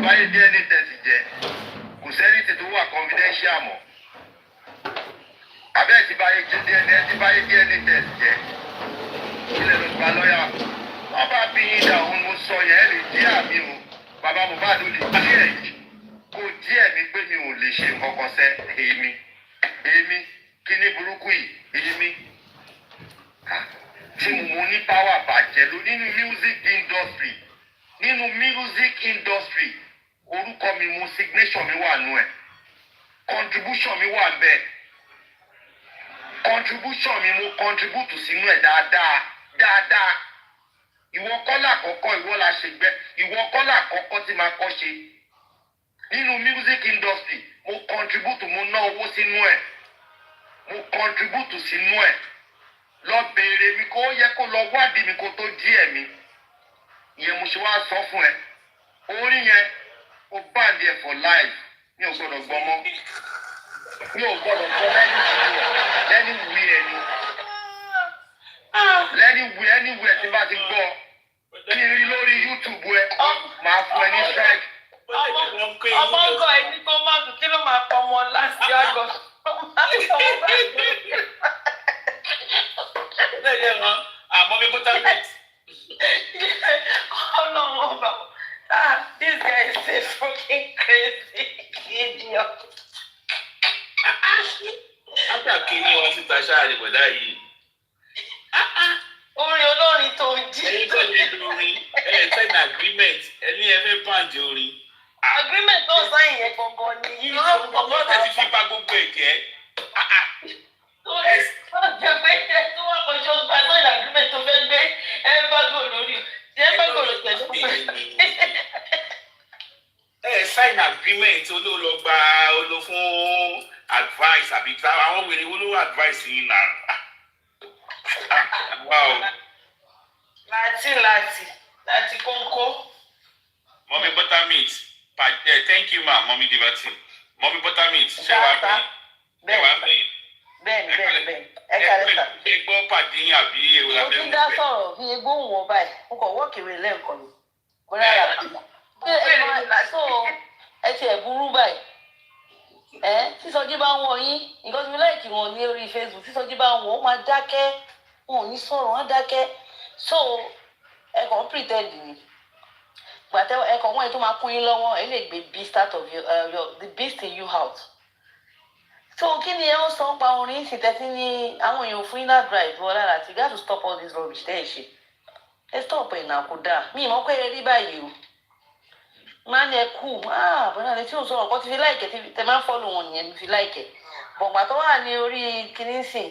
báyé DNA test jẹ́ kò sẹ́ni tí tó wà confidential mọ́ abẹ́ ti báyé DNA test jẹ́ ilẹ̀ ló gba lọ́yà wọ́n bá bí yín dà òun mo sọ yẹn lè jí àmì o bàbá Mohbad lè jí ẹ̀ kò jí ẹ̀mí pé mi ò lè ṣe nǹkan kan sẹ́ èmi kí ní burúkú yìí èmi tí mo ní power bàjẹ́ ló nínú music industry orúkọ mi mo signation mi wà nù ẹ̀ contribution mi wà bẹ́ẹ̀ contribution mi mo contribute sínú ẹ̀ dáadáa ìwọ kọ́lá àkọ́kọ́ ìwọ la ṣe gbẹ ìwọ kọ́lá àkọ́kọ́ tí máa kọ́ ṣe nínú music industry mo contribute mo ná owó sínú ẹ̀ mo contribute sínú ẹ̀ lọ béèrè mi kó yẹ kó lọ wádìí mi kó tó jí ẹ̀mí ìyẹn mo ṣe wá sọ fún ẹ orí yẹn ó báǹdì ẹ̀ for life mi ò gbọ́dọ̀ gbọ́ mọ́ mi ò gbọ́dọ̀ gbọ́ lẹ́ni wí anywhere tí bá ti gbọ́ kí n rí lórí YouTube ẹ máa fún ẹ ní strike. ọmọ ọgọ ẹni tó máa dùn kí ló máa pọ ọmọ láti ọgọ àmọ́ mi kó tábìlì. Ọlọ́run ọba this guy is a fucking crazy idiot. After kini wọn ti ta ṣáà rẹ̀ bọ̀dá yìí. Orin olórin tó ń jí. Ẹyin tó ní lórí sign agreement ẹni ẹ fẹ́ bàǹdì orin. Agreement tó sáyìn yẹn gangan ni yìí. Ọgbọ́n tẹ̀sí fi bá gbogbo ẹ̀jẹ̀. Ọjọ́ pé tó wà pẹ̀lú ọgbà sign agreement tó fẹ́ gbé embargo lórí embargo ló tẹ̀lé. Sign agreement olóòlọ́gba oló fún advice àbí àwọn wèrè olówó advice yìí náà. Wow. Láti kónkó. Mommy Buttermeat. Thank you, ma. Mommy Diverty. Mommy Buttermeat. Ṣé wàá bẹ̀yìn? Bẹ́ẹ̀ni. Ẹ kàlẹ́ sà. Egbò pàdé yín àbí ewu la fẹ́ mú bẹ́ẹ̀. Mo ti dá sọ̀rọ̀ fi egbò wọn báyìí. Mo kàn wọ́ọ̀kì rẹ̀ lẹ́ẹ̀kan ni. Mo rárá pàdé. Ẹ ti ẹ̀ burú báyìí. Sísọjí bá ń wọ yín. Nǹkan tí mo láìkì wọn ní orí Facebook. Sísọjí bá ń wọ ó máa dákẹ́. Wọn ò ní sọ̀rọ̀ wọn dákẹ́. So ẹ kàn pretend ni. Gbàtẹ́ ẹ kàn wọ́n ẹ tó máa kún yín lọ́wọ́ ẹ lè gbé beast out of the beast in you out. So kí ni ẹ ń sọ pa orin sì tẹ́tí ní àwọn èèyàn fún iná drive wọlé àti you got to stop all this rubbish tẹ́ ẹ ṣe. Ẹ stop ẹ̀ náà kò dáa. Mi ì mọ̀ pé ẹ rí báyìí o. Máa ní ẹ kú bọ́dà lè tí ò sọ̀rọ̀ kọ́ ti fi láìkẹ́ tẹ máa ń fọ́lù wọn nìyẹn fi láìkẹ́. Bọ̀gbà tó wà ní orí kìíní sìn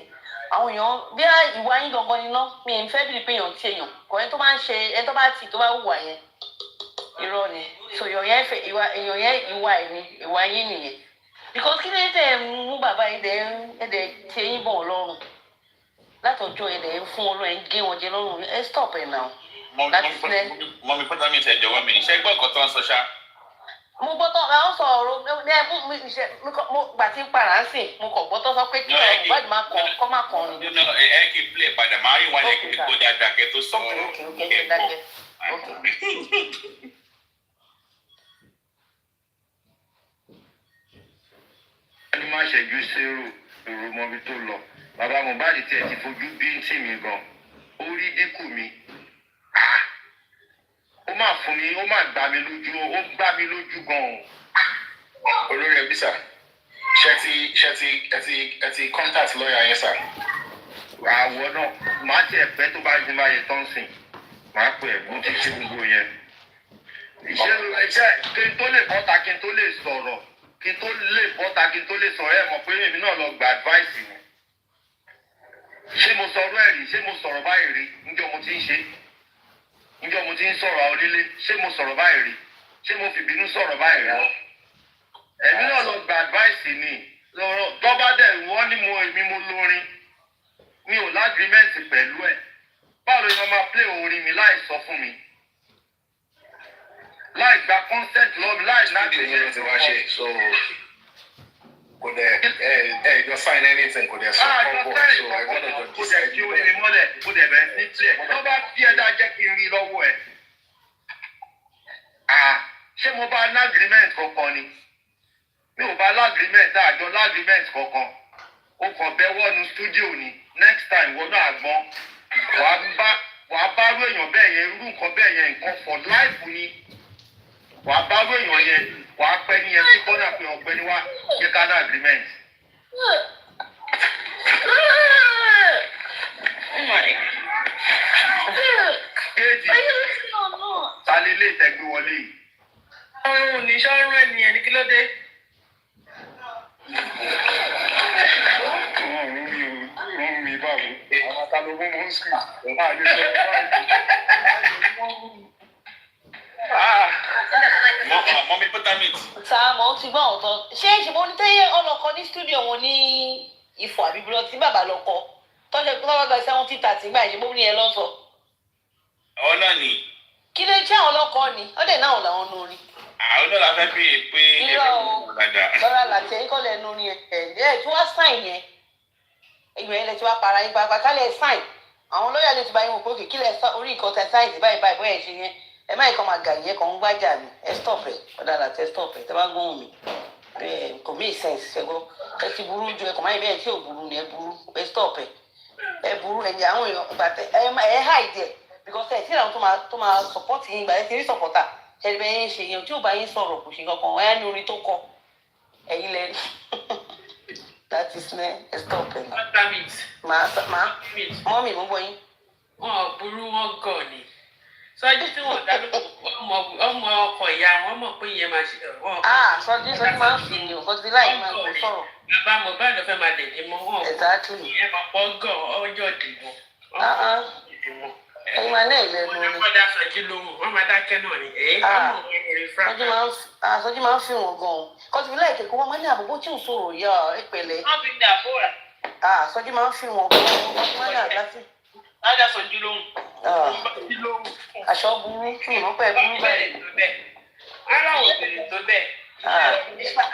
àwọn èèyàn bí ìwà yín gangan ni náà mi ì fẹ́ bìrì pé èèyàn ti èèyàn kò ẹni tó máa ń ṣe ẹni tó bá tì tó bá hùwà yẹn irọ́ ni so èèyàn yẹn ìwà ẹ̀ ni ìwà yín nìyẹn because kí ni tẹ̀ ń mú bàbá yìí ẹ̀dẹ̀ ṣe yín bọ̀ lọ́rùn látọjọ́ ẹ̀dẹ̀ ń fún wọn lọ́rùn ẹ̀ ń gé wọn jẹ lọ́rùn ẹ̀ stop ẹ̀ náà. Mọ̀mí Buttermeat ẹ̀jọ̀ wọ́n mi ní ṣẹ́gbọ́n nǹkan tó ń sọ ṣá. Mo gbọ́tọ̀ àwọn sọ̀rọ̀ mo gbà tí ń para sí mo kàn gbọ́tọ̀ sọ pé kí ọ̀rọ̀ báyìí máa kọ́ máa kàn ni. Ẹ kì í play padà máa rí wọn ẹ kì í kó dáadáa kẹ tó sọ. ẹni má ṣẹ́jú sérò èrò mọ́bí tó lọ bàbá Mohbad tiẹ̀ ti fojú bí ń tì mí gan orí dínkù mi ó máa fún mi ó máa gbá mi lójú ó gbá mi lójú gan-an. Olórí ẹbí sà ẹ ti contact lawyer yẹn sà. àwọ̀ náà màá tiẹ̀ pẹ́ tó bá dín báyìí tán sìn màá pè é bó ti ṣe gbogbo yẹn. iṣẹ́ kí n tó lè bọ́ta kí n tó lè sọ̀rọ̀ kí n tó lè bọ́ta kí n tó lè sọ̀rọ̀ ẹ̀ mọ̀ pé èmi náà lọ gba advice mi. ṣé mo sọ̀rọ̀ ẹ̀ rí ṣé mo sọ̀rọ̀ báyìí rí níjọ́ mo ti ń ṣe níjọ́ mo ti ń sọ̀rọ̀ onílé ṣé mo sọ̀rọ̀ báyìí rí ṣé mo fìbínú sọ̀rọ̀ báyìí rí. èmi náà lọ gba advice ni tọ́ba dẹ̀ wọ́n ní èmi mo lórin mi ò lágrímẹ́ǹtì pẹ̀lú ẹ̀ báwo ni wọ́n máa play orin mi láì sọ fún mi láì gba consent lọ́wọ́ mi láì láti ṣe kò dẹ̀ jọ sign anything kò dẹ̀ sọ fọ́pọ̀ so ẹ gbọ́dọ̀ jọ kò dẹ̀ kí orin mi mọ́lẹ̀ kò dẹ̀ bẹ̀rẹ̀ sí tiẹ̀ tó bá bí ẹ̀dá jẹ́ kí n rí lọ́wọ́ ẹ̀. ṣé mo bá ní agreement kankan ni mi ò bá lágrímẹ̀ntì àjọ lágrímẹ̀ntì kankan ó kàn bẹ́ wọ́nu stúdíò ni next time wọ́n náà gbọ́n wàá bá rú èèyàn bẹ́ẹ̀ yẹn irú nǹkan bẹ́ẹ̀ yẹn nǹkan for life ni wàá bá rú èèyàn yẹn wàá pẹ́ ní yẹn sí kọ́nà pé ọ̀gbẹ́ni wá jẹ́ ká ní agreement. kéèjì ta lè lè tẹ́gbé wọlé yìí. ọrùn ní sọ́run ènìyàn ní kí ló dé. mi báwo àwọn atalówó mọ ń sùn mọ́mí buttermint. sàmọ́ ti gbọ́ ọ̀tọ̀ ṣé ìṣèbọn ní tẹ́yẹ ọlọ́kọ ní stúdíò wọn ní Ifọ̀ àbíbúrọ̀ tí bàbá lọ́kọ tọ́jú pé wọ́n gba 70-30 gbà ìṣèbọn ní ẹ lọ́sọ̀. ọ̀nà ni. kí ló ń ṣe àwọn ọlọ́kọ ni ó dẹ̀ náà làwọn lórí. àwọn náà la fẹ́ bí i pé irọ́ lọ́ra làtí ẹ̀yìn kọ́ lẹ́nu ni ẹ̀ tí wọ́n sáìn yẹn ìgbìmọ̀ ilẹ̀ tí wọ́n para yín pàápàá kálẹ̀ sáìn àwọn lọ́ọ̀yà lè ti bá yín wò pé òkè kílẹ̀ orí nǹkan tẹ sáìsì báyìí báyìí bóyá ẹ̀ ṣe yẹn ẹ má ìkan máa gà yẹn kàn ń gbájà mi ẹ stop ẹ ọ̀dà làtí ẹ stop ẹ tẹ bá gbóhùn mi bẹ́ẹ̀ kò mí sense ṣẹ́gbọ́ ẹ ti burú ju ẹ kàn máa yẹ bẹ́ẹ̀ tí ò burú ni ẹ burú ẹ stop ẹ burú ẹ̀yìn àwọn èèyàn gbà tẹ ẹ hide ẹ because ẹ tí àwọn tó máa support yín gbà ẹ ti rí supporter ẹni bẹ́ẹ̀ yín ṣe yẹn tí ò bá yín sọ̀rọ̀ kò ṣe kankan ẹ ní orin tó kọ ẹ̀yin lẹ́nu that is me ẹ stop ẹ. mọ́mì mo gbọ́ yín. wọn ò burú wọn gọ̀ ni sọjí tí wọn dá ọmọ ọkọ ìyá wọn mọ̀ pé ìyẹn máa ṣe wọn. sọjí máa ń fi ni nǹkan tí láì máa kó sọ̀rọ̀. bàbá Mohbad ló fẹ́ máa dèdè mọ́ wọn. exactly. ìyẹn máa pọ̀ gọ̀ ọjọ́ ìdìbò. ẹ̀yin máa ní ìlẹ́nu ni. wọ́n dá sọjí lóhùn wọ́n máa dákẹ́ náà ni. sọjí máa ń fi wọn gan-an kọ́sí fi láì kẹ́kọ̀ọ́ wọn máa ní àbúgbó tí ò sọ̀rọ̀ yá ẹ pẹ̀lẹ́. wọ́n fi dà fóra. sọjí máa ń fi wọn gan-an wọ́n máa ní àgbàsí. wọ́n dá sọjí lóhùn. aṣọ burú kí ìmọ̀ pẹ̀ burú bẹ́ẹ̀. ara ò bèrè tó bẹ́ẹ̀.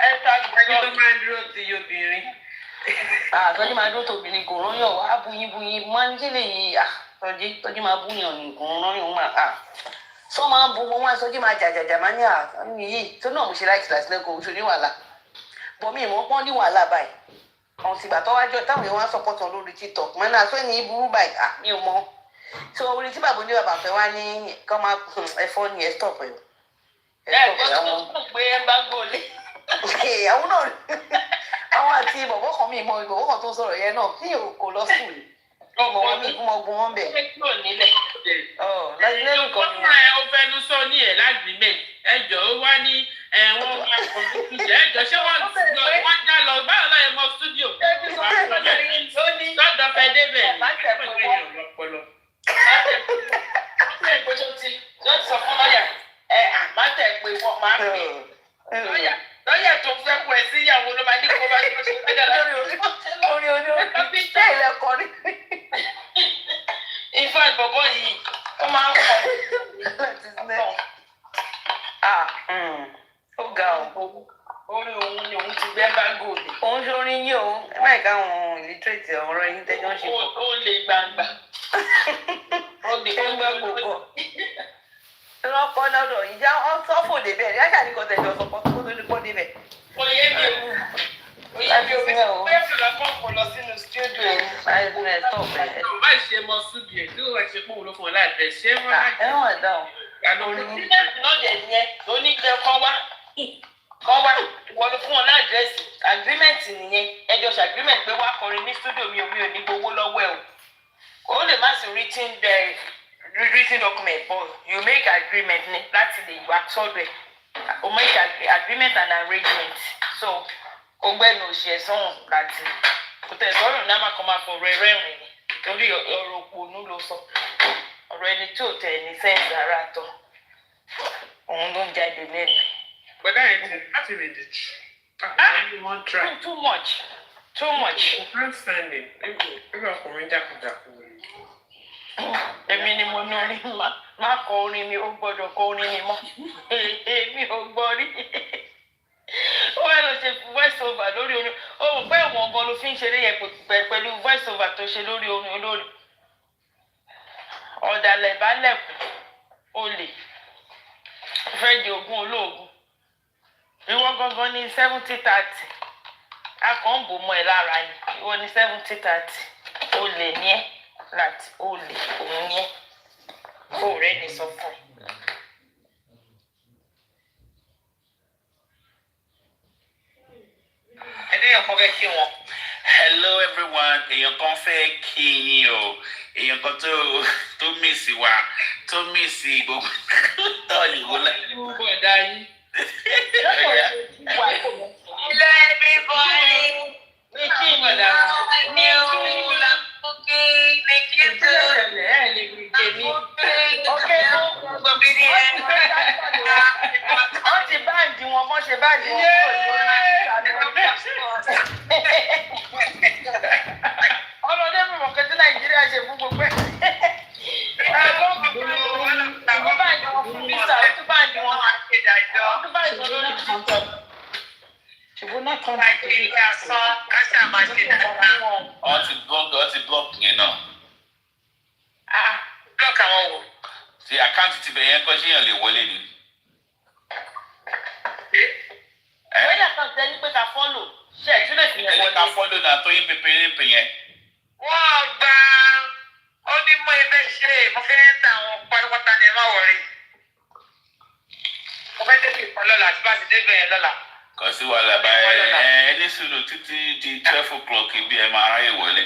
ẹ ta gbẹ́jọ́ tó máa ń dúró ti obìnrin. sọjí máa dúró tóbìnrin kò rányàn wá buyin máa ń délé yìí sọjí máa búyàn ní kò rányàn máa sọ máa bu wọn wá sọjí máa jàjàjà máa ní àmì yìí tó náà mo ṣe láìsí láti lẹ́kọ̀ọ́ oṣù ní wàhálà bọ̀ mí ìmọ̀ pọ́n ní wàhálà báyìí àwọn tìgbà tó wájọ táwọn èèyàn wá sọpọ́tàn lórí TikTok mọ́ náà sọ ní burú báyìí mi ò mọ̀ so orin tí bàbá ní bàbá fẹ́ wá ní kọ́ máa ẹ̀fọ́ ni ẹ̀ stop ẹ̀ àwọn pé ẹ bá gbòòlè. àwọn náà àwọn àti bọ̀bọ̀ kan mi ìmọ̀ ìbọ̀bọ̀ kan tó ń sọ̀rọ̀ yẹn náà kí kò lọ sùn ìmọ̀ wọn mi ìkú mọ gun wọn bẹ̀. lẹ́nu kan ni ó fẹnu sọ ní ẹ̀ lágbìmẹ̀ ẹjọ́ ó wá ní wọ́n máa kọ̀ ní ìjẹ́ ẹjọ́ ṣé wọ́n já lọ báwo láyé mọ stúdíò. lọ́dọ̀ fẹ́ débẹ̀ sọ fún lọ́yà àmọ́tẹ̀ pé wọ́n máa ń pè lọ́yà tó fẹ́ kú ẹ sí ìyàwó ló máa ní kó bá yọ ṣe lọ́jà lórí orí ṣé ilẹ̀ kọ́ rí. ifá ìbọ̀bọ̀ yìí ó máa ń kọ́ ó ga ọ̀ orí òun ni òun ti gbẹ́ bá gòlè. òun ṣe orin yìí o ẹ má ìka àwọn ìlítírèètì ọ̀rọ̀ yín tẹ́jọ́ ń ṣe pọ̀. ó lè gbangba. ó lè gbangba kò lọ́pọ̀ lọ́dọ̀ ìjà ọ́fọ̀ débẹ̀ yáṣà ní kò tẹ̀lé ọ̀sọ̀ pọ̀ tó lórí pọ̀ débẹ̀. oyè mi ò bẹ́ẹ̀ fi lọ́kọ̀ kò lọ sínú stúdíò ẹ̀. báyìí ṣe mọ stúdíò tí ó ṣe pé òun ló fún ọ láìpẹ́ ṣé wọ́n láì. ẹ̀wọ̀n ẹ̀dá o. sílẹ̀tì náà dẹ̀ nìyẹn ló ní kẹ́ kọ́ wá wọ́n ló fún ọ ládírẹ́sì agreement nìyẹn ẹjọ́ ṣe agreement pé wá kọrin ní stúdíò mi ò ní gbowó lọ́wọ́ ẹ̀ o ó lè má sí written document but you make agreement ni láti lè wá sọ́dọ̀ ẹ̀ o make agreement and arrangement so o gbẹ́nu òṣìṣẹ́ sọ̀hún láti kò tẹ̀ sọ́rọ̀ náà má kọ́ máa fọ ọ̀rọ̀ ẹ̀rẹ́rìn ni torí ọ̀rọ̀ òpònú ló sọ ọ̀rọ̀ ẹni tí ò tẹ̀ ní sẹ́ǹsì ara tọ̀ òun ló ń jáde lẹ́nu. But that's really the truth. One try. Too much. I can't stand it. Maybe I'll come in jaku. Èmi ni mo ní orin má kọ orin mi ó gbọ́dọ̀ kọ orin mi mọ́ èmi ò gbọ́ rí ó wá lọ ṣe voice over lórí orin ó rò pé ìwọ̀n gan ló fi ń ṣeré yẹn pẹ̀lú voice over tó ṣe lórí orin olórin ọ̀dàlẹ̀ bá lẹ̀kùn olè fẹ́ di ogún olóògùn ìwọ gangan ní 70-30 a kàn ń bò mọ́ ẹ lára ni ìwọ ní 70-30 o lè ní ẹ láti o lè òun ní ẹ o rẹ ní sọ fún ẹ. èèyàn kan fẹ́ kí wọn. Hello everyone, èèyàn kan fẹ́ kí yín o, èèyàn kan tó mísì wa, tó mísì gbogbo òyìnbó náà. Gbogbo ẹ̀dá yìí. Hello everybody. Méjì ìmọ̀dà. New Lampoki, make you do. Wọ́n ti báǹdì wọn, wọ́n ṣe báǹdì wọn kúrò lórí ìsàlẹ̀. Ọlọ́dẹ mímọ̀ kẹ́tí Nàìjíríà ṣe fún gbogbo ẹ̀. Wọ́n báǹdì wọn fún mísà, ó tún báǹdì wọn. Ó tún báǹdì wọn lórí ìsàlẹ̀. Ṣùgbọ́n náà kan Nàìjíríà sọ káṣá máa ṣe dáadáa. Wọ́n ti block yẹn náà. Block àwọn wò. Ṣé àkáǹtì ti bẹ̀yẹn kọ́ ṣéyàn lè wọlé ni? Wẹ́dà kan tẹ ní pé ká fọ́lò ṣe ìtúlẹ̀ sí Ẹ ká fọ́lò náà tó yín pépé yẹn. Wọ́n gba ó ní mọ ẹgbẹ́ ṣe mo fẹ́ ń ta àwọn pátápátá ni ẹ má wọrí. Mo fẹ́ tètè pọ̀ lọ́la àti bá ti dé bẹ̀yẹn lọ́la. Kò sí wàhálà báyìí ẹ ní sùúrù títí di 12 o'clock bí ẹ máa ráyè wọlé.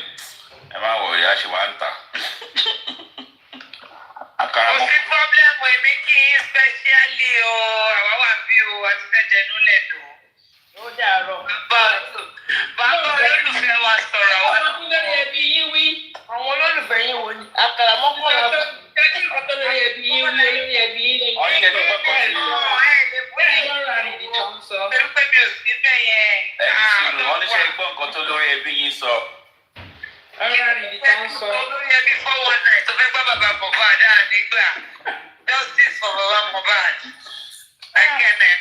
Ẹ máa wọ̀ ya ṣe wá ń tà. Kò sí pọ́blẹ́mù èmi kì í spẹ́ṣíálì o, àwa wà bí o, a ti fẹ́ jẹnu lẹ́nu. Ó dàárọ̀. Bàbá olólùfẹ́ wa sọ̀rọ̀ wa. Ọmọ tún lórí ẹbí yín wí. Àwọn olólùfẹ́ yín wo ni? Àkàrà mọ́kànlá. Kẹ́kí ìkọ́tọ́ lórí ẹbí yín wí lórí ẹbí yín. Ọyìn lè dúpẹ́ pọ̀ sí i. Pẹ̀lú pé mi ò sí bẹ́ẹ̀ yẹn. Ẹ ní sùúrù, wọ́n ní ṣe gbọ́ nǹkan tó lórí ẹbí yín sọ. Olórí ẹbí 419 tó fẹ́ gbọ́ bàbá Mohbad nígbà. Justice for bàbá Mohbad. Akẹ́nẹ̀.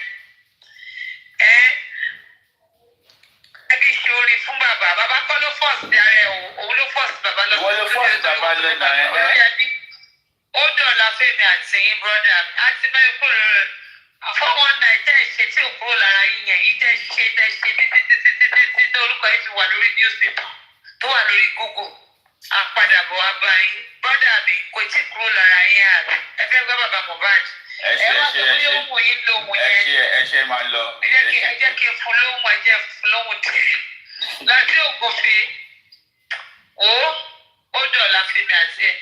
Ẹbí ṣe orin fún bàbá. Bàbá kọ́ ló fọ́ọ̀sì ààrẹ òun ló fọ́ọ̀sì bàbá lọ. Ìwọ ló fọ́ọ̀sì bàbá lọ́nà ẹ̀. Ó dọ̀la Fẹ́mi àti yín brọ́dà mi. A ti mẹ́rin kúrò rẹ̀. 419 tẹ́ ẹ̀ ṣe tí ò kúrò lára yín yẹn. Yìí tẹ́ ṣe títí tí orúkọ yìí ti wà lórí newspaper tó wà lórí Google. Àpadàbọ̀ wá bá yín. Brọ́dà mi kò tí kúrò lára yín àrẹ. Ẹ fẹ́ gbọ́ bàbá Mohbad. Ẹ wá sọ pé ó mú yín lóhùn yẹn. Ẹ ṣe máa lọ. Ẹ jẹ́ kí n fún lóhùn ẹ jẹ́ fún lóhùn tẹ̀. Láti ògùnfẹ́. Ó dọ̀la Fẹ́mi àti ẹ̀.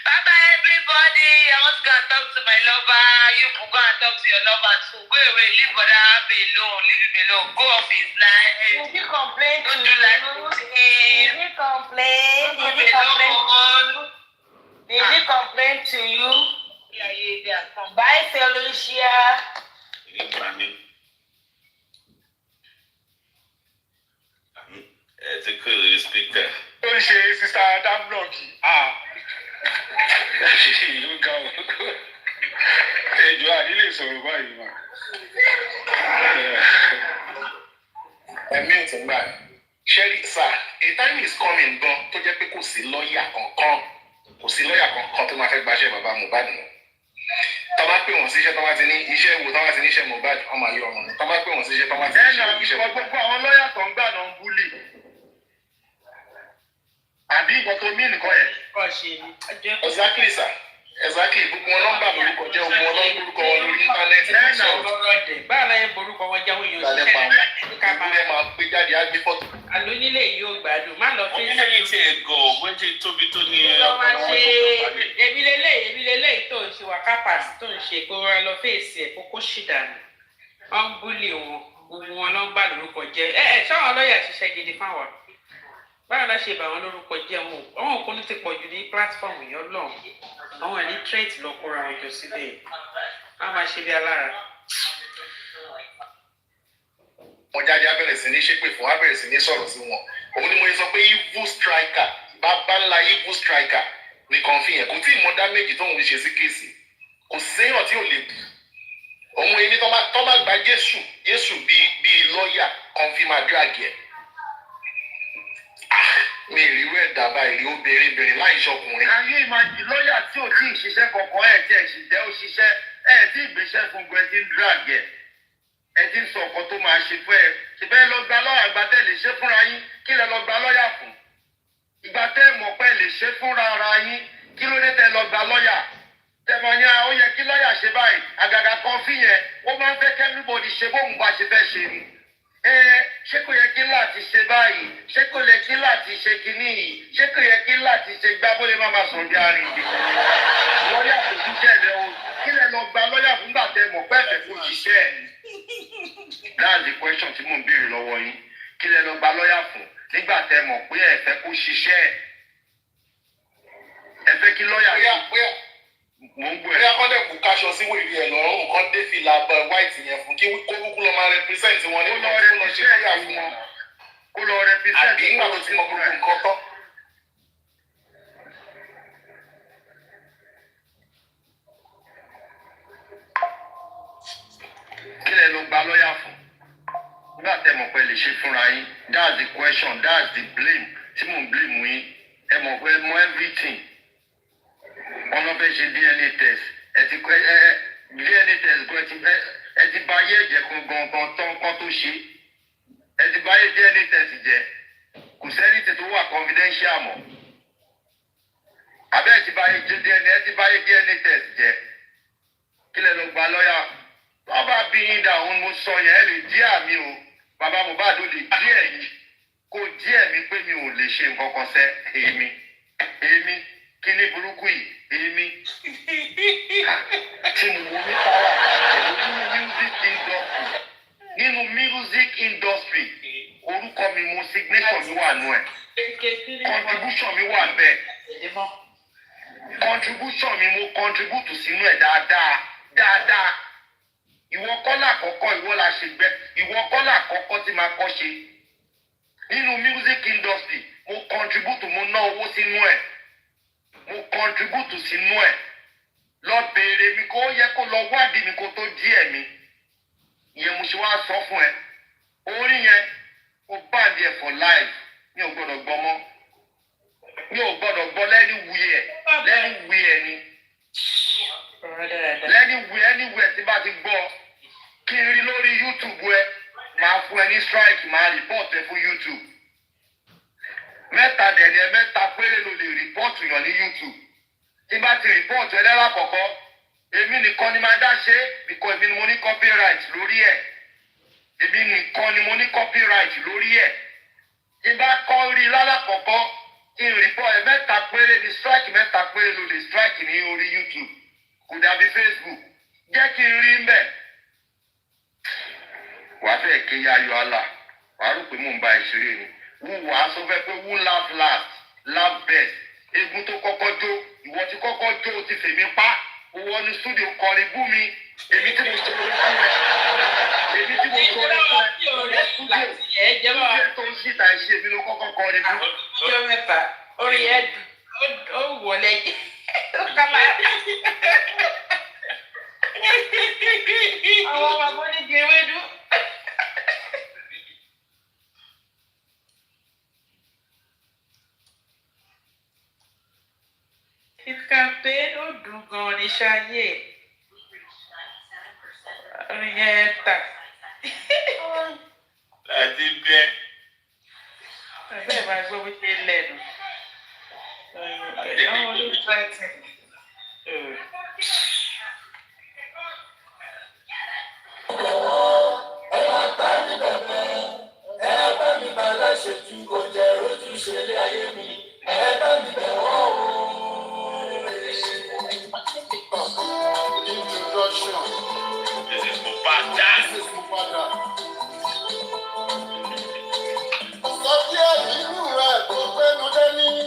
Bye bye everybody. I want to go and talk to my lover. You can go and talk to your lover too. Go away. Leave brother Abe alone. Leave him alone. Go off his line. Did he complain to Don't you? do like this. Did he complain? Did he complain to you? Did he complain to you? Bye, Felicia. Ẹ ti kúrò lórí speaker. Ó ń ṣe sísá dábúlọ̀kì. Ìlú ga o. Ẹjọ́ àdílé sọ̀rọ̀ báyìí mà. Ẹ̀mí ò ti gbà. Ṣẹ́rí sà, a time is coming gan tó jẹ́ pé kò sí lọ́ọ̀yà kankan. Kò sí lọ́ọ̀yà kankan tó máa fẹ́ gbaṣẹ́ bàbá Mohbad nù. Tọ́ bá pè wọ́n síṣẹ́ tọ́ bá ti ní iṣẹ́ wo tọ́ bá ti ní iṣẹ́ Mohbad ọmọ ayé ọmọ mi. Tọ́ bá pè wọ́n síṣẹ́ tọ́ bá ti ní iṣẹ́ Mohbad. Gbogbo àwọn lọ́ọ̀yà tó ń gbà náà ń búlì. Àbí nǹkan tó mí nìkan yẹn. Exactly sir. Exactly gbogbo wọn nọ́mbà lórúkọ jẹ́ gbogbo wọn lórúkọ wọn lórí íńtánẹ́ẹ̀tì. Báwo la yẹ borúkọ wọn jẹ́ òun yóò Ìgbàlẹ̀ pa wọn. Ìgbàlẹ̀ máa gbé jáde á gbé fọ́tò. àlónílé yóò gbádùn má lọ fi Onílé yìí ti ẹ̀ gọ̀ bó ṣe tóbi tó ní lọ máa ṣe ebi lélẹ́yìí tó ń ṣe wà kápásì tó ń ṣe kó rán lọ fèsì ẹ̀ kókó ṣìdánù wọ́n ń búlì wọn gbogbo wọn ló ń bà lórúkọ jẹ́ ṣáwọn lọ́ọ̀yà ṣiṣẹ́ gidi fáwọn báwo la ṣe bà wọn lórúkọ jẹ́ wọn àwọn òkúni ti pọ̀ jù ní pílátífọ̀mù yẹn lọ́hùn àwọn ẹni tírèètì lọ kóra wọn jọ síbẹ̀ wọ́n máa ṣe bí alára. Wọ́n jáde á bẹ̀rẹ̀ sí ní ṣépè fún wa bẹ̀rẹ̀ sí ní sọ̀rọ̀ sí wọn. Òun ni mo sọ pé evil striker bàbá ńlá evil striker nìkan fi hàn kò tí ì mọ dáméjì tóun ṣe sí kéèsì kò séèyàn tí ò lè bù. Òun ẹni tó bá gba Jésù bíi lọ́ọ̀yà kan fi máa drag ẹ̀. Mi ì rí irú ẹ̀dá báyìí obìnrin láì ṣọkùnrin. Ayé ìmàjì lọ́ọ̀yà tí ò tí ì ṣiṣẹ́ kankan ẹ̀ tí ẹ̀ sì jẹ́ ó ṣiṣẹ́ ẹ̀ tí ìgbésẹ̀ fún gbẹ tí ń drag ẹ̀ tí tí ń sọ ọkọ tó máa ṣe fún ẹ ṣùgbọ́n lọ gba lọ́yà ìgbà tẹ́ lè ṣe fúnra yín kí lẹ lọ gba lọ́yà fún ìgbà tẹ́ mọ̀ pé lè ṣe fúnra ara yín kí ló dé tẹ́ lọ gba lọ́yà tẹmọ ní ó yẹ kí lọ́yà ṣe báyìí àgàgà kan fi yẹn ó máa ń fẹ́ kẹ́míbọ̀dì ṣe bóun bá ṣe fẹ́ ṣe ni ṣé kò yẹ kí láti ṣe báyìí ṣé kò yẹ kí láti ṣe kinní yìí ṣé kò yẹ kí láti ṣe gbá bóyá má máa sùn bí arìnrìn lọ́yà kò tún jẹ́ o kí lẹ lọ gba lọ́yà fúngbà tẹ mọ̀ pẹ́ẹ́fẹ́ kò ṣiṣẹ́ that's the question tí mò ń béèrè lọ́wọ́ yín kí lẹ lọ gba lọ́yà fún nígbà tẹ mọ̀ pé ẹ̀fẹ́ kò ṣiṣẹ́ ẹ̀fẹ́ kí lọ́yà mo ń gbọ́ ẹ̀. bóyá kọ́ dẹ̀ kú káṣọ sí wèrè ẹ̀ lọ́rùn kan dé fìlà white yẹn fún kí kókó lọ máa represent wọn ní kó lọ represent wọn kó lọ represent àbí nígbà tó ti mọ gbogbo nǹkan tán. kí lẹ lọ gba lọ́yà fún nígbà tẹ mọ̀ pé lè ṣe fúnra yín that's the question that's the blame tí mò ń blame yín ẹ mọ̀ pé mọ everything wọn lọ fẹ́ ṣe DNA test DNA test gan ẹ ti bá ayé ẹ̀jẹ̀ kan gangan tán kan tó ṣe ẹ ti bá ayé DNA test jẹ́ kò sẹ́ni tí tó wà confidential mọ́ àbẹ́ ẹ ti bá ayé DNA test jẹ́ kí lẹ lọ gba lọ́yà wọ́n bá bí yín dà òun mo sọ yẹn ẹ lè dí àmì o bàbá Mohbad ó lè dí ẹ̀yìn kó dí ẹ̀mí pé mi ò lè ṣe nǹkan kan sẹ́ èmi kí ní burúkú yìí èmi tí mo ní power nínú music industry orúkọ mi mo signature mi wà nù ẹ̀ contribution mi wà bẹ́ẹ̀ contribution mi mo contribute sínú ẹ̀ dáadáa ìwọ kọ́lá àkọ́kọ́ ìwọ la ṣe gbẹ ìwọ kọ́lá àkọ́kọ́ tí máa kọ́ ṣe nínú music industry mo contribute mo ná owó sínú ẹ̀ mo contribute sínú ẹ̀ lọ béèrè mi kó yẹ kó lọ wádìí mi kó tó díẹ̀ mi ìyẹn mo ṣe wá sọ fún ẹ orí yẹn ó báàdì ẹ for life mi ò gbọ́dọ̀ gbọ́ mọ́ mi ò gbọ́dọ̀ gbọ́ lẹ́ni wúyẹ̀ ni lẹ́ni wúyẹ̀ anywhere tí bá ti gbọ́ kí n rí lórí YouTube ẹ máa fún ẹ ní strike máa report ẹ fún YouTube mẹ́ta dẹ̀ni ẹ mẹ́ta péré ló lè report yàn ní YouTube tí bá ti report ẹ lẹ́la kọ̀kọ́ èmi nìkan ni máa dá ṣe because èmi ni mo ní copyright lórí ẹ̀ èmi nìkan ni mo ní copyright lórí ẹ̀ tí bá kọ́ rí lálàkọ̀kọ́ kí n report ẹ mẹ́ta péré ni strike mẹ́ta péré ló lè strike ní orí YouTube kò dàbí Facebook jẹ́ kí n rí mbẹ̀ wàá fẹ́ kí yáyọ àlà wàá rò pé mò ń bá ẹ ṣeré ni wàá sọ fẹ́ pé who laugh last laugh best egun tó kọ́kọ́ jó ìwọ tí kọ́kọ́ jó o ti fèmí pa owó ní studio kọrin bú mi èmi tí mo sọ̀rọ̀ fún ẹ èmi tí mo sọ̀rọ̀ fún ẹ owó studio tó ń síta ẹṣẹ mi ló kọ́kọ́ kọrin bú. ọjọ́ mẹ́ta orí ẹ̀ ó wọlé kálá. àwọn bàbá onígi ewédú. Campaign ó dùn gan ní ṣáyé orin yẹn tà. Láti bẹ́ẹ̀. Bẹ́ẹ̀ máa gbọ́ bó ṣe lẹ́nu. Àwọn olóòtú àti.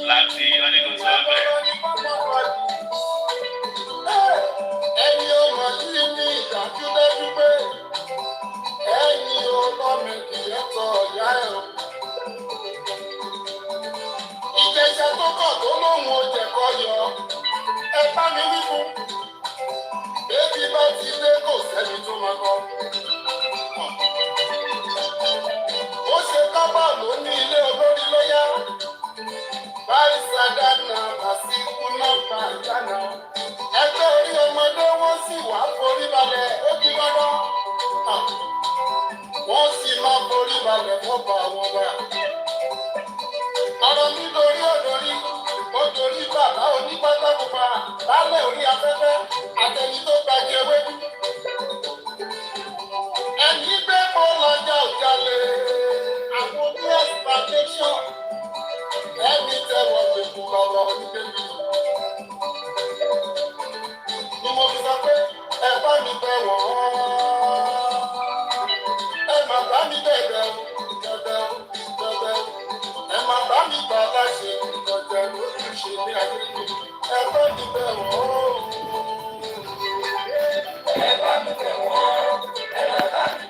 Lati, wọ́n ní kò sọ bẹ́ẹ̀. Ẹni ọmọ yìí ní ìdájúdájú pé ẹni ọmọ mi kì í tọ ọ̀yá ẹ̀ o. Ìjẹsẹ̀ tó kọ̀ tó lóhùn ojẹ̀kọ yọ. Ẹ bá mi wí fún. Bébí bá ti dé kò sẹ́ni tó máa kọ́. Ó ṣe kábà ló ní ilé olórí lóyá. Báyìsádánà àsìkò náà bá ìdáná. Ẹgbẹ́ orí ọmọdé wọ́n sì wá forí balẹ̀ ó di dandan. bàbá. Ọ̀rọ̀ mi dorí òdòrí, ó dorí bàbá onípátá pupa, lálẹ́ orí afẹ́fẹ́, àtẹni tó gbajẹ ewédú. Ẹni gbé mo lọ́jà òjàlè, àwọn ní explanation, ẹni tẹ̀wọ̀ gbèkú lọ́rọ̀ oníkébí. Ni mo fi sọ pé ẹ bá mi bẹ̀ wọ́n, ẹ má bá mi bẹ̀bẹ̀ o, bẹ̀bẹ̀ o, bẹ̀bẹ̀ o. Ẹ má bá mi gbà láṣẹ ìtọ́jẹ lójúṣe ní ayé mi. Ẹ bá mi bẹ̀ wọ́n. Ẹ bá mi bẹ̀ wọ́n.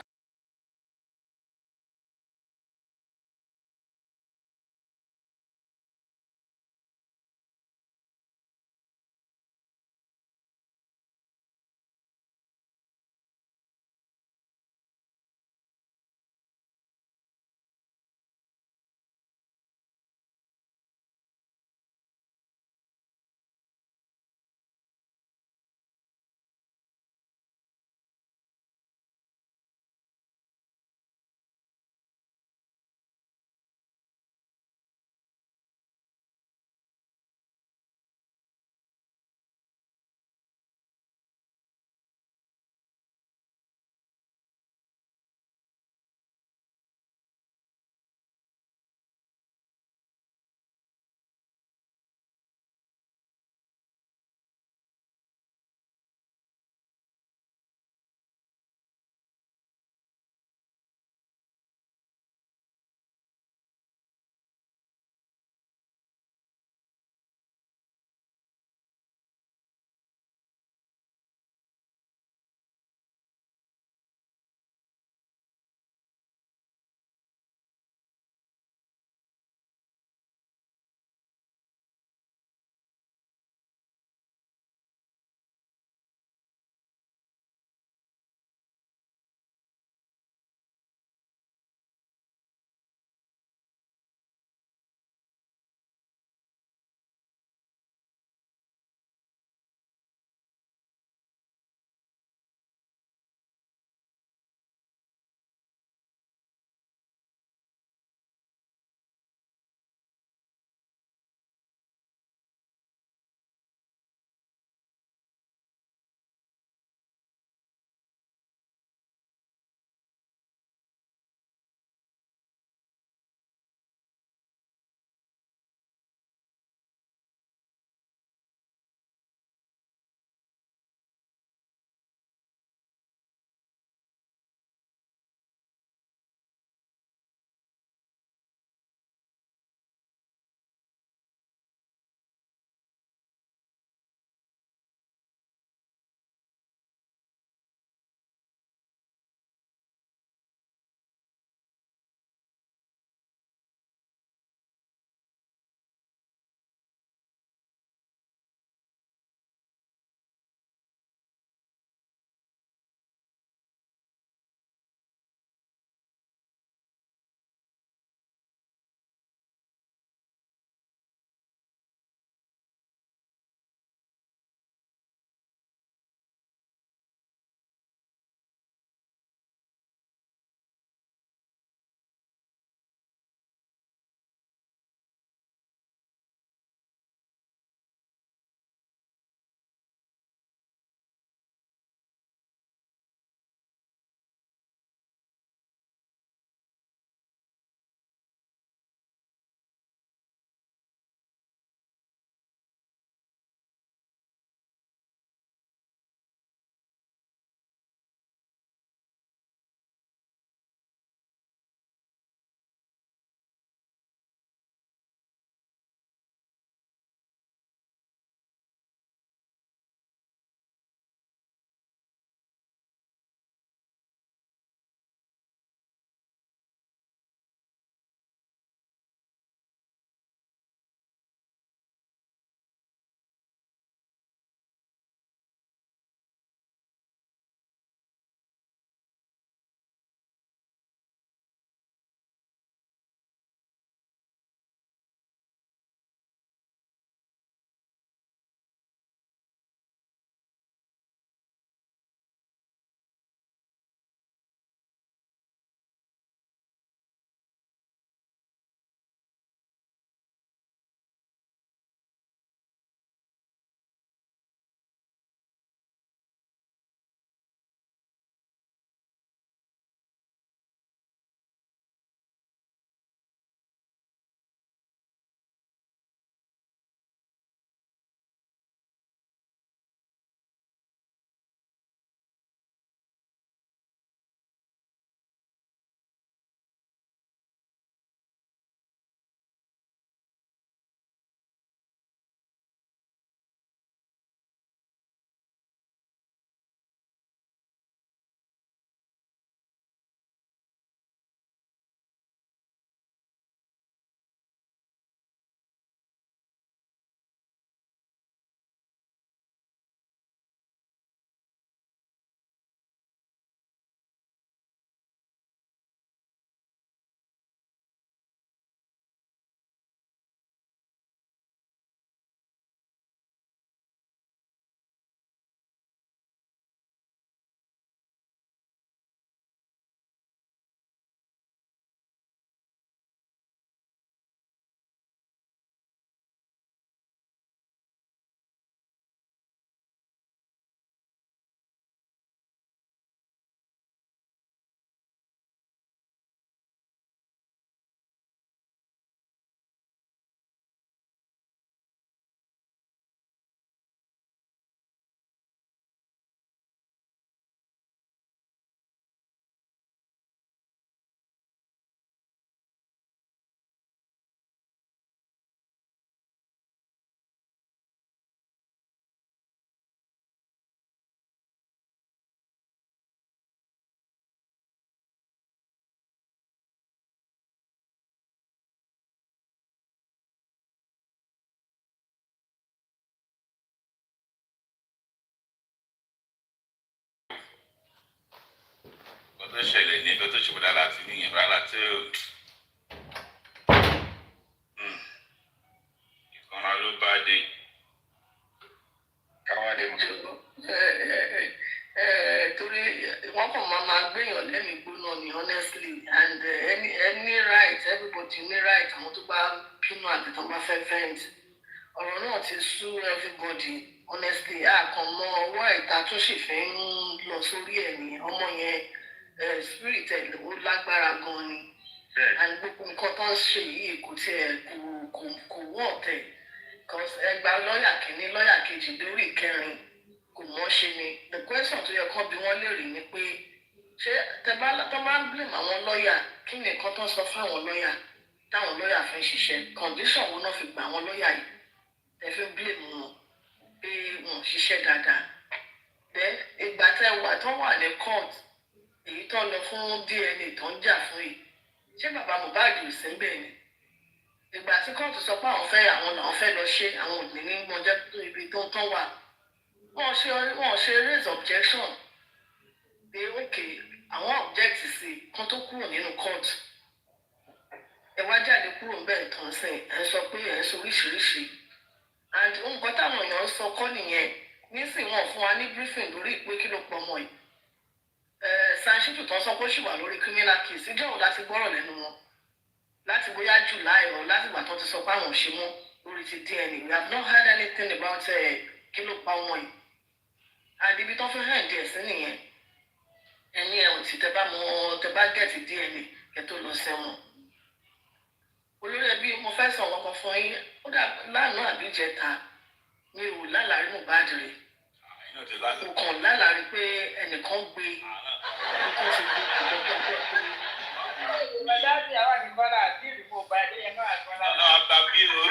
tó ṣẹlẹ̀ ní nǹkan tó ṣe bọ́dá láti níyẹn bá láti ìkanra ló bá dé. káwá dé mọ́. torí wọn kàn máa gbéyàn lẹ́mìí gbóná ni honestly and any right everybody ní right àwọn tó bá bínú àti tó bá fẹ́ vent ọ̀rọ̀ náà ti sú everybody honestly àkànmọ́ ọwọ́ ìta tó sì fi ń lọ sórí ẹ̀ ní ọmọ yẹn spirit ẹ̀ ló lágbára gan ni and gbogbo nǹkan tó ń ṣe yìí kò tiẹ̀ kò wọ́n tẹ̀ ẹgbàá lọ́ọ̀yà kìíní lọ́ọ̀yà kejì lórí ìkẹrin kò mọ́ ṣe ni the question tó yẹ kán bí wọ́n léèrè ni pé ṣé tó máa ń blame àwọn lọ́ọ̀yà kí ni nǹkan tó ń sọ fáwọn lọ́ọ̀yà táwọn lọ́ọ̀yà fi ń ṣiṣẹ́ condition wo náà fi gbà àwọn lọ́ọ̀yà yìí ẹ fi blame wọn pé wọn ò ṣiṣẹ́ dáadáa then ìgbà tó wà ní court èyí tó lọ fún DNA tó ń jà fún yìí ṣé bàbá Mohbad ò sí bẹ́ẹ̀ ni ìgbà tí kóòtù sọ pé àwọn làwọn fẹ́ lọ ṣe àwọn òbí ní mọ́jẹ́ ibi tó ń tán wà wọ́n ṣe raise objection pé òkè àwọn object sí kan tó kúrò nínú court ẹ wá jáde kúrò ń bẹ́ẹ̀ tán sìn ẹ sọ pé ẹ sọ oríṣiríṣi and nǹkan táwọn èèyàn ń sọ kọ́ nìyẹn nísìnyí wọn fún wa ní briefing lórí ìpè kí ló pọ̀ ọmọ yìí Sanṣítù tán sọ pé ó ṣì wà lórí criminal case ìjọ́ òun láti gbọ́rọ̀ lẹ́nu wọn láti bóyá July or láti ìgbà tó ti sọ pé àwọn ò ṣe mọ́ lórí ti DNA we have not heard anything about kí ló pa ọmọ yìí and ibi tó fi hàn díẹ̀ sí nìyẹn ẹni ẹ̀wọ̀n tí tẹ bá gẹ̀ẹ́tì DNA kẹ́ tó lọ sẹ́wọ̀n olórí ẹbí mo fẹ́ sọ ọkọ̀ fún yín ó dà lánàá àbí ìjẹta mi ò lálàrí Mohbad rẹ̀ mo kàn lálàrí pé ẹnìkan gbé ẹnìkan ti gbé ọ̀dọ́gbọ́n Láti àwọn àgbẹ̀kọ́lá àti ìrìbò bá ẹgbẹ́ yẹn náà àgbọ̀lá. Tàbí o.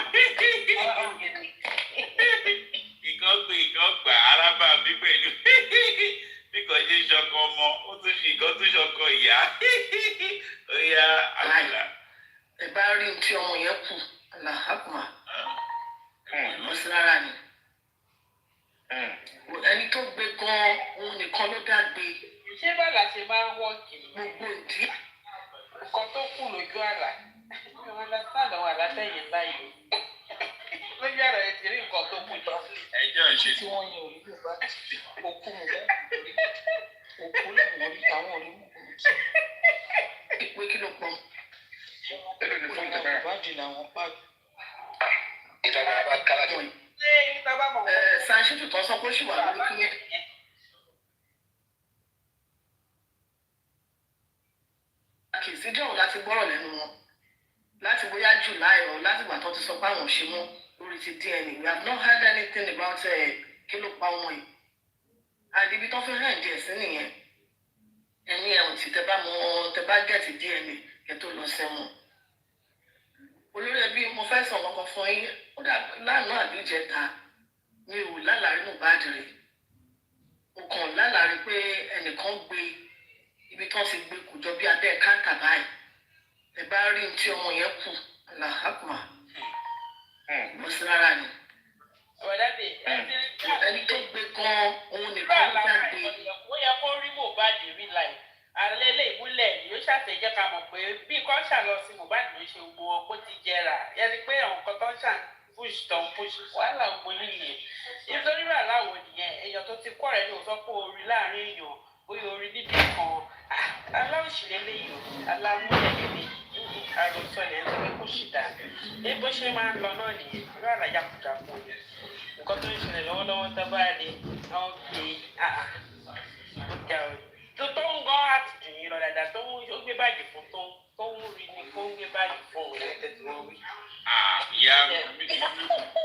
Ìkan gbà arábà mi pẹ̀lú. Bí kò ṣe ṣọkọ ọmọ, ó tún ṣe ìkan tún ṣọkọ ìyá. Ó yá àgbàlá. Ẹ bá rí tí ọmọ yẹn kù, àlàáfíà. Mo sì rárá ni. Ẹni tó gbé gan-an, òun nìkan ló dá gbé. Ṣé bàlá ṣe máa ń wọ́ọ̀kì? Gbogbo ìdí. Nǹkan tó kù lójú àlá. Ìwọ̀n lásán àwọn àlátẹ̀yìn báyìí. Lójú àlá ẹ ti rí nǹkan tó kù jọ. Ẹjọ́ ìṣe. Tí wọ́n yan òní bá òkú mu bẹ́ẹ̀. Òkú lẹ́yìn orí àwọn orí mú. Ìpè kí ló pọ̀? Èlò ní fún ìjọba. Ìbàdí làwọn pàdé. Ìjọba bá kára jọ. Ṣé ìta bá mọ̀? Sanṣítù tán sọ pé ó ṣì wà lórí kílẹ̀. Kìsì jọ̀wọ́ láti gbọ́rọ̀ lẹ́nu wọn láti bóyá July or láti ìgbà tó ti sọ pé àwọn ò ṣe mọ́ lórí ti DNA we have not heard anything about kí ló pa ọmọ yìí àdìbí tó fi hàn díẹ̀ sí nìyẹn ẹni ẹ̀wọ̀n tí tẹ bá gẹ̀ẹ́tì DNA kẹ́ tó lọ sẹ́wọ̀n olórí ẹbí mo fẹ́ sọ ọkọ̀ fún yín ó dà lánàá àbí ìjẹta mi ò lálàrí Mohbad rẹ̀ mo kàn lálàrí pé ẹnìkan gbé ibi tí wọ́n ti gbé kù jọ bí abẹ́ káńtà báyìí ẹ bá rí tí ọmọ yẹn kù àlàáfíà mo sì rárá ni Ọ̀dàdé ẹni tó gbé gan òun nìkan ló dá gbé. Ó yẹ kó rí Mohbad rí láì alẹ́ lè múlẹ̀ ni ó ṣàtẹ̀jẹ́ ká mọ̀ pé bí kò ṣàlọ sí Mohbad ló ṣe gbogbo wọn kó ti jẹrà yẹni pé àwọn kan tó ń ṣàn push tó ń push wàhálà gbogbo yìí nítorí wàhálà wò nìyẹn èèyàn tó ti kọ́ rẹ̀ ní òsán pé orí láàrin èèyàn bóyá orí níbi kan aláwòṣìlẹ̀ yìí alámúlẹ̀ lélẹ̀ àròsọ lẹ̀ ń sọ pé kò ṣì dà ní bó ṣe máa ń lọ náà nìyẹn irú àlàyé àkùdàkù nǹkan tó ń ṣẹlẹ̀ lọ́wọ́lọ́wọ́ tó bá rí àwọn gbé tó ń gan àtìjú yìí lọ dáadáa tó ń gbé báàgì fún tó ń rí ni kó ń gbé báàgì fún òun ẹ̀ tẹ̀sí wọn wí. Ìyá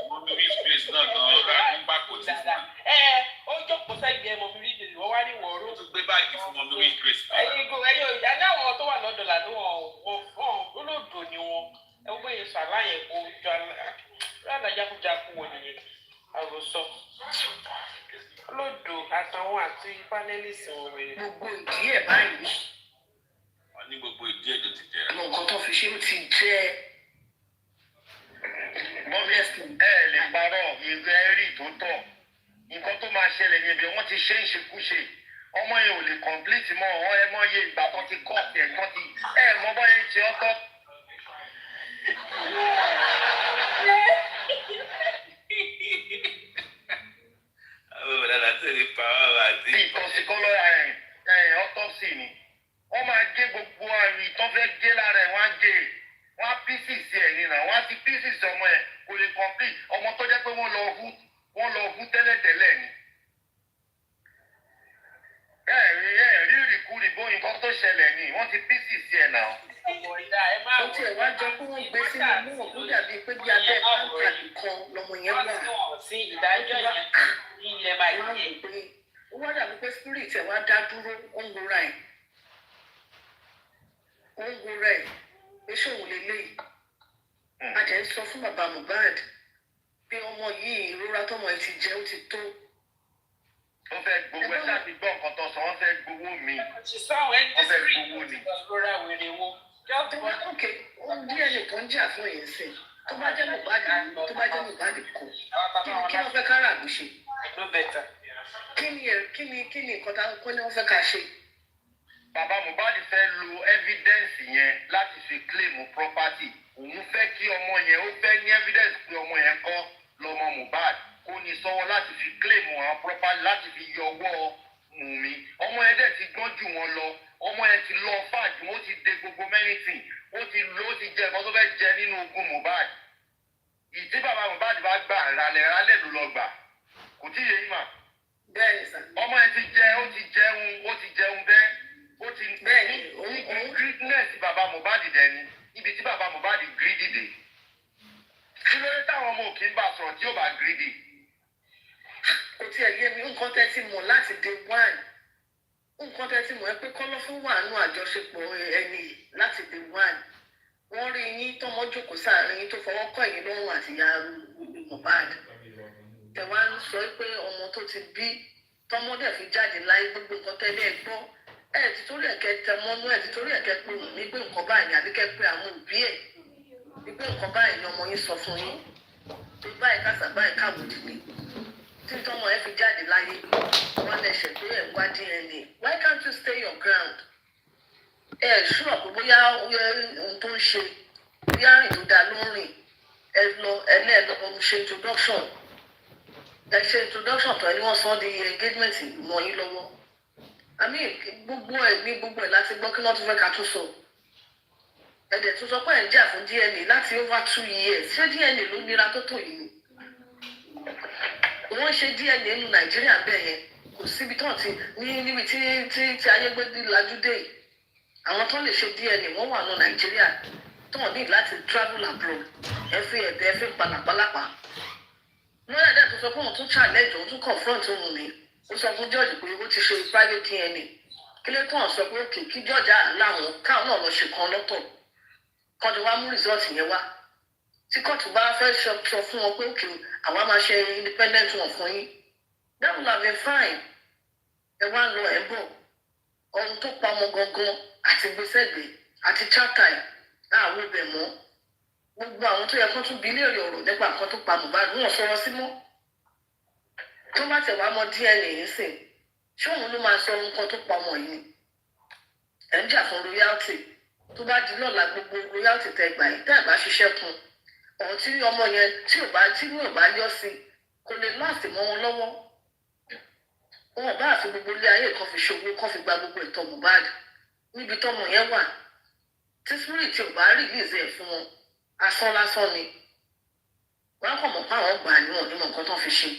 mọ̀mí rí space náà gan ọ̀rá nígbà kò tí fún mi. Ó jókòó sẹ́gbẹ̀ẹ́ mọ̀mí rí dèrè wọ́n wá ní wọ̀ọ́rọ́. Ó tún gbé báàgì fún mọ̀mí rí space. ẹ̀yin ìyá ní àwọn tó wà lọ́dọ̀ là ní wọn olódò ni wọn ẹ wọ́n yẹn sọ aláyẹ̀ kó jọ alájákujáku wọn nìyẹn àròsọ olódò àtàwọn àti panelist wọn wẹ̀rẹ̀. gbogbo ìdí ẹ̀ báyìí. Wọ́n ní gbogbo ìdí ẹ̀ ló ti jẹ́. àwọn nǹkan tó fi ṣe ó ti jẹ́ Honestly, ẹ lè parọ́ ìrẹ́rì tó tọ̀. Nǹkan tó máa ṣẹlẹ̀ ní ibi wọ́n ti ṣe ìṣekúṣe. ọmọ yẹn ò lè complete mọ́ ọ ẹ mọ́ iye ìgbà tó ti kọ́ ọ̀tẹ̀ tó ti ẹ mọ́ bọ́ yẹn ṣe ọ́tọ́. ìtọ̀síkọ́lọ́ autopsy ni wọ́n máa gé gbogbo àrùn ìtàn fẹ́ gé lára ẹ̀ wọ́n á gé wọ́n á pieces ẹ̀ nínú wọ́n á ti pieces ọmọ ẹ̀ kò lè complete ọmọ tó jẹ́ pé wọ́n lọ hú tẹ́lẹ̀tẹ́lẹ̀ ni. rí ìrìkúrì bóyin kan tó ṣẹlẹ̀ ni wọ́n ti pieces ẹ̀ náà. ó tiẹ̀ wá jọ pé wọ́n gbé sínú mú òkú dàbí pé bí abẹ́ káńtà nìkan lọmọ yẹn wà. sí ìdájọ́ yẹn ní ilẹ̀ báyìí. ó wá dàbí pé spirit ẹ̀ wá dá dúró ó ń wúra ẹ̀ pé ṣòun lélẹ́yìí. a jẹ́ ń sọ fún bàbá Mohbad pé ọmọ yìí ìrora tọmọ ẹ ti jẹ ó ti tó. wọ́n fẹ́ gbowó ẹ láti gbọ́ nǹkan tó sọ wọ́n fẹ́ gbowó mi. wọ́n fẹ́ gbowó ni. ok ohun díẹ̀ nìkan jà fún èyí sìn tó bá jẹ́ Mohbad kọ kí wọ́n fẹ́ kára àgbùṣe. kí ni nǹkan táwọn ní wọ́n fẹ́ ká ṣe. bàbá Mohbad fẹ́ lo evidence yẹn láti fi claim property òun fẹ́ kí ọmọ yẹn ó fẹ́ ní evidence pé ọmọ yẹn kọ́ lọ́mọ Mohbad kó ní sọ́wọ́ láti fi claim àwọn property láti fi yọ ọwọ́ Wùnmí ọmọ yẹn dẹ̀ ti gbọ́n jù wọn lọ ọmọ yẹn ti lọ fàájú ó ti de gbogbo mẹ́rìntì ó ti jẹ ẹ̀kọ́ tó fẹ́ jẹ nínú ogún Mohbad ìdí bàbá Mohbad bá gbà ralẹ̀ ló lọ gbà kò tí yé yín mà. bẹ́ẹ̀ni sà. ọmọ yẹn ti jẹun bẹ́ẹ̀ ó ti bẹ́ẹ̀ni òun greediness bàbá Mohbad dẹ̀ ni ibi tí bàbá Mohbad greedy dé kí ló dé táwọn ọmọ òkè ń bá sọ̀rọ̀ tí ó bá greedy. kò tiẹ̀ yé mi nǹkan tẹ́ ti mọ̀ láti day one nǹkan tẹ́ ti mọ̀ ẹ́ pé kọ́lọ́fún wà nù àjọṣepọ̀ ẹni láti day one wọ́n rí yín tọmọ jókòó sáàrin yín tó fọwọ́ kọ́ ẹ̀yìn lọ́rùn àti ìyá Mohbad tẹ́ wá ń sọ pé ọmọ tó ti bí tọmọ dẹ̀ fi jáde láyé gbogbo nǹkan tẹ́lẹ̀ gbọ́ ẹ̀ ti torí ẹ̀kẹ́ tẹ mọ́nú ẹ̀ ti torí ẹ̀kẹ́ pé òun ní pé nǹkan báyìí àbí kẹ́ pé àwọn òbí ẹ̀ ní pé nǹkan báyìí ni ọmọ yín sọ fún yín tó báyìí kásà báyìí káwòdì ni tí tọmọ ẹ fi jáde láyé wọn lè ṣe pé ẹ wá DNA why can't you stay your ground ẹ ṣúrọ pé bóyá ohun tó ń ṣe bóyá rìn tó dáa ló ń rìn ẹ lọ ṣe introduction tó ẹni wọn sọ di engagement mọ́ yín lọ́wọ́ àmì gbogbo ẹ láti gbọ́ kí wọ́n tún fẹ́ ká tún sọ ẹ̀dẹ̀ tún sọ pé ẹ̀ ń jà fún DNA láti over 2 years ṣé DNA ló nira tó tó yìí wọ́n ṣe DNA nínú Nàìjíríà bẹ́ẹ̀ yẹn kò síbi tó ti níbi tí ayégbédé lajú dé yìí àwọn tó lè ṣe DNA wọ́n wà ní Nàìjíríà tó wọ́n ní láti travel abroad ẹ fi ẹ̀dẹ̀ ẹ fi pàlàpàlàpà lọ́yà dẹ̀ tó sọ pé òun tún challenge òun tún confront òun ni ó sọ fún George pé ó ti ṣe private DNA kí ló tó hàn sọ pé òkè kí George láwọn káwọn náà lọ ṣe kan lọ́tọ̀ kọ́ni wá mú result yẹn wá tí kóòtù bá fẹ́ sọ fún wọn pé òkè àwa máa ṣe independent wọn fún yín that would have been fine ẹ wá lọ ẹ bọ̀ ohun tó pa ọmọ gangan àti gbèsègbè àti chapter àwọn ibẹ̀ mọ́ gbogbo àwọn tó yẹ kó tún bí léèrè ọ̀rọ̀ nípa nǹkan tó pa Mohbad wọn sọ̀rọ̀ sí mọ́ tó bá tẹ̀ wá mọ DNA yìí sìn ṣé òun ló máa sọ nǹkan tó pa ọmọ yìí ẹ̀ ń jà fún royalty tó bá di lọ́la gbogbo royalty tẹ gbà yìí tẹ́ ẹ̀ bá ṣiṣẹ́ kun ọ̀hún tí ọmọ yẹn tí ò bá yọ sí kò lè láàsì mọ́ wọn lọ́wọ́ wọn bá àfi gbogbo ilé ayé kan fi ṣòwò kan fi gba gbogbo ẹ̀tọ́ Mohbad níbi tọ́mọ yẹn wà tí spirit ò bá release ẹ̀ fún wọn asán lásán ni wọn kàn mọ̀ pé àwọn gbà níwọ̀n nímọ̀ nǹkan tó fi ṣe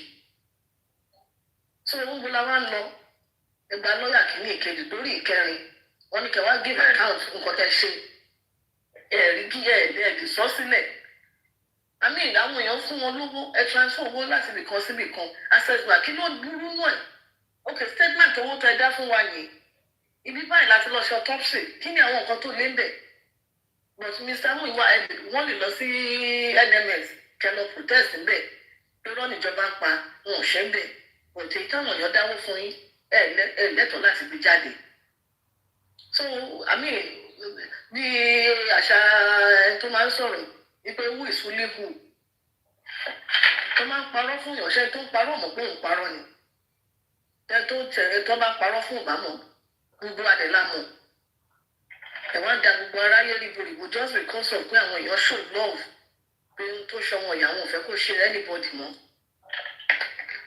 so ń gbọ́dọ̀ wá ń lọ ẹgbàá lọ́ọ̀yà kìíní ìkejì lórí ìkẹrin wọn ní kẹwàá give account nǹkan tẹ́ ṣe ẹ̀rí kí ẹ̀ẹ́dì sọ sílẹ̀ àmì ìdáhùn èèyàn fún wọn lówó ẹ transfer owó láti ibìkan sí ibìkan access bank kí ló burú náà ok statement owó tó ẹ dá fún wa yìí ibi báyìí láti lọ ṣe autopsy kí ni àwọn nǹkan tó lé ń bẹ̀ but Mr. Muiwa wọ́n lè lọ sí NMS kẹlọ protest ń bẹ̀ pé rán níjọba ń pa wọn ò ṣe ń bẹ̀ but èyí táwọn èèyàn dáwó fún yín ẹ lẹ́tọ̀ọ́ láti gbé jáde so àmì bí àṣà tó máa ń sọ̀rọ̀ wípé wú ìsúlẹ̀kù tó máa ń parọ́ fún ìyànṣẹ́ tó ń parọ́ mọ̀ pé òun parọ́ ni ẹ tó tẹ̀lé tó bá parọ́ fún ìbámu gbogbo adẹ̀lámọ̀ ẹ wá da gbogbo aráyé ríboríbo just because of pé àwọn èèyàn show love pé ohun tó ṣọmọ ìyàwó ò fẹ́ kó ṣe anybody mọ́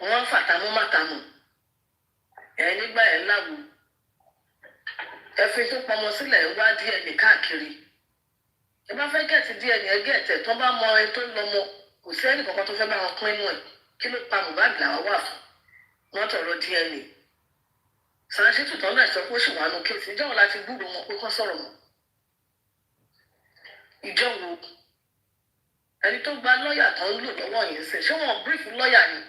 wọ́n fàtàmọ́ màtàmọ́ ẹ nígbà ẹ̀ láwo ẹ fi tó pamọ́ sílẹ̀ ẹ wá DNA káàkiri ẹ bá fẹ́ gẹ̀ẹ́tì DNA ẹ gẹ̀ẹ́tẹ̀ tó bá mọ ẹ tó lọ́mọ kò sí ẹnì kankan tó fẹ́ bá wọn pín inú ẹ̀ kí ló pa Mohbad làwọn wà fún wọn tọrọ DNA Sàṣítù tán náà sọ pé ó sì wà nù kéèsì ìjọ wo láti gbúrò wọn pé kán sọ̀rọ̀ mọ́ ìjọ wo ẹni tó gba lọ́ọ̀yà tó ń lò lọ́wọ́ yẹn sìn ṣé wọn bírífù lọ́ọ̀yà ni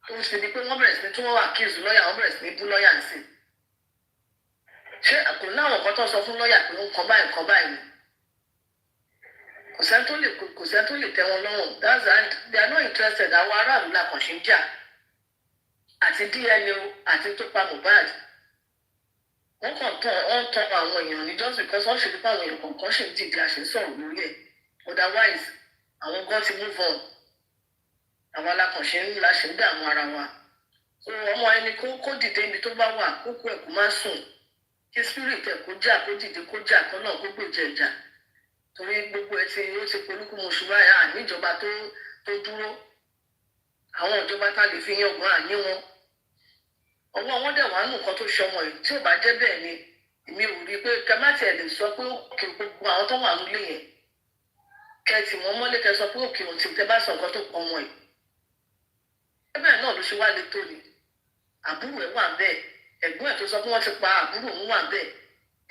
tó ń ṣe ni pé wọ́n bẹ̀rẹ̀ sí ní tí wọ́n wà kíìsì lọ́ọ̀yà wọ́n bẹ̀rẹ̀ sí ní bú lọ́ọ̀yà sí ṣé kò láwọn kan tó sọ fún lọ́ọ̀yà pé nǹkan báyìí ni kò sẹ́ni tó lè tẹ́ wọn lọ́rùn they are not interested àwọn aráàlú la kàn ṣe ń jà àti DNA àti tó pa Mohbad wọ́n kàn tán àwọn èèyàn ní just because wọ́n ṣe nípa àwọn èèyàn kọ̀ọ̀kan ṣe ń dìde àṣẹ sọ̀rọ̀ lórí ẹ̀ otherwise àwọn gan ti move on àwọn alákànṣe ńlá ṣe ń dààmú ara wa so ọmọ ẹni kó dìde ibi tó bá wà kókó ẹ̀ kó má sùn kí spirit ẹ̀ kó jà kó dìde kó jà kó náà kó gbèjẹ ìjà torí gbogbo ẹ̀ ó ti polúkú mọṣú báyà níjọba tó dúró àwọn ìjọba tá lè fi yangàn àní wọn ọwọ́ wọn dẹ̀ wá nù kan tó ṣọmọ yìí tí ò bá jẹ́ bẹ́ẹ̀ ni èmi ò rí i pé kẹmátì ẹ̀ lè sọ pé òkè gbogbo àwọn tó wà nílé yẹn kẹtì wọn mọ́lé kẹ sọ pé òkè òtí tẹ bá sọ nǹkan tó pọ̀ ọmọ yìí bẹ́ẹ̀ náà ló ṣe wá lé tó ni àbúrò ẹ̀ wà bẹ́ẹ̀ ẹ̀gbọ́n ẹ̀ tó sọ pé wọ́n ti pa àbúrò òun wà bẹ́ẹ̀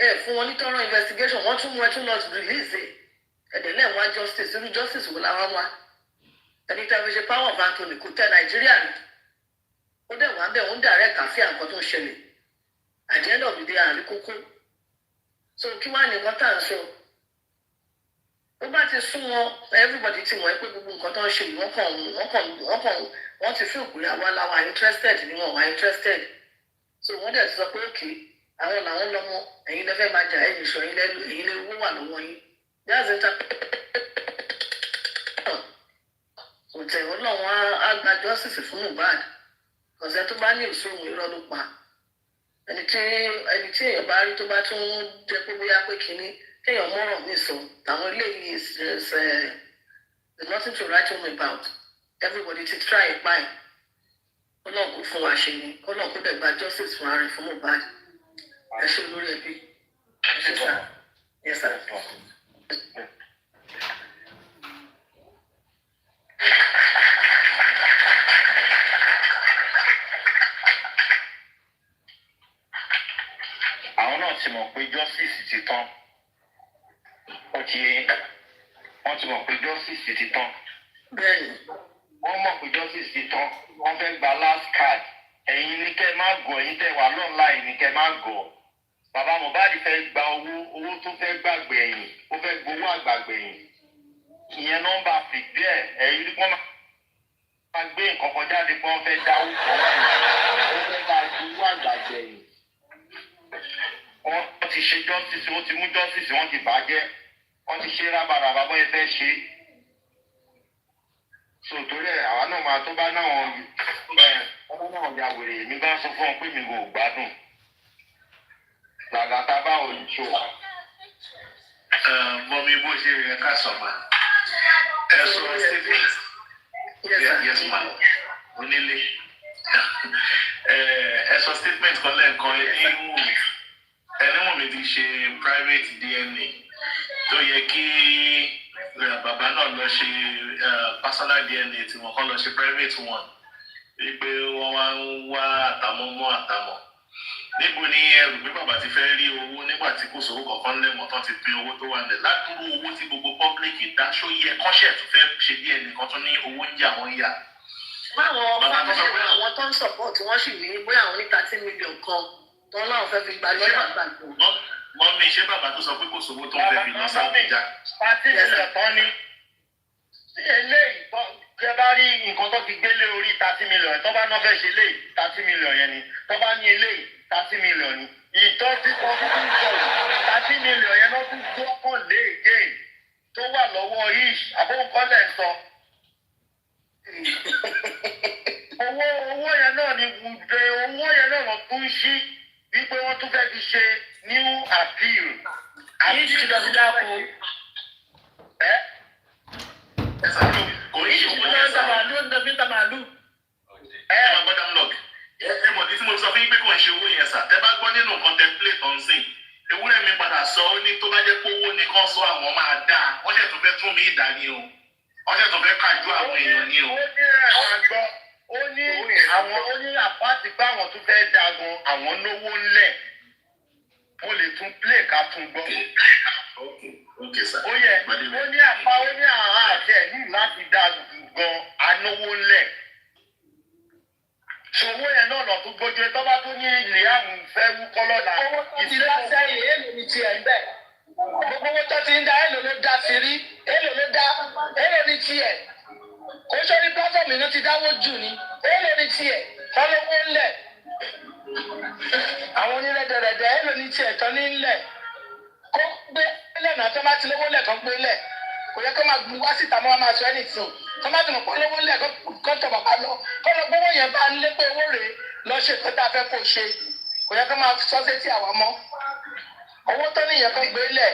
ẹ̀ fún wọn ní tọrọ investigation wọ́n tún mú ẹ tún lọ release ẹ̀dẹ̀ náà wá justice irú justice wo làwọn wá ẹni tí a fi ṣe power of Anthony kò tẹ Nàìjíríà rí ó dẹ̀ wá bẹ́ẹ̀ ó ń direct àfíà nǹkan tó ń ṣẹlẹ̀ at the end of the day àrí kókó so kí wàá ní nǹkan tá à ń sọ ó bá ti sún wọn everybody ti mọ̀ ẹ́ pé gbogbo nǹkan tó ń ṣe wọ́n ti fi òpè àwa làwọn interested ni wọn wà interested so wọ́n dẹ̀ ti sọ pé òkè àwọn làwọn lọ́mọ ẹ̀yin lẹ́fẹ̀ẹ́ máa jà ẹ̀yìn ìṣọ̀ ẹ̀yin lè owó wà lọ́wọ́ yín that's it òtẹ̀ ọlọ́run á gba justice fún Mohbad ọ̀sẹ̀ tó bá ní ìṣòwò irọ́ ló pa ẹni tí èèyàn bá rí tó bá tún jẹ́ pé bóyá pé kínní kéèyàn mọ́rọ̀ mí sọ àwọn eléyìí is nothing to write home about everybody ti try ẹ̀ báyìí ọlọ́run kò fún wa ṣe ni ọlọ́run kò dẹ̀ gba justice fún ara rẹ̀ fún Mohbad ẹ ṣe olórí ẹbí ẹ ṣe sá yes sir. àwọn náà ti mọ̀ pé justice ti tán wọ́n ti mọ̀ pé justice ti tán wọ́n mọ̀ pé justice ti tán wọ́n fẹ́ gba last card ẹ̀yin ní kẹ́ má gọ̀ ẹ̀yin tẹ́ wà lọ́nláì ní kẹ́ má gọ̀ bàbá Mohbad fẹ́ gba owó tó fẹ́ gbàgbé ẹ̀yìn ó fẹ́ gbowó àgbàgbé ẹ̀yìn ìyẹn nọ́mbà fìdí ẹ̀yin ní wọ́n máa gbé nǹkan kan jáde pé wọ́n fẹ́ dáwó kan ó fẹ́ gba gbowó àgbàgbé ẹ̀yìn wọ́n ti ṣe justice wọ́n ti mú justice wọ́n ti bàjẹ́ wọ́n ti ṣe rábàràbà bọ́ ẹ fẹ́ ṣe so torí ẹ̀ àwa náà máa tó bá náà ya wèrè mi bá sọ fún ọ pé mi kò gbádùn làgàtà bá òyìn ṣó. mọ mi bó ṣe yẹ ká sọ ma ẹ sọ statement yes ma onílé ẹ sọ statement kan lẹ́ẹ̀kan ẹni mú mi ti ṣe private DNA tó yẹ kí bàbá náà lọ ṣe personal DNA tí wọ́n kàn lọ ṣe private one wípé wọ́n wá ń wá àtàmọ́ mọ́ àtàmọ́ níbo ni ẹrù pé bàbá ti fẹ́ rí owó nígbà tí kò sówó kankan lẹ́mọ̀ tán ti pín owó tó wà nílẹ̀ ládùúgbò owó tí gbogbo public dá ṣó yẹ kọ́ṣẹ́ tó fẹ́ ṣe bí ẹnìkan tó ní owó ń jà wọ́n yà. báwọn fáwọn àwọn tó ń support wọ́n sì ní bóyá àwọn ní 30 million kan tó ń láwọn fẹ́ fi gba lọ́yà àgbàdo. mọ́mí ṣé bàbá tó sọ pé kò sówó tó ń fẹ́ fi lọ sábìjà. pàtí ìṣẹ̀lẹ̀ tán ni eléyìí tẹ bá rí nǹkan tó ti gbélé orí 30 million tó bá náà fẹ́ ṣe eléyìí 30 million yẹn ni tó bá ní eléyìí 30 million ni ìtọ́ tí wọ́n tún ń sọ̀rọ̀ 30 million yẹn náà tún gbọ́kàn lé again tó wà lọ́wọ́ ish àbóǹkọ́lẹ̀ ń sọ. owó yẹn náà ni owó yẹn náà tún ṣí wípé wọ́n tún fẹ́ fi ṣe new appeal. Yìí ti lọ sí dáko. Ẹ́ kò ní ṣe òkú yẹn sá. Ẹ máa gbọ́dọ̀ lọ. Ẹ mọ̀ ní tí mo sọ fún yín pé kò ń ṣe owó yẹn sá. Tẹ bá gbọ́ nínú contemplate ọ̀nsìn. Ewúrẹ́ mi padà sọ ó ní tó bá jẹ́ pé owó nìkan sọ àwọn máa dáa. Wọ́n ṣẹ̀ tún fẹ́ tún mí ìdá ni o. Wọ́n ṣẹ̀ tún fẹ́ kájú àwọn èèyàn ni o. ó ní àwọn àgbọ̀ ó ní àpáàtì pé àwọn tún fẹ́ dagun àwọn lówó ńlẹ̀. Mo lè tún play ká tún gbọ́. Okay sir. Ó yẹ ó ní àpá ó ní àwọn àṣẹ ní láti dagun gan anówó ńlẹ̀. Ṣòwò yẹn náà lọ tún gbójú tó bá tún ní Liam fẹ́ wú kọ́lọ́dà. Owó tó ti dá sẹ́yìn èlò ní tiẹ̀ ń bẹ̀. Gbogbo owó tó ti ń dá èlò ló dá sí rí èlò ní tiẹ̀. Kò sórí pátọ́mì ló ti dáwó jù ní èlò ní tiẹ̀ tọ́lọ́wọ́ ńlẹ̀. Àwọn onírẹ̀dẹ̀rẹ̀dẹ̀ èlò ní tiẹ̀ tán ní ńlẹ̀. Kó gbé lẹ̀ náà tó bá ti lówó lẹ̀ kan gbé lẹ̀. Kò yẹ kó máa gbé wá síta mọ́ máa sọ anything. Tó bá ti mọ̀ pé lówó lẹ̀ kó tọ̀ bàbá lọ. Kó lọ gbówó yẹn bá ń lé pé owó rèé lọ ṣe tó tá a fẹ́ kó ṣe. Kò yẹ kó máa sọ sétí àwa mọ́. Owó tó níyẹn kan gbé lẹ̀.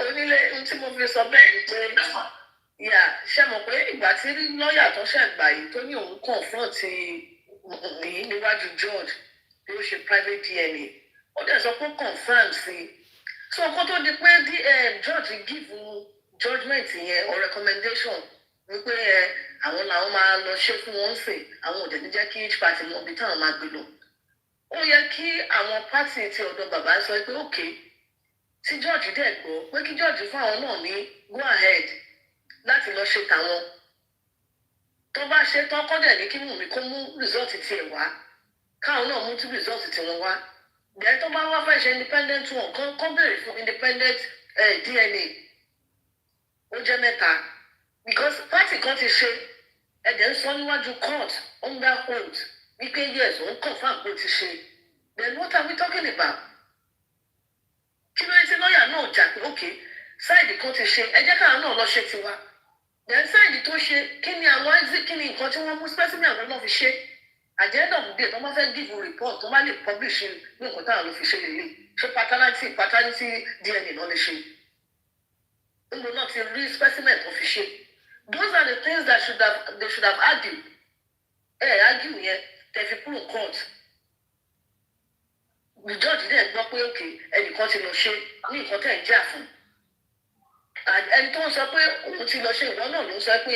Onílé tí mo fi sọ bẹ́ẹ̀ ni pé ṣe mọ̀ pé ìgbà tí lọ́ọ̀yà tó ṣẹ̀gbà yìí tó ní òun confront mi níwájú George bí ó ṣe private DNA ó dẹ̀ sọ pé confirm sí i so nǹkan tó di pé George give judgement yẹn or recommendation wípé àwọn làwọn máa lọ ṣe fún wọn sìn àwọn ò dẹ̀ ní jẹ́ kí each party mọ ibi táwọn máa gbé lọ ó yẹ kí àwọn party ti ọ̀dọ̀ bàbá sọ pé okay tí George dẹ̀ gbọ́ pé kí George fún àwọn náà ní go ahead láti lọ ṣe tàwọn tó bá ṣe tán kọ́ dẹ̀ ní kí Wùnmí kó mú result tiẹ̀ wá káwọn náà mú tí result tiwọn wá dẹ̀ tó bá wá fẹ́ ṣe independent one kán béèrè fún independent DNA ó jẹ́ mẹ́ta because party kan ti ṣe ẹ̀jẹ̀ ń sọ níwájú court under oath wípé yes òun confirm pé ó ti ṣe then what are we talking about? Kí ló dé tí lọ́ọ̀yà náà jà pé ok sáìdì kan ti ṣe ẹ jẹ́ káwọn náà lọ ṣe tiwa then sáìdì tó ṣe kí ni àwọn exit kí ni nǹkan tí wọ́n mú specimen àwọn náà fi ṣe at the end of the day tó bá fẹ́ give a report tó bá lè publish ní nǹkan táwọn ló fi ṣe lélẹ̀ ṣé paternity DNA náà lè ṣe níbo náà ti rí specimen tó fi ṣe those are the things that they should have argued argue yẹn tẹ̀ fi kúrò court. George dẹ̀ gbọ́ pé òkè ẹnìkan ti lọ ṣe ní nǹkan tẹ̀ ń jà fún ẹni tó ń sọ pé òun ti lọ ṣe ìwọ náà ló ń sọ pé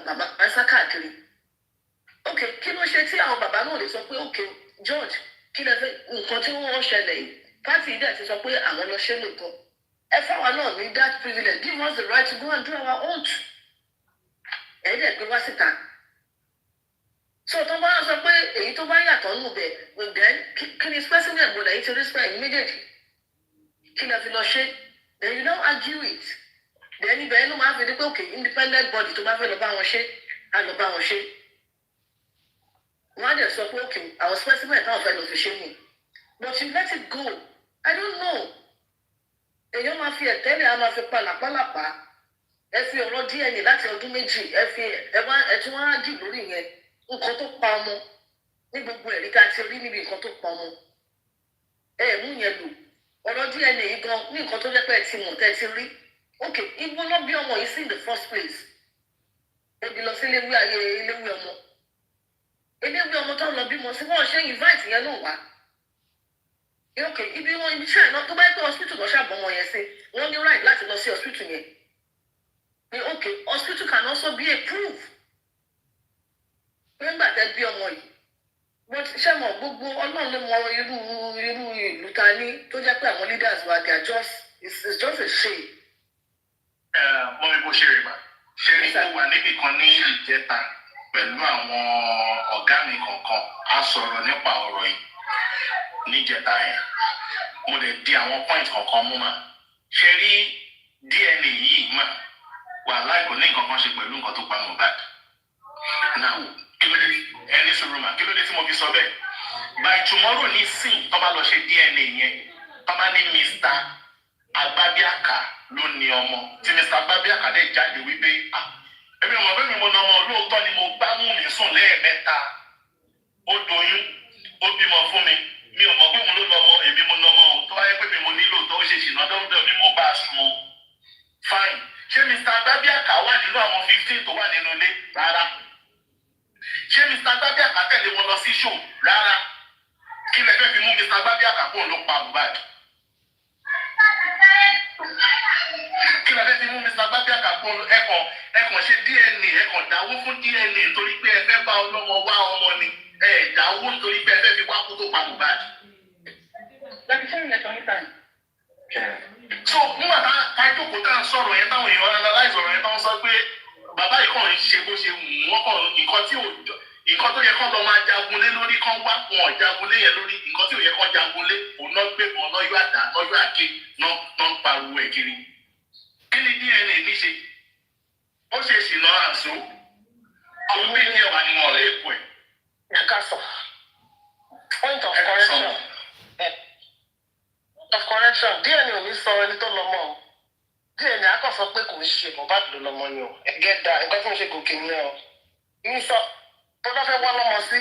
bàbá ń sá káàkiri òkè kí ló ṣe tí àwọn bàbá náà lè sọ pé òkè George kí lẹ fẹ́ nǹkan tí wọ́n ṣẹlẹ̀ yìí pátì dẹ̀ ti sọ pé àwọn lọ ṣe lóòótọ́ ẹ fáwọn náà ní that privilege give us the right to go and do our own ẹ dẹ̀ gbé wá síta so tó bá sọ pé èyí tó bá yàtọ̀ nù bẹ̀ then kí ni specimen gbọdọ̀ yìí ti rí specimen méjèèjì kí lẹ fi lọ ṣe then you don't argue it then ibẹ̀ ló máa fi di pé okay independent body tó bá fẹ́ lọ bá wọn ṣe á lọ bá wọn ṣe wọ́n á dẹ̀ sọ pé okay àwọn specimen táwọn fẹ́ lọ fi ṣe nù but you let it go I don't know èèyàn máa fi ẹ̀tẹ́lẹ̀ á máa fi pàlàpàlàpà ẹ fi ọ̀rọ̀ DNA láti ọdún méjì ẹ tún wá ágì lórí yẹn nǹkan tó pa ọmọ ní gbogbo ẹ̀rí ká ti rí níbi nǹkan tó pa ọmọ mú yẹn lò ọ̀rọ̀ DNA yìí gan ní nǹkan tó jẹ́ pé ẹ ti mọ̀ tẹ́ ẹ ti rí ok ibo ló bí ọmọ yìí sí in the first place ebi lọ sí iléèwé ọmọ tó ń lọ bímọ sí wọ́n ṣe invite yẹn náà wá ok ibi ṣáà náà tó bá yẹ pé hospital lọ ṣàbọ̀ wọn yẹn sí wọ́n ní right láti lọ sí hospital yẹn ok hospital can also be a proof nígbà tẹ́ bí ọmọ yìí but ṣé mo gbogbo Ọlọ́run ló mọ irú ìlú ta ní tó jẹ́ pé àwọn leaders wa they are just it's just a shame. Mọ mi bó ṣe rí ma ṣe rí mo wà níbì kan ní ìjẹta pẹ̀lú àwọn ọ̀gá mi kọ̀ọ̀kan a sọ̀rọ̀ nípa ọ̀rọ̀ yìí níjẹta yẹn mo lè di àwọn point kọ̀ọ̀kan mú ma ṣe rí DNA yìí mà wà láìpẹ́ ní nǹkan kan ṣe pẹ̀lú nǹkan tó pa Mohbad now kí ló dé ẹni sọ̀rọ̀ mà kí ló dé tí mo fi sọ bẹ́ẹ̀ by tomorrow ní sìn tó bá lọ ṣe DNA yẹn tó bá ní Mr. Agbabiaka ló ní ọmọ tí Mr. Agbabiaka dẹ̀ jáde wípé èmi ọmọ bẹ́ẹ̀ mi mo nà ọmọ lóòótọ́ ni mo bá mú mi sùn lẹ́ẹ̀mẹ́ta ó doyún ó bímọ fún mi mi ò mọ̀ pé òun ló lọ́mọ èmi mo lọ́mọ o tó wáyé pé mi mo nílò tó ṣe ṣìnà dọ́dọ̀ mi mo bá a sùn o fine ṣé Mr. Babiaka wà nínú àwọn 15 tó wà nínú ilé rárá ṣé Mr. Babiaka tẹ̀lé wọn lọ sí show rárá kí lẹ fẹ́ fi mú Mr. Babiaka kó ló pa Mohbad kí lẹ fẹ́ fi mú Mr. Babiaka kó ẹkàn ṣe DNA ẹkàn dáwó fún DNA nítorí pé ẹ fẹ́ bá ọlọ́mọ wá ọmọ ni ẹ dáwó nítorí pé ẹ fẹ́ fi wá kó tó pa Mohbad. So nígbà tá a jókòó tá a sọ̀rọ̀ yẹn táwọn èèyàn analyze ọ̀rọ̀ yẹn táwọn sọ pé bàbá yìí kàn ń ṣe bó ṣe wù wọ́n kàn nǹkan tó yẹ kán lọ máa jagunlé lórí kán wá wọn ò jagunlé yẹn lórí nǹkan tí ò yẹ kán jagunlé òun náà gbé wọn náà yọ àdá náà yọ àké náà ń pariwo ẹ̀ kiri. Kí ni DNA ní ṣe? Ó ṣe ṣìnà àǹsó àwọn méjì ẹ̀wà ni wọn ò lè kú ẹ̀. Ẹ ká sọ. Point of correction. Of correction, DNA ò ní sọ ẹni tó lọ mọ́ o. DNA á kàn sọ pé kò ń ṣe Mohbad ló lọ́mọ ni o. Ẹ get that, nǹkan tí mo ṣe gòkè ni o. Ní sọ, tó bá fẹ́ wá lọ́mọ sí,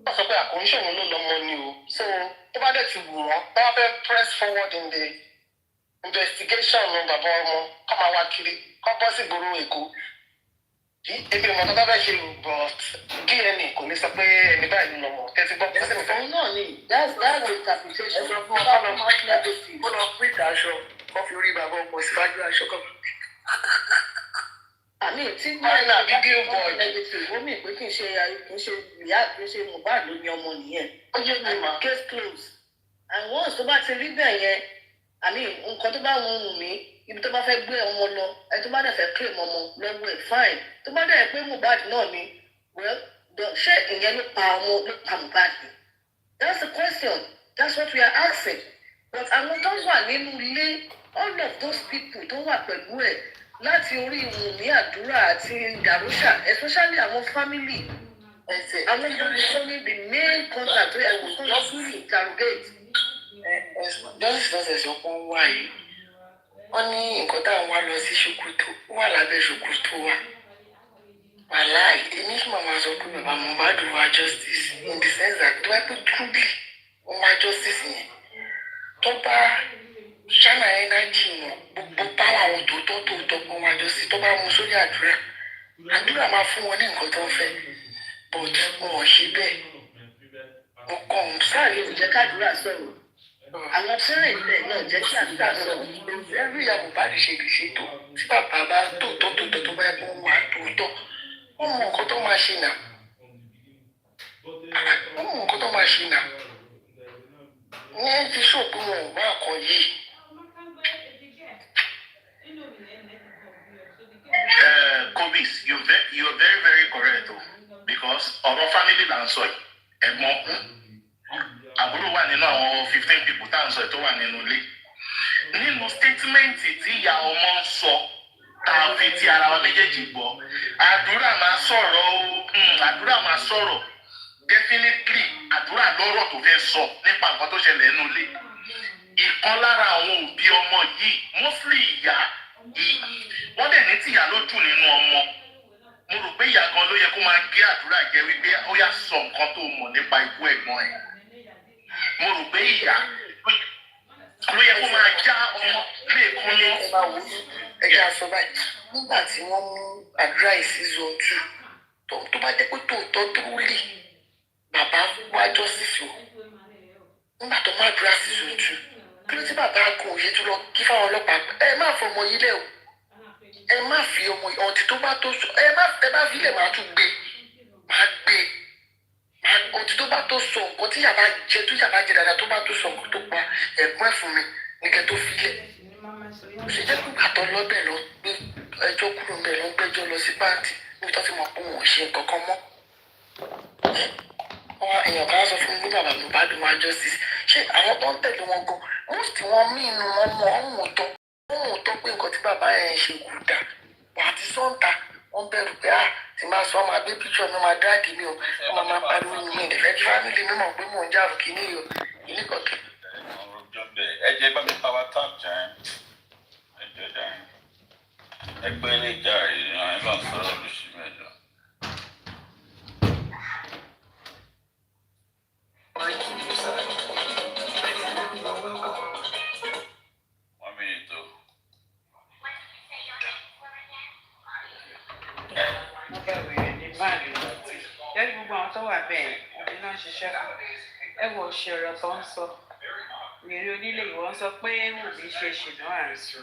wọ́n sọ pé àkóńṣòwò ló lọ́mọ ni o. So, tó bá dẹ̀ ti wù wọ́n, tó bá fẹ́ press forward in the investigation bàbá ọmọ, kọ́ máa wá kiri, kọ́ bọ́ sí ìgboro Èkó. Ebi ìmọ̀ tó bá fẹ́ ṣe but DNA kò ní sọ pé ẹni báyìí ló lọ́mọ. Tẹ́tí gbọ́ pé sẹ́ni fẹ́. òun náà ni that's the interpretation. Ẹ sọ fún ọkọ lọ kó lọ print aṣọ kó fi orí bàbá ọmọ síwájú aṣọ kan. àmì tí Fine, àbí Gilboy. negative ó mì pé kì í ṣe ìyá kì í ṣe Mohbad ló ní ọmọ nìyẹn. Ó yé mi mà. Case closed. And once tó bá ti rí bẹ́ẹ̀ yẹn àmì nǹkan tó bá wù mí ibi tó bá fẹ́ gbé ọmọ lọ ẹ tó bá dẹ̀ fẹ́ claim ọmọ lọ́wọ́ ẹ̀ fine tó bá dẹ̀ pé Mohbad náà ni well ṣé ìyẹn ló pa ọmọ ló pa Mohbad ni that's the question that's what we are asking but àwọn tó wà nínú ilé all of those people tó wà pẹ̀lú ẹ̀ láti orí Wùnmí Àdúrà àti Dàrúṣà especially àwọn family àwọn tó ní the main contact tó yẹ kó lọ fún interrogate. Justice lọ́sẹ̀ sọ pé wọ́n wá yìí. Wọ́n ní nǹkan táwọn wá lọ sí ṣòkòtò wà lábẹ́ ṣòkòtò wa. Wàláì, èmi kí màmá sọ pé bàbá Mohbad wá justice in the sense that tó bá pé truly wọ́n wá justice yẹn. Tó bá ṣáná energy wọn gbogbo báwọn àwọn tòótọ́ kan wá justice tó bá mú sórí àdúrà. Àdúrà máa fún wọn ní nǹkan tó ń fẹ́ but wọn ò ṣe bẹ́ẹ̀. Mo kàn ń sáré jẹ́ kádùúrà sọ̀rọ̀ àwọn fẹ́rẹ̀ ilẹ̀ náà jẹ́ kí àdúrà sọ̀rọ̀. ẹrú ìyá Mohbad ṣe lè ṣètò tí bàbá bá tòótọ́ tó bá yẹ kó wà tòótọ́ wọ́n mọ nǹkan tó máa ṣe nà ní ẹ ti ṣòpin wọn ò bá kan yìí. Kobis, you're very very correct o because ọ̀rọ̀ family là ń sọ yìí ẹ̀gbọ́n àbúrò wà nínú àwọn 15 people tá à ń sọ tó wà nínú ilé nínú statementi tí ìyá ọmọ ń sọ tá a fi ti ara wa méjèèjì gbọ́ àdúrà máa sọ̀rọ̀ definitely àdúrà lọ́rọ̀ tó fẹ́ sọ nípa nǹkan tó ṣẹlẹ̀ nínú ilé ìkan lára àwọn òbí ọmọ yìí mostly ìyá wọ́n dẹ̀ ní tìyá lójú nínú ọmọ mo rò pé ìyá gan ló yẹ kó máa gé àdúrà jẹ wípé ó yá sọ nǹkan tó mọ̀ nípa ikú ẹ̀gbọ́n ẹ̀ mo rò pé ìyá ló yẹ kó máa já ọmọ lẹ́ẹ̀kan lọ. ẹ máa wò ó ẹjẹ aṣọ báyìí nígbà tí wọ́n mú àdúrà ìsí zone 2 tó bá jẹ́ pé tòótọ́ tó lè bàbá wá justice o nígbà tó má àdúrà sí zone 2 kí ló tí bàbá kò yẹ tó lọ kí fáwọn ọlọ́pàá ẹ má fọmọ yìí lẹ o ẹ má fi ọmọ yìí ọtí tó bá tó sọ ẹ bá fi ilẹ̀ máa tún gbé ọtí tó bá tó sọ nǹkan tí yàrá jẹ dáadáa tó bá tó sọ nǹkan tó pa ẹ̀gbọ́n ẹ̀ fún mi ní kẹ́ tó filẹ̀ ṣe jẹ́ pé àtọ́ lọ́bẹ̀ lọ gbé ẹjọ́ kúrò ń bẹ̀ lọ gbẹ́jọ́ lọ sí báńkì níbi tó ti mọ̀ pé wọn ò ṣe nǹkan kan mọ́ èèyàn kan sọ fún mi ní bàbá Mohbad wá justice ṣé àwọn tó ń tẹ̀lé wọn gan most tí wọ́n mí inú wọn mọ ọ̀hún òótọ́ pé nǹkan tí bàbá yẹn ṣe kù dà wà á ti sọ́ǹtà wọ́n bẹ̀rù pé tí máa sọ máa gbé píṣọ̀ mi máa dáàgì mi o wọ́n máa pariwo mi ìdẹ̀fẹ́ kí fámìlì mi mọ̀ pé mò ń jà fún kínní o ìní kọ̀kẹ́. ẹ jẹ́ bá mi power tap jẹ́ ẹ jẹ́ jẹ́ ẹgbẹ́ ilé ìjà ìran ẹ̀ máa sọ̀rọ̀ lóṣù mẹ́jọ. gbogbo àwọn tó wà bẹ́ẹ̀ ọdún náà ṣiṣẹ́ ẹ wọ òṣèré tó ń sọ wèrè onílé ìwọ ń sọ pé wùmí ṣe ṣìnà àǹsù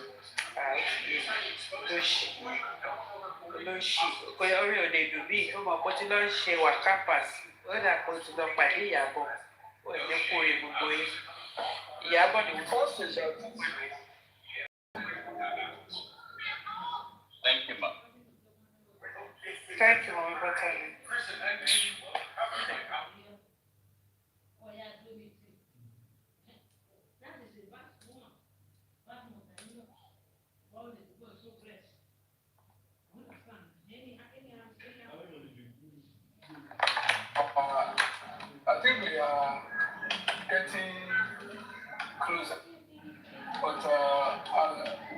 lóṣì pé orí òde dùbí ó mọ̀ pé tí ló ń ṣe wákàpàs ó dà kó ti lọ pàdé ìyàbọ̀ ó ní kórè gbogbo yìí ìyàbọ̀ ni wọ́n fọ́ sí ìṣẹ́. Thank you, ma. Thank you, Mama Butterly. I think we are getting closer, but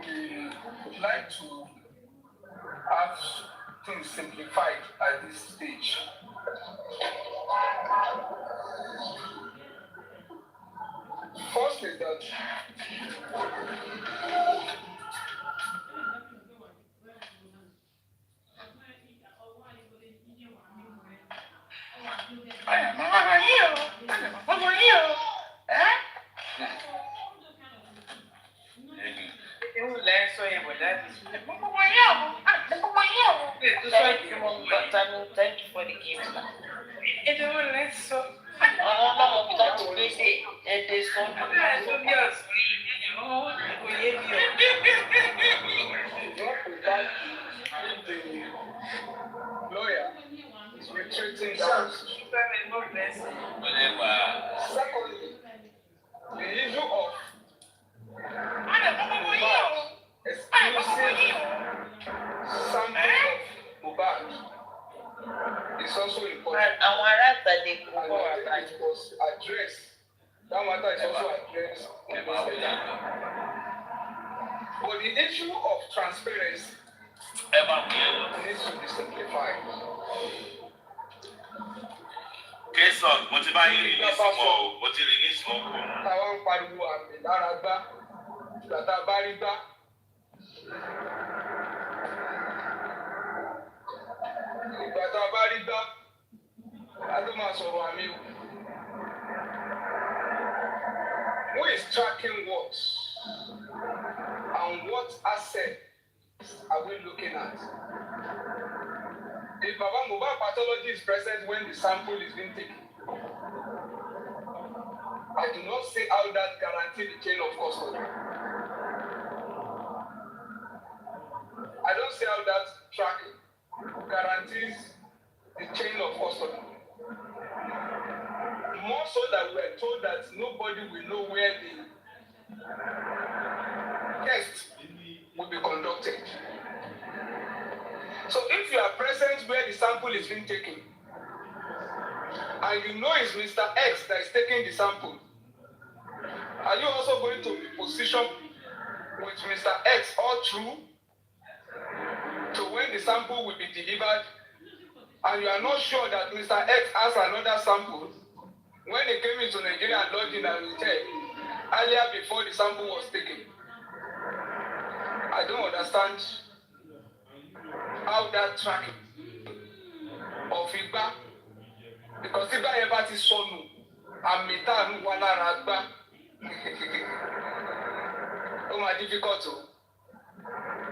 we would like to have things simplified at this stage. First is that Thank you for the gift. lawyer is retreating down. Secondly, the issue of exclusive sampling of Mohbad is also important. Àwọn ará àtàdé kò And bọ̀ wá I think báyìí. it was addressed. That matter is also addressed in this letter. But the issue of transparency needs to be simplified. Kéṣọ̀ mo ti bá yín release wọn o, mo ti release wọn kọ. Táwa ń pariwo àmì lára gbá, ìgbà tá a bá rí gbá. Ìgbà tá a bá rí gbá, a tó máa sọ̀rọ̀ àmì o. Who is tracking what? And what assets are we looking at? If Baba Mohbad pathology is present when the sample is being taken, I do not see how that guarantees the chain of custody. I don't see how that tracking guarantees the chain of custody. More so that we are told that nobody will know where the test will be conducted. So if you are present where the sample is being taken, and you know it's Mr. X that is taking the sample, are you also going to be positioned with Mr. X all through to when the sample will be delivered, and you are not sure that Mr. X has another sample when he came into Nigeria and lodged in a hotel earlier before the sample was taken? I don't understand how that tracking of Igba, because Igba ever ti sọnù, àmì tá à ń wá lára gbá. Oh, my difficult too.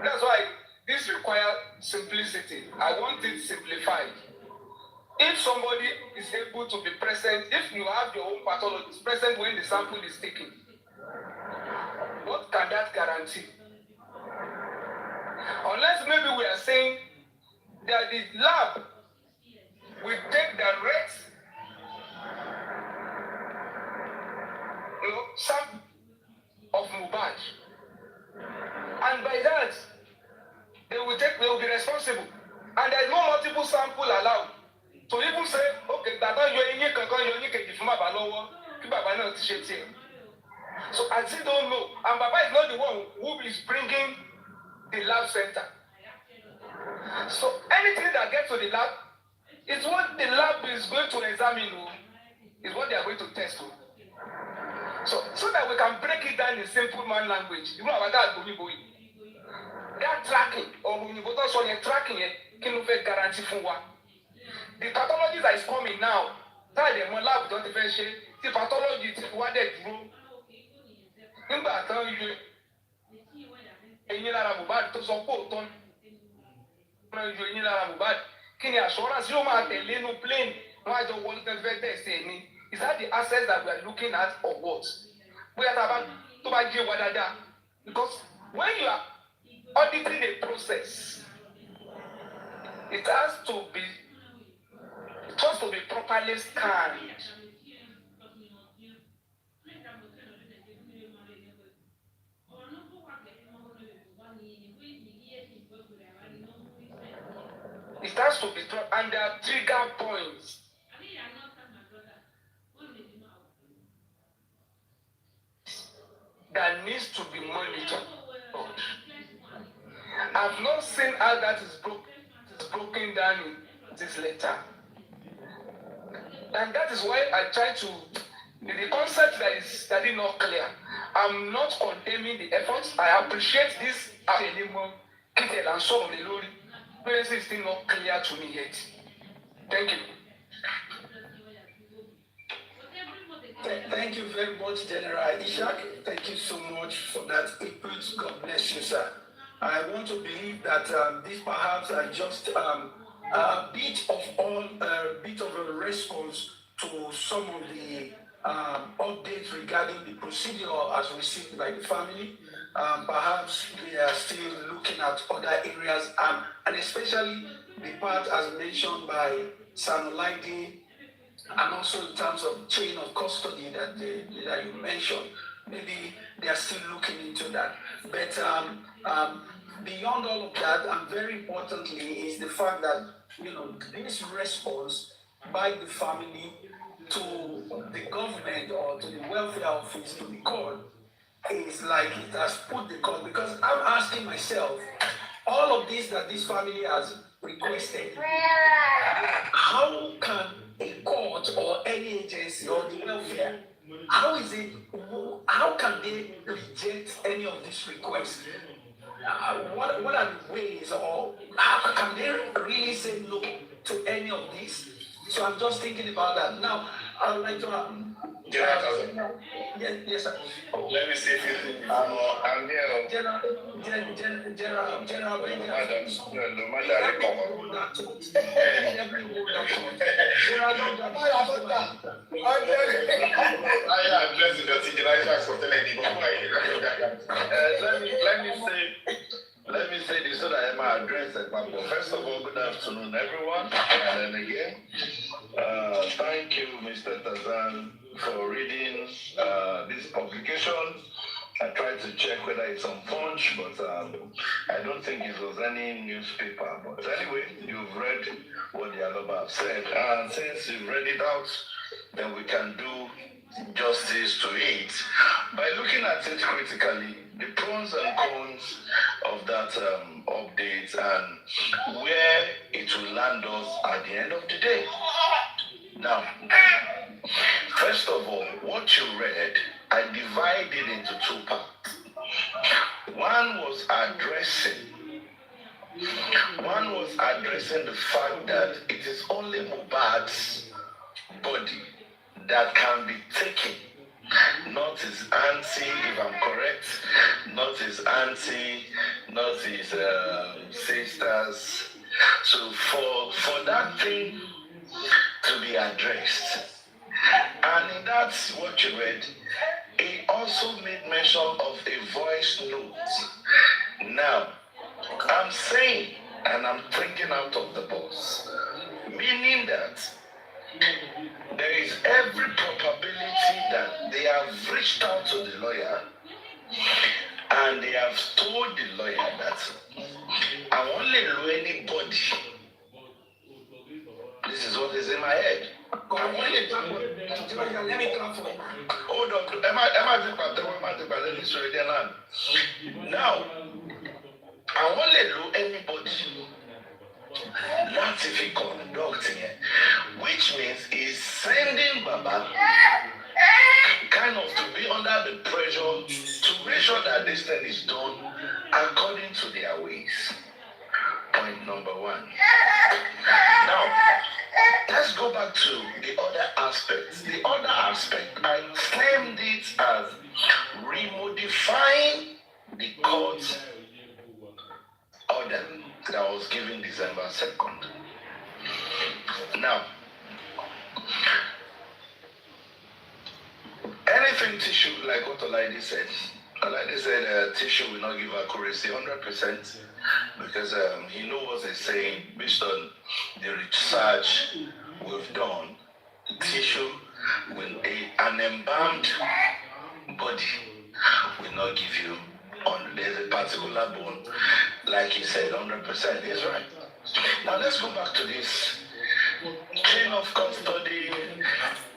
That's why this requires simplicity. I want it simplified. If somebody is able to be present, if you have your own pathologist present when the sample is taken, what can that guarantee? Unless maybe we are saying that the lab will take direct sample of Mohbad, and by that they will be responsible, and there is no multiple sample allowed to even say, okay, baba yọ eyín kankan yọ eyín kejì fún baba lọ́wọ́ kí baba náà ti ṣe tiẹ̀. So I still don't know, and baba is not the one who is bringing the lab center. So anything that gets to the lab is what the lab is going to examine, is what they are going to test. So that we can break it down in simple man language. You know about that, that tracking, or when you go to tracking, can you guarantee for what? the pathologist that is coming now, táà dẹ̀ mọ lab tó ti fẹ́ ṣe tí pathology ti wá dẹ̀ dúró nígbà tán yọ eyín lára Mohbad tó sọ pé òótọ́ náà yọ eyín lára Mohbad kí ni assurance yóò máa tẹ̀lé inú plane wọ́n á jọ wọlé tẹ́fẹ́ tẹ̀sẹ̀ ni is that the access that we are looking at or what? Bóyá tó bá jẹ́ wa dáadáa because when you are auditing a process it has to be properly scanned. It has to be and there are trigger points. That needs to be monitored. I've not seen how that is broken down in this letter. And that is why I try to, the concept that is not clear. I'm not condemning the efforts. I appreciate this anymore. And some of the Lord, but it's still not clear to me yet. Thank you. Thank you very much, General Ishak. Thank you so much for that input. God bless you, sir. I want to believe that this perhaps are just a bit of a response to some of the updates regarding the procedure as received by the family. Perhaps they are still looking at other areas, and especially the part as mentioned by Sanolaidi, and also in terms of chain of custody that you mentioned. Maybe they are still looking into that. But beyond all of that, and very importantly, is the fact that this response by the family to the government or to the welfare office, to the court, is like it has put the court, because I'm asking myself, all of this that this family has requested, how can a court or any agency or the welfare, how can they reject any of these requests? What are the ways, or how can they really say no to any of this? So I'm just thinking about that. Now, I would like to yes, sir. Let me see if you think I'm here. General, let me say this so that I might address it. First of all, good afternoon, everyone. And then again, thank you, Mr. Tazan, for reading this publication. I tried to check whether it's on Punch, but I don't think it was any newspaper. But anyway, you've read what the Aloba have said. And since you've read it out, then we can do justice to it by looking at it critically, the pros and cons of that update and where it will land us at the end of the day. Now, first of all, what you read, I divided into two parts. One was addressing the fact that it is only Mohbad's body that can be taken, not his auntie, if I'm correct, not his auntie, not his sisters. So for that thing to be addressed, and in that what you read, he also made mention of a voice note. Now, I'm saying, and I'm thinking out of the box, meaning that there is every probability that they have reached out to the lawyer and they have told the lawyer that I only know anybody. This is what is in my head. let me come for it. Hold on. Now, I only know anybody. Lati fi conducting it, which means he's sending Baba kind of to be under the pressure to make sure that this thing is done according to their ways. Point number one. Now, let's go back to the other aspects. The other aspect, I claimed it as remodifying the court order that was given December 2nd. Now, anything tissue, like what Lati said, tissue will not give accuracy 100% because he knows what he's saying based on the research we've done. Tissue with an embalmed body will not give you there's a particular bone, like he said, 100% is right. Now let's go back to this chain of custody,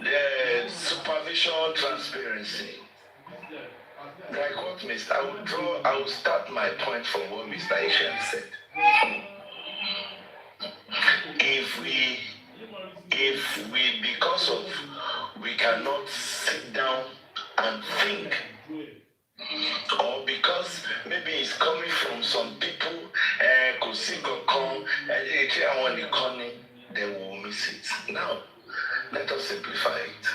the supervision, transparency. Like what I will start my point from what Mr. Asian said. If we, because of, we cannot sit down and think, or because maybe it's coming from some people, then we will miss it. Now, let us simplify it.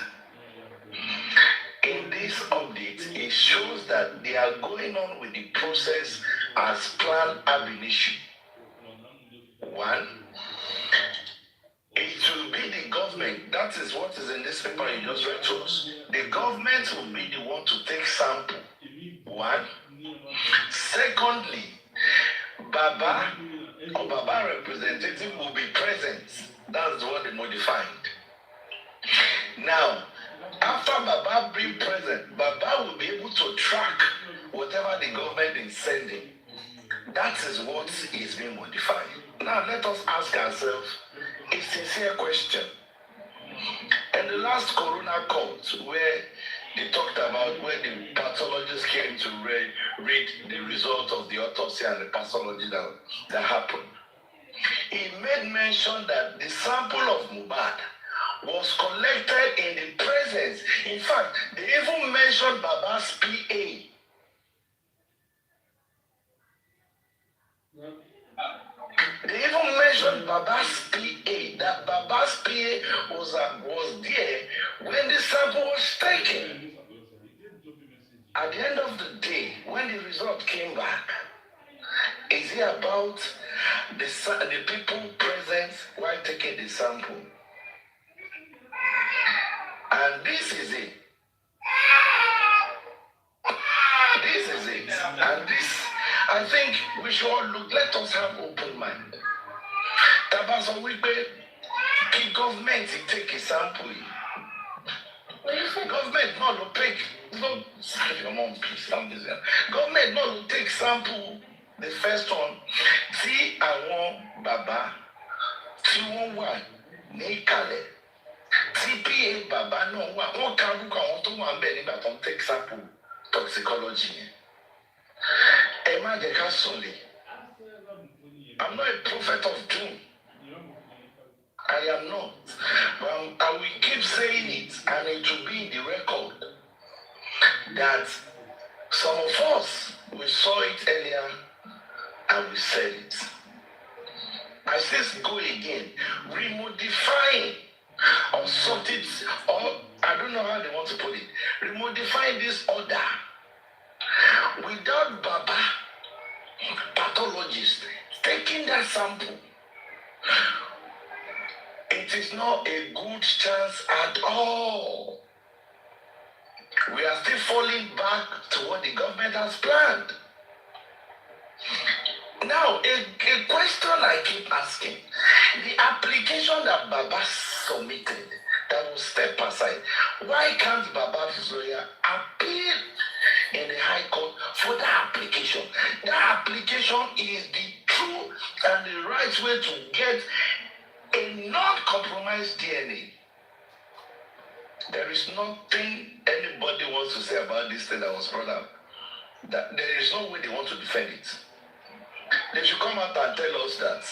In this update, it shows that they are going on with the process as planned ab initio. One, it will be the government, that is what is in this paper you just read to us. The government will be the one to take sample. One. Secondly, Baba or Baba representative will be present. That's what they modified. Now, after Baba being present, Baba will be able to track whatever the government is sending. That is what is being modified. Now, let us ask ourselves a sincere question. In the last Corona court, where they talked about when the pathologists came to read the result of the autopsy and the pathology that happened, he made mention that the sample of Mohbad was collected in the presence. In fact, they even mentioned Baba's PA. They even mentioned Baba's PA, that Baba's PA was there when the sample was taken. At the end of the day, when the result came back, is it about the people present while taking the sample? And this is it. This is it. And this, I think we should all look, let us have open mind. Tabaso Wipe, the government take a sample. Government not to take, no, sorry, your mom, please, government not to take sample, the first one. See, I want Baba, 211, Nekale. TPA Baba no one can look on to one belly but on take sample toxicology. Emma de Casoli. I'm not a prophet of doom. I am not. But I will keep saying it, and it will be in the record that some of us, we saw it earlier and we said it. I still go again, remodifying or something, or I don't know how they want to put it, remodifying this order without Baba, pathologist, taking that sample. It is not a good chance at all. We are still falling back to what the government has planned. Now, a question I keep asking, the application that Baba submitted, that will step aside, why can't Baba's lawyer appeal in the High Court for that application? That application is the true and the right way to get a non-compromised DNA. There is nothing anybody wants to say about this thing that was brought up. That there is no way they want to defend it. They should come out and tell us that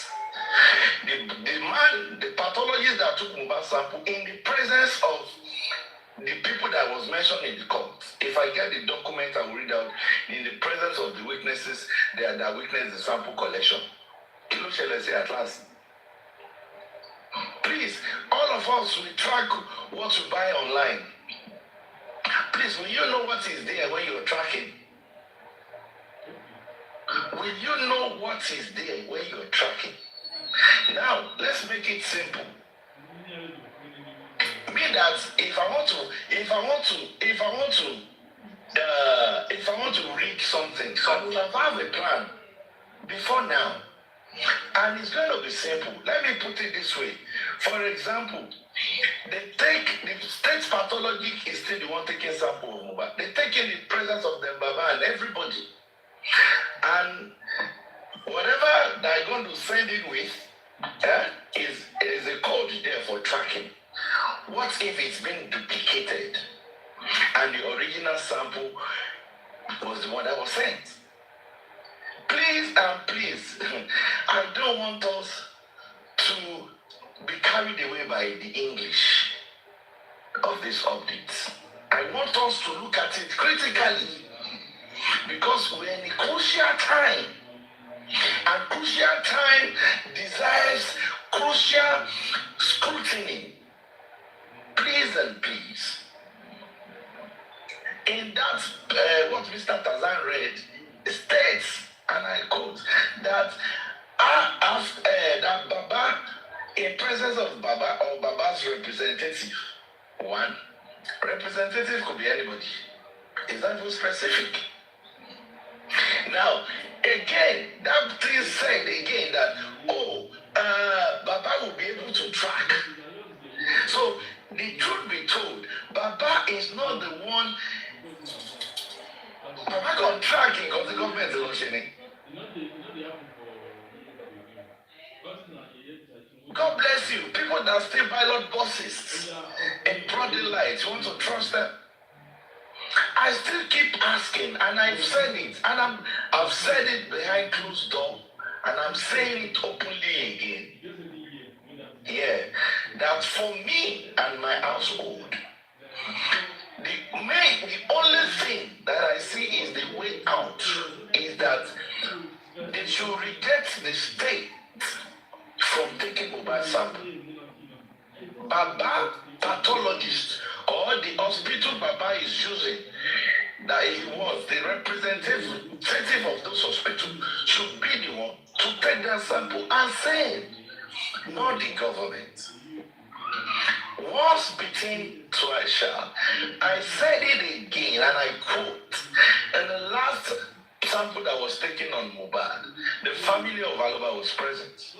the pathologist that took Mohbad's sample in the presence of the people that was mentioned in the court. If I get the document, I will read out in the presence of the witnesses that witnessed the sample collection. Kilo shall I say at last? Please, all of us, we track what you buy online. Please, will you know what is there when you're tracking? Will you know what is there when you're tracking? Now, let's make it simple. Mean that if I want to read something, so I will have a plan before now. And it's going to be simple. Let me put it this way. For example, the state pathology is still the one taking sample of mobile. They take in the presence of the Baba and everybody. And whatever they're going to send in with is a code there for tracking. What if it's been duplicated and the original sample was the one that was sent? Please and please, I don't want us to be carried away by the English of this update. I want us to look at it critically because we're in a crucial time, and crucial time desires crucial scrutiny. Please and please. In that, what Mr. Tazan read, states, and I quote, that that Baba, in presence of Baba or Baba's representative, one, representative could be anybody. Is that too specific? Now, again, that thing said again that, Baba will be able to track. So, the truth be told, Baba is not the one. Baba can tracking because the government is launching. God bless you. People that still pilot buses in broad daylight, you want to trust them? I still keep asking, and I've said it, and I've said it behind closed door, and I'm saying it openly again. Yeah, that for me and my household, the only thing that I see is the way out is that they should reject the state from taking mobile sample. Baba pathologist or the hospital Baba is using, that he was the representative of those hospitals, should be the one to take their sample and send, not the government. Once bitten, twice shall. I said it again, and I quote, and the last sample that was taken on mobile, the family of Aloba was present.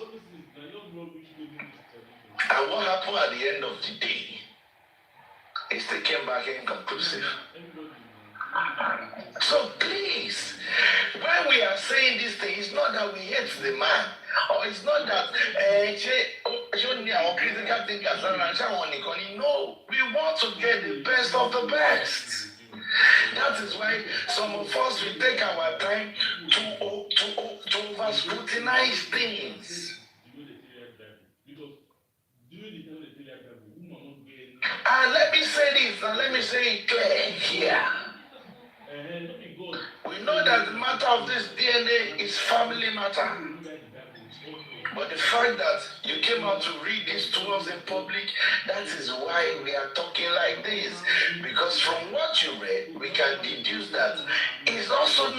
And what happened at the end of the day is they came back inconclusive. So please, when we are saying this thing, it's not that we hate the man, or it's not that critical thinkers. No, we want to get the best of the best. That is why some of us will take our time to over scrutinize things. And let me say this, and let me say it clear here. We know that the matter of this DNA is family matter. But the fact that you came out to read this to us in public, that is why we are talking like this. Because from what you read, we can deduce that it's also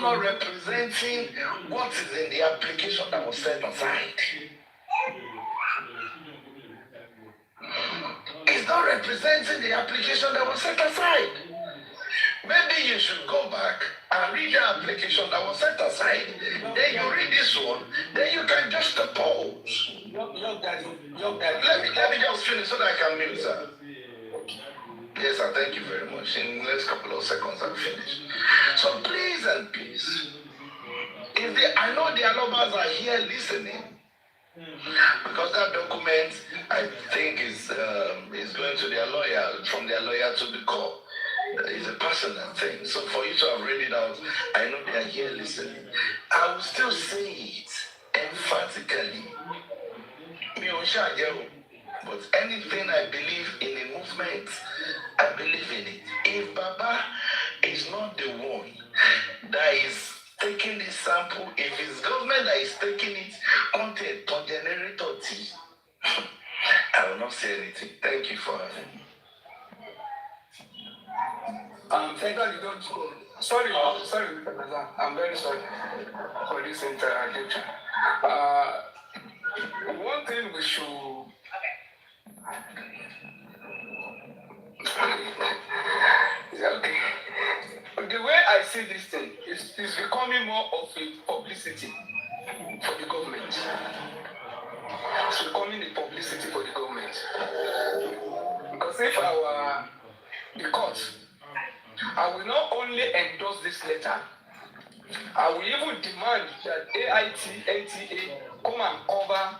not representing what is in the application that was set aside. It's not representing the application that was set aside. Maybe you should go back and read the application that was set aside. Then you read this one. Then you can just oppose. Let me just finish so that I can mute, sir. Yes, sir. Thank you very much. In the next couple of seconds, I'll finish. So please and please, I know the Alobas are here listening. Because that document, I think, is going to their lawyer, from their lawyer to the court. It's a personal thing. So for you to have read it out, I know they are here listening. I will still say it emphatically. But anything I believe in a movement, I believe in it. If Baba is not the one that is taking this sample, if it's government that is taking it, content on generator T, cannot say anything. Thank you for having me. Thank God you don't go. Sorry, Mr. Nazar. I'm very sorry for this interjection. One thing we should. Okay. The way I see this thing is becoming more of a publicity for the government. It's becoming a publicity for the government. Because if the court, I will not only endorse this letter, I will even demand that AIT, come and cover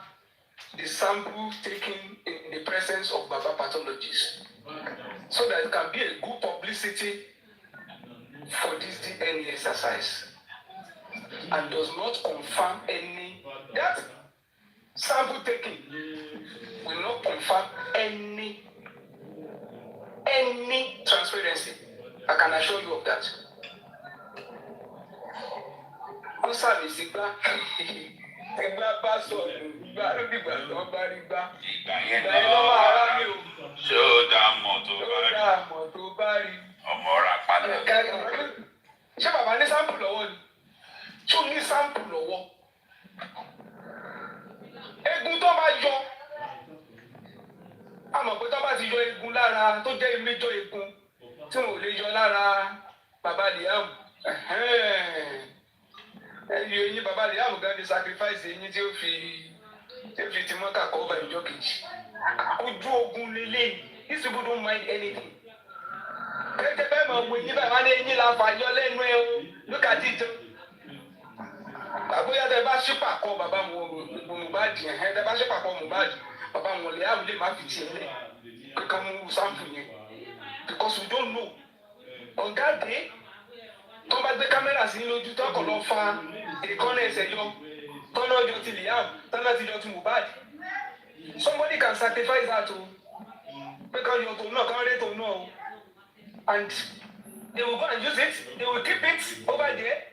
the sample taken in the presence of Baba pathologists, so that it can be a good publicity for this DNA exercise, and does not confirm that sample taken will not confirm any transparency. I can assure you of that. Answer is Igba. Igba bá sọ̀rọ̀, Igba ló dìgbà tó bá rí gbá. Ìgbà yẹn ló máa rá mi o. Ṣé ó dá mọ̀ tó bá rí? Ṣé ó dá mọ̀ tó bá rí? Ọmọ rà padà. Ṣé bàbá ní sáǹpù lọ́wọ́ ni? Ṣé o ní sáǹpù lọ́wọ́? Egun tó máa yọ. A mọ̀ pé tó bá ti yọ egun lára tó jẹ́ méjọ egun tí wọn ò lè yọ lára bàbá Liam. Eyín bàbá Liam gan ni sacrifice eyín tí ó fi ti mọ́kà kọ́ ọba ìjọ kejì. Ojú ogun lélẹ́yìn. These people don't mind anything. Kẹ́kẹ́ bẹ́ẹ̀ mọ̀ pé yín bàbá ní eyín la fà yọ lẹ́nu ẹ̀ o. Look at it. Àbúyá tẹ bá ṣípà kọ bàbá Mohbad yẹn, tẹ bá ṣípà kọ Mohbad, bàbá wọn Liam lè má fi tiẹ̀ lẹ̀. Kankan mú sample yẹn. Because we don't know. On that day, tó bá gbé kámẹ́rà sí lójú tó kọ̀ lọ fa ìkọ́nà ẹsẹ̀ yọ, tọ́nà ọjọ́ ti Liam, tọ́nà ti jọ ti Mohbad. Somebody can sacrifice that o. Pé kan yọ tòun náà, kan ré tòun náà o. And they will go and use it, they will keep it over there.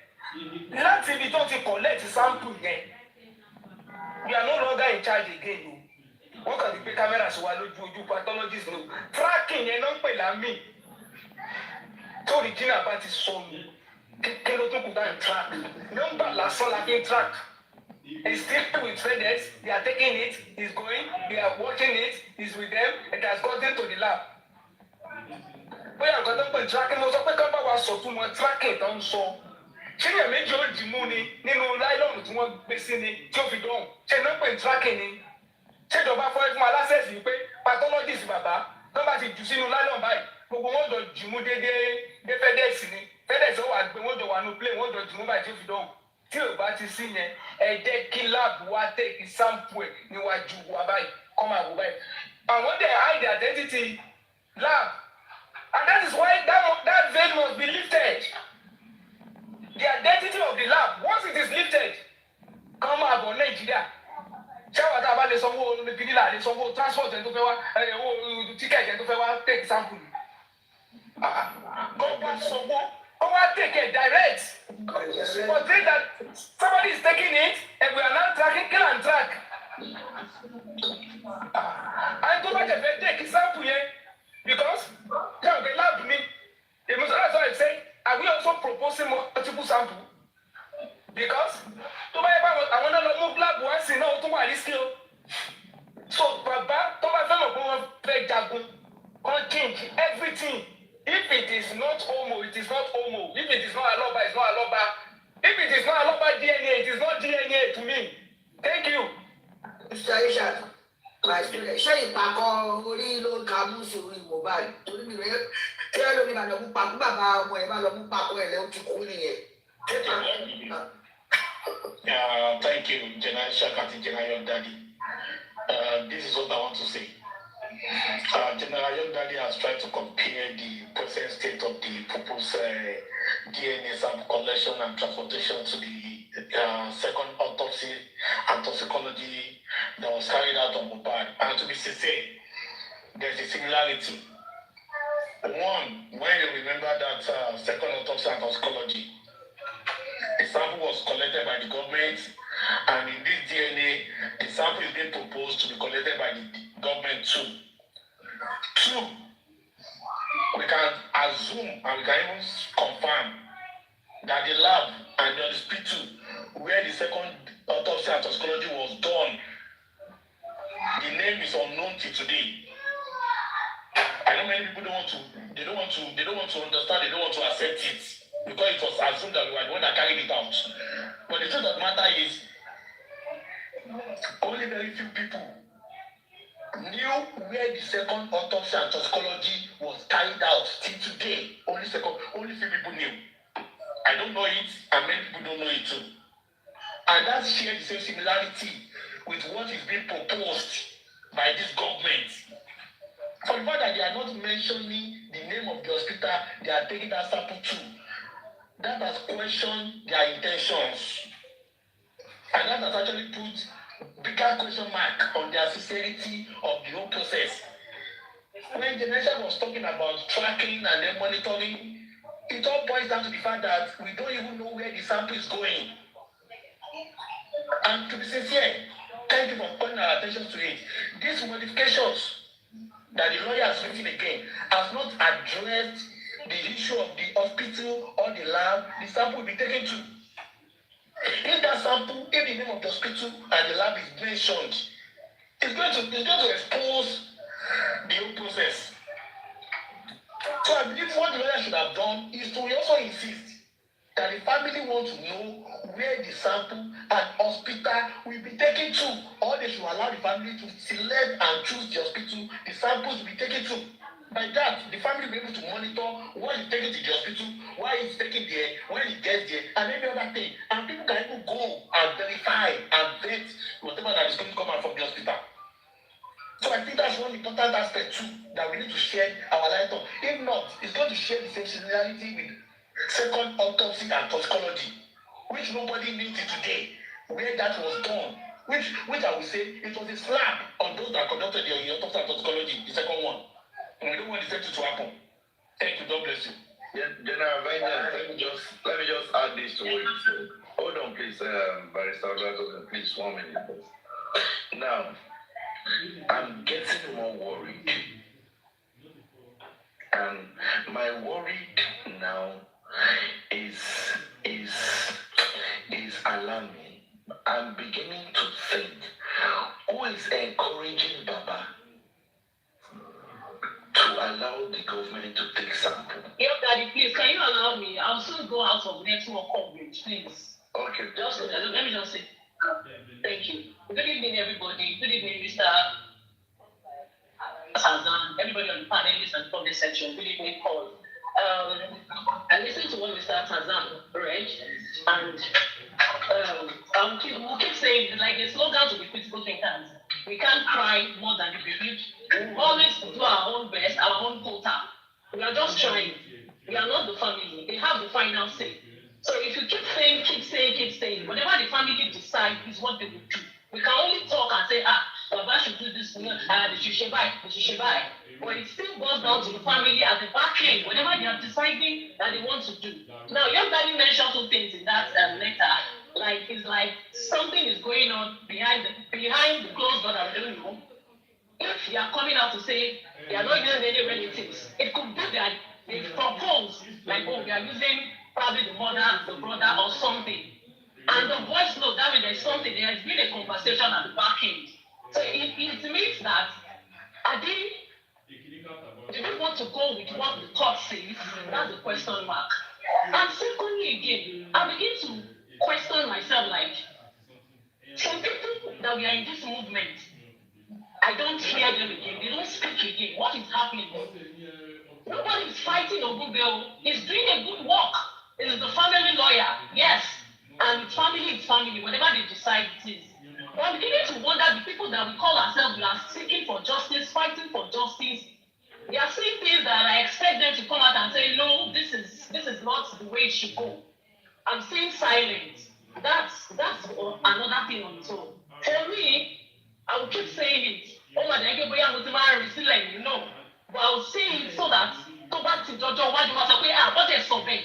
Láti ibi tó ti collect sample yẹn, we are no longer in charge again o. Wọ́n kàn ti gbé kámẹ́rà sí wa lójú pathologist no. Tracking yẹn náà ń pè lámì. Tó original bá ti sọnù, kékeré ló tó kù dáhùn track. Nọ́mbà lásán la fi ń track. It's still with FedEx, they are taking it, it's going, they are watching it, it's with them, it has gotten to the lab. Bóyá nǹkan tó ń pè tracking ló sọ pé ká bá wa sọ fún wọn tracking tó ń sọ. Ṣé èèyàn méjì ó dì mú ni nínú láìlọ́ọ̀nù tí wọ́n gbé sí ni tí ó fi dọ̀hùn? Ṣé iná pè tracking ni? Ṣé ìjọba fún aláṣẹ́sì wípé pathologist bàbá tó bá ti jù sínú láìlọ́ọ̀nù báyìí gbogbo wọn jọ jù mú dé FedEx ni FedEx ó wà gbé wọn jọ wà nù plane wọn jọ jù mú báyìí tí ó fi dọ̀hùn. Tí ò bá ti sí yẹn ẹ jẹ́ kí láàbù wa take sample ẹ̀ níwájú wa báyìí kọ́ máa wò báyìí. Àwọn dẹ̀ hide the identity lab, and that is why that veil must be lifted. The identity of the lab, once it is lifted, kàn máa bọ̀ Nàìjíríà. Ṣé àwọn tá a bá lè sanwó olùkínílà lè sanwó transport ẹ̀ tó fẹ́ wá owó tíkẹ̀tì ẹ̀ tó fẹ́ wá take sample? Kọ́ wá sanwó, kọ́ wá take it direct. But think that somebody is taking it and we are now tracking, kill and track. And tó bá jẹ́ fẹ́ take sample yẹn because kàn kẹ́ lab mi. That's why I say, are we also proposing multiple samples? Because tó bá yẹ bá àwọn náà lọ mú lab wá sí náà ó tún wà risky o. So bàbá tó bá fẹ́ mọ̀ pé wọ́n fẹ́ jagun, wọ́n change everything. If it is not homo, it is not homo. If it is not aloba, it's not aloba. If it is not aloba DNA, it is not DNA to me. Thank you. Mr. Aisha, my student, ṣé ìpàkọ́ orí ló ń ka mú sórí Mohbad? Torí mi rẹ̀ tí ẹ lómi máa lọ mú pakú bàbá ọmọ ẹ̀ máa lọ mú pakú ẹ̀ lẹ́wọ̀n ti kú nìyẹn. Thank you, General Shakati, General Daddy. This is what I want to say. General Young Daddy has tried to compare the present state of the proposed DNA sample collection and transportation to the second autopsy and toxicology that was carried out on Mohbad. And to be sincere, there's a similarity. One, when you remember that second autopsy and toxicology, the sample was collected by the government, and in this DNA, the sample is being proposed to be collected by the government too. Two, we can assume and we can even confirm that the lab and the hospital where the second autopsy and toxicology was done, the name is unknown till today. I know many people don't want to understand, they don't want to accept it because it was assumed that we were the one that carried it out. But the truth of the matter is, only very few people knew where the second autopsy and toxicology was carried out till today. Only few people knew. I don't know it, and many people don't know it too. And that shares the same similarity with what is being proposed by this government. For the fact that they are not mentioning the name of the hospital they are taking that sample to, that has questioned their intentions. And that has actually put bigger question mark on the sincerity of the whole process. When the nation was talking about tracking and then monitoring, it all boils down to the fact that we don't even know where the sample is going. And to be sincere, thank you for calling our attention to it. These modifications that the lawyer has written again has not addressed the issue of the hospital or the lab the sample will be taken to. If that sample, if the name of the hospital and the lab is mentioned, it's going to expose the whole process. So I believe what the lawyer should have done is to also insist that the family wants to know where the sample and hospital will be taken to, or they should allow the family to select and choose the hospital the samples will be taken to. By that, the family will be able to monitor what is taken to the hospital, why it's taken there, when it gets there, and every other thing. And people can even go and verify and vet whatever that is going to come out from the hospital. So I think that's one important aspect too that we need to share our light on. If not, it's going to share the same similarity with second autopsy and toxicology, which nobody knew till today where that was done. Which I would say it was a slap on those that conducted the autopsy and toxicology, the second one. And we don't want the same thing to happen. Thank you. God bless you. Yeah, General Vengeance, let me just add this to what you said. Hold on, please, Barrister Olagogun, please, 1 minute. Now, I'm getting more worried. And my worry now is alarming. I'm beginning to think, who is encouraging Baba to allow the government to take sample? Yep, Daddy, please, can you allow me? I'll soon go out of network coverage, please. Okay. Just let me just say, thank you. Good evening, everybody. Good evening, Mr. Tarzan, everybody on the panelists and comment section. Good evening, Paul. I listened to what Mr. Tarzan read, and we'll keep saying, like a slogan to the critical thinkers, we can't cry more than the bereaved. We always do our own best, our own quota. We are just trying. We are not the family. They have the final say. So if you keep saying, whatever the family decide is what they will do. We can only talk and say, Baba should do this, they should buy. But it still goes down to the family at the back end, whatever they are deciding that they want to do. Now, your daddy mentioned two things in that letter. It's like something is going on behind the closed door that we don't know. If you are coming out to say they are not using any relatives, it could be that they propose, we are using probably the mother, the brother, or something. And the voice note, that means there's something, there has been a conversation at the back end. So it means that, do we want to go with what the court says? That's the question mark. And secondly, again, I begin to question myself, some people that we are in this movement, I don't hear them again, they don't speak again. What is happening? Nobody is fighting Ogubeo. He's doing a good work. It is the family lawyer, yes. And it's family, whatever they decide it is. But I'm beginning to wonder, the people that we call ourselves, we are seeking for justice, fighting for justice. They are saying things that I expect them to come out and say, no, this is not the way it should go. I'm seeing silence. That's another thing on its own. For me, I will keep saying it. Oh my God, you know. But I will say it so that go back to Jojo, what you want to say, what is something?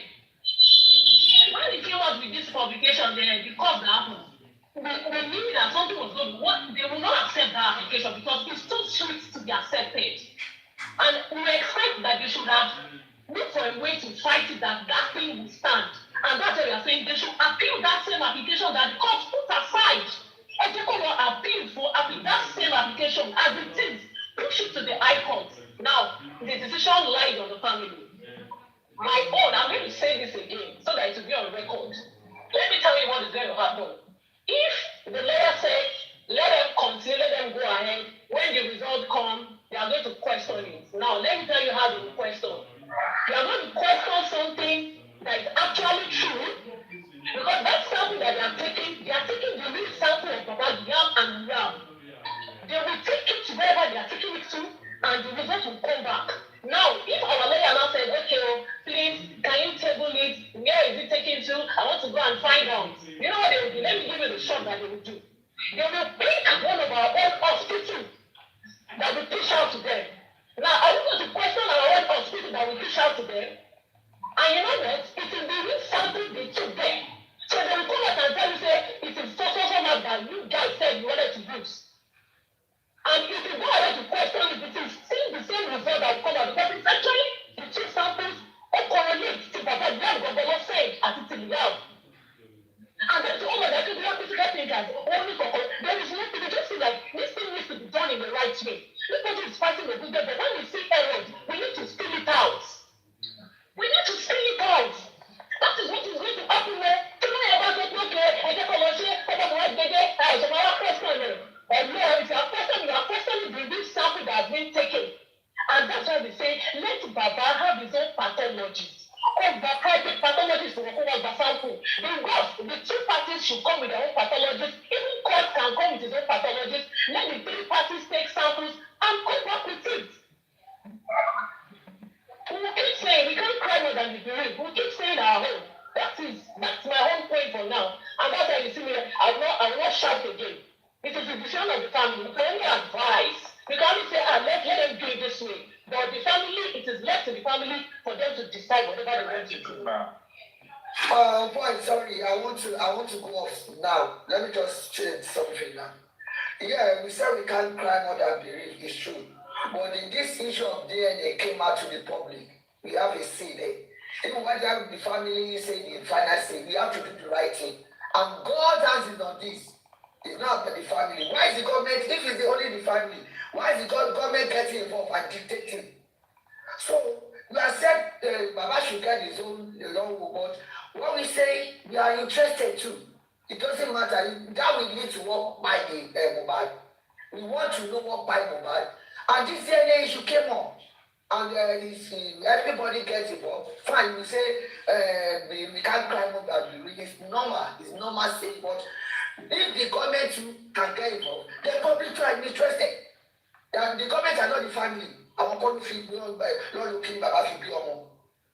When they came out with this publication, the cause that happened, we knew that something was going on. They will not accept that application because it's too should have looked for a way to fight it that thing will stand. And that's why we are saying they should appeal that same application that the court put aside. And they will appeal for that same application as it is. Push it to the High Court. Now, the decision lies on the family. My own, I'm going to say this again so that it will be on record. Let me tell you what is going to happen. If the lawyer says, let them continue, let them go ahead, when the result comes, they are going to question it. Now, let me tell you how they will question. They are going to question something that is actually true, because that sample that they are taking the real sample of Baba Yam and Yam. They will take it to wherever they are taking it to, and the result will come back. Now, if our lawyer now says, okay, please, can you table it? Where is it taken to? I want to go and find out. You know what they will do? Let me give you the shot that they will do. They will pick one of our own hospitals that will push out to them. Now, are we going to question our own hospital that will push out to them? And you know what? It is the real sample they took there. So they will come out and tell you, say, it is so that you guys said you wanted to use. And if you go ahead to question it, it is still the same result that will come out, because it's actually the two samples all correlate to Baba Yam Gogolo said at the Yam. And then to all of that, you have physical thinkers, only for there is nothing, they just feel like this thing needs to be done in the right way. Nobody is fighting the good, but when we see errors, we need to spill it out. We need to spill it out. That is what is going to happen there. Tomorrow about it, okay, I get a lot of question. Or no, if you are questioning the real sample that has been taken. And that's why we say, let Baba have his own pathologies. Or the private pathologists will come with the sample. Because the two parties should come with their own pathologists. Even court can come with his own pathologist. Let the three parties take samples and come back with it. We keep saying we can't cry more than we believe. We keep saying our own. That's my own point for now. And that's why you see me, I will not shout again. It is the decision of the family. We can only advise. We can only say, let them do it this way. But the family, it is left to the family for them to decide whatever they want to do. Boy, sorry, I want to go off now. Let me just change something now. Yeah, we said we can't cry more than believe. It's true. But in this issue of DNA came out to the public, we have a say there. Even when the family say the final say, we have to do the right thing. And God has it on this. It's not about the family. Why is the government, if it's only the family, why is the government getting involved and dictating? So, we have said Baba should get his own law, but what we say, we are interested too. It doesn't matter. That we need to work by the mobile. We want to know what by mobile. And this DNA issue came on. And everybody gets involved. Fine, we say we can't cry more than we. It's normal thing, but if the government too can get involved, the public too are interested. And the government are not the family. Our country not looking back at the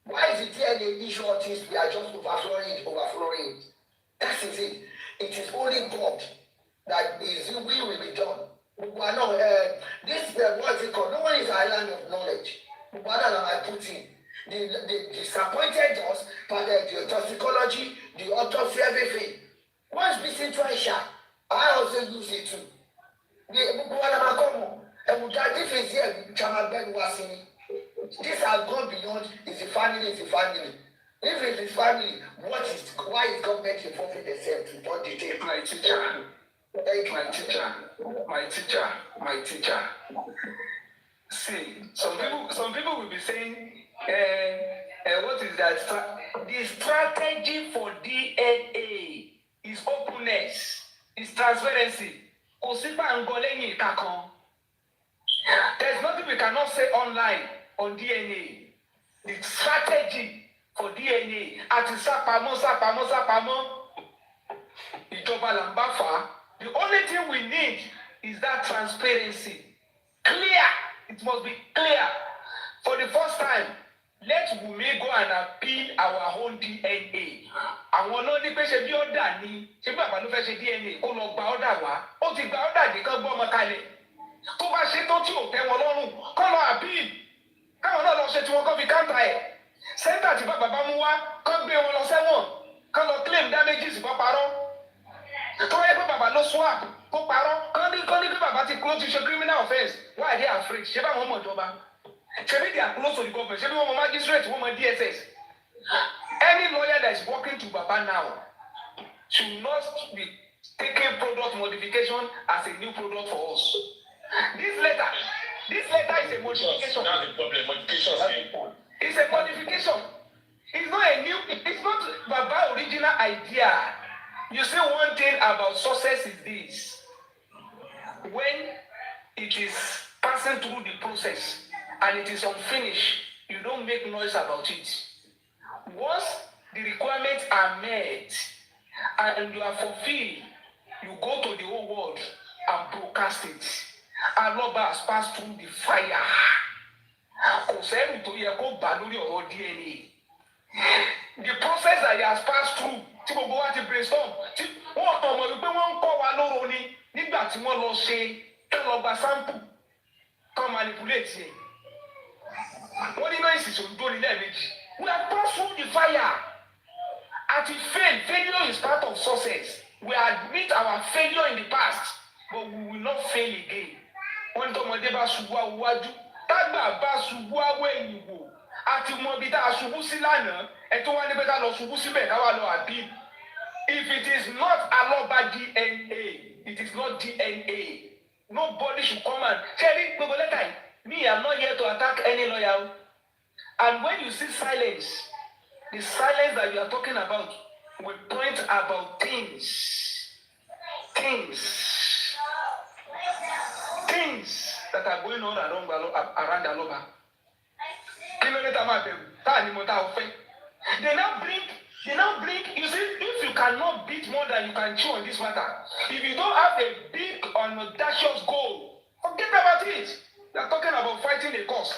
Why is the DNA issue of things we are just overflowing? That is it. It is only God that is will be done. This what's it called? No one is an island of knowledge. What I put in? They disappointed us, but the toxicology, the autopsy, everything. Once we see Trisha, I also use it too. If it's here, this has gone beyond. It's a family. If it is family, why is government involving themselves to don't detail? My teacher. See, some people will be saying, what is that? The strategy for DNA is openness, is transparency. There's nothing we cannot say online on DNA. The strategy for DNA àti sápamọ́. Ìjọba là ń bá fà á. The only thing we need is that transparency. Clear. It must be clear. For the first time, let Wunmi go and appeal our own DNA. Àwọn náà ní pé ṣe bí ọ̀dà ni ṣe bí bàbá ló fẹ́ ṣe DNA kó lọ gba ọ̀dà wá. Ó ti gba ọ̀dà dé kán gbọ́ ọmọ kalẹ̀. Tó bá ṣe tó tí ò tẹ́ wọn lọ́rùn kán lọ appeal. Káwọn náà lọ ṣe tí wọn kán fi káńtà ẹ̀. Sẹ́ńtà tí bàbá bá mú wá kán gbé wọn lọ sẹ́wọ̀n kán lọ claim damages bọ́ parọ́. Tó yẹ pé bàbá ló swap kó parọ́ kán ní pé bàbá ti ṣe criminal offence. Why are they afraid? Ṣé báwọn mọ̀ ìjọba? Maybe they are close to the government. Maybe one magistrate, one DSS. Any lawyer that is working to Baba now should not be taking product modification as a new product for us. This letter is a modification. That's the problem. Modification is the point. It's a modification. It's not Baba original idea. You say one thing about success is this. When it is passing through the process and it is unfinished, you don't make noise about it. Once the requirements are met and you are fulfilled, you go to the whole world and broadcast it. Aloba has passed through the fire. The process that he has passed through, tí gbogbo wa ti brainstorm, tí wọ́n ọmọ wípé wọ́n ń kọ́ wa lóró ni nígbà tí wọ́n lọ ṣe tó lọ gba sample tó manipulate yẹn. Wọ́n ní náà ìsìsò ń dóni lẹ́ẹ̀mejì. We have passed through the fire. At failure is part of success. We admit our failure in the past, but we will not fail again. Wọ́n tó ọmọdé bá ṣubú àwòwájú, tágbà bá ṣubú àwọ̀ ẹ̀yìn wò, àti mọ ibi tá a ṣubú sí lánàá, ẹ̀ tó wá níbẹ̀ tá lọ ṣubú síbẹ̀ káwá lọ àbí. If it is not Aloba DNA, it is not DNA. Nobody should come and Cherry, gbogbo lẹ́tà yìí. Me, I'm not here to attack any lawyer. And when you see silence, the silence that you are talking about will point about things that are going on around Aloba. They now bring, you see, if you cannot beat more than you can chew on this matter, if you don't have a big and audacious goal, forget about it. They are talking about fighting a cause.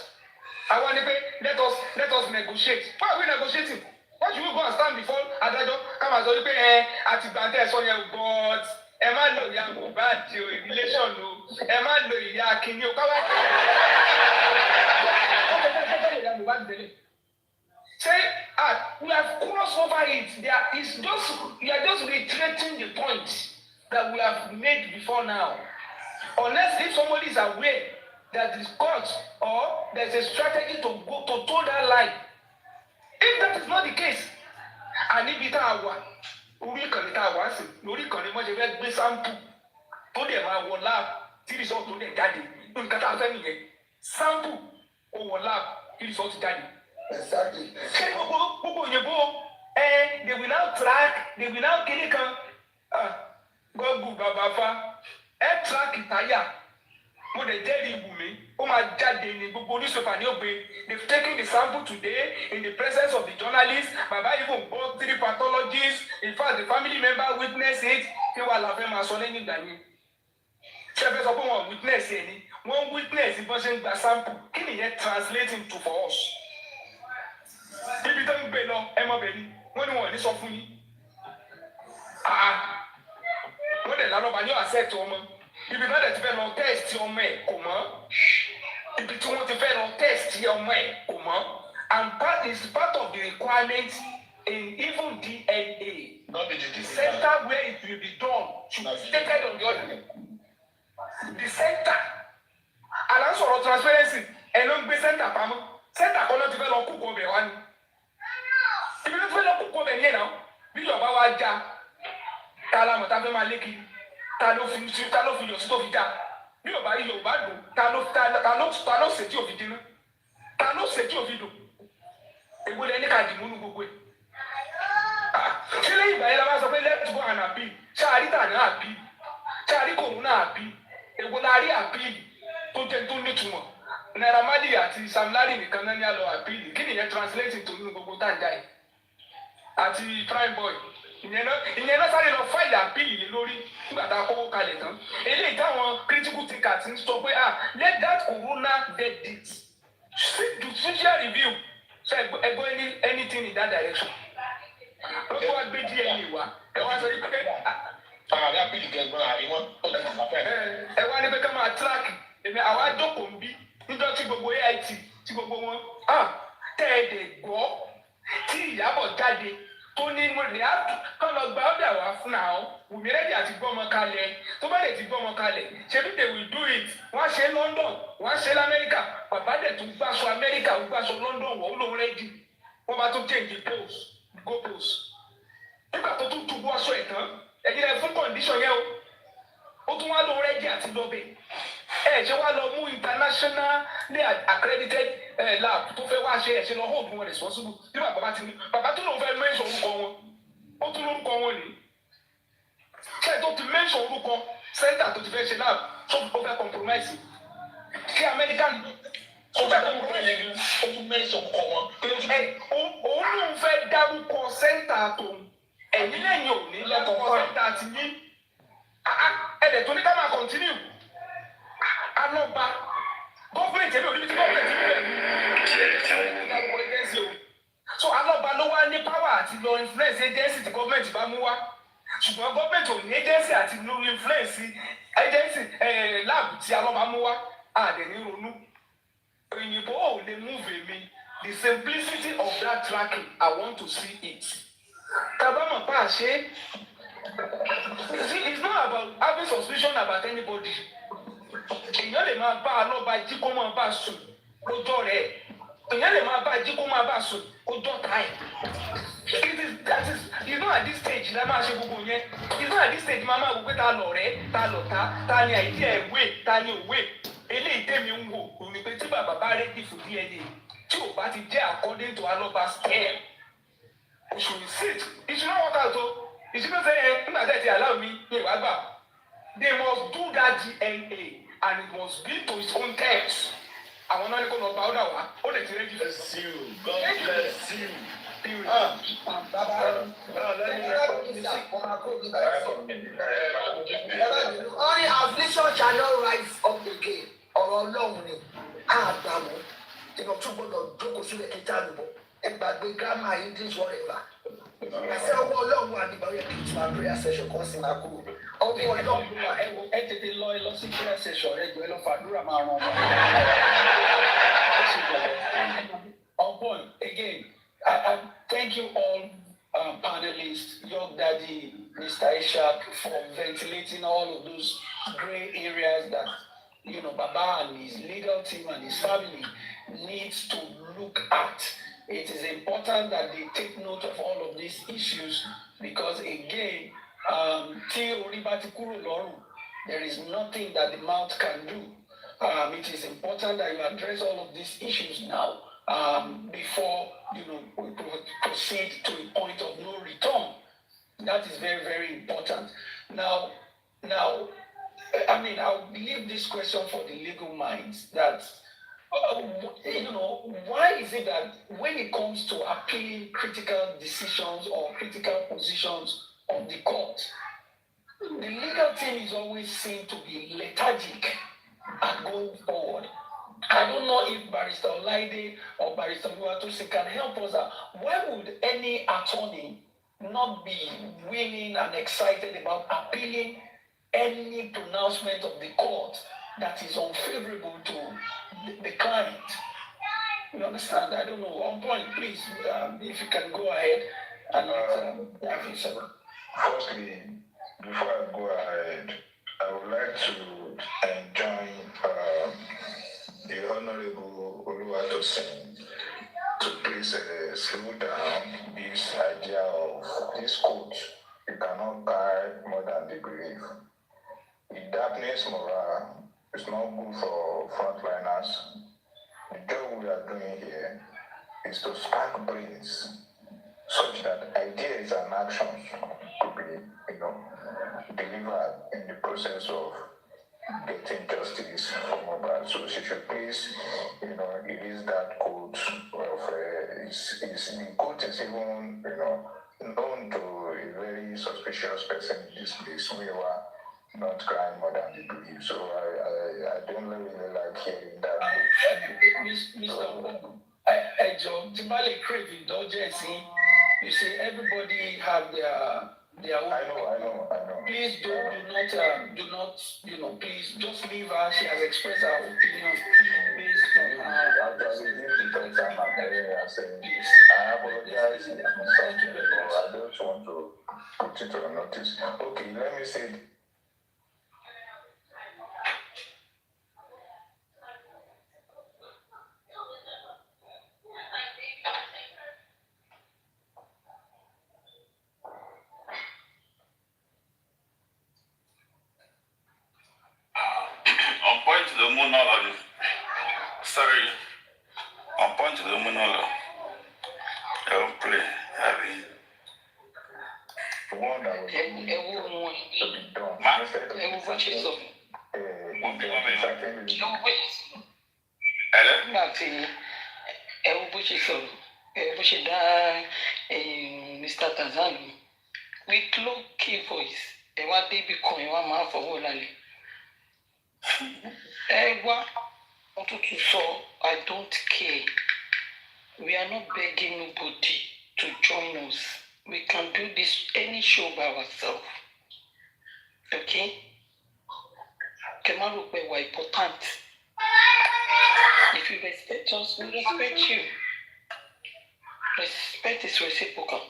I want to pay, let us negotiate. Why are we negotiating? Why should we go and stand before Adajo? Come and say, at the Sonia, but Emma no ya bad relation no. Emma no ya kinyo. Say, we have crossed over it. You are just reiterating the point that we have made before now. Unless if somebody is aware that is court or there's a strategy to go to toe that line. If that is not the case, and if it orí ìkànnì tá a wá sí lórí ìkànnì mọ́ ṣe fẹ́ gbé sample tó dẹ̀ máa wọ lab tí result tó dẹ̀ jáde nǹkan tá a fẹ́ nìyẹn sample ó wọ lab tí result jáde. ṣé gbogbo òyìnbó they will now track they will now kiri kan gbọ́gbù bàbá fa track ìtayà mo dẹ̀ jẹ́rìí Wùmí ó máa jáde ní gbogbo newspaper ní ògbé they've taken the sample today in the presence of the journalists baba even bought 3 pathologists in fact the family member witnessed it kí wàá la fẹ́ máa sọ lẹ́yìn ìgbà yẹn ṣé ẹ fẹ́ sọ pé wọ́n witness ẹ̀ ni wọ́n witness bọ́n ṣe ń gba sample kí nìyẹn translate into for us ibi tó ń gbé lọ ẹ mọ̀ bẹ́ẹ̀ ni wọ́n ní wọ́n ní sọ fún yín wọ́n dẹ̀ lálọ́ba ní accept ọmọ ibi náà dẹ̀ ti fẹ́ lọ test ọmọ ẹ̀ kò mọ́ ibi tí wọ́n ti fẹ́ lọ test ọmọ ẹ̀ kò mọ́ and that is part of the requirement in even DNA. The center where it will be done should be stated on the other. The center and also for transparency ẹ̀ ló ń gbé center pamọ́ center kan náà ti fẹ́ lọ kókó ọbẹ̀ wá ni ibi tó ti fẹ́ lọ kókó ọbẹ̀ yẹn náà bí ìjọba wa já ta la mọ̀ tá fẹ́ máa lé kiri. Ta ló fi yọ sí tó fi já bí Yorùbá yìí Yorùbá dùn ta ló ṣe tí ò fi dín ta ló ṣe tí ò fi dùn èwo lẹni ká dì múnú gbogbo ẹ ṣé lẹ́yìn ìgbà yẹn la bá sọ pé let's go and appeal ṣáàrí tà náà appeal ṣáàrí kòun náà appeal èwo la rí appeal tó jẹ tó nítumọ̀ Naira Marley àti Sam Larry nìkan náà ní àlọ́ appeal kí nìyẹn translating tó nínú gbogbo tàǹjà yìí àti Prime Boy ìyẹn náà sáré lọ fáìlì àpìlì lé lórí nígbà tá a kọ́kọ́ kalẹ̀ tán eléyìí táwọn critical thinkers ń sọ pé let that corona verdict seek judicial review so ẹgbẹ́ anything in that direction lọ́kọ́ wá gbé DNA wá ẹ wá sọ yìí pé àpìlì gẹ̀gbọ́n àríwọ́n ẹ wá ní pé ká máa track èmi àwa jókòó ń bí níjọ́ tí gbogbo AIT tí gbogbo wọn tẹ́ ẹ dẹ̀ gbọ́ tí Ìyábọ̀ jáde tó ní mo lè kọ́ lọ gba ọ́dà wá fún àwọn Wùmí rẹ́dí àti gbọ́mọ kalẹ̀ tó bá lè ti gbọ́mọ kalẹ̀ ṣebí they will do it wọ́n á ṣe London wọ́n á ṣe lamẹ́ríkà bàbá dẹ̀ tún gbàṣọ Amẹ́ríkà ó gbàṣọ London wọ̀ ó lóun rẹ́dì wọ́n bá tún change the go post nígbà tó tún túbú aṣọ ẹ̀ tán ẹ̀yin rẹ̀ fún condition yẹn ó tún wá lóun rẹ́dì àti lọ́bẹ̀ ṣé wá lọ mú internationally accredited lab tó fẹ́ wá ṣe ṣe lọ hold wọn responsible bí bàbá ti ní bàbá tó lóun fẹ́ mention orúkọ wọn ó tún lórúkọ wọn ní ṣé tó ti mention orúkọ center tó ti fẹ́ ṣe lab tó ó fẹ́ compromise kí American ó fẹ́ compromise ó tún mention orúkọ wọn òun lóun fẹ́ dárúkọ center tó ẹ̀yin lẹ́yìn òní lẹ́kọ̀ọ́ center ti ní ẹ̀dẹ̀ tó ní ká máa continue alọba gọọmenti ẹbí òní tí gọọmenti bẹ̀rẹ̀ so alọba ló wá ní power àti lọ influence agency tí gọọmenti bá mú wá ṣùgbọ́n gọọmenti ò ní agency àti lọ influence agency lab tí alọba mú wá àdé ní ronú òyìnbó ò lè move mi the simplicity of that tracking I want to see it tabama pa ṣe it's not about having suspicion about anybody. Èèyàn lè máa bá a lọ́ba jí kó máa bá a sùn kójọ́ rẹ̀. Èèyàn lè máa bá a jí kó máa bá a sùn kójọ́ ta ẹ̀. You know at this stage la máa ṣe gbogbo yẹn. You know at this stage máa wò pé ta lọ rẹ̀, ta lọ ta ni àìdí ẹ̀ wé, ta ni òwe. Eléyìí tèmi ń wò kò ní pé tí bàbá bá rẹ́dí fún DNA tí ò bá ti jẹ́ according to alọ́ba scale. Oṣù receipt, ìṣúná wọn kà tó. Ìṣúná sẹ́yìn nígbà tẹ̀ ti allow mi ní ìwà gbà. They must do that DNA. And it must be to his own terms. Àwọn náà ní kó lọ bá ọ̀dà wá, ó lè ti rẹ́jú. Bless you. God bless you. Only affliction shall not rise up again. Ọ̀rọ̀ Ọlọ́run ni àgbàmọ́. Ìgbà tó gbọ́dọ̀ jókòó sílẹ̀ kí tá lùbọ̀. Ẹgbàgbé grammar English whatever. Àṣẹ ọwọ́ Ọlọ́run àdìgbà yẹ kí n tún prayer session kan sí máa kúrò. Ọwọ́ Ọlọ́run ẹ tètè lọ sí prayer session rẹ jọ ẹ lọ fàdúrà máa ràn wọn. On point again, I thank you all panelists, Young Daddy, Mr. Ishak, for ventilating all of those gray areas that Baba and his legal team and his family needs to look at. It is important that they take note of all of these issues because again, there is nothing that the mouth can do. It is important that you address all of these issues now before we proceed to a point of no return. That is very, very important. Now, I'll leave this question for the legal minds that why is it that when it comes to appealing critical decisions or critical positions of the court, the legal team is always seen to be lethargic at going forward? I don't know if Barrister Olaide or Barrister Luatosi can help us out. Why would any attorney not be willing and excited about appealing any pronouncement of the court that is unfavorable to the client? You understand? I don't know. On point, please, if you can go ahead and let Firstly, before I go ahead, I would like to enjoin the Honorable Oluwatosin to please slow down this idea of this court. You cannot carry more than the belief. The darkness morale is not good for frontliners. The job we are doing here is to spark brains such that ideas and actions could be, delivered in the process of getting justice for Mohbad. So she should please, erase that code of the code is even, known to a very suspicious person in this place. We were not crying more than they believe. So I don't really like hearing that. Mr. Timale crave indulgence. You see, everybody have their own. I know. Please do not, please just leave her. She has expressed her opinion based on her. I apologize. Thank you very much. I don't want to put it on notice. Okay, let me say. On point to the monolo. I'll play. The one that was Ewu wọn. to be done. Ma. Ewu bó ṣe sọ. Hello? Nígbà tí ewu bó ṣe sọ̀rọ̀, ewu bó ṣe dá Mr. Tazan lò. With low key voice, ẹ wá débi kan, ẹ wá máa fọwọ́ lálẹ́. Ẹ wá, wọ́n tuntun sọ, I don't care. We are not begging nobody to join us. We can do this any show by ourselves. Okay? Kemaru pe wa important. If you respect us, we respect you. Respect is reciprocal.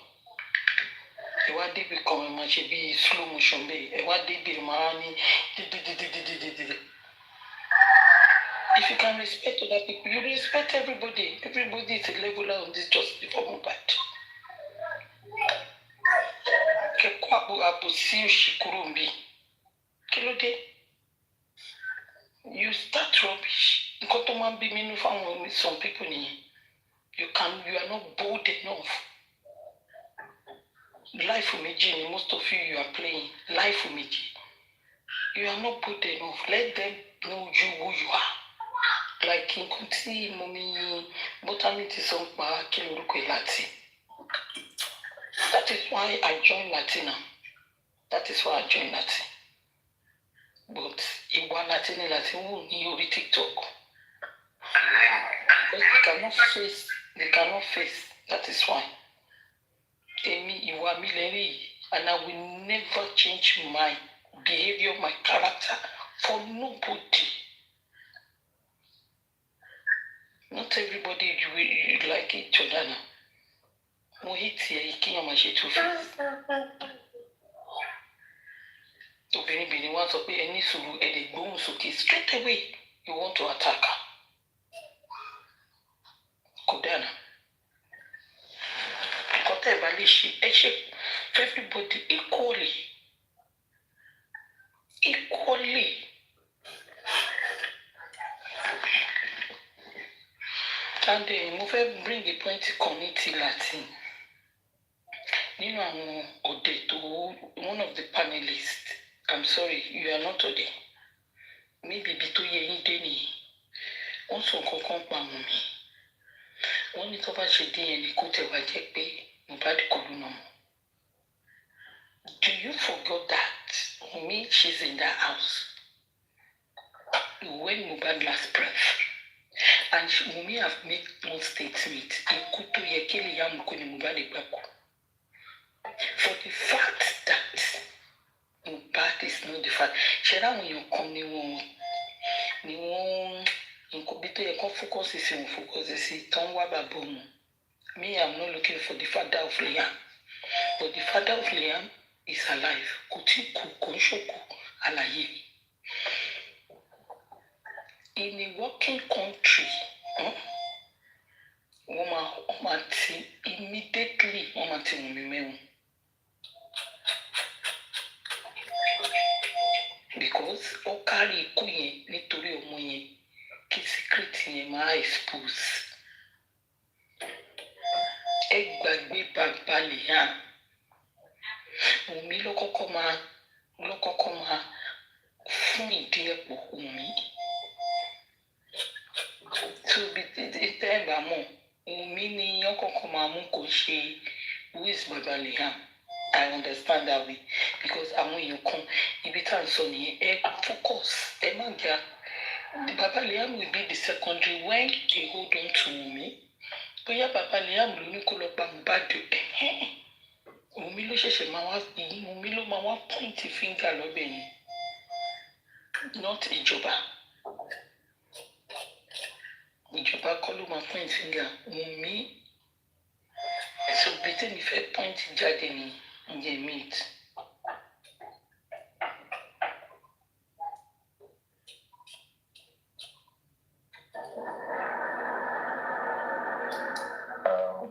Ẹ wá débi kan, ẹ máa ṣe bí slow motion bẹ́ẹ̀. Ẹ wá débi ẹ máa ní dídídídídídídí. If you can respect other people, you respect everybody. Everybody is a leveler on this just before Mohbad. Kẹ́kọ̀ọ́ àbòsí òṣìkúrò ń bì. Kí ló dé? You start rubbish. Nǹkan tó máa ń bí mi nínú fáwọn some people nìyẹn. You are not bold enough. Life méjì ni most of you are playing. Life méjì. You are not bold enough. Let them know you who you are. Like nǹkan tí Mọ́mí Bọ́tánì ti sọ pa kí lorúkọ ẹ̀ Lati. That is why I joined Lati now. That is why I joined Lati. But ìwà Lati ni Lati wù ní orí TikTok. Because they cannot face. That is why. Èmi ìwà mi lẹ́rìí, and I will never change my behavior, my character for nobody. Not everybody you like each other now. Mo hate here, kíyàn máa ṣe two-face. Obìnrin wá sọ pé ẹni sùúrù ẹ̀dẹ̀ gbóhùn sókè straight away you want to attack her. Kò dáná. Nǹkan tẹ́ ẹ̀ bá lè ṣe ẹ ṣe for everybody equally. Equally. And mo fẹ́ bring the point committee Lati. Nínú àwọn òde tó one of the panelists, I'm sorry, you are not òde. Maybe ibi tó yẹ yín dé nìyí. Wọ́n sọ nǹkan kan pa àwọn mi. Wọ́n ní tó bá ṣe DNA kó tẹ̀ wá jẹ́ pé Mohbad kò lónà mọ́. Do you forget that me, she's in that house when Mohbad last breath? And Wunmi have made one statement. Ikú tó yẹ kí lè yá mú kó ni Mohbad gbà kú. For the fact that Mohbad is not the fact. Ṣé láwọn èèyàn kan ni wọ́n nǹkan bí tó yẹ kán fókọ́sì sí wọn fókọ́sì sí tán wá bàbá wọn. Me, I'm not looking for the father of Liam. But the father of Liam is alive. Kò tí kú, kò ń ṣòkú, àlàyé. In a working country, woman immediately woman ti Wunmi mẹ́wọ̀n. Because ó kárí ikú yẹn nítorí ọmọ yẹn kí secret yẹn máa expose. Ẹ gbàgbé bàbá Liam. Wunmi ló kọ́kọ́ máa fún ìdí ẹ̀pọ̀ Wunmi. So tẹ́ ẹ bá mọ̀, Wunmi ni ọkọ̀ọ̀kan máa mú kó ṣe who is bàbá Liam. I understand that way because àwọn èèyàn kan ibi tá à ń sọ nìyẹn ẹ focus ẹ má jà. Bàbá Liam will be the secondary when they hold on to Wunmi. Bóyá bàbá Liam ló ní kó lọ pa Mohbad Wunmi ló ṣẹ̀ṣẹ̀ máa wá Wunmi ló máa wá point finger lọ́bẹ̀ yẹn not ìjọba. Ìjọba kọ́ ló máa point finger Wunmi. So bí tèmi fẹ́ point jáde ní ǹjẹ́ meet.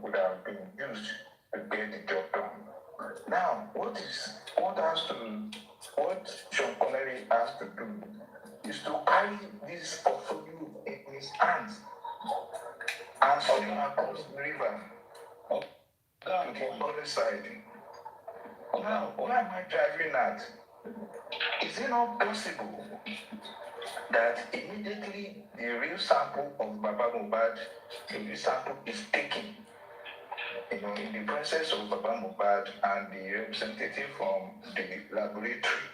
Would have been used to get the job done. Now, what Sean Connery has to do is to carry this portfolio in his hands and swim across the river to the other side. Now, why am I driving at? Is it not possible that immediately the real sample of Baba Mohbad, the real sample is taken, in the presence of Baba Mohbad and the representative from the laboratory?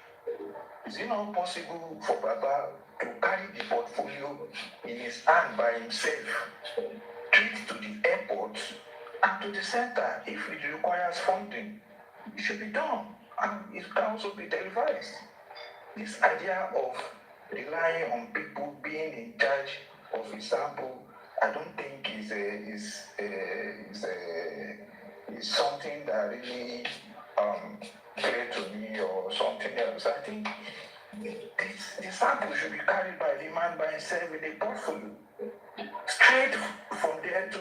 Is it not possible for Baba to carry the portfolio in his hand by himself, straight to the airport and to the center if it requires funding? It should be done, and it can also be televised. This idea of relying on people being in charge of a sample, I don't think is something that really clear to me or something else. I think the sample should be carried by the man by himself in a portfolio, straight from there to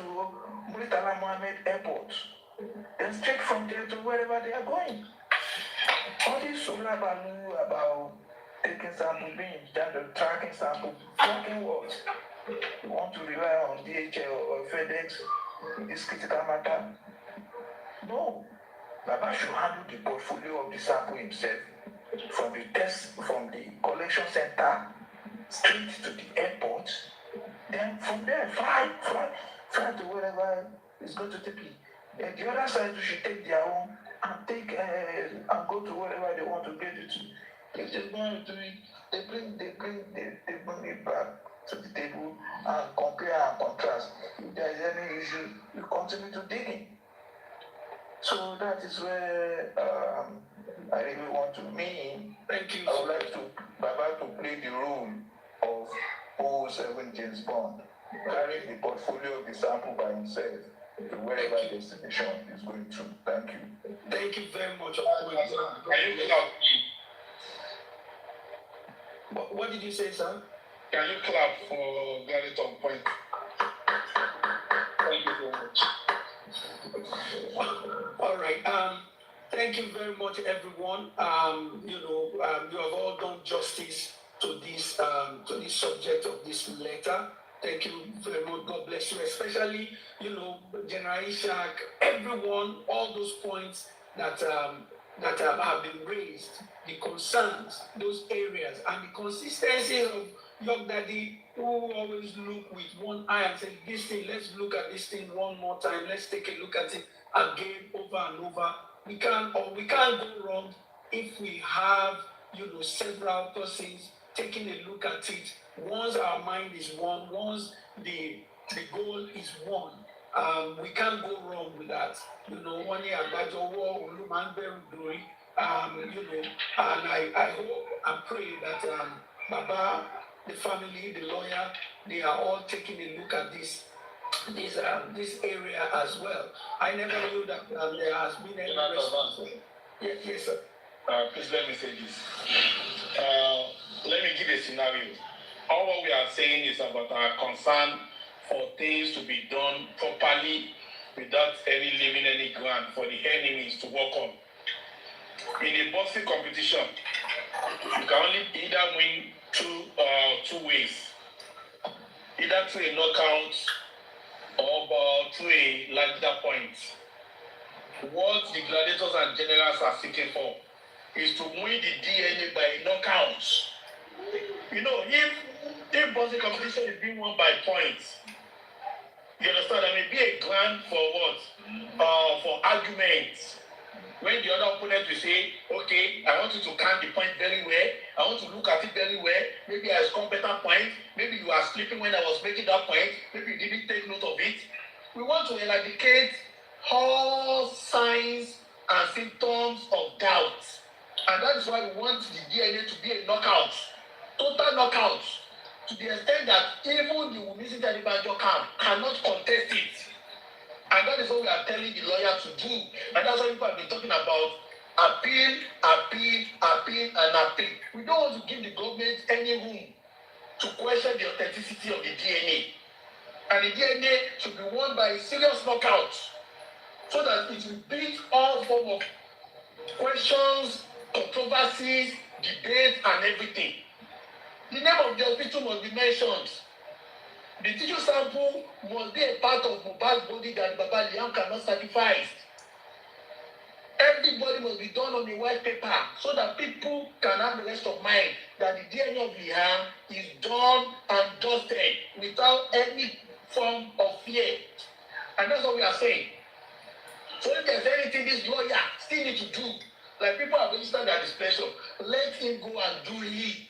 Murtala Mohammed Airport, then straight from there to wherever they are going. All this solar value about taking sample beams, down the tracking sample, fucking what? You want to rely on DHL or FedEx in this critical matter? No. Baba should handle the portfolio of the sample himself, from the collection center straight to the airport, then from there fly to wherever it's going to take you. Then the other side should take their own and go to wherever they want to get it to. If they're going to do it, they bring it back to the table and compare and contrast. If there is any issue, you continue to dig in. So that is where I really want to mean. Thank you. I would like to Baba to play the role of 007 James Bond, carrying the portfolio of the sample by himself to wherever destination is going to. Thank you. Thank you very much. What did you say, sir? Can you clap for getting it on point? Thank you very much. All right. Thank you very much, everyone. You have all done justice to this subject of this letter. Thank you very much. God bless you. Especially, General Ishak, everyone, all those points that have been raised, the concerns, those areas, and the consistency of Young Daddy, who always look with one eye and say, this thing, let's look at this thing one more time. Let's take a look at it again, over and over. We can't go wrong if we have, several persons taking a look at it. Once our mind is one, once the goal is one, we can't go wrong with that. One year and I hope and pray that Baba, the family, the lawyer, they are all taking a look at this area as well. I never knew that there has been any response. Yes, sir. Please let me say this. Let me give a scenario. All what we are saying is about our concern for things to be done properly without any leaving any ground for the enemies to work on. In a boxing competition, you can only either win two ways. Either through a knockout or through a larger point. What the gladiators and generals are seeking for is to win the DNA by knockout. If boxing competition is being won by points, you understand, there may be a ground for what? For arguments. When the other opponent will say, okay, I want you to count the point very well, I want to look at it very well, maybe I scored better point, maybe you are sleeping when I was making that point, maybe you didn't take note of it. We want to eradicate all signs and symptoms of doubt. And that is why we want the DNA to be a knockout, total knockout, to the extent that even the Wumisi Talibanjo camp cannot contest it. And that is what we are telling the lawyer to do. And that's what people have been talking about. Appeal, and appeal. We don't want to give the government any room to question the authenticity of the DNA. And the DNA should be won by a serious knockout so that it will beat all form of questions, controversies, debates, and everything. The name of the hospital must be mentioned. The tissue sample must be a part of Mohbad's body that Baba Liam cannot sacrifice. Everybody must be done on a white paper so that people can have the rest of mind that the DNA of Liam is done and dusted without any form of fear. And that's what we are saying. So if there's anything this lawyer still need to do, like people have registered their displeasure, let him go and do it.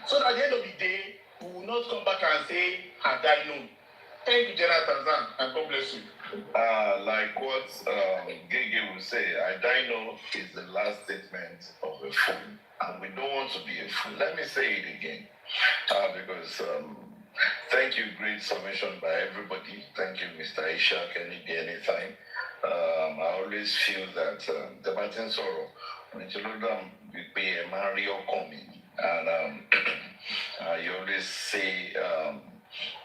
So that at the end of the day, we will not come back and say, had I known. Thank you, General Tanzan, and God bless you. Like what Gege will say, I die know is the last statement of a fool, and we don't want to be a fool. Let me say it again, because thank you, great submission by everybody. Thank you, Mr. Ishak, anytime. I always feel that the Martin Sorrow, when you look down, we pay a Mario coming, and you always say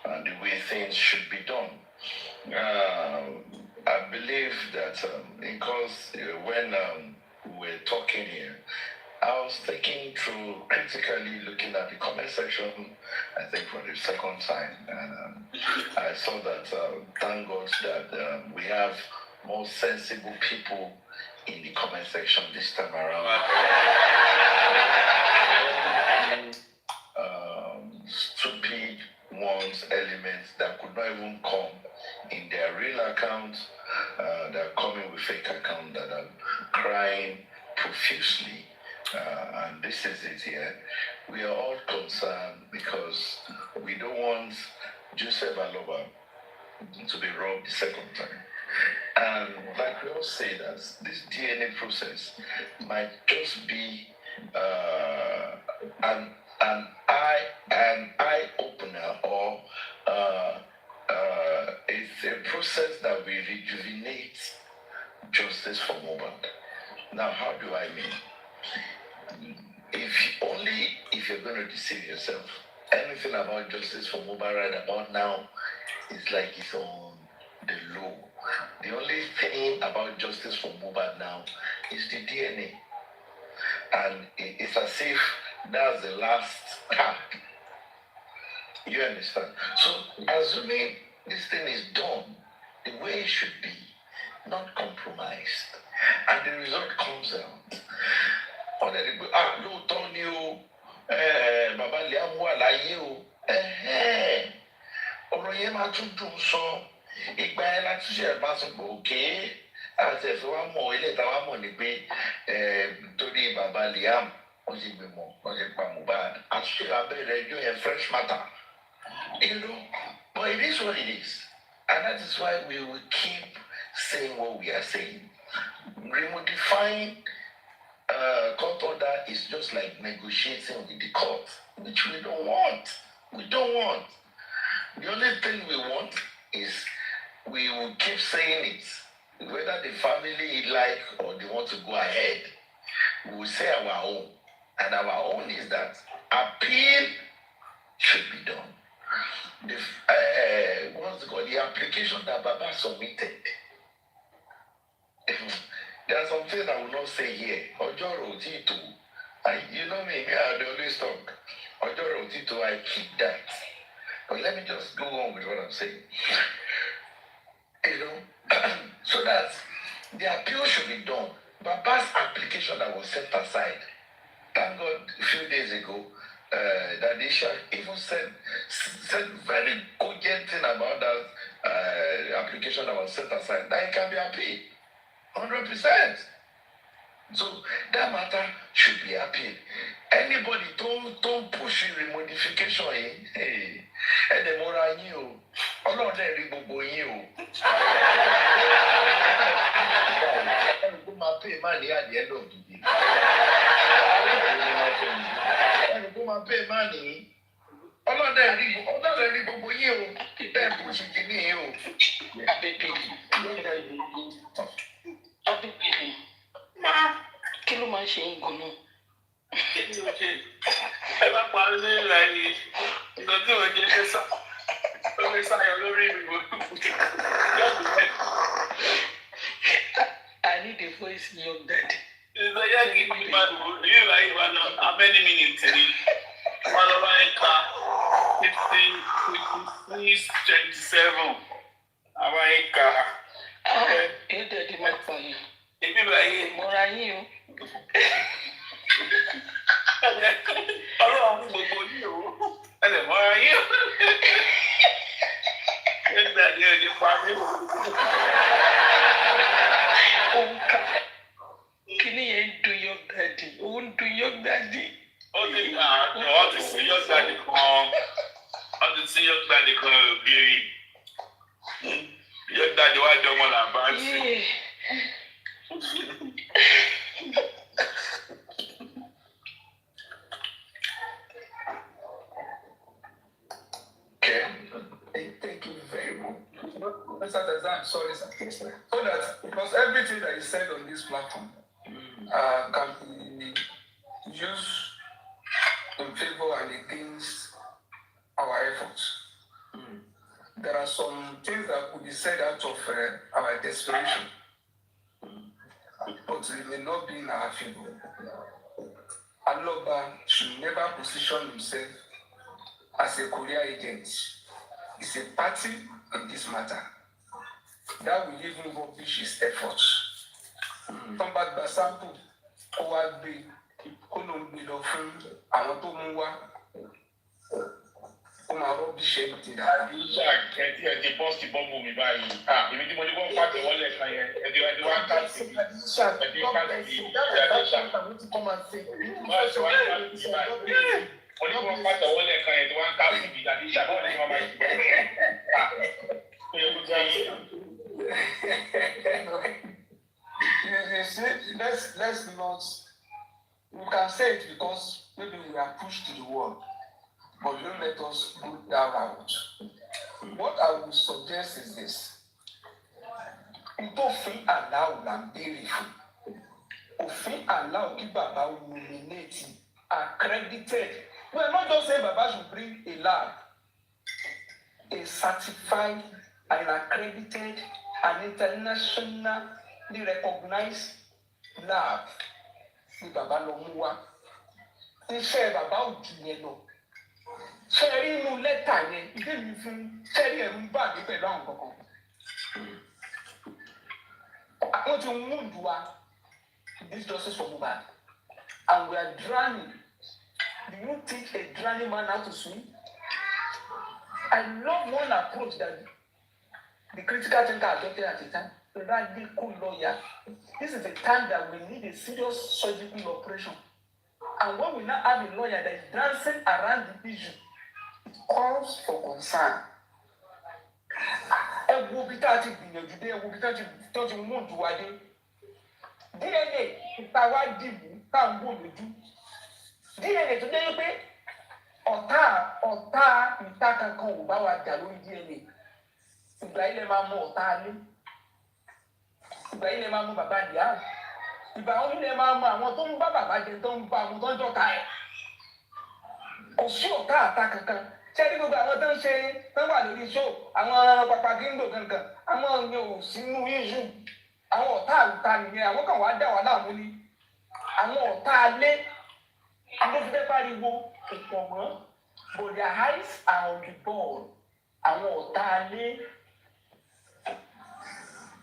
the way things should be done. I believe that because when we were talking here, I was thinking through, critically looking at the comment section, I think for the second time, and I saw that, thank God that we have more sensible people in the comment section this time around. Stupid ones, elements that could not even come in their real account, they're coming with fake account that are crying profusely. And this is it here. We are all concerned because we don't want Joseph Aloba to be robbed the second time. And like we all say that this DNA process might just be an eye opener, or it's a process that will rejuvenate justice for Mohbad. Now, how do I mean? If you're going to deceive yourself, anything about justice for Mohbad right about now is like it's on the low. The only thing about justice for Mohbad now is the DNA. And it's as if that's the last card. You understand? So, assuming this thing is done the way it should be, not compromised, and the result comes out. Lóòótọ́ ni o, Bàbá Liam wà láyé o, ọ̀rọ̀ yẹn máa tún dùn sọ, ìgbà yẹn láti ṣe bá sọ pé òkè àti ẹ̀fọ́ wa mọ̀ ilé ìta wa mọ̀ ni pé torí Bàbá Liam wọ́n ti gbìmọ̀ wọ́n ti pa Mohbad àtúnṣe abẹ́rẹ́ ẹjọ́ yẹn fresh matter. You know, but it is what it is. And that is why we will keep saying what we are saying. Remodifying court order is just like negotiating with the court, which we don't want. We don't want. The only thing we want is we will keep saying it. Whether the family like or they want to go ahead, we will say our own. And our own is that appeal should be done. What's it called? The application that Baba submitted. There are some things I will not say here. Ojoro Tito. You know me, I always talk. Ojoro Tito, I keep that. But let me just go on with what I'm saying. You know, so that the appeal should be done. Baba's application that was set aside, thank God, a few days ago, that Isha even said very cogent thing about that application that was set aside, that it can be appealed 100%. So that matter should be appealed. Anybody don't push the modification in, and the more you, Ọlọ́run dẹ̀ rí gbogbo yín o. Ẹni tó máa pay money at the end of the day. Ẹni tó máa pay money. Ọlọ́run dẹ̀ rí gbogbo yín o. Bẹ́ẹ̀ push kìíní yín o. Abíbí, kí ló máa ń ṣe yín gan-an? Kí ni o ṣe? Ẹ bá parí ní ìlà yìí, nǹkan tí wọ́n jẹ́ sá. Ó lè sáyọ lórí mi wò. I need a voice in your bed. Ìgbà yẹn kì í bí ìlú ìlà yìí wà náà, how many minutes ni? Wọ́n lọ bá ń ka 27. Àwọn ẹ̀ka. Ẹ dẹ̀dí mẹ́ta yìí. Èmi báyìí. Mọ̀ra yín o. Ọlọ́run fún gbogbo yìí o. Ẹ lè mọ́ra yín o. Ẹ gbàdé òde pa mí o. Òun ká. Kíní yẹn ń dun yọ dàdí. Òun ń dun yọ dàdí. Ó ti sí yọ̀gbàdì kan. Ó ti sí yọ̀gbàdì kan ògiri. Yọ̀gbàdì wá jọmọ làbá sí. Thank you very much. Mr. Tazan, sorry, sir. So that, because everything that is said on this platform can be used in favor and against our efforts. There are some things that could be said out of our desperation, but it may not be in our favor. Aloba should never position himself as a courier agent. He's a party in this matter. That will even rubbish his efforts. Come back by sample, or be Colombian from our Tomua. Come out of the shape of the post the bomb me by you. If you want to go back to one left, and you want to come and say, when you want back to one left, and you want to be that you shall not let's not. We can say it because maybe we are pushed to the wall, but don't let us go that route. What I would suggest is this: òfin allow Lambiri, òfin allow kí Baba nominate accredited. We are not just saying Baba should bring a lab, a certified and accredited and internationally recognized lab. Ní Baba lọ mú wá. Iṣẹ́ Baba ò jù yẹn lọ. Ṣé rí inú lẹ́tà yẹn? Ìdí mi fún ṣé rí ẹ̀rù ń bà mí pẹ̀lú àwọn kankan. Wọ́n ti mú ìdùwà this justice for Mohbad, and we are drowning. Do you teach a drowning man how to swim? I love one approach that the critical thinker adopted at the time. The radical lawyer. This is the time that we need a serious surgical operation. And when we now have a lawyer that is dancing around the issue, it calls for concern. DNA ìtawá dìbò tá à ń wò lójú. DNA tó jẹ́ pé ọ̀tá ìta kankan ò bá wa jà lórí DNA. Ìgbà yìí lè máa mú ọ̀tá alé. Ìgbà yìí lè máa mú bàbá ìyá. Ìgbà yìí lè máa mú àwọn tó ń bá bàbá jẹ tó ń bá àwọn tó ń jọ̀ka ẹ̀. Kò sí ọ̀tá àta kankan. Ṣé ní gbogbo àwọn tó ń ṣe tó ń wà lórí show àwọn papagindo kankan àwọn yẹn ò sínú issue. Àwọn ọ̀tá àwùta nìyẹn àwọn kan wá dà wá láàmú ni. Àwọn ọ̀tá alé ló fi fẹ́ pariwo ìpọ̀ mọ́. But their eyes are on the ball. Àwọn ọ̀tá alé.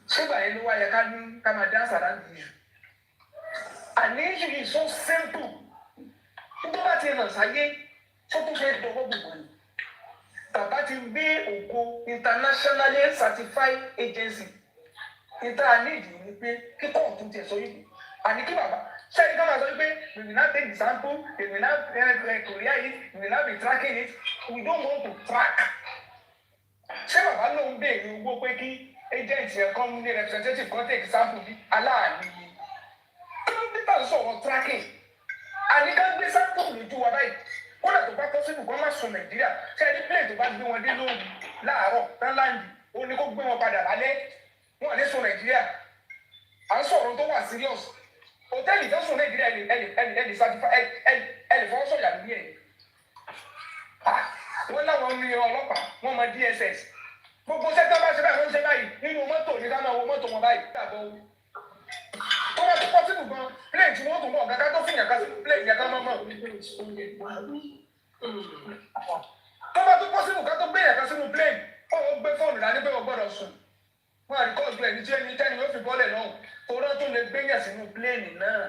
Ṣégbà yẹn ló wáyé ká máa dance around the issue. And the issue is so simple. Nítorí bá ti hàn sáyé tó tún fẹ́ dọwọ́ gbogbo ni. Bàbá ti gbé ògo internationally certified agency. Ìta nídìí ni pé kíkọ́ ọ̀tún tiẹ̀ sọ yìí. Àní kí bàbá ṣẹ́ni ká máa sọ pé we will not take the sample, we will not courier it, we will not be tracking it. We don't want to track. Ṣé bàbá ló ń béèrè owó pé kí agent yẹn kan ní representative kan take sample bí aláàánú yìí? Kí ló dé tà ń sọ̀rọ̀ tracking? Àní ká gbé sample lójú wa báyìí. Kódà tó bá possible kó má sùn Nàìjíríà. Ṣé ẹni plane tó bá gbé wọn dé lóru láàárọ̀ tán láǹdì ó ní kó gbé wọn padà lálẹ́? Wọ́n ní sùn Nàìjíríà. À ń sọ̀rọ̀ tó wà serious. Hòtẹ́ẹ̀lì tó sùn Nàìjíríà ẹni certify ẹni fọwọ́ sọ̀yà lórí ẹ̀. Wọ́n láwọn ń yan ọlọ́pàá, wọ́n mọ DSS. Gbogbo sẹ́tọ́ bá ṣe báyìí wọ́n ń ṣe báyìí nínú mọ́tò ní ká máa wo mọ́tò wọn báyìí. Tó bá tó pọ́sibù gan, plane tí wọ́n tó mọ̀ gàgá tó fìyàn ká sí plane yẹn ká máa mọ̀. tó bá tó possible ká tó gbé yẹn kan sínú plane ó gbé fóònù dání pé ó gbọ́dọ̀ sùn wọn àríkọ́sù ẹ̀ ní tí ẹni tẹ́ni ó fi bọ́lẹ̀ náà tó rán tó lè gbé yẹn sínú plane náà.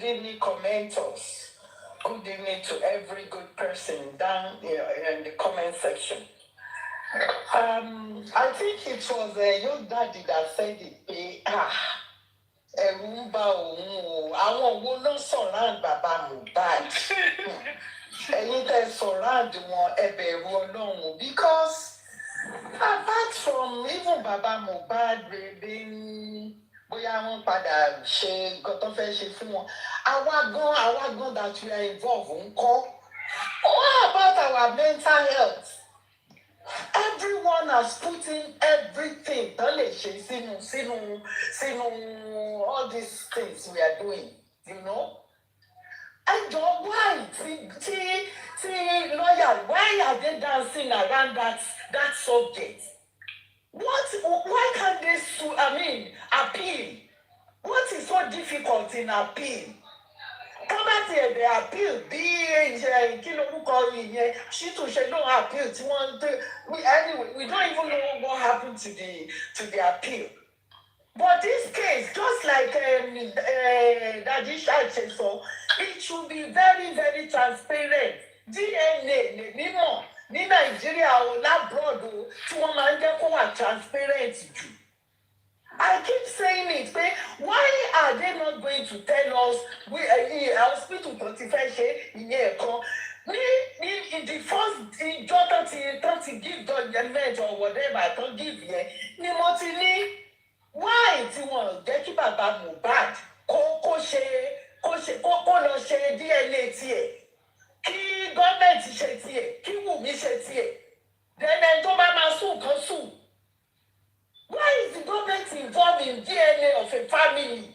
Good evening, commenters. Good evening to every good person down here in the comment section. I think it was your daddy that said it. Ẹ̀rù ń bà òun o. Àwọn wo ló surround bàbá Mohbad? Ẹ̀yin tẹ́ surround wọn ẹ bẹ̀rù Ọlọ́run because apart from even bàbá Mohbad being bóyá wọn padà ṣe nǹkan tó fẹ́ ṣe fún wọn àwa gan that we are involved ńkọ́. What about our mental health? Everyone has put in everything tán lè ṣe sínú all these things we are doing, you know. And why lawyer, why are they dancing around that subject? Why can't they appeal? What is so difficult in appeal? Come back here, they appeal. Kí lorúkọ ìyẹn, Ṣítù don't appeal. Anyway, we don't even know what happened to the appeal. But this case, just like Daddy Shah said, so it should be very, very transparent. DNA, ní Nàìjíríà o lábroad o tí wọ́n máa ń jẹ́ kó wà transparent jù. I keep saying it, but why are they not going to tell us hospital tó ti fẹ́ ṣe ìyẹn ẹ̀kan? In the first ìjọ tó ti give document or whatever tó give yẹn ni mo ti ní why tí wọ́n jẹ́ kí bàbá Mohbad kó lọ ṣe DNA tiẹ̀. Kí gọ́ọ̀mẹ̀ntì ṣe tiẹ̀, kí Wùmí ṣe tiẹ̀, then tó bá máa sùn kan sùn. Why is the government involved in DNA of a family?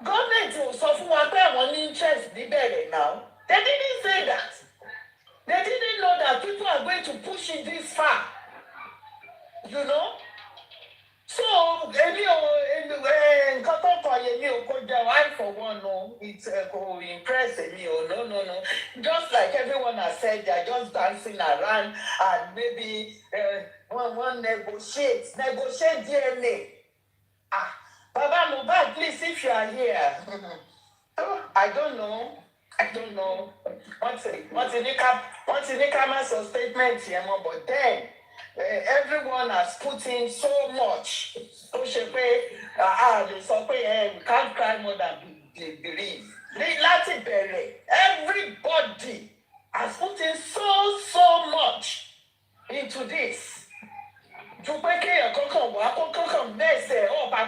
Government ò sọ fún wa pé àwọn ní interest níbẹ̀rẹ̀ now. They didn't say that. They didn't know that people are going to push it this far. You know? So, nǹkan tó kọ yẹmi ò kó jẹ I for one no, it's kò impress me o no. Just like everyone has said, they are just dancing around and maybe one negotiate DNA. Baba Mohbad, please, if you are here, I don't know. Once in the camera statement here, but then. Everyone has put in so much. We can't cry more than believe. Lati bere. Everybody has put in so much into this. And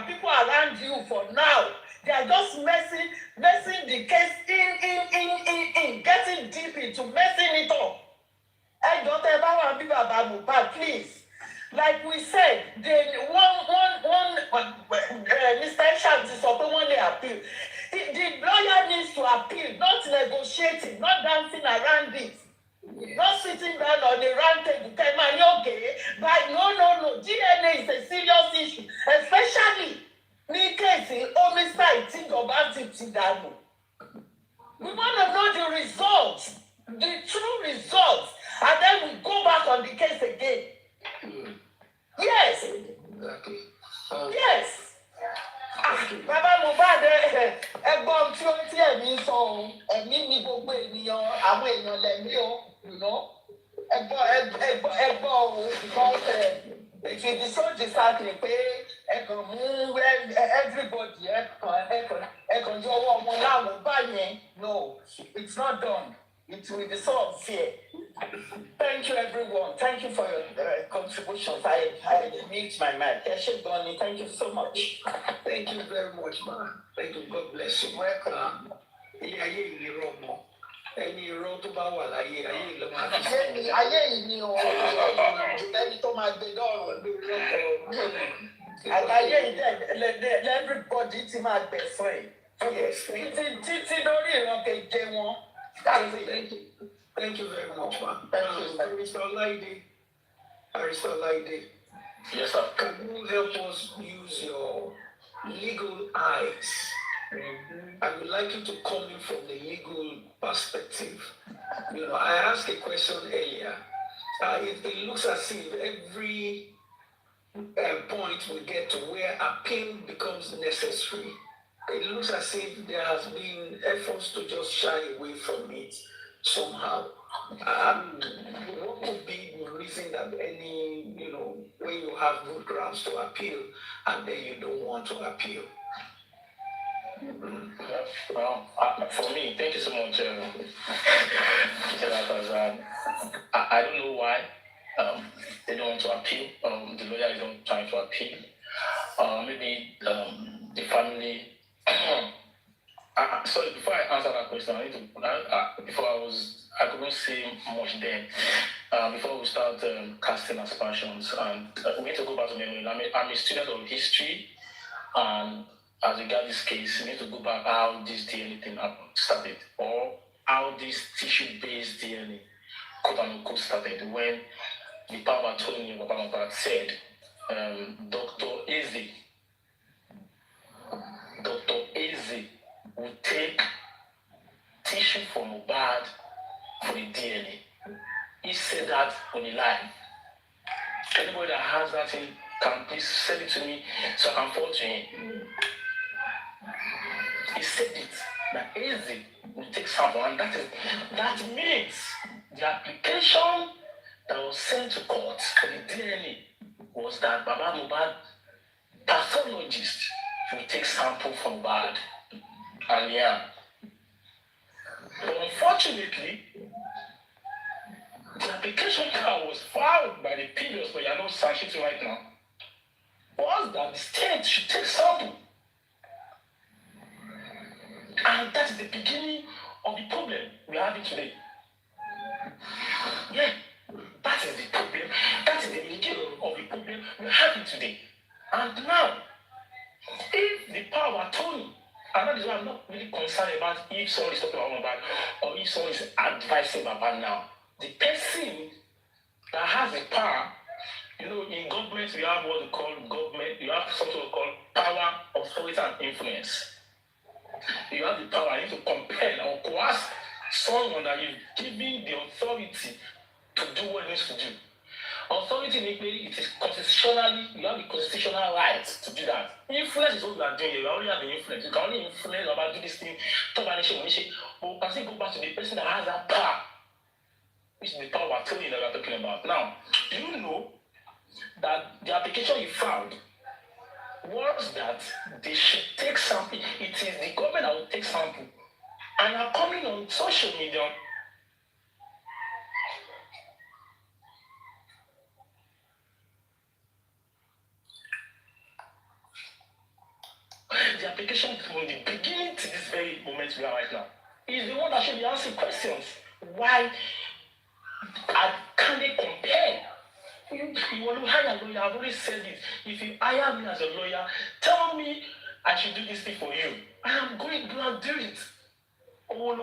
people around you for now, they are just messing the case in, getting deep into messing it up. I don't ever want to be about Mohbad, please. Like we said, Mr. Shanti is up one day appeal. The lawyer needs to appeal, not negotiating, not dancing around it. Yeah. Not sitting down on the round table, tell me, okay? But no. DNA is a serious issue, especially in case homicide, think about it. We want to know the results, the true results. And then we go back on the case again. Yes. Exactly. Yes. Bàbá Mohbad ẹ̀gbọ́n tí ó tí ẹ̀mí sọ ẹ̀mí ní gbogbo ènìyàn àwọn èèyàn lẹ̀mí o, you know. Ẹ̀gbọ́n o because it will be so disheartening pé ẹ̀kan mú everybody ẹ̀kan yọ ọwọ́ ọmọ láwọn báyẹn. No, it's not done. It will be so unfair. Thank you, everyone. Thank you for your contributions. I mute my mic. Thank you so much. Thank you very much, man. Thank you. God bless you. Welcome. Ayé irọ́ tó bá wà láyé ayé ló máa fi sọ. Ayé yìí ni ẹni tó máa gbé dọ́rùn lórí ọkọ̀. Ayé yìí everybody ti máa gbẹ̀sán ẹ̀. Títí lórí ìran keje wọn. Thank you. Thank you very much, man. Thank you, sir. Barrister Lati, Yes, sir. can you help us use your legal eyes? I would like you to come in from the legal perspective. You know, I asked a question earlier. It looks as if every point we get to where appeal becomes necessary. It looks as if there has been efforts to just shy away from it somehow. What could be the reason that any, you know, when you have good grounds to appeal and then you don't want to appeal? Well, for me, thank you so much, I don't know why they don't want to appeal. The lawyer is not trying to appeal. Maybe the family. Sorry, before I answer that question, I need to. I couldn't say much then. Before we start casting aspersions, and we need to go back to memory. I'm a student of history, and as regards this case, we need to go back how this DNA thing started, or how this tissue-based DNA, quote unquote, started when the power attorney said, Dr. Eze would take tissue from Mohbad for the DNA. He said that on the line. Anybody that has that thing can please send it to me so I can forward to him. He said it, that Eze will take sample, and that means the application that was sent to court for the DNA was that Baba Mohbad pathologist will take sample from Mohbad and yeah. But unfortunately, the application that was filed by the previous lawyer, no sanctions right now, was that the state should take sample. And that's the beginning of the problem we're having today. Yeah, that is the problem. That is the beginning of the problem we're having today. And now, if the power of attorney, and that is why I'm not really concerned about if someone is talking about Mohbad or if someone is advising Mohbad now. The person that has the power, you know, in government we have what we call government, you have something we call power, authority, and influence. You have the power, you need to compel or coerce someone that you've given the authority to do what it needs to do. Authority, it is constitutionally, you have the constitutional right to do that. Influence is what you are doing, you already have the influence. You can only influence about do this thing, but we can still go back to the person that has that power, which is the power of attorney that we are talking about. Now, do you know that the application you filed was that they should take sample? It is the government that will take sample. And you are coming on social media. The application from the beginning to this very moment we are right now is the one that should be asking questions. Why can they compare? You want to hire a lawyer, I've already said it. If you hire me as a lawyer, tell me I should do this thing for you. I am going to go and do it. Let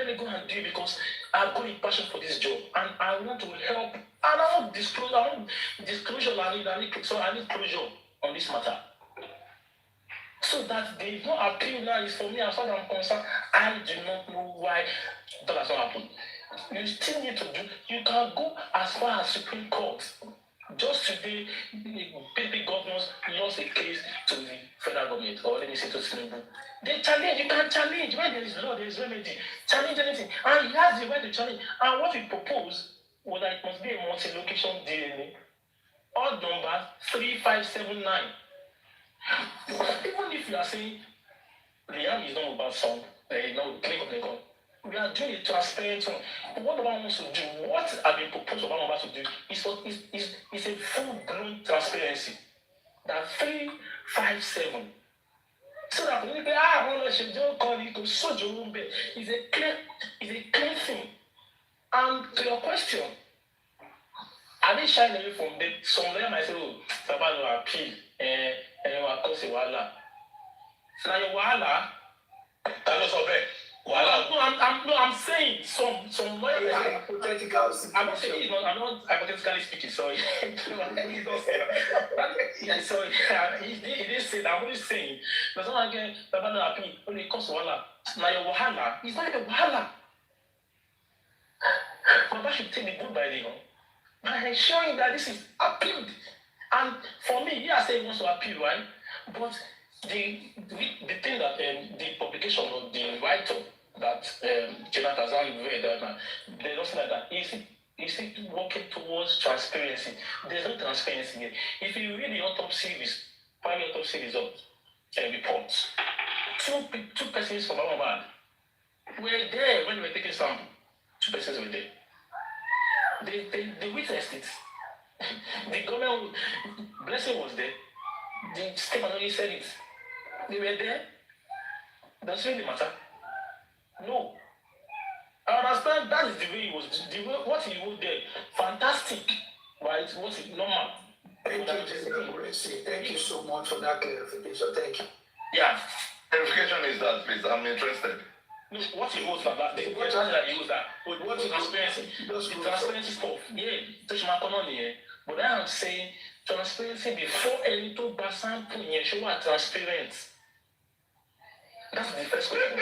me go and do it because I've got a passion for this job and I want to help. And I want disclosure. I need closure on this matter. So that they don't appeal now is for me as far as I'm concerned. I do not know why that has not happened. You still need to do, you can go as far as Supreme Court. Just today, the governors lost a case to the federal government, or let me say to Tinubu. They challenge, you can challenge. When there is law, there is remedy. Challenge anything. And he has the right to challenge. And what we propose was that it must be a multi-location DNA. Odd number 3579. Even if you are saying Liam is not about some, click. We are doing a transparent one. What Obama wants to do, what have been proposed Obama to do, is a full-blown transparency. That 357. So that when you say, don't call it to sojo is a clear thing. And to your question, are they shying away from them? Some of them might say, oh, Baba will appeal, and will cause a wahala. Now your wahala, that was obey. I'm saying some lawyer. Hypothetical I'm not saying I'm not hypothetically speaking. Sorry, yeah, sorry. He didn't say that. I'm only saying there's someone again. Baba no happy when it comes to wahala. Now your wahala, it's not a wahala. Baba should take the good by the by ensuring that this is appealed. And for me, yeah, I say he wants to appeal, right? But the thing that the publication of the write-up that Jonathan Zan read, there's nothing like that. Is it working towards transparency? There's no transparency here. If you read the autopsy, private autopsy results reports, two persons from Ahmad were there when they were taking sample. Two persons were there. They witnessed it. The government blessing was there. The state only said it. They were there. That's really the matter. No. I understand that is the way it was. What he wrote there, fantastic, right? Was it normal? Thank you so much for that clarification. Thank you. Yeah. Clarification is that, please. I'm interested. No, what he wrote about the question that he used that what transparency, the transparency stuff. Yeah, touch my economy here. But I am saying transparency before any to sample here show what transparent. That's the first question.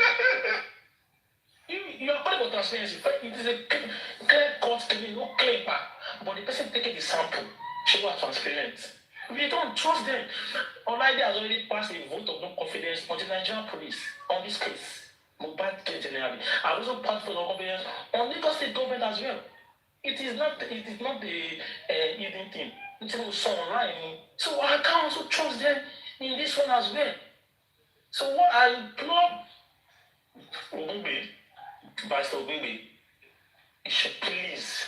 You are calling for transparency. It is a clear cut claim, no claim back. But the person taking the sample show what transparent. We don't trust them. Already has already passed a vote of no confidence on the Nigerian police on this case. Mobile case generally. I also passed for no confidence on Lagos State government as well. It is not the hidden thing. It's also online. So I can also trust them in this one as well. So what I implore Pastor Ogungbe, he should please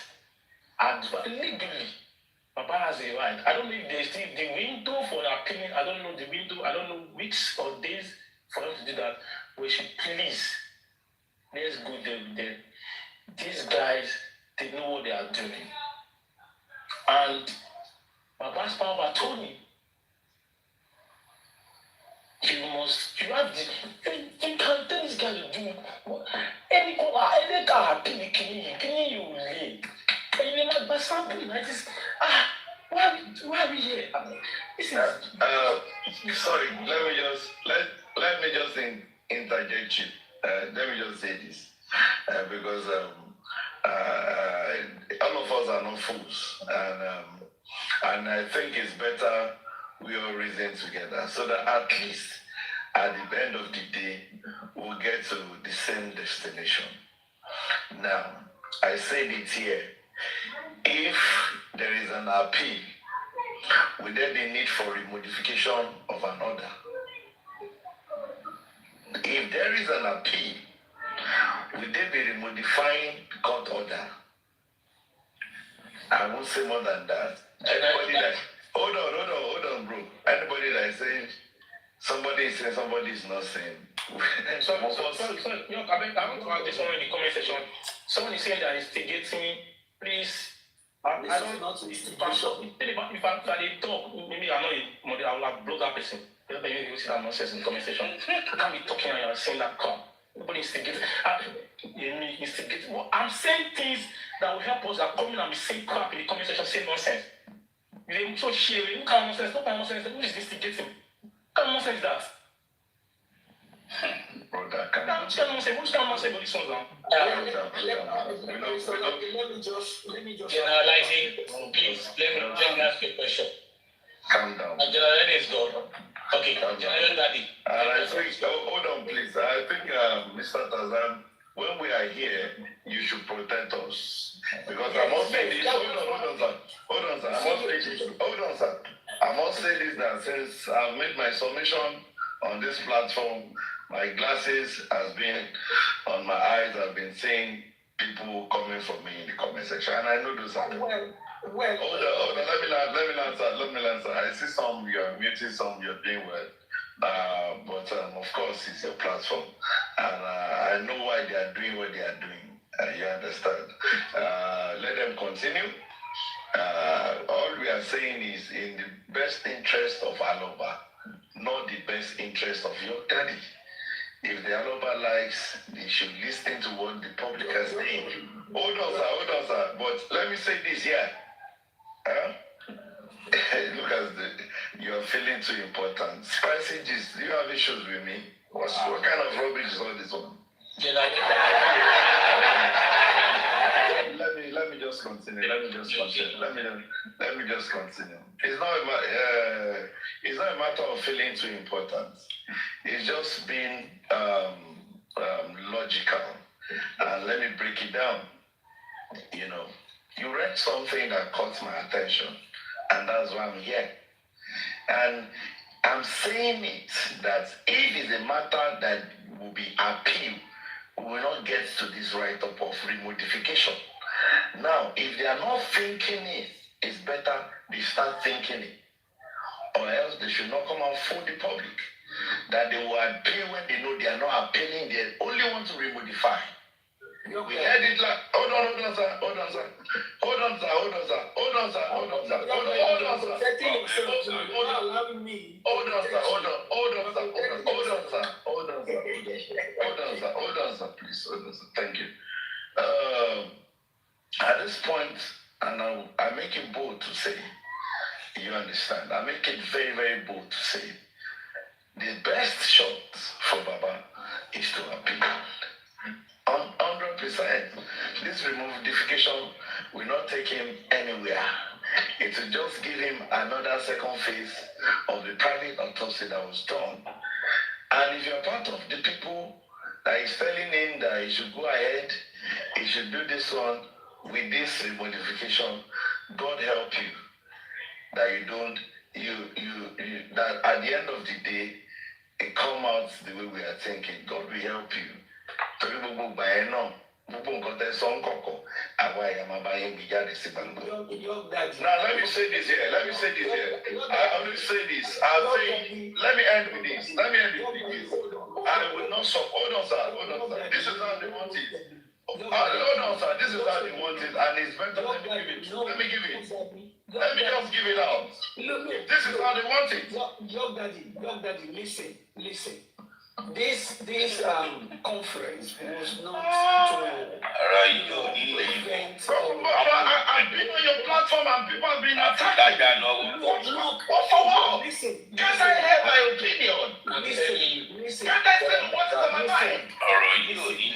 advise legally. Baba has a right. I don't know if there's still the window for an opinion. I don't know the window. I don't know weeks or days for them to do that. We should please, let's go there. These guys, they know what they are doing. And Baba's power told me, you can tell this guy to do any car, you lay. And you never buy something like this. Why are we here? This is sorry, let me just interject you. Let me just say this. Because all of us are not fools. And I think it's better we all reason together so that at least at the end of the day, we'll get to the same destination. Now, I said it here. If there is an appeal, will there be need for remodification of an order? If there is an appeal, will they be remodifying the court order? I won't say more than that. Anybody that hold on, bro. Anybody that is saying somebody is saying somebody is not saying. Sorry. I want to add this one in the comment section. Someone is saying that instigating, please. I don't know. If I talk, maybe I'm not a model, I will have blocked that person. You see that nonsense in the comment section. You can't be talking and you're saying that crap. Nobody instigates. Well, I'm saying things that will help us that come in and be saying crap in the comment section, say nonsense. They so sharing, what kind of nonsense? What kind of nonsense? Who is instigating? What kind of nonsense is that? Brother, Which kind of nonsense about this one now? Let me just generalizing, please, let me ask you a question. Calm down. Generalizing is good. Okay, generalizing daddy. I think, hold on, please. I think, Mr. Tazan, when we are here, you should protect us. Because I must say this. Hold on, sir. I must say this that since I've made my submission on this platform, my glasses has been on my eyes. I've been seeing people coming for me in the comment section, and I know those are. Hold on. Let me answer. I see some you're muting, some you're doing well. But of course, it's your platform, and I know why they are doing what they are doing. You understand? Let them continue. All we are saying is in the best interest of Aloba, not the best interest of your daddy. If the Aloba likes, they should listen to what the public has said. Hold on, sir. But let me say this here. Huh? Look at you are feeling too important. Spicy gist, do you have issues with me? What kind of rubbish is all this one? Let me just continue. Let me just continue. It's not a matter of feeling too important. It's just being logical. And let me break it down. You know, you read something that caught my attention, and that's why I'm here. And I'm saying it that if it's a matter that will be appealed, we will not get to this write-up of remodification. Now, if they are not thinking it, it's better they start thinking it. Or else they should not come and fool the public. That they will appeal when they know they are not appealing, they only want to remodify. We heard it like, hold on, sir. Please, thank you. At this point, and I make it bold to say, you understand, I make it very, very bold to say, the best shot for Baba is to appeal. 100%. This remodification will not take him anywhere. It will just give him another second phase of the private autopsy that was done. And if you're part of the people that is telling him that he should go ahead, he should do this one with this remodification, God help you. That you don't, that at the end of the day, it come out the way we are thinking. God will help you. Now let me say this here. I always say this. Let me end with this. I will not stop. Hold on, sir. This is how they want it. Hold on, sir. This is how they want it, and it's better. Let me give it. Let me just give it out. This is how they want it. Young daddy, listen. This conference was not to prevent. I've been on your platform and people have been attacking. What for what? Listen. Can't I have my opinion? Listen. Can't I say what's on my mind?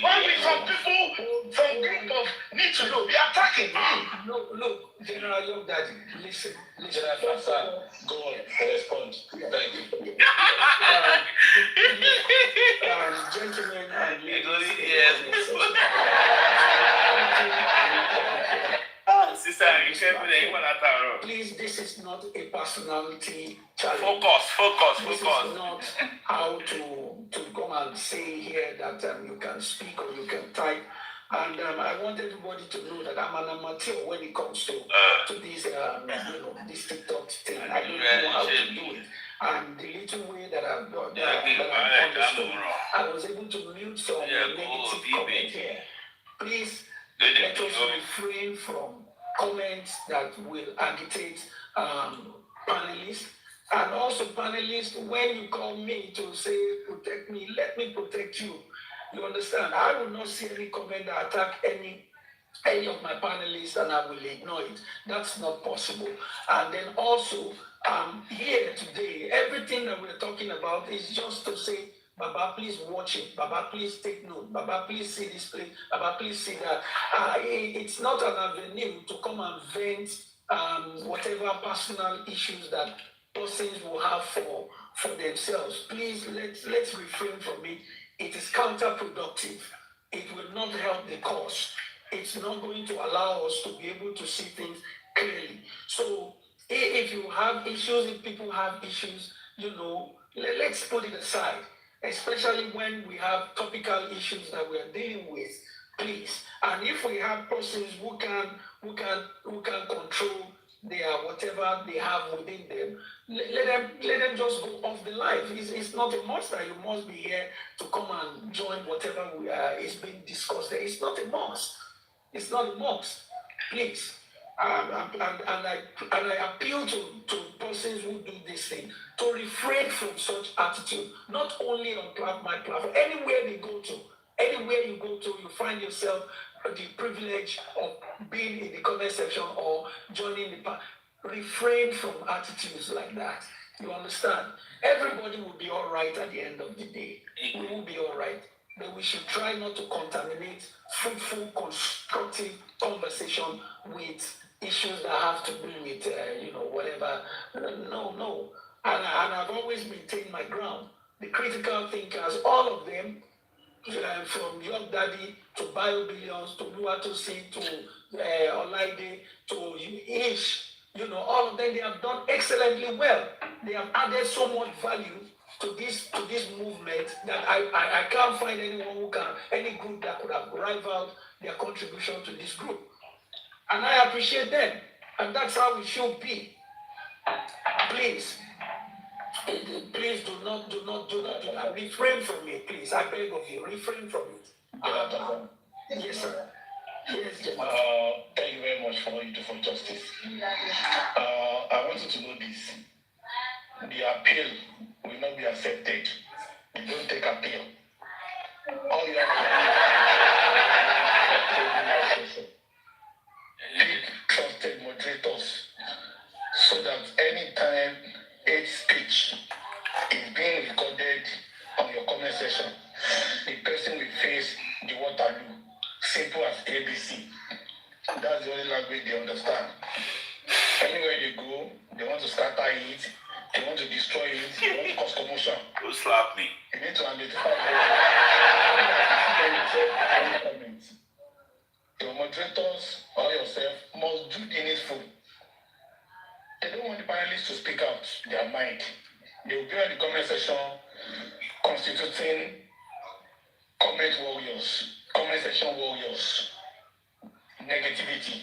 Why will some people, some group of need to know, be attacking me? Look, General Young Daddy, listen. General Sir, go on, respond. Thank you. Gentlemen and ladies, please, this is not a personality challenge. Focus. This is not how to come and say here that you can speak or you can type. And I want everybody to know that I'm an amateur when it comes to this, this TikTok thing. I don't know how to do it. And the little way that I've done, that I've understood, I was able to mute some negative comment here. Please let us refrain from comments that will agitate panelists. And also panelists, when you call me to say, protect me, let me protect you. You understand? I will not see any comment that attack any of my panelists, and I will ignore it. That's not possible. And then also, here today, everything that we're talking about is just to say, Baba, please watch it. Baba, please take note. Baba, please see this place. Baba, please see that. It's not an avenue to come and vent whatever personal issues that persons will have for themselves. Please, let's refrain from it. It is counterproductive. It will not help the cause. It's not going to allow us to be able to see things clearly. So if you have issues, if people have issues, let's put it aside, especially when we have topical issues that we are dealing with, please. And if we have persons who can control their whatever they have within them, let them just go off the life. It's not a must that you must be here to come and join whatever is being discussed there. It's not a must. Please. And I appeal to persons who do this thing to refrain from such attitude, not only on my platform, anywhere they go to. Anywhere you go to, you find yourself the privilege of being in the comment section or joining the party. Refrain from attitudes like that. You understand? Everybody will be all right at the end of the day. We will be all right. But we should try not to contaminate fruitful, constructive conversation with issues that have to do with, whatever. No. And I've always maintained my ground. The critical thinkers, all of them, from Young Daddy to BioBillions to Luatosi to Olaide to Ish, all of them, they have done excellently well. They have added so much value to this movement that I can't find any group that could have rivaled their contribution to this group. And I appreciate them. And that's how it should be. Please do not refrain from it, please. I beg of you, refrain from it. Yes, sir. Yes, thank you very much for what you do for justice. I want you to know this. The appeal will not be accepted. You don't take appeal. All you have to do is pick trusted moderators so that anytime hate speech is being recorded on your comment section, the person will face the Waterloo. Simple as ABC. That's the only language they understand. Anywhere they go, they want to scatter it, they want to destroy it, they want to cause commotion. Who slapped me? You need to identify them. Your moderators or yourself must do the needful. They don't want the panelists to speak out their mind. They will be on the comment section constituting comment section warriors, negativity,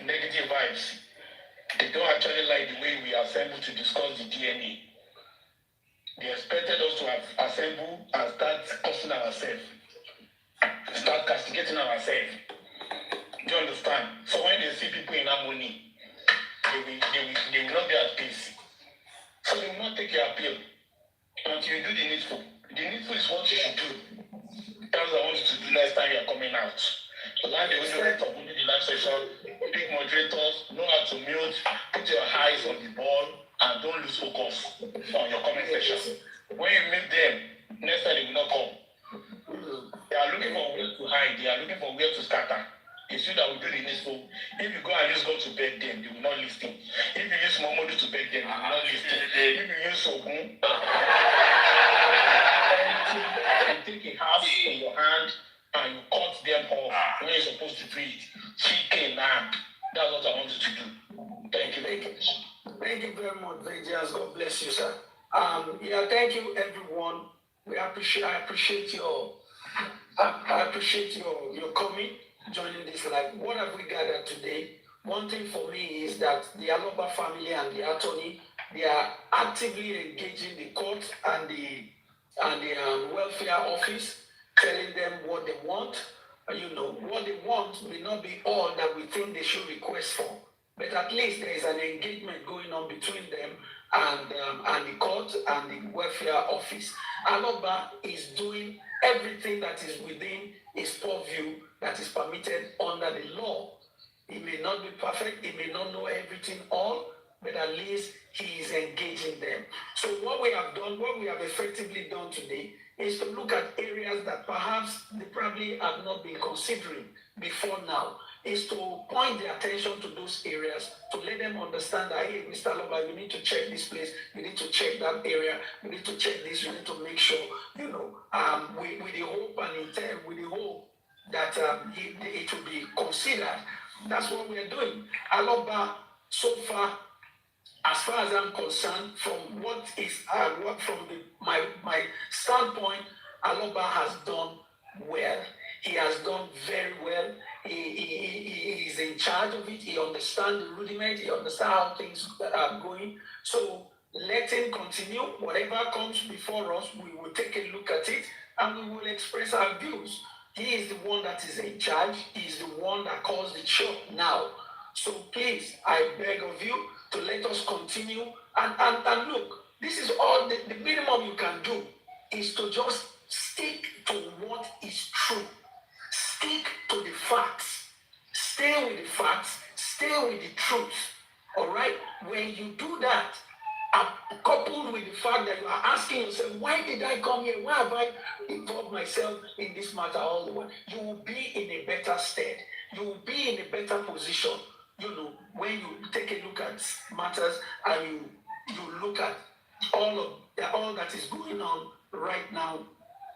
negative vibes. They don't actually like the way we assemble to discuss the DNA. They expected us to have assembled and start cursing ourselves, start castigating ourselves. Do you understand? So when they see people in harmony, they will not be at peace. So they will not take your appeal until you do the needful. The needful is what you should do. That's what I want you to do next time you are coming out. Learn the way of moving the live session, pick moderators, know how to mute, put your eyes on the ball, and don't lose focus on your comment section. When you meet them, next time they will not come. They are looking for where to hide, they are looking for where to scatter. It's you that will do the needful. If you go and use God to beg them, they will not listen. If you use Momodu to beg them, they will not listen. If you use Ogun, and take a half in your hand and you cut them off when you're supposed to do it. Chicken, that's what I want you to do. Thank you very much. Thank you very much, Vengeance. God bless you, sir. Thank you, everyone. I appreciate your coming, joining this live. What have we gathered today? One thing for me is that the Aloba family and the attorney, they are actively engaging the court and the welfare office, telling them what they want. What they want may not be all that we think they should request for, but at least there is an engagement going on between them and the court and the welfare office. Aloba is doing everything that is within his purview that is permitted under the law. He may not be perfect, he may not know everything all, but at least he is engaging them. So what we have effectively done today is to look at areas that perhaps they probably have not been considering before now, is to point their attention to those areas, to let them understand that, hey, Mr. Loba, you need to check this place, you need to check that area, you need to check this, you need to make sure, with the hope and intent, with the hope that it will be considered. That's what we are doing. Aloba, so far as I'm concerned, from my standpoint, Aloba has done well. He has done very well. He is in charge of it. He understands the rudiment. He understands how things are going. So let him continue. Whatever comes before us, we will take a look at it and we will express our views. He is the one that is in charge. He is the one that calls the shot now. So please, I beg of you to let us continue. And look, this is all the minimum you can do is to just stick to what is true. Stick to the facts. Stay with the facts. Stay with the truth. All right? When you do that, coupled with the fact that you are asking yourself, why did I come here? Why have I involved myself in this matter all the while? You will be in a better stead. You will be in a better position, when you take a look at matters and you look at all that is going on right now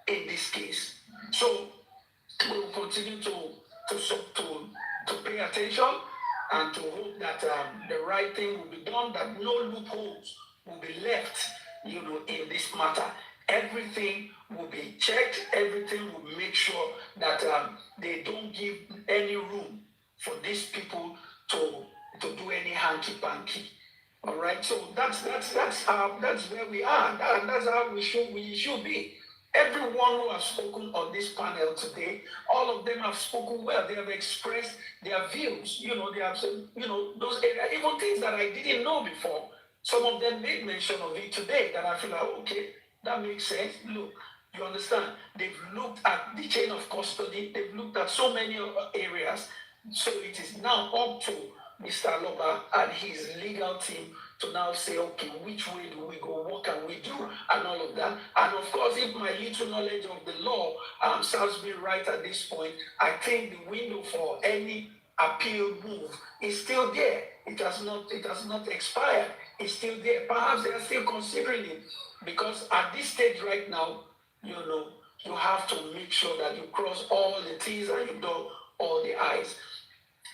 in this case. So we will continue to pay attention and to hope that the right thing will be done, that no loopholes will be left, in this matter. Everything will be checked. Everything will make sure that they don't give any room for these people to do any hanky-panky. All right. So that's where we are, and that's how we should be. Everyone who has spoken on this panel today, all of them have spoken well. They have expressed their views. They have said, those areas, even things that I didn't know before. Some of them made mention of it today that I feel like, okay, that makes sense. Look, you understand? They've looked at the chain of custody. They've looked at so many areas. So it is now up to Mr. Loba and his legal team to now say, okay, which way do we go? What can we do? And all of that. And of course, if my little knowledge of the law serves me right at this point, I think the window for any appeal move is still there. It has not expired. It's still there. Perhaps they are still considering it, because at this stage right now, you have to make sure that you cross all the T's and you dot all the I's.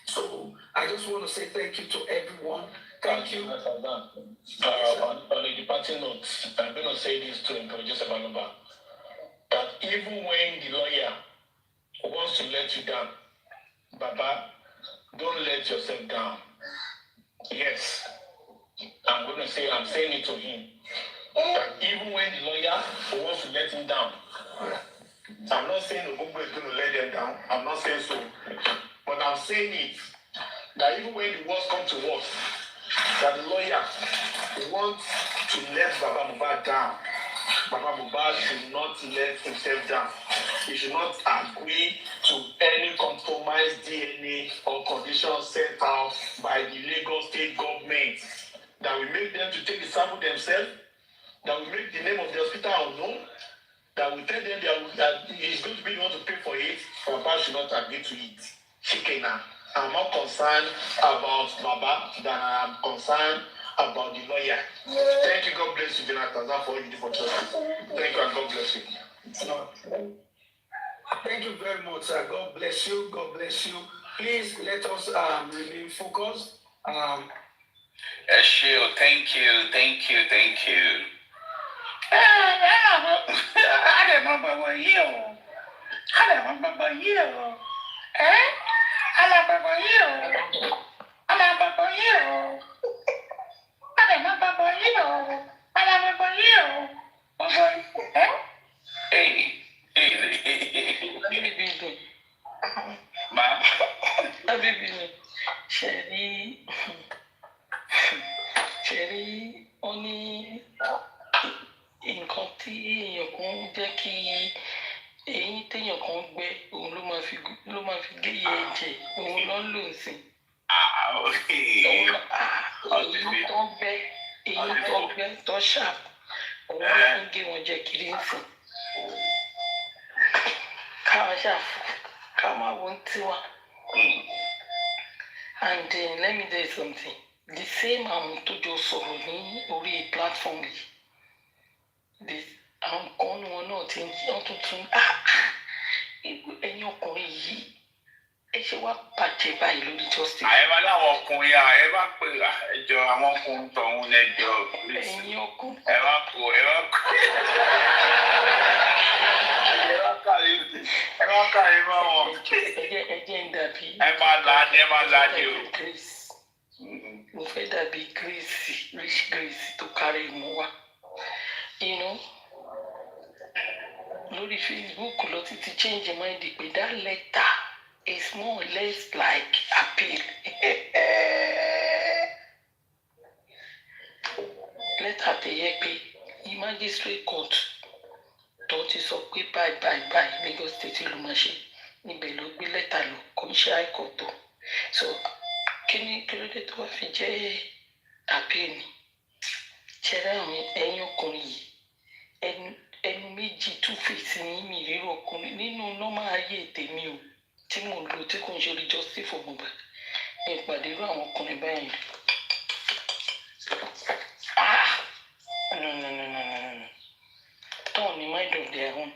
So I just want to say thank you to everyone. Thank you. On a departing note, I'm going to say this to Joseph Anoba, that even when the lawyer wants to let you down, Baba, don't let yourself down. Yes, I'm saying it to him, that even when the lawyer wants to let him down, I'm not saying Obumbo is going to let them down. I'm not saying so. But I'm saying it, that even when the worst comes to worst, that the lawyer wants to let Baba Mohbad down. Baba Mohbad should not let himself down. He should not agree to any compromised DNA or conditions set out by the Lagos state government that will make them to take the sample themselves, that will make the name of the hospital unknown, that will tell them that he's going to be the one to pay for it. Baba should not agree to it. Shikena. I'm more concerned about Baba than I am concerned about the lawyer. Thank you. God bless you, Jonathan, for all you do for justice. Thank you, and God bless you. Thank you very much, sir. God bless you. God bless you. Please let us remain focused. Thank you. I remember you. Ṣẹ̀rí ó ní nǹkan tí èèyàn kan jẹ́ kí eyín téèyàn kan gbẹ òun ló máa fi gé iye ẹ̀jẹ̀ òun ló ń lò sí. Eyín tó gbẹ tó ṣàp òun ló ń gé wọn jẹ kiri ń sìn. Ká máa wo ń tiwa. And let me tell you something. The same àwọn tó jọ sọ̀rọ̀ ní orí platform yìí. Àwọn kan ní wọn náà ti ń wọ́n tuntun. Ẹ̀yin ọkùnrin yìí ẹ ṣe wá bàjẹ́ báyìí lórí justice. Àyẹ̀wò aláwọ̀ ọkùnrin ẹ bá pè ẹjọ́ àwọn ọkùnrin tọ̀hún lẹ́jọ́. Ẹ̀yin ọkùnrin. Ẹ wá kó. Ẹ wá kàrí mọ́ wọn. Ẹ jẹ́ ń dàbí. Ẹ máa láàdì o. Mo fẹ́ dàbí Grace, rich Grace tó kárí ìmú wa. Lórí Facebook lọ títí change mind pé that letter is more or less like appeal. tó yẹ pé ní magistrate court tó ti sọ pé báyìí Lagos State ló máa ṣe níbẹ̀ ló gbé lẹ́tà lọ commercial high court tó so kí ló dé tó wá fi jẹ́ appeal ni ṣẹlẹ̀ àwọn ẹ̀yin ọkùnrin yìí ẹnu méjì two face ní mi rírọ ọkùnrin nínú nọ́mà ayé tèmi o tí mò ń lò tí kò ń ṣe orí justice for Mohbad ní ìpàdé irú àwọn ọkùnrin báyìí no turn ní mind of their own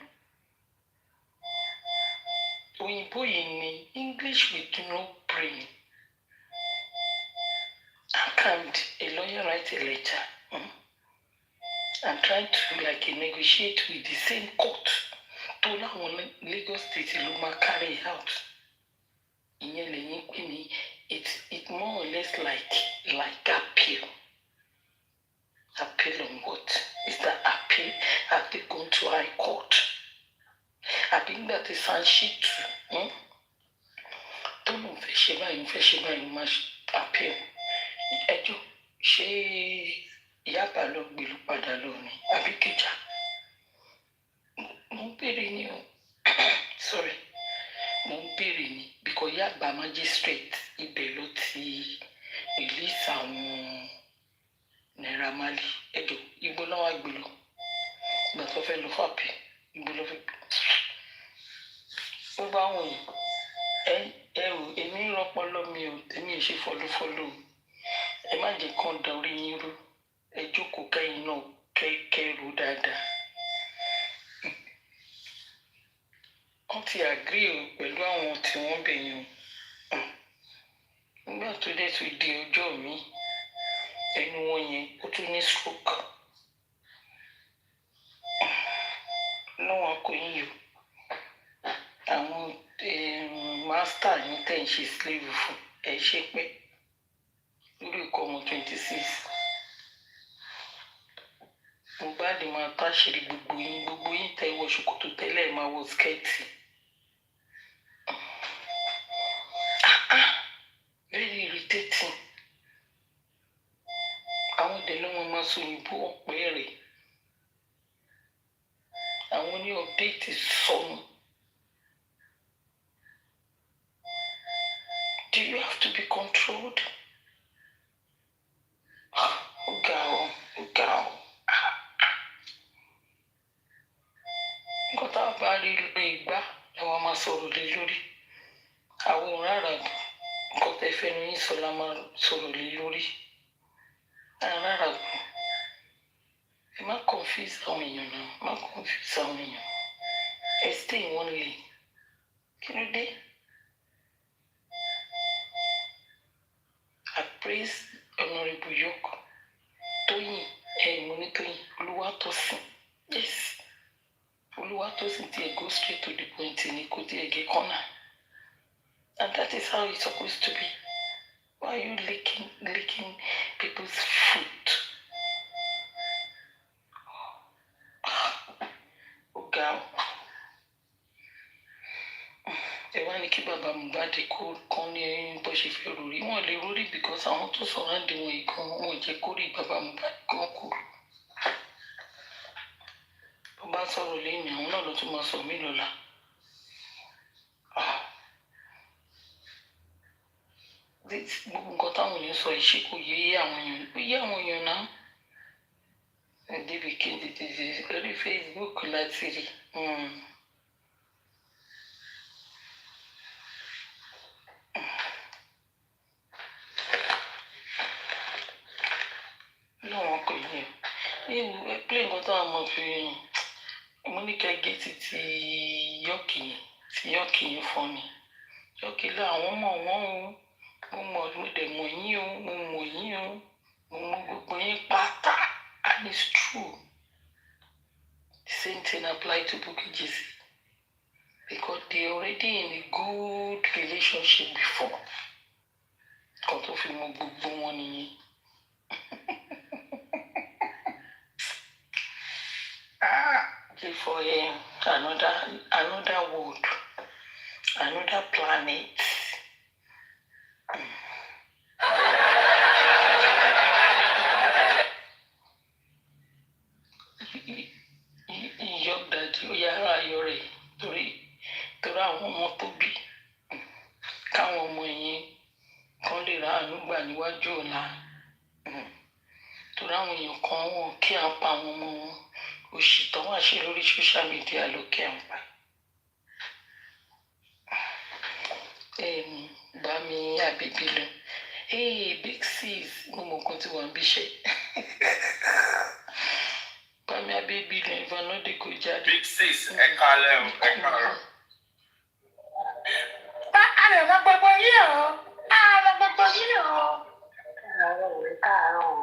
òyìnbó yìí ní English with no brain. How can a lawyer write a letter and try to negotiate with the same court to allow Lagos State ló máa carry out? Ìyẹn lẹ́yìn pé ní it more or less like appeal. Appeal on what? Is that appeal? Have they gone to high court? Àbí nígbà tí Sanṣítù tó lóun fẹ́ ṣe báyìí máa appeal. Ẹjọ́ ṣé Ìyábà lọ gbèlú padà lọ ni àbí kìjà? Mo ń béèrè ni o sorry mo ń béèrè ni because Ìyábà magistrate ibẹ̀ ló ti release àwọn Naira Marley. Ẹjọ́ ibo náà wá gbé lọ ìgbà tó fẹ́ lọ fàpẹ́ ibo ló fẹ́ gbogbo àwọn ẹrù èmi ń rọpọlọ mi ò tèmi ṣe fọlọfọlọ ẹ má jẹ́ kán da orí yín rú ẹ jókòó kẹ́yìn náà kẹrù dáadáa. Wọ́n ti agree pẹ̀lú àwọn tí wọ́n bẹ̀yìn o nígbà tó dé tó di ọjọ́ mi ẹnu wọn yẹn ó tún ní stroke lọ́wọ́ kò yín yò àwọn master yín tẹ̀ ń ṣe slave fún ẹ ṣe pé lórí ikọ̀ ọmọ 26 Mohbad máa táṣìírí gbogbo yín tẹ́ wọ ṣòkòtò tẹ́lẹ̀ máa wọ skẹ́ẹ̀tì. Very irritating. Àwọn ìdẹ̀lẹ́ wọn máa sọ òyìnbó ọ̀pẹ rẹ̀ àwọn ní update sọnù. Do you have to be controlled? Ó ga ọ́. Nǹkan tá a bá rí lórí ìgbà ni wọ́n máa sọ̀rọ̀ lé lórí. Àwọn òun rárá nǹkan tẹ́ fẹ́ ní sọ la máa sọ̀rọ̀ lé lórí. Rárá ẹ má confuse àwọn èèyàn náà ẹ stay in one lane. Kí ló dé? I praise Honorable Yoko Tóyìn mo ní Tóyìn Olúwatósìn. Yes. Olúwatósìn ti go straight to the point ní kò tí ẹ gé corner. And that is how it's supposed to be. Why are you licking people's foot? Oh God. Ẹ wá ní kí bàbá Mohbad kọ́ ní bó ṣe fẹ́ rori. Wọ́n lè rori because àwọn tó sọ̀rọ̀ àǹdí wọn yìí gan wọn jẹ́ kó rí bàbá Mohbad gan kú. Bó bá sọ̀rọ̀ lẹ́yìn àwọn náà ló tún máa sọ mí lọ́la. Gbogbo nǹkan táwọn èèyàn sọ yìí ṣe kò yé àwọn èèyàn náà. Débi kéde lórí Facebook láti rí. Lọ́wọ́n kò yẹ. Ẹ pé nǹkan táwọn ọmọ fi mo ní ká gé ti yọ́ọ̀kì yẹn fún mi. Yọ́ọ̀kì láwọn mọ̀ wọ́n o. Mo dẹ̀ mọ̀ yín o. Mo mọ̀ gbogbo yín pátá. And it's true. The same thing applies to Bukky Jesse. Because they already in a good relationship before. Kan tó fi mọ̀ gbogbo wọn nìyẹn. For another world, another planet. lè ráàánú gbà níwájú ọ̀la torí àwọn èèyàn kan wọn kí à ń pa àwọn ọmọ wọn òṣì tó wà ṣe lórí social media ló kí à ń pa. Bá mi àbíbí lọ big sis mo mọ nǹkan tí wọ́n ń bí ṣe bá mi àbíbí lọ ìvanọ́dé kò jáde. Big sis ẹ kálẹ́ o ẹ káàárọ̀. àrẹ ọmọ gbogbo yìí o àrẹ gbogbo yìí o. àrẹ òwe káàárọ̀ o.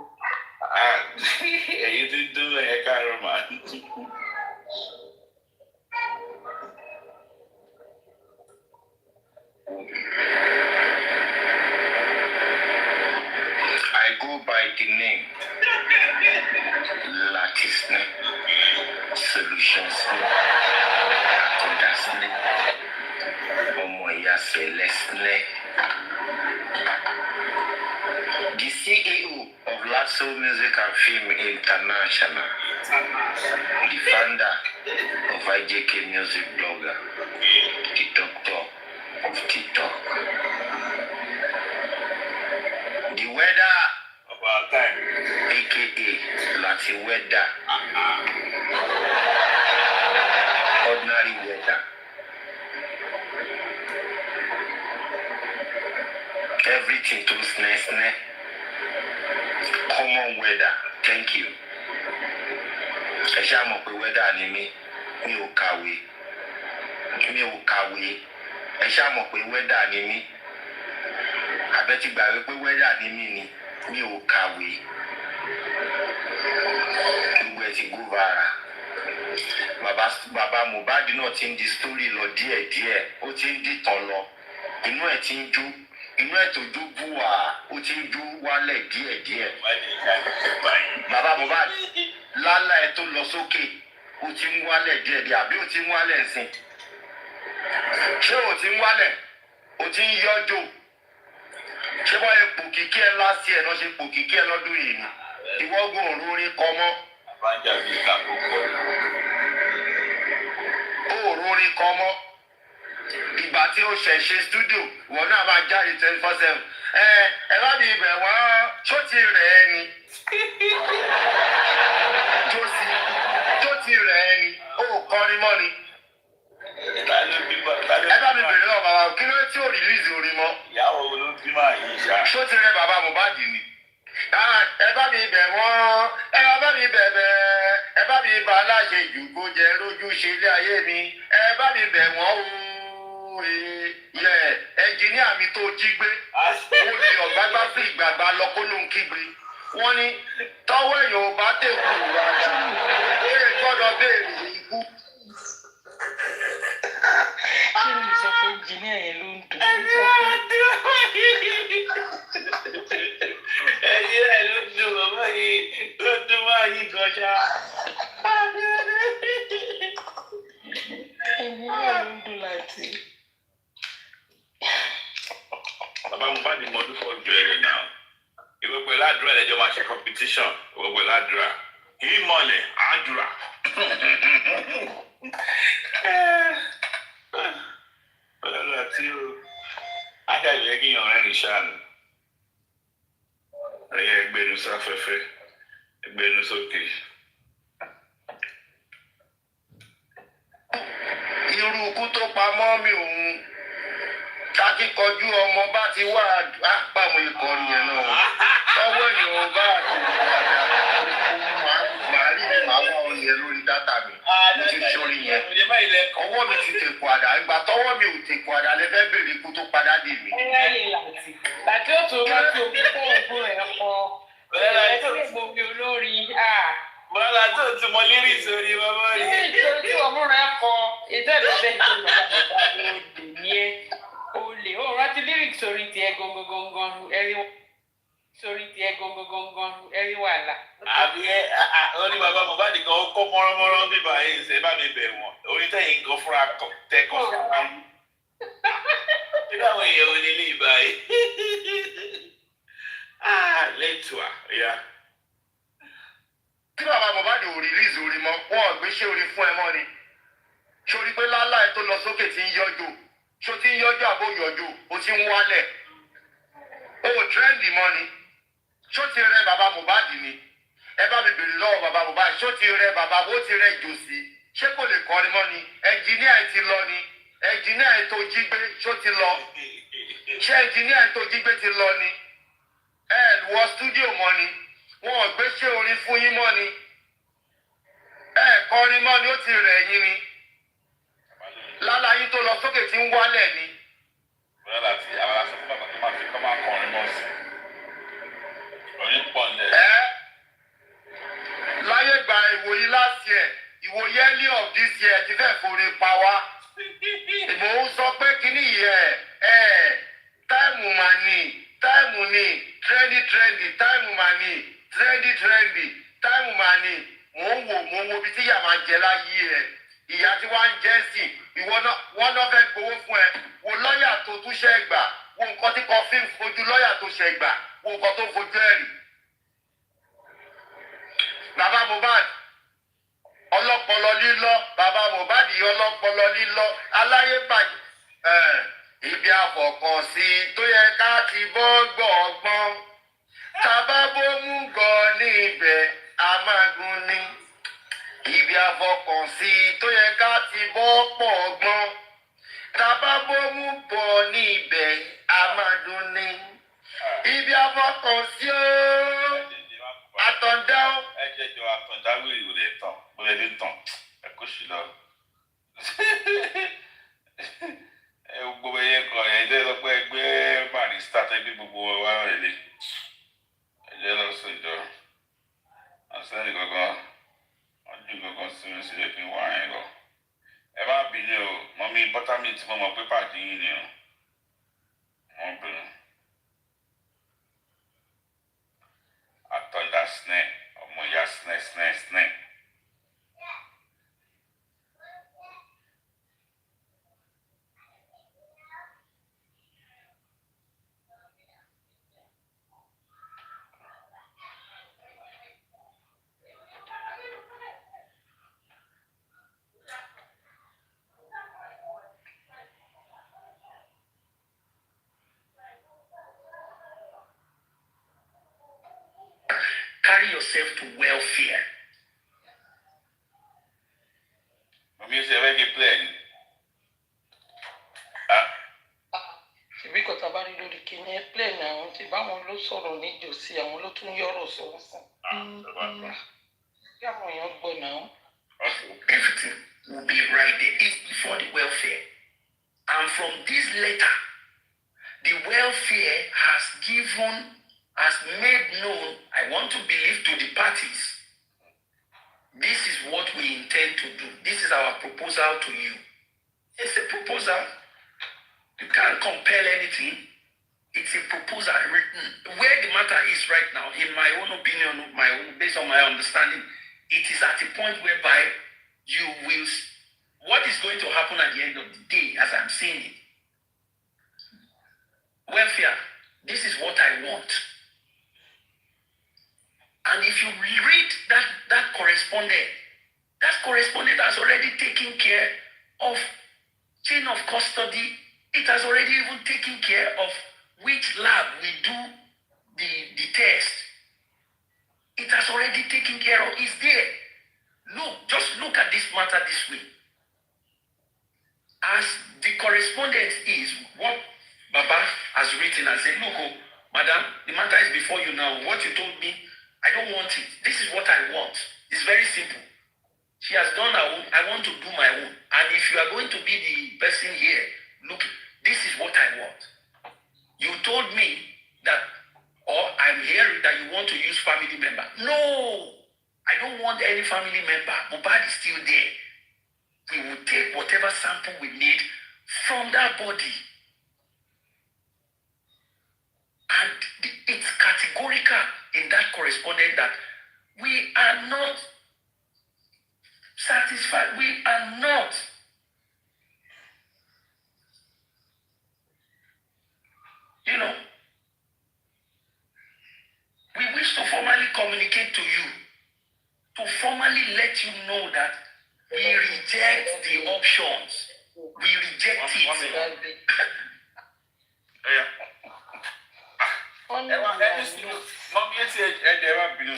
Èyí ti dún ẹ káàárọ̀ màá. I go by the name Lati Solutions Akondasne Ọmọ Ìyá Celeste, the CEO of Lasso Music and Film International, the founder of IJK Music Blogger, the doctor of TikTok. The weather of our time, aka Lati weather, ordinary weather. Everything to snare, common weather. Thank you. Ẹ ṣáà mọ̀ pé weather ni mí, mi ò kàwé. Ẹ ṣáà mọ̀ pé weather ni mí. Àbẹ́tí gbàgbé pé weather ni mí ni, mi ò kàwé. Gbogbo ẹ ti gó bara. Bàbá Mohbad náà ti ń di story lọ díẹ̀díẹ̀, ó ti ń dìtàn lọ. Inú ẹ̀ ti ń jó, inú ẹ̀ tó jó bú wá, ó ti ń jó wálẹ̀ díẹ̀díẹ̀. Bàbá Mohbad lálá ẹ tó lọ sókè, ó ti ń wálẹ̀ díẹ̀díẹ̀, àbí ó ti ń wálẹ̀ ńsìn? Ṣé ó ti ń wálẹ̀? Ó ti ń yọ́jò? Ṣé wọ́n yẹ pò kíkí ẹ last year náà ṣe pò kíkí ẹ lọ́dún yìí ni? Ìwọ́gùn òru orin kọ mọ́. Àbájá bíi kàkókò. Òru orin kọ mọ́. Ìgbà tí ó ṣẹ̀ ṣe studio, wọn náà máa jáde 24/7. Ẹ bá mi ibẹ̀ wọ́n ṣó ti rẹ̀ ẹ́ ni. Tó ti rẹ̀ ẹ́ ni. Ó kọrin mọ́ ni. Ẹ bá mi bèrè lọ́wọ́ bàbá kí ló tí ò rìlíìsì orin mọ́. Ìyàwó olóògbé máa yí ṣá. Ṣó ti rẹ̀ bàbá Mohbad ni. Ẹ bá mi bẹ̀ wọ́n, ẹ bá mi bẹ̀bẹ̀, ẹ bá mi bá aláṣẹ jù kó jẹ lójú ṣe ilé ayé mi, ẹ bá mi bẹ̀ wọ́n o. Ẹnjìníà mi tó jí gbé, ó lè ọ̀gbágbá fún ìgbàgbà lọ́kọ́ ló ń kígbe. Wọ́n ní tọ́wọ́ èèyàn ò bá tẹ̀kù rárá, ó gbọ́dọ̀ béèrè ikú. Kí ni sọ pé ẹnjìníà yẹn ló ń dùn? Ẹ̀yin ẹ̀ ló dùn bàbá yìí, ló dùn máa yí gọjá. Ẹnjìníà ló ń dùn láti. Bàbá Mohbad ni mo dúpọ̀ jù ẹ̀rẹ̀ náà. Ìwé pẹ̀lú àdúrà ẹ̀jọ̀ máa ṣe competition. Ìwé pẹ̀lú àdúrà. Ìmọ̀lẹ̀ àdúrà. Pẹ̀lú àti o, Ádájọ́ yẹ kí yan rẹ́rìn ṣáàlù. Ẹyẹ ẹgbẹ́nu sáfẹ́fẹ́, ẹgbẹ́nu sókè. Irú ikú tó pamọ́ mi òun. Akíkanjú ọmọ bá ti wá àpamọ́ ìkọrin yẹn náà. Tọ́wọ́ èèyàn bá màá rí mi màá wá orin yẹn lórí dátà mi. Mo ti sórí yẹn. Ọwọ́ mi ti tèkù àdá. Ìgbà tọ́wọ́ mi ò tèkù àdá lẹ fẹ́ bèrè ikú tó padà dé mi. Ẹ ráyè Lati. Lati ó tún rántí omi fún ògùn ẹ̀ pọ̀. Ẹ tó gbòmí olórin. Bọ́lá tó ti mọ lírí sórí bàbá Ilé yìí. ìjọ tí ọmọ rẹ̀ kọ, ìtẹ́lẹ̀ bẹ́ẹ̀ tó lọ bá mi òde ní ẹ. Olè ó rántí lyrics sórí tiẹ̀ gangan ẹ̀rí sórí tiẹ̀ gangan ẹ̀rí wàhálà. Àbí ó ní bàbá Mohbad kan ó kó mọ́rọ́mọ́rọ́ bíbá yìí ṣe bá mi bẹ̀ wọ́n. Orí tẹ̀yìn kan fúnra tẹ́kọ̀ fúnra yìí. Nígbà àwọn èèyàn ò ní ní ìbá yìí. Lẹ́tùá, ya. Tí bàbá Mohbad ò rìlíìsì orin mọ́, wọ́n ò gbé ṣé orin fún ẹ mọ́ ni. Ṣorí pé láláì tó lọ sókè ti ń yọjò. Ṣó ti ń yọjò àbó yọjò, ó ti ń wálẹ̀. Ó trend mọ́ ni ṣó ti rẹ bàbá Mohbad ni ẹ bá mi bèrè lọ́wọ́ bàbá Mohbad ṣó ti rẹ bàbá ó ti rẹ jòsí ṣé kò lè kọrin mọ́ ni ẹnjìníà ti lọ ni ẹnjìníà tó jí gbé ṣó ti lọ ṣé ẹnjìníà tó jí gbé ti lọ ni ẹ wọ stúdíò mọ́ ni wọn ò gbé ṣé orin fún yín mọ́ ni ẹ kọrin mọ́ ni ó ti rẹ̀ yín ni lálàyé tó lọ sókè tí ń wálẹ̀ ni. bọ́lá láti àwọn aṣọ fún bàbá tó máa fi kọ́ máa kọrin mọ́ sí orin pọ̀ nílẹ̀. láyé gba ìwòyí last year ìwòyí early of this year ti fẹ́ forí pa wá. Mo ń sọ pé kíní yìí táìmù mà ní táìmù ní trendy táìmù mà ní trendy táìmù mà ní mò ń wo ibi tí ìyá máa jẹ láyé ẹ ìyá tí wàá ń jẹ sí ìwọ náà wọn náà fẹ́ gbowó fún ẹ wo lọ́ọ̀yà tó tún ṣe gbà wo nǹkan tí kọfí ń fojú lọ́ọ̀yà tó ṣe gbà wo nǹkan tó ń fojú ẹ̀ rí. Bàbá Mohbad ọlọ́pọlọ lílọ bàbá Mohbad ọlọ́pọlọ lílọ aláyébàjẹ́ ibi àfọkànsí tó yẹ ká ti bọ́ gbọ̀ngbọ́n tábàbómú gọ ní ibẹ̀ amágun ní ibi àfọkànsí tó yẹ ká ti bọ́ pọ̀ gbọ́n tábàbómú bọ̀ ní ibẹ̀ amágun ní ibi àfọkànsí ó àtọ̀ndá ó. ẹ jẹ́ jọ àtọ̀ndá wíìlì ò lè tán ó lè tán ẹ kó sí lọ. ẹ gbogbo ẹyẹ kan ẹ jẹ́ lọ pé ẹgbẹ́ barista tẹ́gbẹ́ gbogbo wa rẹ̀ lé ẹ jẹ́ lọ sí ìjọ àṣẹ́ni gangan wọ́n ju gangan sí mi sílẹ̀ kí n wá yẹn lọ. ẹ má bínú o mọ́mí bọ́támì tí mo mọ̀ pé pàdé yín ni o wọ́n bínú. Àtọ̀ndá snẹ́ ọmọ ìyá snẹ́. Carry yourself to welfare. Mami ṣe fẹ́ kí play ni. ṣèbí kọta bá rí lórí kíní ẹ plẹ̀ ní àwọn tí báwọn ló sọ̀rọ̀ níjọ́sí àwọn ló tún yọ̀rọ̀ sọ̀rọ̀ sàn. bí àwọn èèyàn gbọ́ náà. Everything will be right there. It's before the welfare. And from this letter, the welfare has made known, I want to believe to the parties, this is what we intend to do. This is our proposal to you. It's a proposal. You can't compel anything. It's a proposal written. Where the matter is right now, in my own opinion, based on my understanding, it is at a point whereby you will, what is going to happen at the end of the day, as I'm saying it, welfare, this is what I want. And if you read that correspondent has already taken care of chain of custody. It has already even taken care of which lab we do the test. It has already taken care of. It's there. Just look at this matter this way. As the correspondence is what Baba has written and said, look, oh, madam, the matter is before you now. What you told me, I don't want it. This is what I want. It's very simple. She has done her own. I want to do my own. And if you are going to be the person here, look, this is what I want. You told me that, or I'm hearing that you want to use family member. No, I don't want any family member. Mohbad is still there. We will take whatever sample we need from that body. And it's categorical in that correspondence that we are not satisfied. We are not. You know, we wish to formally communicate to you, to formally let you know that we reject the options. We reject it. wọ́n Only ẹ wá we ẹni are sùúrù not. mọ́mí ẹ ti ẹ wá bínú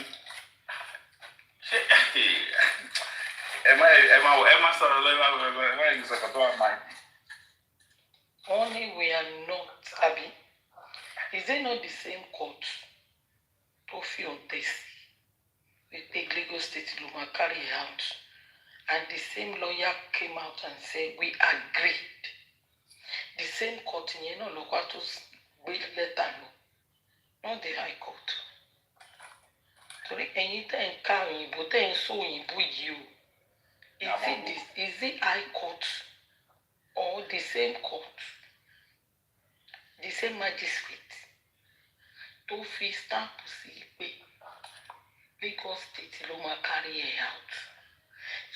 ṣé ẹ má sọ̀rọ̀ lọ́wọ́ ẹ má yìí sọ̀kọ̀ tó wà máa yìí. Only we are not, Abi. Is it not the same court to feel this? We take Lagos State Luma carry out, and the same lawyer came out and said we agreed. The same court in Lokatos will letter no, not the High Court. Torí ẹ̀yin tẹ́ ń ká òyìnbó tẹ́ ń sọ òyìnbó yìí o. Is it High Court or the same court? The same magistrate tó fi stamp sí pé Lagos State ló máa carry it out.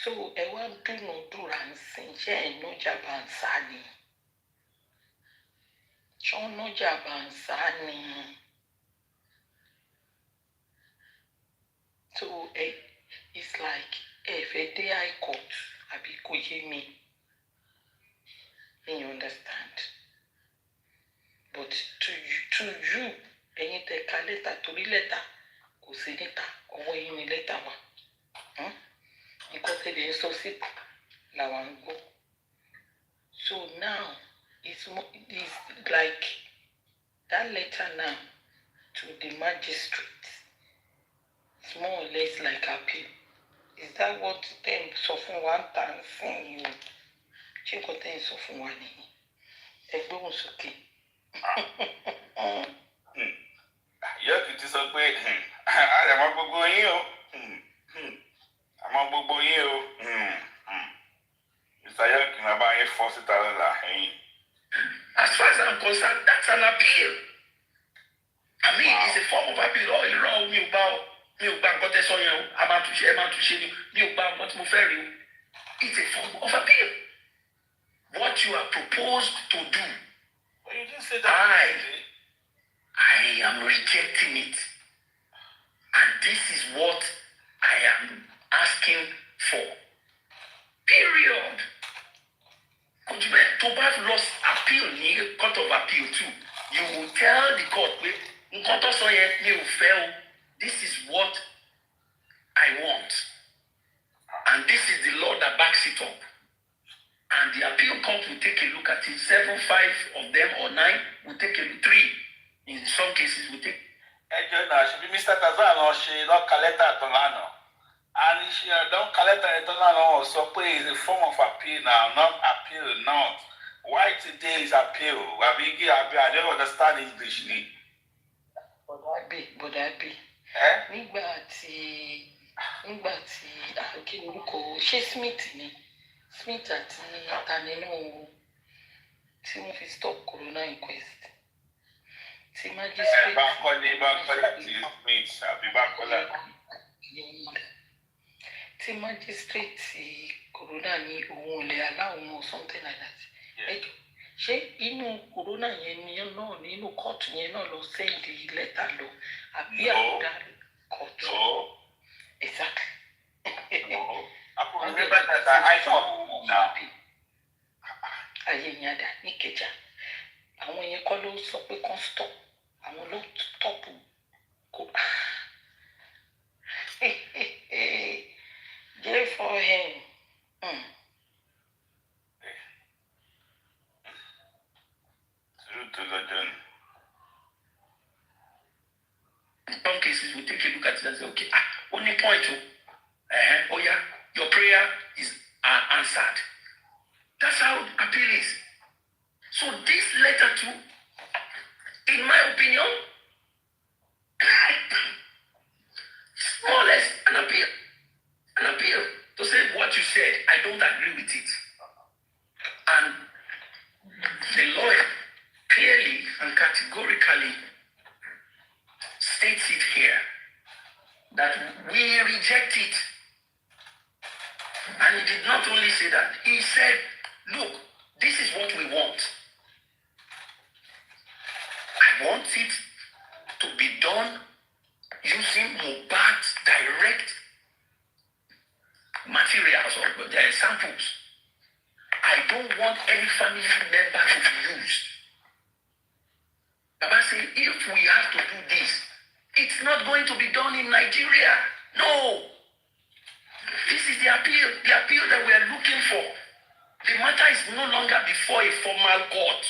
So ẹ wá dúnàádúrà ń sìn ṣé ẹ̀ nájà bá ń sá ni. Ṣé nájà bá ń sá ni. So it's like if a day High Court àbí kò yé mi. You understand? But to you, ẹ̀yin tẹ́ ka lẹ́tà torí lẹ́tà kò sí níta ọwọ́ yín ni lẹ́tà wà. Nǹkan tẹ́lẹ̀ ń sọ síta làwọn ń gbọ́. So now it's like that letter now to the magistrate. It's more or less like appeal. Is that what them sọ fún wa ń tà ń fún yín o? Ṣé nǹkan tẹ́ ń sọ fún wa nìyí? Ẹ gbóhùn sókè. Yóò kì í ti sọ pé àmọ́ gbogbo yín o àmọ́ gbogbo yín o Mr. Yoki máa bá yín fọ́ síta lọ́la ẹ̀yìn. As far as I'm concerned, that's an appeal. I mean, it's a form of appeal. Oh, irọ́ mi ò gbà nǹkan tẹ́ sọ yẹn o. A máa túnṣe ni. Mi ò gbà nǹkan tí mo fẹ́ rí o. It's a form of appeal. What you are proposed to do, But you didn't say that. I am rejecting it. And this is what I am asking for. Period. Could you to have lost appeal ní court of appeal too? You will tell the court pé nǹkan tó sọ yẹn mi ò fẹ́ o. This is what I want. And this is the law that backs it up. And the appeal court will take a look at it. 7, 5 of them or 9 will take a look. 3 in some cases will take. Ẹjọ́ náà ṣe bí Mr. Tazan lọ ṣe lọ́ka lẹ́tà tó lánàá. And she don't collect it all. So it's a form of appeal now, not appeal not. Why today is appeal? I don't understand English. But I be. Nígbà tí kí ni orúkọ ṣé Smith àti Taninu tí wọ́n fi stop corona inquest. Tí magistrate. Bákọ́lá ti Smith àbí Bákọ́lá. Tí magistrate corona ní òun lè aláwọn or something like that. Ṣé inú corona yẹn ni náà nínú court yẹn náà lọ send the letter lọ àbí àbúdá court? No. Exactly. No. I remember that I thought now. Ayé yẹn dà ní Ìkẹjà. Àwọn yẹn kọ́ ló sọ pé kán stop. Àwọn ló stop kò. Jẹ́ for him. In some cases, we take a look at it and say, okay, only point. Oh yeah, your prayer is answered. That's how appeal is. So this letter too, in my opinion, it's more or less an appeal. An appeal to say what you said, I don't agree with it. And the lawyer clearly and categorically states it here that we reject it. And he did not only say that, he said, look, this is what we want. I want it to be done using Mohbad's direct materials or their samples. I don't want any family member to be used. Baba said, if we have to do this, it's not going to be done in Nigeria. No. This is the appeal that we are looking for. The matter is no longer before a formal court.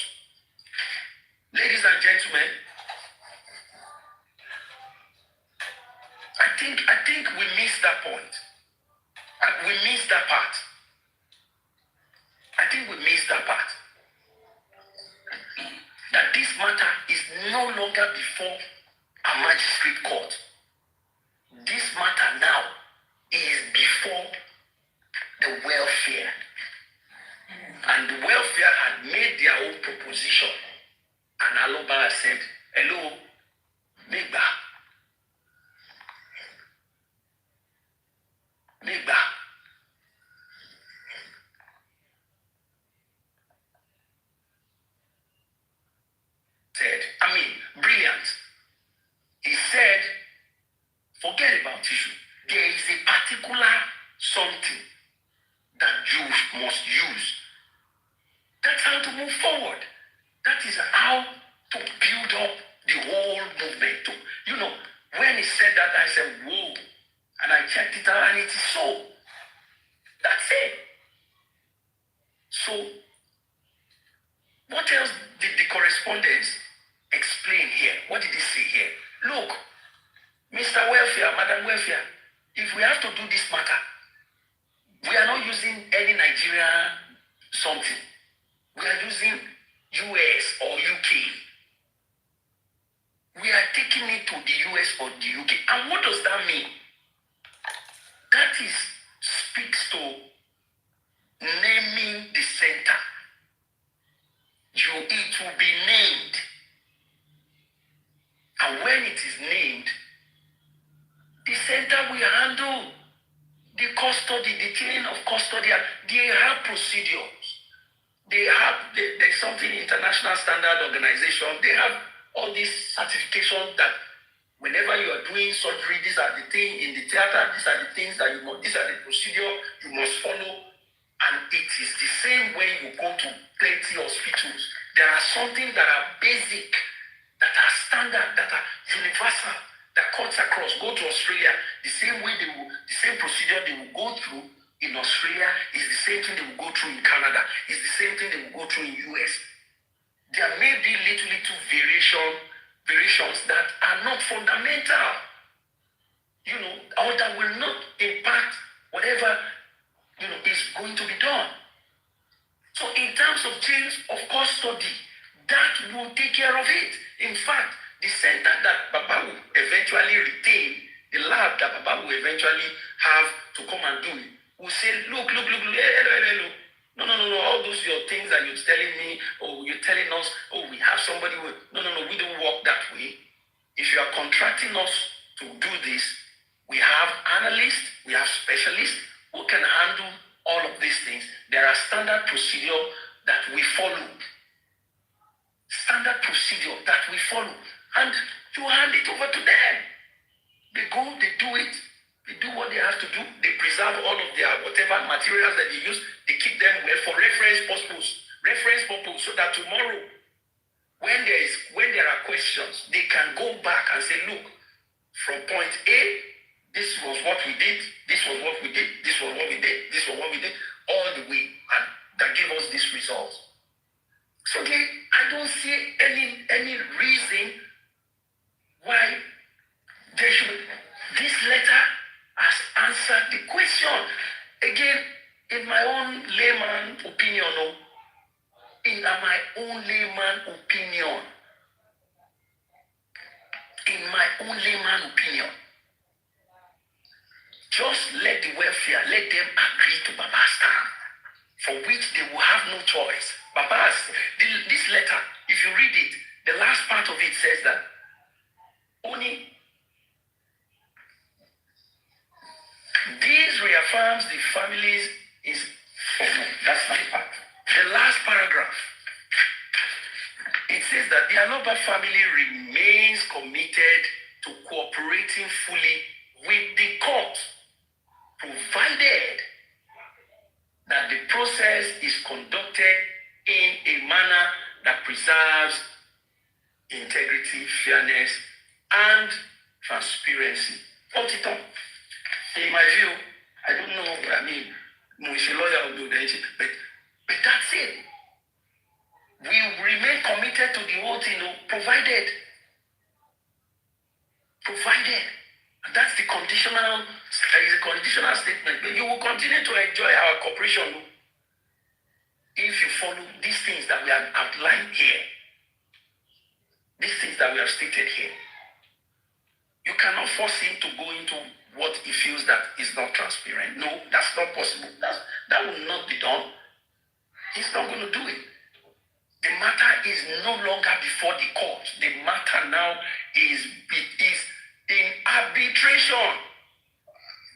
Ladies and gentlemen, I think we missed that point. We missed that part. I think we missed that part. That this matter is no longer before a magistrate court. This matter now is before the welfare. And the welfare had made their own proposition. And Aloba said, hello, Megba. Megba. Said, brilliant. He said, forget about issue. There is a particular something that you must use. That's how to move forward. That is how to build up the whole movement. When he said that, I said, whoa. And I checked it out, and it is so. That's it. So, what else did the correspondence explain here? What did he say here? Look, Mr. Welfare, Madam Welfare, if we have to do this matter, we are not using any Nigerian something. We are using US or UK. We are taking it to the US or the UK. And what does that mean? That speaks to naming the center. It will be named. And when it is named, the center will handle the custody, the chain of custody. They have procedures. There's something international standard organization. They have all these certifications that whenever you are doing surgery, these are the things in the theater, these are the things that these are the procedure you must follow. And it is the same when you go to plenty hospitals. There are something that are basic, that are standard, that are universal, that cuts across. Go to Australia, the same procedure they will go through in Australia is the same thing they will go through in Canada, is the same thing they will go through in US. There may be little variations that are not fundamental, or that will not impact whatever, is going to be done. So in terms of chains of custody, that will take care of it. In fact, the center that Baba will eventually retain, the lab that Baba will eventually have to come and do it, will say, look, hello. No, all those your things that you're telling me, or you're telling us, we have somebody who, no, we don't work that way. If you are contracting us to do this, we have analysts, we have specialists who can handle all of these things. There are standard procedure that we follow. Standard procedure that we follow. And you hand it over to them. They go, they do it. They do what they have to do. They preserve all of their whatever materials that they use. They keep them well for reference purpose, so that tomorrow, when there are questions, they can go back and say, look, from point A, this was what we did, this was what we did, this was what we did, this was what we did, all the way, and that gave us this result. So I don't see any reason why there should. This letter has answered the question. Again, in my own layman opinion, just let the welfare, let them agree to Baba's stand, for which they will have no choice. This letter, if you read it, the last part of it says that only this reaffirms the families is. That's not the part. The last paragraph. It says that the Aloba family remains committed to cooperating fully with the court, provided that the process is conducted in a manner that preserves integrity, fairness, and transparency. In my view, I don't know, I mean, Mushi lawyer will do that, but that's it. We remain committed to the whole thing, provided. That's the conditional, is a conditional statement. But you will continue to enjoy our cooperation if you follow these things that we have outlined here. These things that we have stated here. You cannot force him to go into what he feels that is not transparent. No, that's not possible. That will not be done. He's not going to do it. The matter is no longer before the court. The matter now is in arbitration.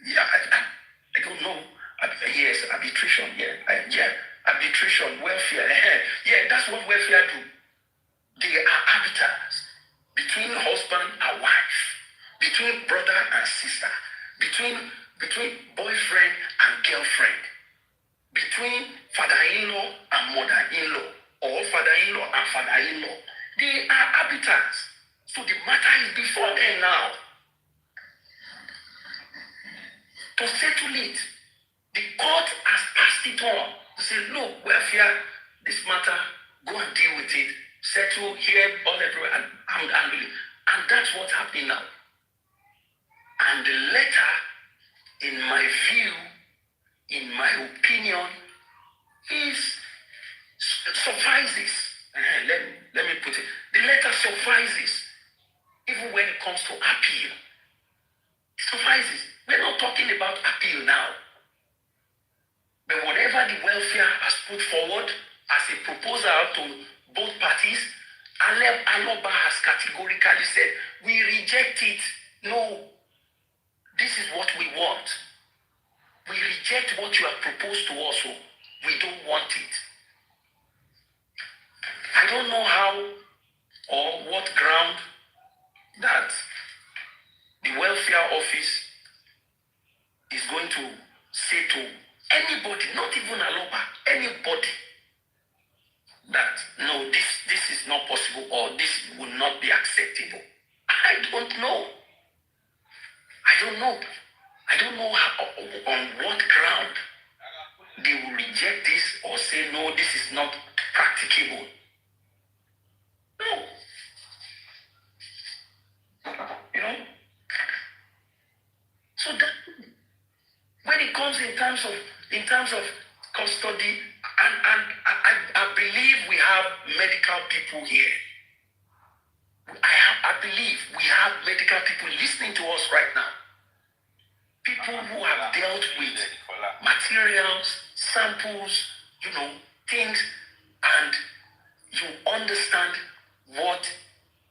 Yeah, I don't know. Yes, arbitration. Yeah, arbitration, welfare. Yeah, that's what welfare do. They are arbiters between husband and wife, between brother and sister, between boyfriend and girlfriend, between father-in-law and mother-in-law, or father-in-law and father-in-law. They are arbiters. So the matter is before them now. To settle it, the court has passed it on. To say, look, welfare, this matter, go and deal with it, settle here, all everywhere, and handle it. And that's what's happening now. And the letter, in my view, in my opinion, suffices. Let me put it. The letter suffices, even when it comes to appeal. It suffices. We're not talking about appeal now. But whatever the welfare has put forward as a proposal to both parties, Aloba has categorically said, we reject it. No, this is what we want. We reject what you have proposed to us. So we don't want it. I don't know how or what ground that the welfare office is going to say to anybody, not even Aloba, anybody, that no, this is not possible or this will not be acceptable. I don't know. I don't know how, on what ground they will reject this or say no, this is not practicable. No. So that when it comes in terms of custody, and I believe we have medical people here. I believe we have medical people listening to us right now. People who have dealt with materials, samples, things, and you understand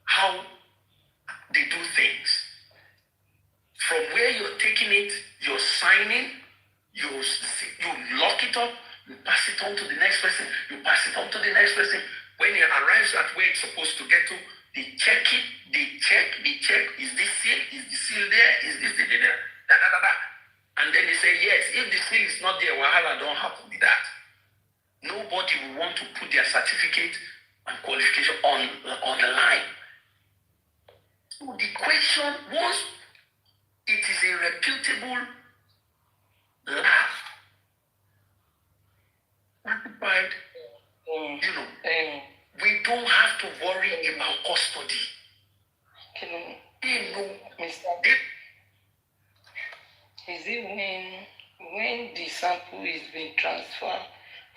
how they do things. From where you're taking it, you're signing, you lock it up, you pass it on to the next person, you pass it on to the next person. When it arrives at where it's supposed to get to, they check it, they check, is this seal? Is the seal there? Is this there? And then they say, yes, if the seal is not there, wahala don't happen with that. Nobody will want to put their certificate and qualification on the line. So the question was, it is a reputable lab. Occupied, we don't have to worry about custody. Is it when the sample is being transferred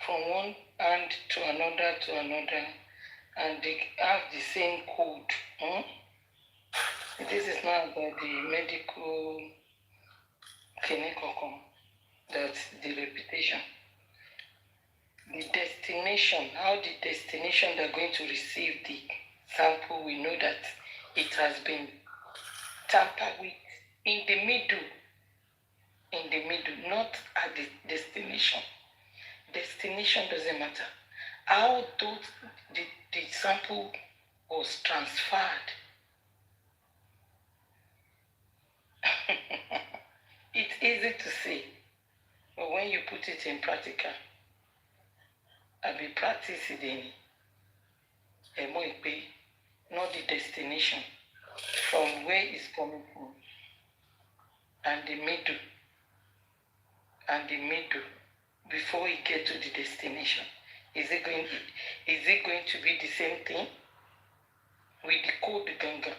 from one hand to another, and they have the same code? This is not about the medical clinic, that's the reputation. The destination, how the destination they're going to receive the sample, we know that it has been tampered with in the middle, not at the destination. Destination doesn't matter. How the sample was transferred. It's easy to say, but when you put it in practical, I'll be practicing not the destination, from where it's coming from, and the middle, before you get to the destination. Is it going to be the same thing? We decode the Ganga.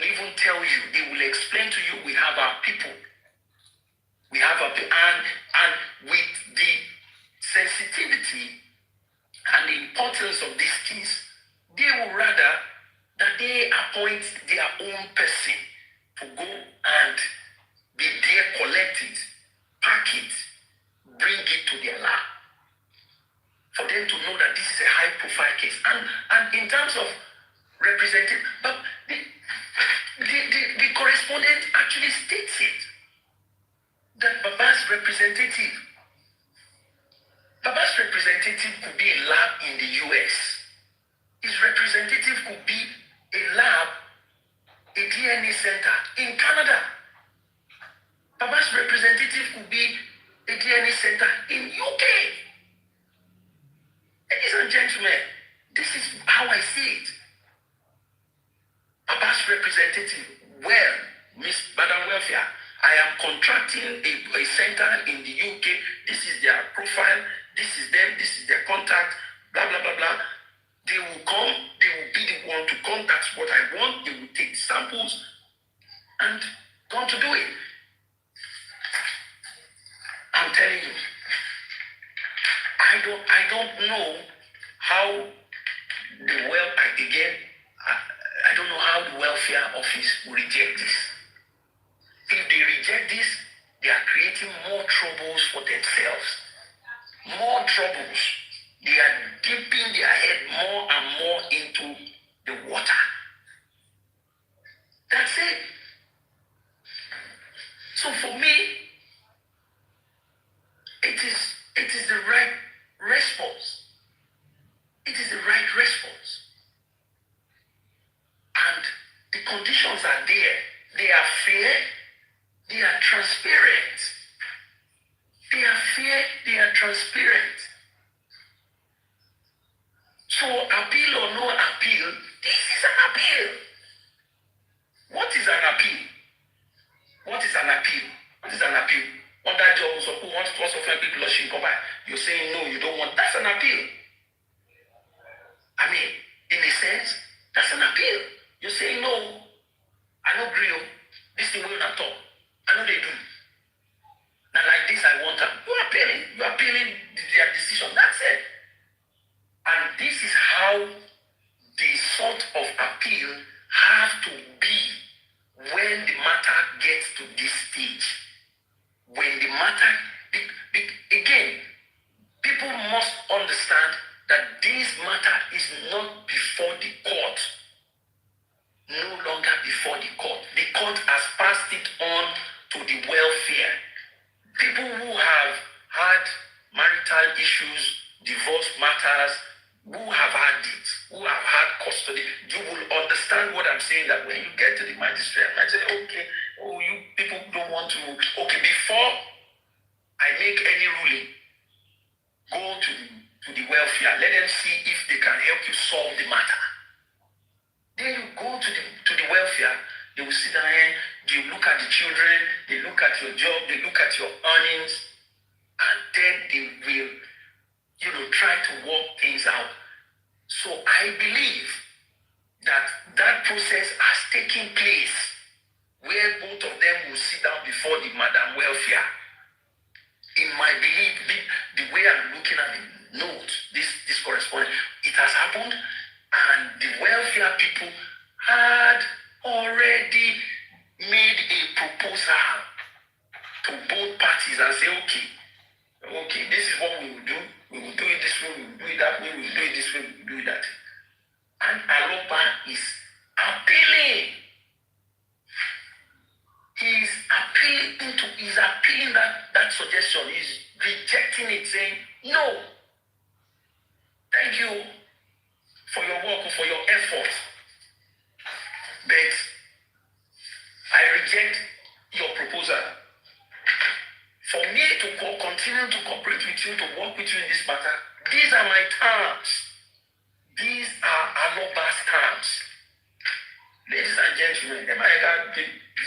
Even tell you, they will explain to you, we have our people. We have our people. And with the sensitivity and the importance of these things, they will rather that they appoint their own person to go and be there, collect it, pack it, bring it to their lab. For them to know that this is a high profile case. And in terms of representing, but the correspondent actually states it. That Baba's representative could be a lab in the US. His representative could be a lab, a DNA center in Canada. Baba's representative could be a DNA center in UK. Ladies and gentlemen, this is how I see it. Baba's representative, well, Miss Madam Welfare, I am contracting a center in the UK. This is their profile. This is them. This is their contact. Blah, blah, blah, blah. They will come. They will be the one to come. That's what I want. They will take samples and go on to do it. I'm telling you, I don't know how I don't know how the welfare office will reject this. If they reject this, they are creating more troubles for themselves. More troubles. They are dipping their head more and more into the water. That's it. So for me, it is the right response. It is the right response. And the conditions are there. They are fair. They are transparent. They are fair. They are transparent. So appeal or no appeal, this is an appeal. What is an appeal? What is an appeal? What is an appeal? Under jobs or who wants to also find people you're saying no, you don't want. That's an appeal. I mean, in a sense, that's an appeal. You're saying no, I don't agree. This thing will not talk. I know they do. Now like this, I want them. You're appealing their decision. That's it. And this is how the sort of appeal have to be when the matter gets to this stage. When the matter, again, people must understand that this matter is not before the court. No longer before the court. The court has passed it on to the welfare. People who have had marital issues, divorce matters, who have had it, who have had custody, you will understand what I'm saying, that when you get to the magistrate, I say, okay, you people don't want to, okay, before I make any ruling, go to the welfare, let them see if they can help you solve the matter. Then you go to the welfare, they will sit down here, they look at the children, they look at your job, they look at your earnings, and then they will, try to work things out. So I believe that process has taken place where both of them will sit down before the Madam Welfare. In my belief, the way I'm looking at the note, this correspondence, it has happened, and the welfare people had already made a proposal to both parties and say, okay, this is what we will do. We will do it this way, we will do it that way, we will do it this way, we will do it that. And Aloba is appealing. He's appealing that suggestion. He's rejecting it, saying, no. Thank you for your work, for your effort. But I reject your proposal. For me to continue to cooperate with you, to work with you in this matter, these are my terms. These are Aloba's terms. Ladies and gentlemen,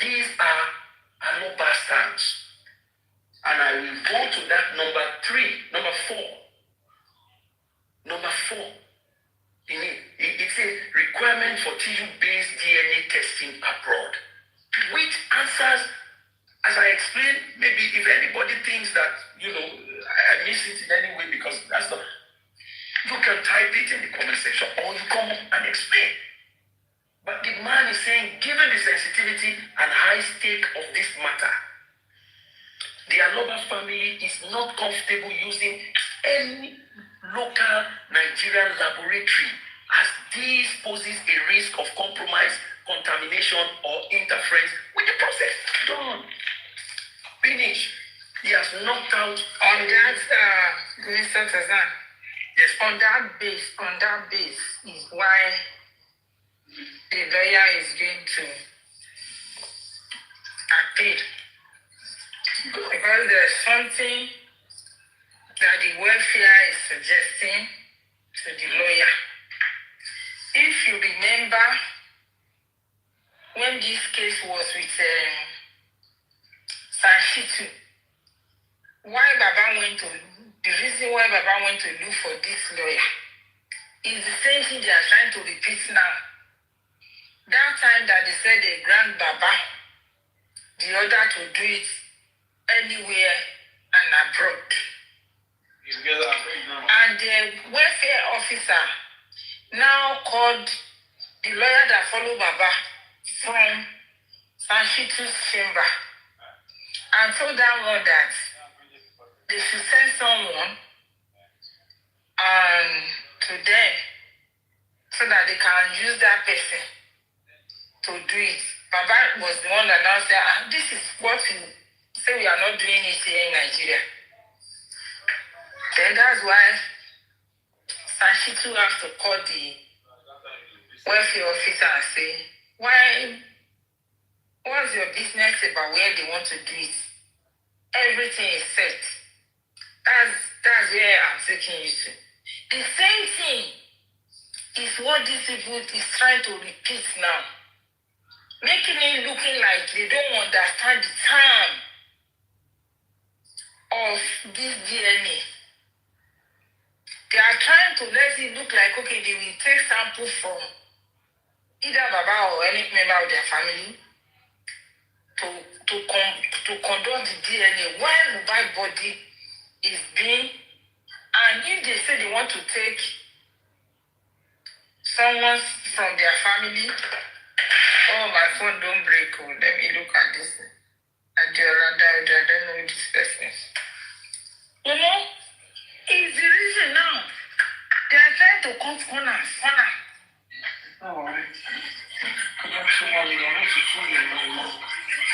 these are Aloba's terms. And I will go to that number 4. Number 4. It's a requirement for tissue-based DNA testing abroad, which answers, as I explained, maybe if anybody thinks that, I miss it in any way because that's not, you can type it in the comment section or you come up and explain. But the man is saying, given the sensitivity and high stake of this matter, the Aloba family is not comfortable using any local Nigerian laboratory as this poses a risk of compromise, contamination, or interference with the process. Done. Finish. He has knocked out On that, Mr. Tazan, yes, on that base is why the lawyer is going to appeal. Because there's something that the welfare is suggesting to the lawyer. If you remember, when this case was with Sanshitu, the reason why Baba went to look for this lawyer is the same thing they are trying to repeat now. That time that they said they grant Baba the order to do it anywhere and abroad. And the welfare officer now called the lawyer that followed Baba from Sanshitu's chamber and told that one that they should send someone to them so that they can use that person to do it. Baba was the one that now said, this is what we say we are not doing it here in Nigeria. Then that's why Sanshitu has to call the welfare officer and say, what's your business about where they want to do it? Everything is set. That's where I'm taking you to. The same thing is what this people is trying to repeat now. Making it looking like they don't understand the term of this DNA. They are trying to let it look like, okay, they will take samples from either Baba or any member of their family to conduct the DNA while Mohbad body is being, and if they say they want to take someone from their family, oh, my phone don't break. Oh, let me look at this. I don't know who this person is. It's the reason now. They are trying to cut corners. Oh,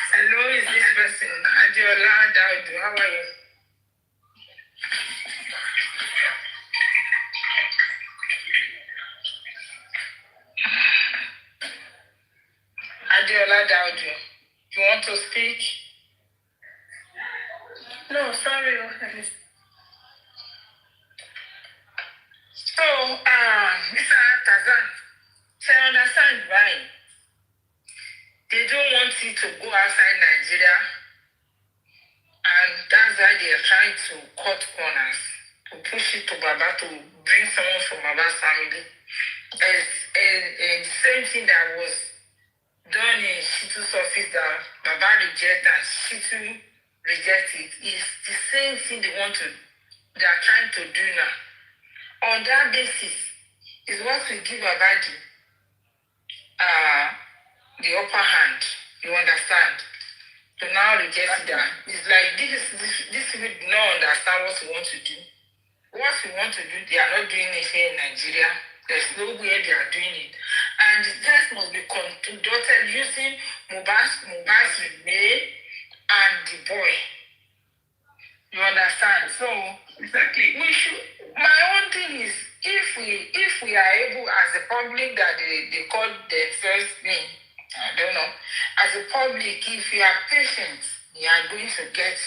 hello, is this person? Adiola Daudu, how are you? Adiola Daudu, you want to speak? No, sorry. So, Mr. Tazan, so I understand why they don't want it to go outside Nigeria, and that's why they are trying to cut corners, to push it to Baba, to bring someone from Baba's family. The same thing that was done in Shitu's office that Baba rejected and Shitu rejected is the same thing they are trying to do now. On that basis is what will give Baba the upper hand, you understand? To now reject that. It's like this people do not understand what we want to do. What we want to do, they are not doing it here in Nigeria. There's nowhere they are doing it. And the test must be conducted using Mohbad's name and the boy. You understand? So exactly. My own thing is, if we are able as a public that they call themselves me, I don't know. As a public, if you are patient, you are going to get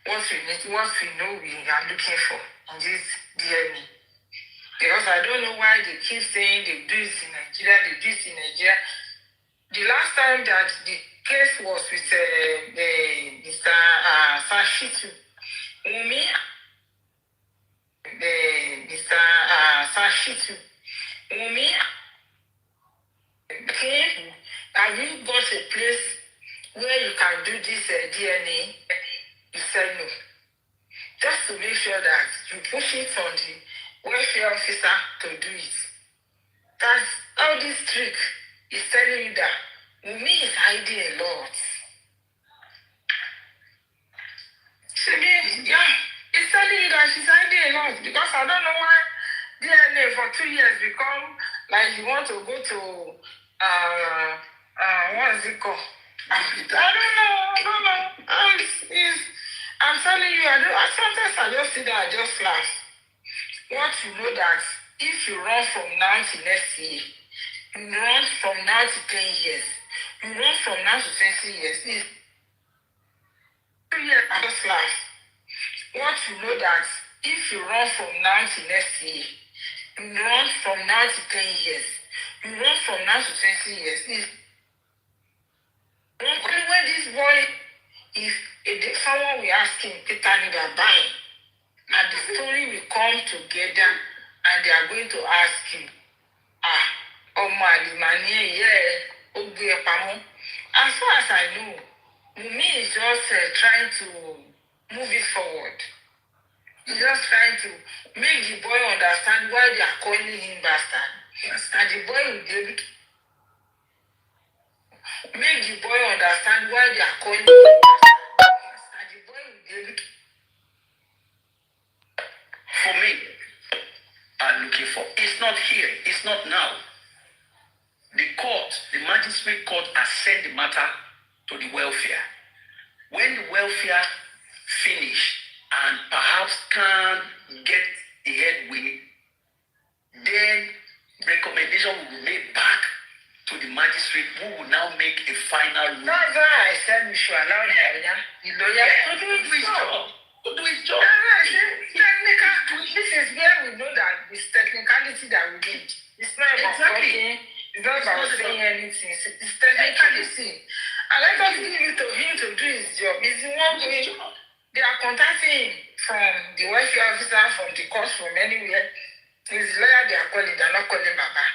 what we need, what we know we are looking for in this DNA. Because I don't know why they keep saying they do this in Nigeria, they do this in Nigeria. The last time that the case was with Mr. Sashitu, Umi, Mr. Sashitu, Umi, okay, have you got a place where you can do this DNA? You said no. Just to make sure that you push it on the welfare officer to do it. That's how this trick is telling you that Wumi is hiding a lot. Yeah, it's telling you that she's hiding a lot because I don't know why DNA for 2 years become like you want to go to what is it called? I don't know. I'm telling you, sometimes I just sit there, I just laugh. Want to know that if you run from now to next year, you run from now to 10 years, you run from now to 20 years, it's 2 years, I just laugh. Want to know that if you run from now to next year, you run from now to 10 years, you run from now to 20 years, it's when this boy, if someone will ask him, Peter Nida buying, and the story will come together and they are going to ask him, as far as I know, Mumi is just trying to move it forward. He's just trying to make the boy understand why they are calling him bastard. And the boy will be able to make the boy understand why they are calling him bastard. And the boy will be able to. For me, are looking for. It's not here. It's not now. The court, the magistrate court has sent the matter to the welfare. When the welfare finish and perhaps can get a headway, then recommendation will be made back to the magistrate who will now make a final ruling. That's why I said we should allow the lawyer to do his job. To do his job. This is where we know that it's technicality that we need. It's not about talking. It's not about saying anything. It's technicality. And let us give it to him to do his job. It's the one way they are contacting him from the welfare officer, from the court, from anywhere. His lawyer they are calling, they're not calling Baba.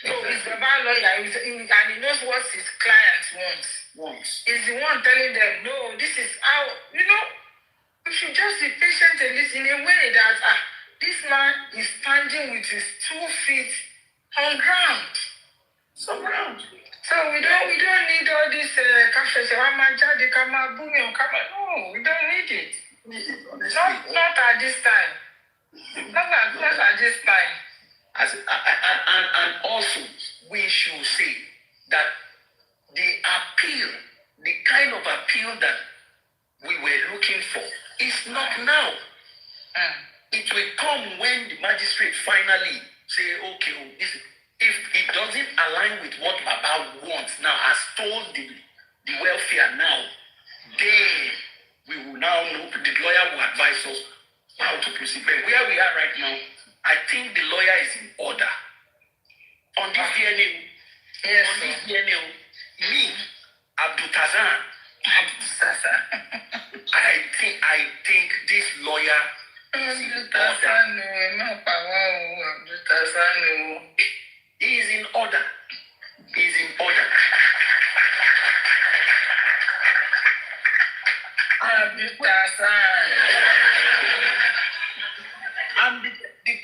So he's the bad lawyer, and he knows what his client wants. He's the one telling them, no, this is how, we should just be patient and listen in a way that this man is standing with his 2 feet on ground. So we don't need all this no, we don't need it. Not at this time. Not at this time. And also, we should say that the appeal, the kind of appeal that we were looking for, is not now. It will come when the magistrate finally say, okay, if it doesn't align with what Baba wants now, has told the welfare now, then we will now know, the lawyer will advise us how to proceed. But where we are right now, I think the lawyer is in order. On this DNA, yes, on this DNA, me, Abdul Tazan, I think this lawyer is in order. He is in order. He's in order. And the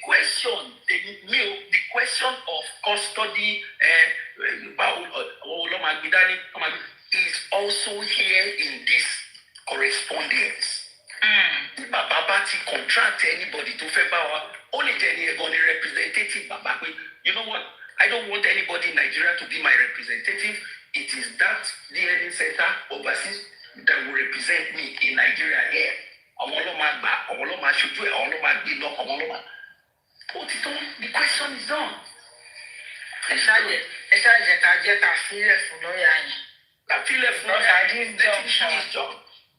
question of custody is also here in this correspondence. If Baba contract anybody to favor, only any representative Baba, you know what? I don't want anybody in Nigeria to be my representative. It is that DNA center overseas that will represent me in Nigeria here. The question is done. ẹ ṣáàjẹ ká jẹ́ ká fílẹ̀ fún lọ́ọ̀yà yẹn. Ká fílẹ̀ fún Because lọ́ọ̀yà at this junction,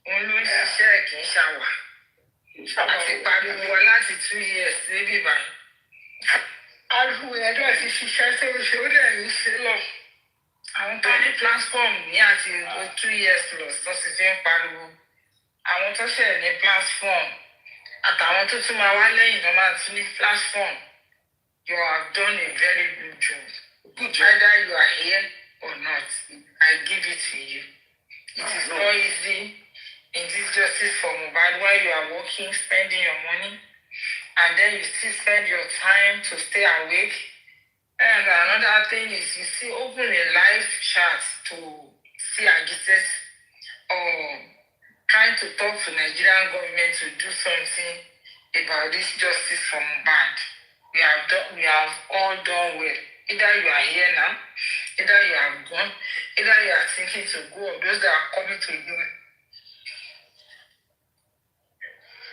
òun ló ń ṣiṣẹ́ kì í ṣàwà. Àti pariwo wa láti 2 years níbí báyìí. Ariwo yẹn dẹ̀ ti ṣiṣẹ́ tó ṣe ó dẹ̀ ń ṣe lọ. Àwọn tó ní platform ní àti 2 years plus tó sì fi ń pariwo. Àwọn tó ṣẹ̀ ní platform àtàwọn tó tún máa wá lẹ́yìn tó máa tún ní platform. You have done a very good job. Either you are here or not, I give it to you. It is not easy in this justice for Mohbad when you are working, spending your money, and then you still spend your time to stay awake. And another thing is you still open a live chat to see agitate or trying to talk to Nigerian government to do something about this justice for Mohbad. We have all done well. Either you are here now, either you have gone, either you are thinking to go, or those that are coming to you.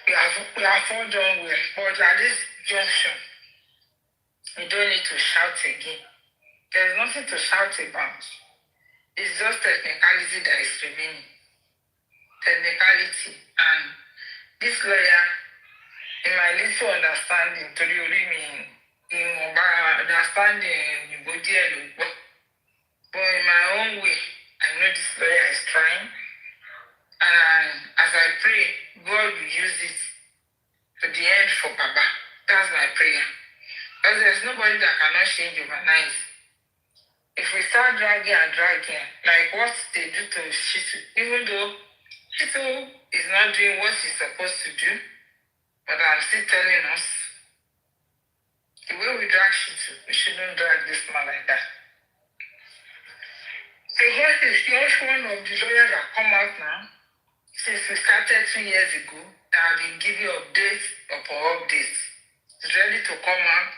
We have all done well. But at this junction, you don't need to shout again. There's nothing to shout about. It's just technicality that is remaining. Technicality. And this lawyer, in my little understanding, to the me, in my understanding, you go there, but in my own way, I know this lawyer is trying. And as I pray, God will use it to the end for Baba. That's my prayer. Because there's nobody that cannot change overnight. If we start dragging, like what they do to Shitu, even though Shitu is not doing what he's supposed to do, but I'm still telling us, the way we drag Shitu, we shouldn't drag this man like that. So what is just one of the lawyers that come out now, since we started 2 years ago, that have been giving updates upon updates. He's ready to come out.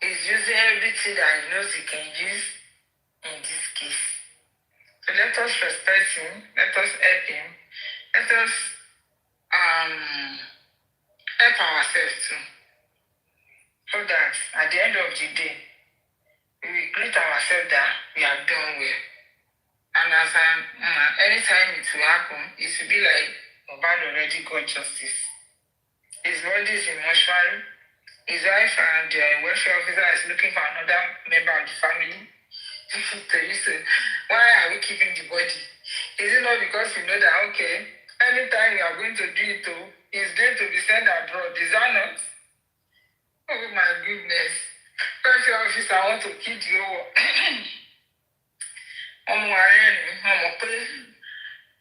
He's using everything that he knows he can use in this case. So let us respect him. Let us help him. Let us help ourselves too. So that at the end of the day, we will greet ourselves that we have done well. And as anytime it will happen, it will be like Mohbad already got justice. His body is in mortuary. His wife and the welfare officer is looking for another member of the family. So why are we keeping the body? Is it not because we know that, okay, anytime we are going to do it, it's going to be sent abroad? Is that not? Oh my goodness. Welfare officer want to keep the whole.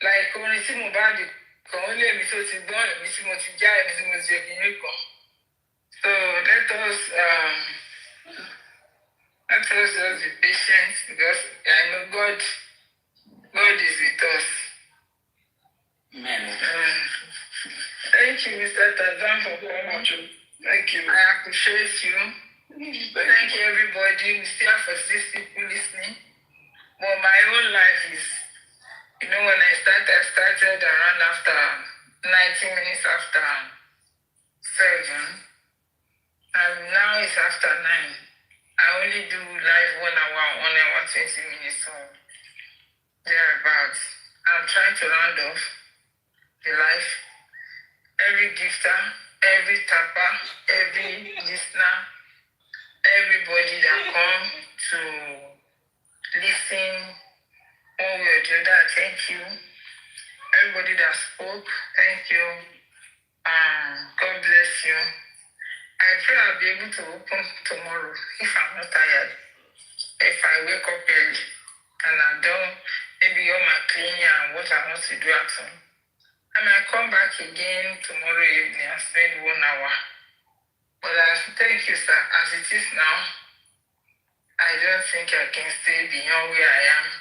Like only see Mohbad kan ó lé mi tó ti gbọ́n ẹ̀mí tí mo ti já ẹ̀mí tí mo ti ṣe kìíní kan. So let us just be patient because I know God is with us. Amen. Thank you, Mr. Tazan, for coming. Thank you. I appreciate you. Thank you, everybody. We still have for 6 people listening. But my own life is, when I started around after 90 minutes after 7. And now it's after 9. I only do live 1 hour, 20 minutes or thereabouts. I'm trying to round off the life. Every gifter, every tapper, every listener, everybody that come to listen one way or the other, thank you. Everybody that spoke, thank you. God bless you. I pray I'll be able to open tomorrow if I'm not tired. If I wake up early and I've done maybe all my cleaning and what I want to do at home. And I come back again tomorrow evening and spend 1 hour. But thank you, sir. As it is now, I don't think I can stay beyond where I am.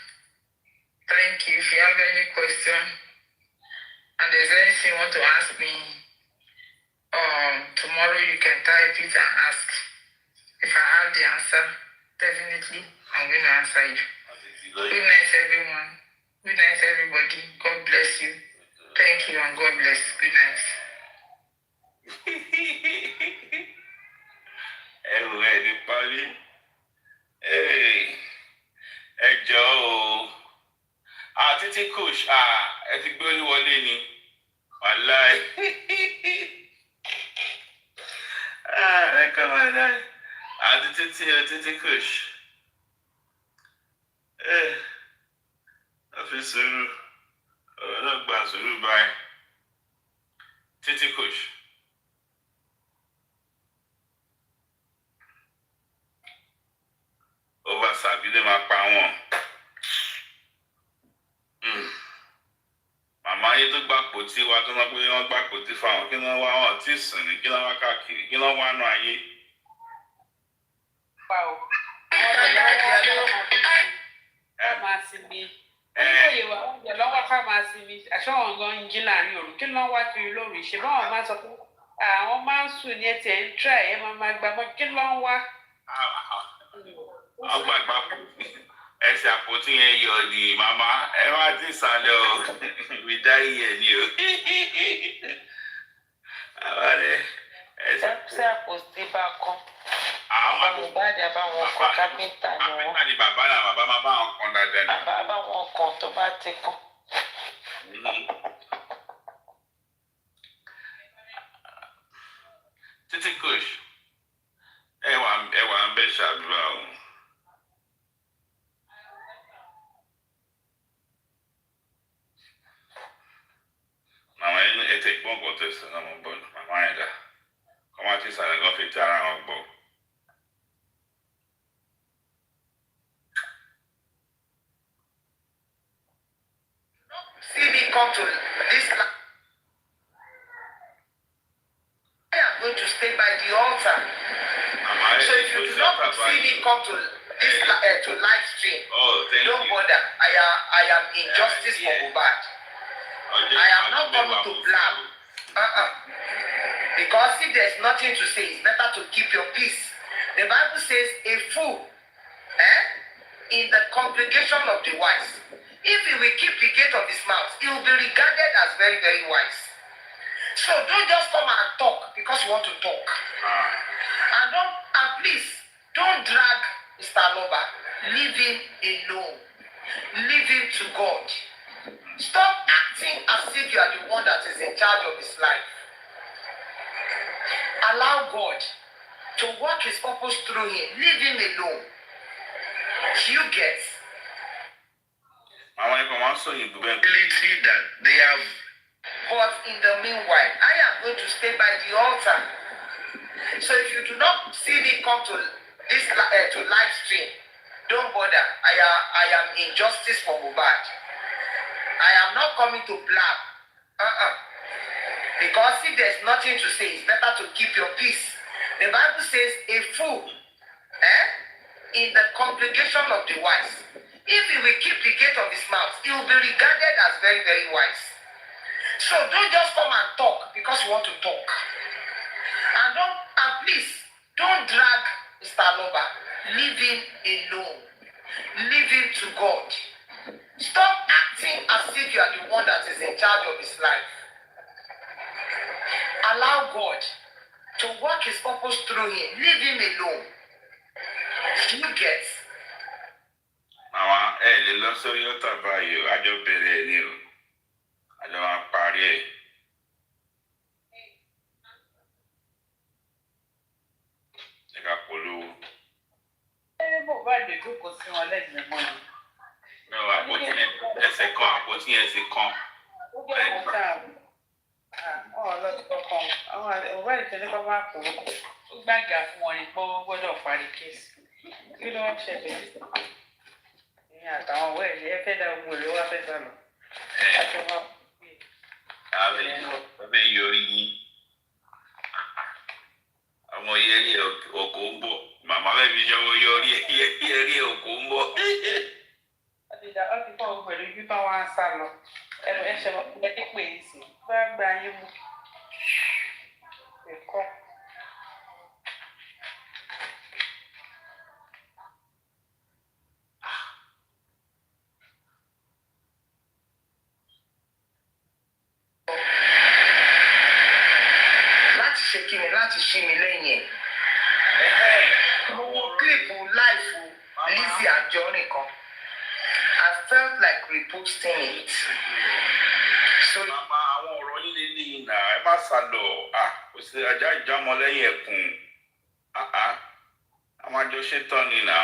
Thank you. If you have any question and there's anything you want to ask me, tomorrow you can type it and ask. If I have the answer, definitely I'm going to answer you. Good night, everyone. Good night, everybody. God bless you. Thank you and God bless. Good night. Everywhere, the party. Hey. Títí Kush, ẹ ti gbé orí wọlé ni. Wàláì. Ẹ kọ́ máa dá. Àti títí Kush. Ẹ fi sùúrù. Ọ̀rọ̀ náà gba sùúrù báyìí. Títí Kush. Over Sabile máa pa wọ́n. Màmá ayé tó gbàpò tí wa tó máa pé wọ́n gbàpò tí fáwọn kí wọ́n wá wọn tí sùn ní kí wọ́n wá káàkiri kí wọ́n wá nù ayé. Máa sinmi. Oníyè wa oúnjẹ lọ́wọ́ ká máa sinmi. Àṣọ wọn gan ń jí láàrin òru. Kí ló ń wá kiri lóru? Ìṣe báwọn máa sọ pé àwọn máa ń sùn ní ẹtì ẹ̀ ń tíra ẹ̀ máa gbà mọ́. Kí ló ń wá? Ọgbàgbà ẹsẹ̀ àpótí yẹn yọ ni màmá ẹ má ti sálẹ̀ o mi dá iye ni o. Àwọn ẹsẹ̀ àpótí bá kọ́. Àwọn àbámọ̀báàdì àbáwọn ọkọ̀ kápẹ́ńtà ni wọ́n. Kápẹ́ńtà ni bàbá náà bàbá máa bá wọn kan dáadáa ni. Àbáwọn ọkọ̀ tó bá ti kàn. Títí Kush ẹ wà ń bẹ ṣàdúrà o. Màmá yẹn ẹ tẹ gbọ́n bọ̀ tẹ̀sán náà mo bọ̀ màmá yẹn dà kọ́ máa ti sàlẹ̀ lọ́ fi ti ara wọn gbọ́. See me come to this land. I am going to stay by the altar. So if you do not see me come to this to live stream, don't bother. I am in justice for Mohbad. I am not coming to blab. Because if there's nothing to say, it's better to keep your peace. The Bible says a fool in the congregation of the wise. If he will keep the gate of his mouth, he will be regarded as very, very wise. So don't just come and talk because you want to talk. And please, don't drag Mr. Loba. Leave him alone. Leave him to God. Stop acting as if you are the one that is in charge of his life. Allow God to work his purpose through him. Leave him alone. You get ability that they have. But in the meanwhile, I am going to stay by the altar. So if you do not see me come to this to live stream, don't bother. I am in justice for Mohbad. I am not coming to blab. Because if there's nothing to say, it's better to keep your peace. The Bible says a fool in the congregation of the wise. If he will keep the gate of his mouth, he will be regarded as very, very wise. So don't just come and talk because you want to talk. And please, don't drag Mr. Loba. Leave him alone. Leave him to God. Stop acting as if you are the one that is in charge of his life. Allow God to work his purpose through him. Leave him alone. You get. Màmá lè lọ sórí ọ̀tà báyìí o, àjọ bẹ̀rẹ̀ ni o, àjọ máa parí ẹ̀. Ẹ ká polówó. Mohbad jókòó sí wọn lẹ́gbẹ̀ẹ́ mọ́ ni. Mẹ́wàá àpótí yẹn ẹsẹ̀ kan àpótí yẹn ti kan. Ó jẹ́ ọ̀tá ọlọ́dún kan àwọn Mohbad tó ní kọ́ máa kó ó gbàgà fún wọn ni pé wọ́n gbọ́dọ̀ parí kéésì. Kí ló ń ṣẹlẹ̀? Ìyẹn àtàwọn ọ̀wọ́ ẹ̀rí ẹ fẹ́ da ogun èlò wá fẹ́ sálọ. Abẹ́ yọrí yín. Àwọn yẹ́rí ọkọ̀ ń bọ̀. Màmá bẹ́ẹ̀ fi ṣọwọ́ yọrí yẹ́rí ọkọ̀ ń bọ̀. Wọ́n ti fọ́ ohun pẹ̀lú ibi bá wọn sá lọ. Ẹnu ẹ̀ṣẹ̀ wọn pé é sí. Bá gba yín mú. Ẹ̀kọ́. Láti ṣe kí ni láti ṣí mi lẹ́yìn ẹ̀. Mo wo kílípù láìfù Lizzy Anjorin kan. As felt like reposting it. So màmá àwọn ọ̀rọ̀ yín lè ní ìnà ẹ má sá lọ kò sí ajá ìjámọ́ lẹ́yìn ẹ̀kún àwọn àjọ ṣetán ni nà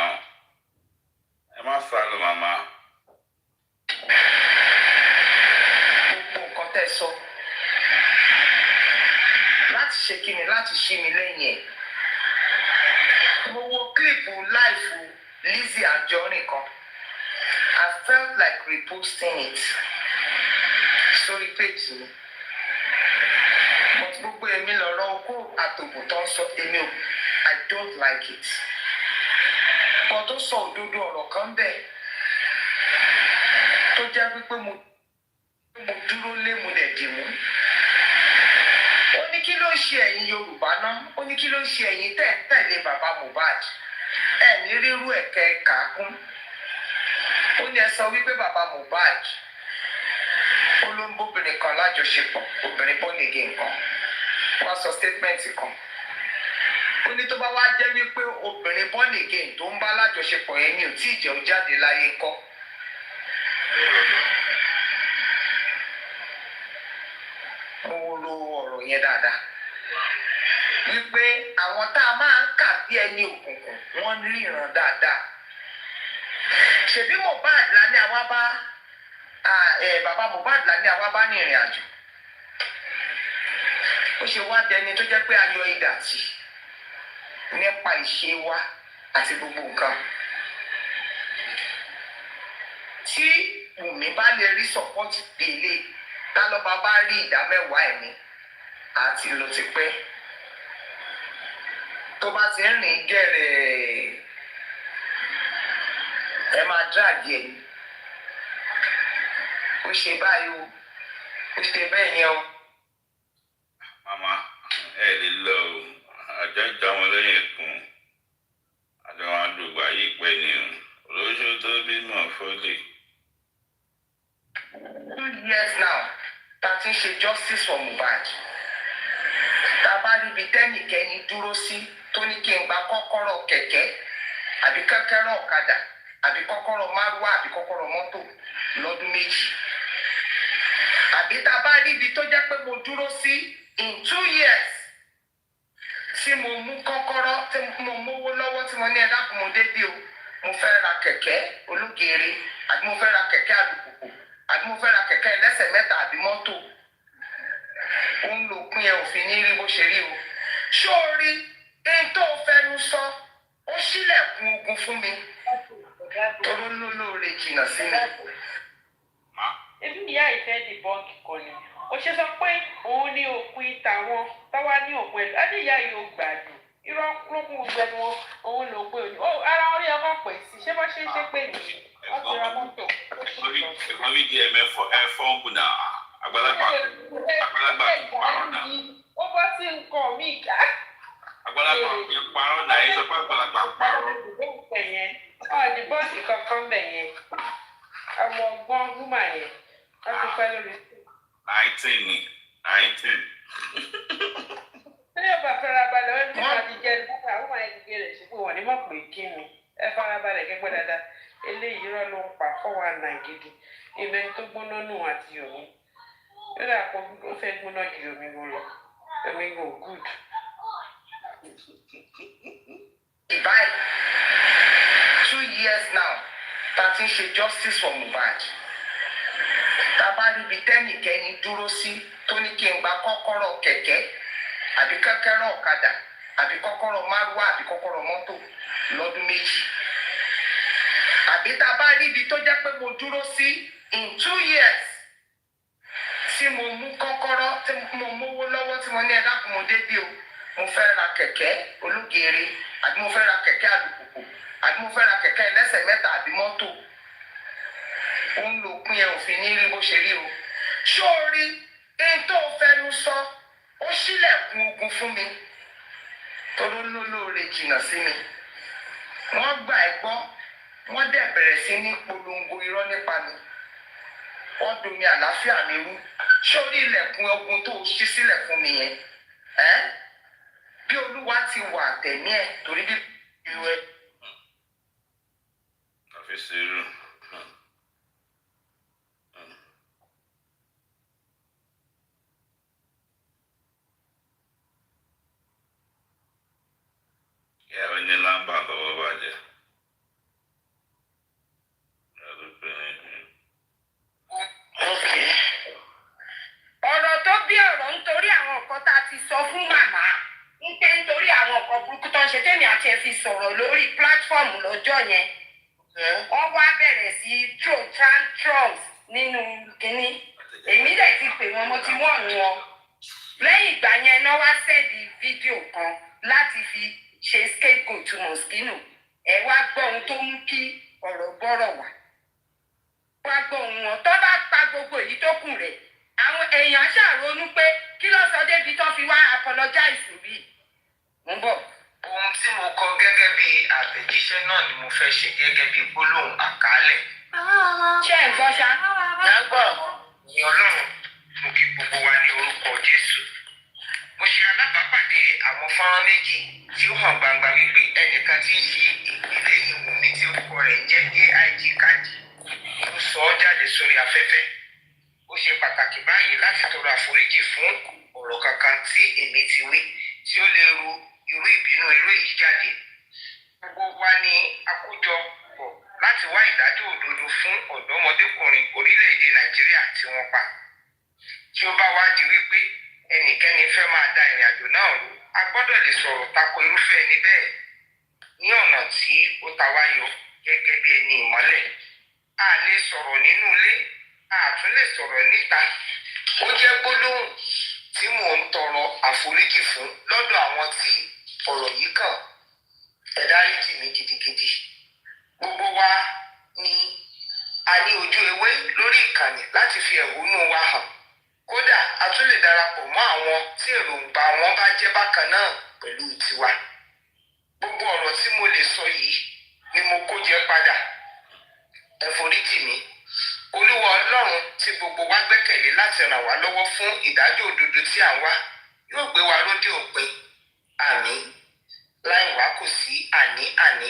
ẹ má sá lọ màmá. gbogbo nǹkan tẹ́ sọ láti ṣe kí ni láti ṣí mi lẹ́yìn ẹ̀. mo wo kílípù láìfù Lizzy Anjorin kan. I felt like reposting it. Sórí péjì mi. But gbogbo èmi lọ̀rọ̀ okó àtòkù tó ń sọ èmi ò I don't like it. But tó sọ òdodo ọ̀rọ̀ kan bẹ́ẹ̀ tó jẹ́ wípé mo dúró lé mo dẹ̀ dì mú. Ó ní kí ló ń ṣe ẹ̀yin Yorùbá náà? Ó ní kí ló ń ṣe ẹ̀yin tẹ̀lé bàbá Mohbad? Ẹ̀ ní rírú ẹ̀kẹ́ kàákún. Ó ní ẹ sọ wípé bàbá Mohbad ó ló ń bóbìnrin kan lájọṣepọ̀ obìnrin bọ́nìgì nǹkan wọ́n sọ statement kan. Ó ní tó bá wá jẹ́ wípé obìnrin bọ́nìgì tó ń bá lájọṣepọ̀ yẹn ní ò tí ì jẹ́ ó jáde láyé ńkọ́. Mo ro ọ̀rọ̀ yẹn dáadáa wípé àwọn tá a máa ń kà bí ẹni òkùnkùn wọ́n ríran dáadáa. Ṣèbí Mohbad la ní àwa bá bàbá Mohbad la ní àwa bá ní ìrìn àjò. Ó ṣe wá dẹni tó jẹ́ pé ayọ̀ idà tì nípa ìṣe wa àti gbogbo nǹkan. Tí Wùmí bá lè rí sọ́pọ́tì délé tálọ́ba bá rí ìdá mẹ́wàá ẹ̀mí àti ló ti pẹ́. Tó bá ti ń rìn gẹ̀rẹ̀ ẹ máa dráàgì ẹ̀ ní. Ó ṣe báyìí o, ó ṣe bẹ́ẹ̀ yẹn o. màmá ẹ lè lọ o ajá ìjámọ́ lẹ́yìn ẹ̀kún àjọ àwọn àdùgbò ayé ìpẹ́ ni o olóṣù tó bímọ fọ́lẹ̀. 2 years now ta ti ń ṣe justice for Mohbad. Tá a bá rí ibi tẹ́nìkẹ́ni dúró sí tó ní kí n gba kọ́kọ́rọ́ kẹ̀kẹ́ àbí kẹ́kẹ́rọ́ ọ̀kadà àbí kọ́kọ́rọ́ márúwá àbí kọ́kọ́rọ́ mọ́tò lọ́dún méjì. Àbí tá a bá rí ibi tó jẹ́ pé mo dúró sí in 2 years tí mo mú kọ́kọ́rọ́ tí mo mówó lọ́wọ́ tí mo ní ẹ dákun mo débí o mo fẹ́ ra kẹ̀kẹ́ olúgere àbí mo fẹ́ ra kẹ̀kẹ́ alùpùpù àbí mo fẹ́ ra kẹ̀kẹ́ ẹlẹ́sẹ̀ mẹ́ta àbí mọ́tò. Ó ń lo òpin ẹ òfin ní rí bó ṣe rí o. Ṣó o rí ẹni tó fẹnu sọ ó ṣílẹ̀kùn ogun fún mi toró lólóore jìnnà sí mi. Ebi ìyá ìfẹ́ di bọ́ǹkì kan ni. Ó ṣe sọ pé òun ní òpin tàwọn táwa ní òpin ẹ̀lú. Adéyà yóò gbàdùn. Irọ́ ló kún gbogbo ẹnu wọn. Òun ló gbé òní. Ó ara orí ọkọ̀ pè sí. Ṣé bá ṣe ń ṣe pé nìyí? Wọ́n ti ra mọ́tò. ẹ̀kọ́ mi di ẹ̀fọ́ ń bùnà àgbàlagbà parọ́ náà. Ó bọ́ sí nǹkan mi ká. àgbàlagbà parọ́ náà ẹ sọ pé àgbàlagbà parọ́. Ọ̀dì bọ́ọ̀sì kankan bẹ̀ yẹn. Ọmọ ọgbọ́n gúmà yẹn. Wọ́n ti pẹ́ lórí. 19. Ṣé yóò bá farabalẹ̀ wọ́n ní wọ́n ti jẹ́ nígbà wọ́n máa ń gbé rẹ̀ ṣùgbọ́n wọ́n ní mọ̀ pé kí ni ẹ farabalẹ̀ kẹ́gbẹ́ dáadáa eléyìí rọ́ ló ń pa 419 gidi ìmẹ́ni tó gbóná nù àti omi ó dà pọ̀ ó fẹ́ gbóná ju omi gan lọ omi gan good. Bye. 2 years now ta ti ń ṣe justice for Mohbad. Tá a bá rí ibi tẹ́nìkẹ́ni dúró sí tó ní kí n gba kọ́kọ́rọ́ kẹ̀kẹ́ àbí kẹ́kẹ́rọ́ ọ̀kadà àbí kọ́kọ́rọ́ márúwá àbí kọ́kọ́rọ́ mọ́tò lọ́dún méjì. Àbí tá a bá rí ibi tó jẹ́ pé mo dúró sí in 2 years tí mo mú kọ́kọ́rọ́ tí mo mówó lọ́wọ́ tí mo ní ẹ dákun mo débí o mo fẹ́ ra kẹ̀kẹ́ olúgere àbí mo fẹ́ ra kẹ̀kẹ́ alùpùpù àbí mo fẹ́ ra kẹ̀kẹ́ ẹlẹ́sẹ̀ mẹ́ta àbí mọ́tò. Ó ń lo òpin ẹ òfin ní rí bó ṣe rí o. Ṣó o rí ẹni tó fẹnu sọ ó ṣílẹ̀kùn ogun fún mi toró lólóore jìnnà sí mi. Wọ́n gbà ẹ́ gbọ́ wọ́n dẹ̀ bẹ̀rẹ̀ sí ní polongo irọ́ nípa mi. Wọ́n domi àlàáfíà mi rú. Ṣó rí ilẹ̀kùn ogun tó ṣí sílẹ̀ fún mi yẹn? Bí Olúwa ti wà tẹ̀mí ẹ̀ torí bí irú ẹ. Àfi sùúrù. sọ̀rọ̀ lórí platform lọ́jọ́ yẹn wọ́n wá bẹ̀rẹ̀ sí throw tantrums nínú kínní èmi dẹ̀ ti pè wọ́n mo ti wọ̀n wọn lẹ́yìn ìgbà yẹn náà wá sẹ́ẹ̀dì fídíò kan láti fi ṣe scapegoat Mosquito ẹ wá gbọ́ ohun tó mú kí ọ̀rọ̀ gbọ́rọ̀ wá wá gbọ́ ohun wọn tó bá pa gbogbo èyí tó kù rẹ̀ àwọn èèyàn ṣàrònú pé kí ló sọ débi tó fi wá apologize bí mo bọ̀. ohun tí mo kọ gẹ́gẹ́ bí àtẹ̀jíṣẹ́ náà ni mo fẹ́ ṣe gẹ́gẹ́ bí gbólóhùn àkálẹ̀. ṣé ẹ̀ gbọ́ ṣá. lágbọ́ ní ọlọ́run mo kí gbogbo wa ní orúkọ Jésù. mo ṣe alábàápàdé àwọn fọ́nrán méjì tí ó hàn gbangba wípé ẹnìkan tí ń ṣe ìpìlẹ̀ ìwòmí tí orúkọ rẹ̀ ń jẹ́ AIG Kaji ó sọ ọ́ jáde sórí afẹ́fẹ́. ó ṣe pàtàkì báyìí láti tọrọ àforíjì fún ọ̀rọ̀ kankan tí èmi ti wí tí ó lè ru irú ìbínú irú èyí jáde. gbogbo wa ní àkójọpọ̀ láti wá ìdájọ́ òdodo fún ọ̀dọ́mọdékùnrin orílẹ̀-èdè Nàìjíríà tí wọ́n pa. tí ó bá wá di wípé ẹnikẹ́ni fẹ́ máa da ìrìn àjò náà rú a gbọ́dọ̀ lè sọ̀rọ̀ tako irúfẹ́ ẹni bẹ́ẹ̀ ní ọ̀nà tí ó ta wá yọ gẹ́gẹ́ bí ẹni ìmọ́lẹ̀. a lè sọ̀rọ̀ nínú ilé a tún lè sọ̀rọ̀ níta. ó jẹ́ gbólóhùn tí mò ń tọrọ àforíjì fún lọ́dọ̀ àwọn tí ọ̀rọ̀ yìí kàn. ẹ dáríjì mí gidigidi. gbogbo wa ni a ní ojú ewé lórí ìkànnì láti fi ẹ̀hónú wa hàn. kódà a tún lè darapọ̀ mọ́ àwọn tí èròǹgbà wọn bá jẹ́ bákan náà pẹ̀lú tiwa. gbogbo ọ̀rọ̀ tí mo lè sọ yìí ni mo kó jẹ padà. ẹ foríjì mí. Olúwa Ọlọ́run tí gbogbo wa gbẹ́kẹ̀lé láti ràn wá lọ́wọ́ fún ìdájọ́ òdodo tí à ń wá yóò gbé wa lóde òpin. Àmín. Láì wá kò sí àní-àní.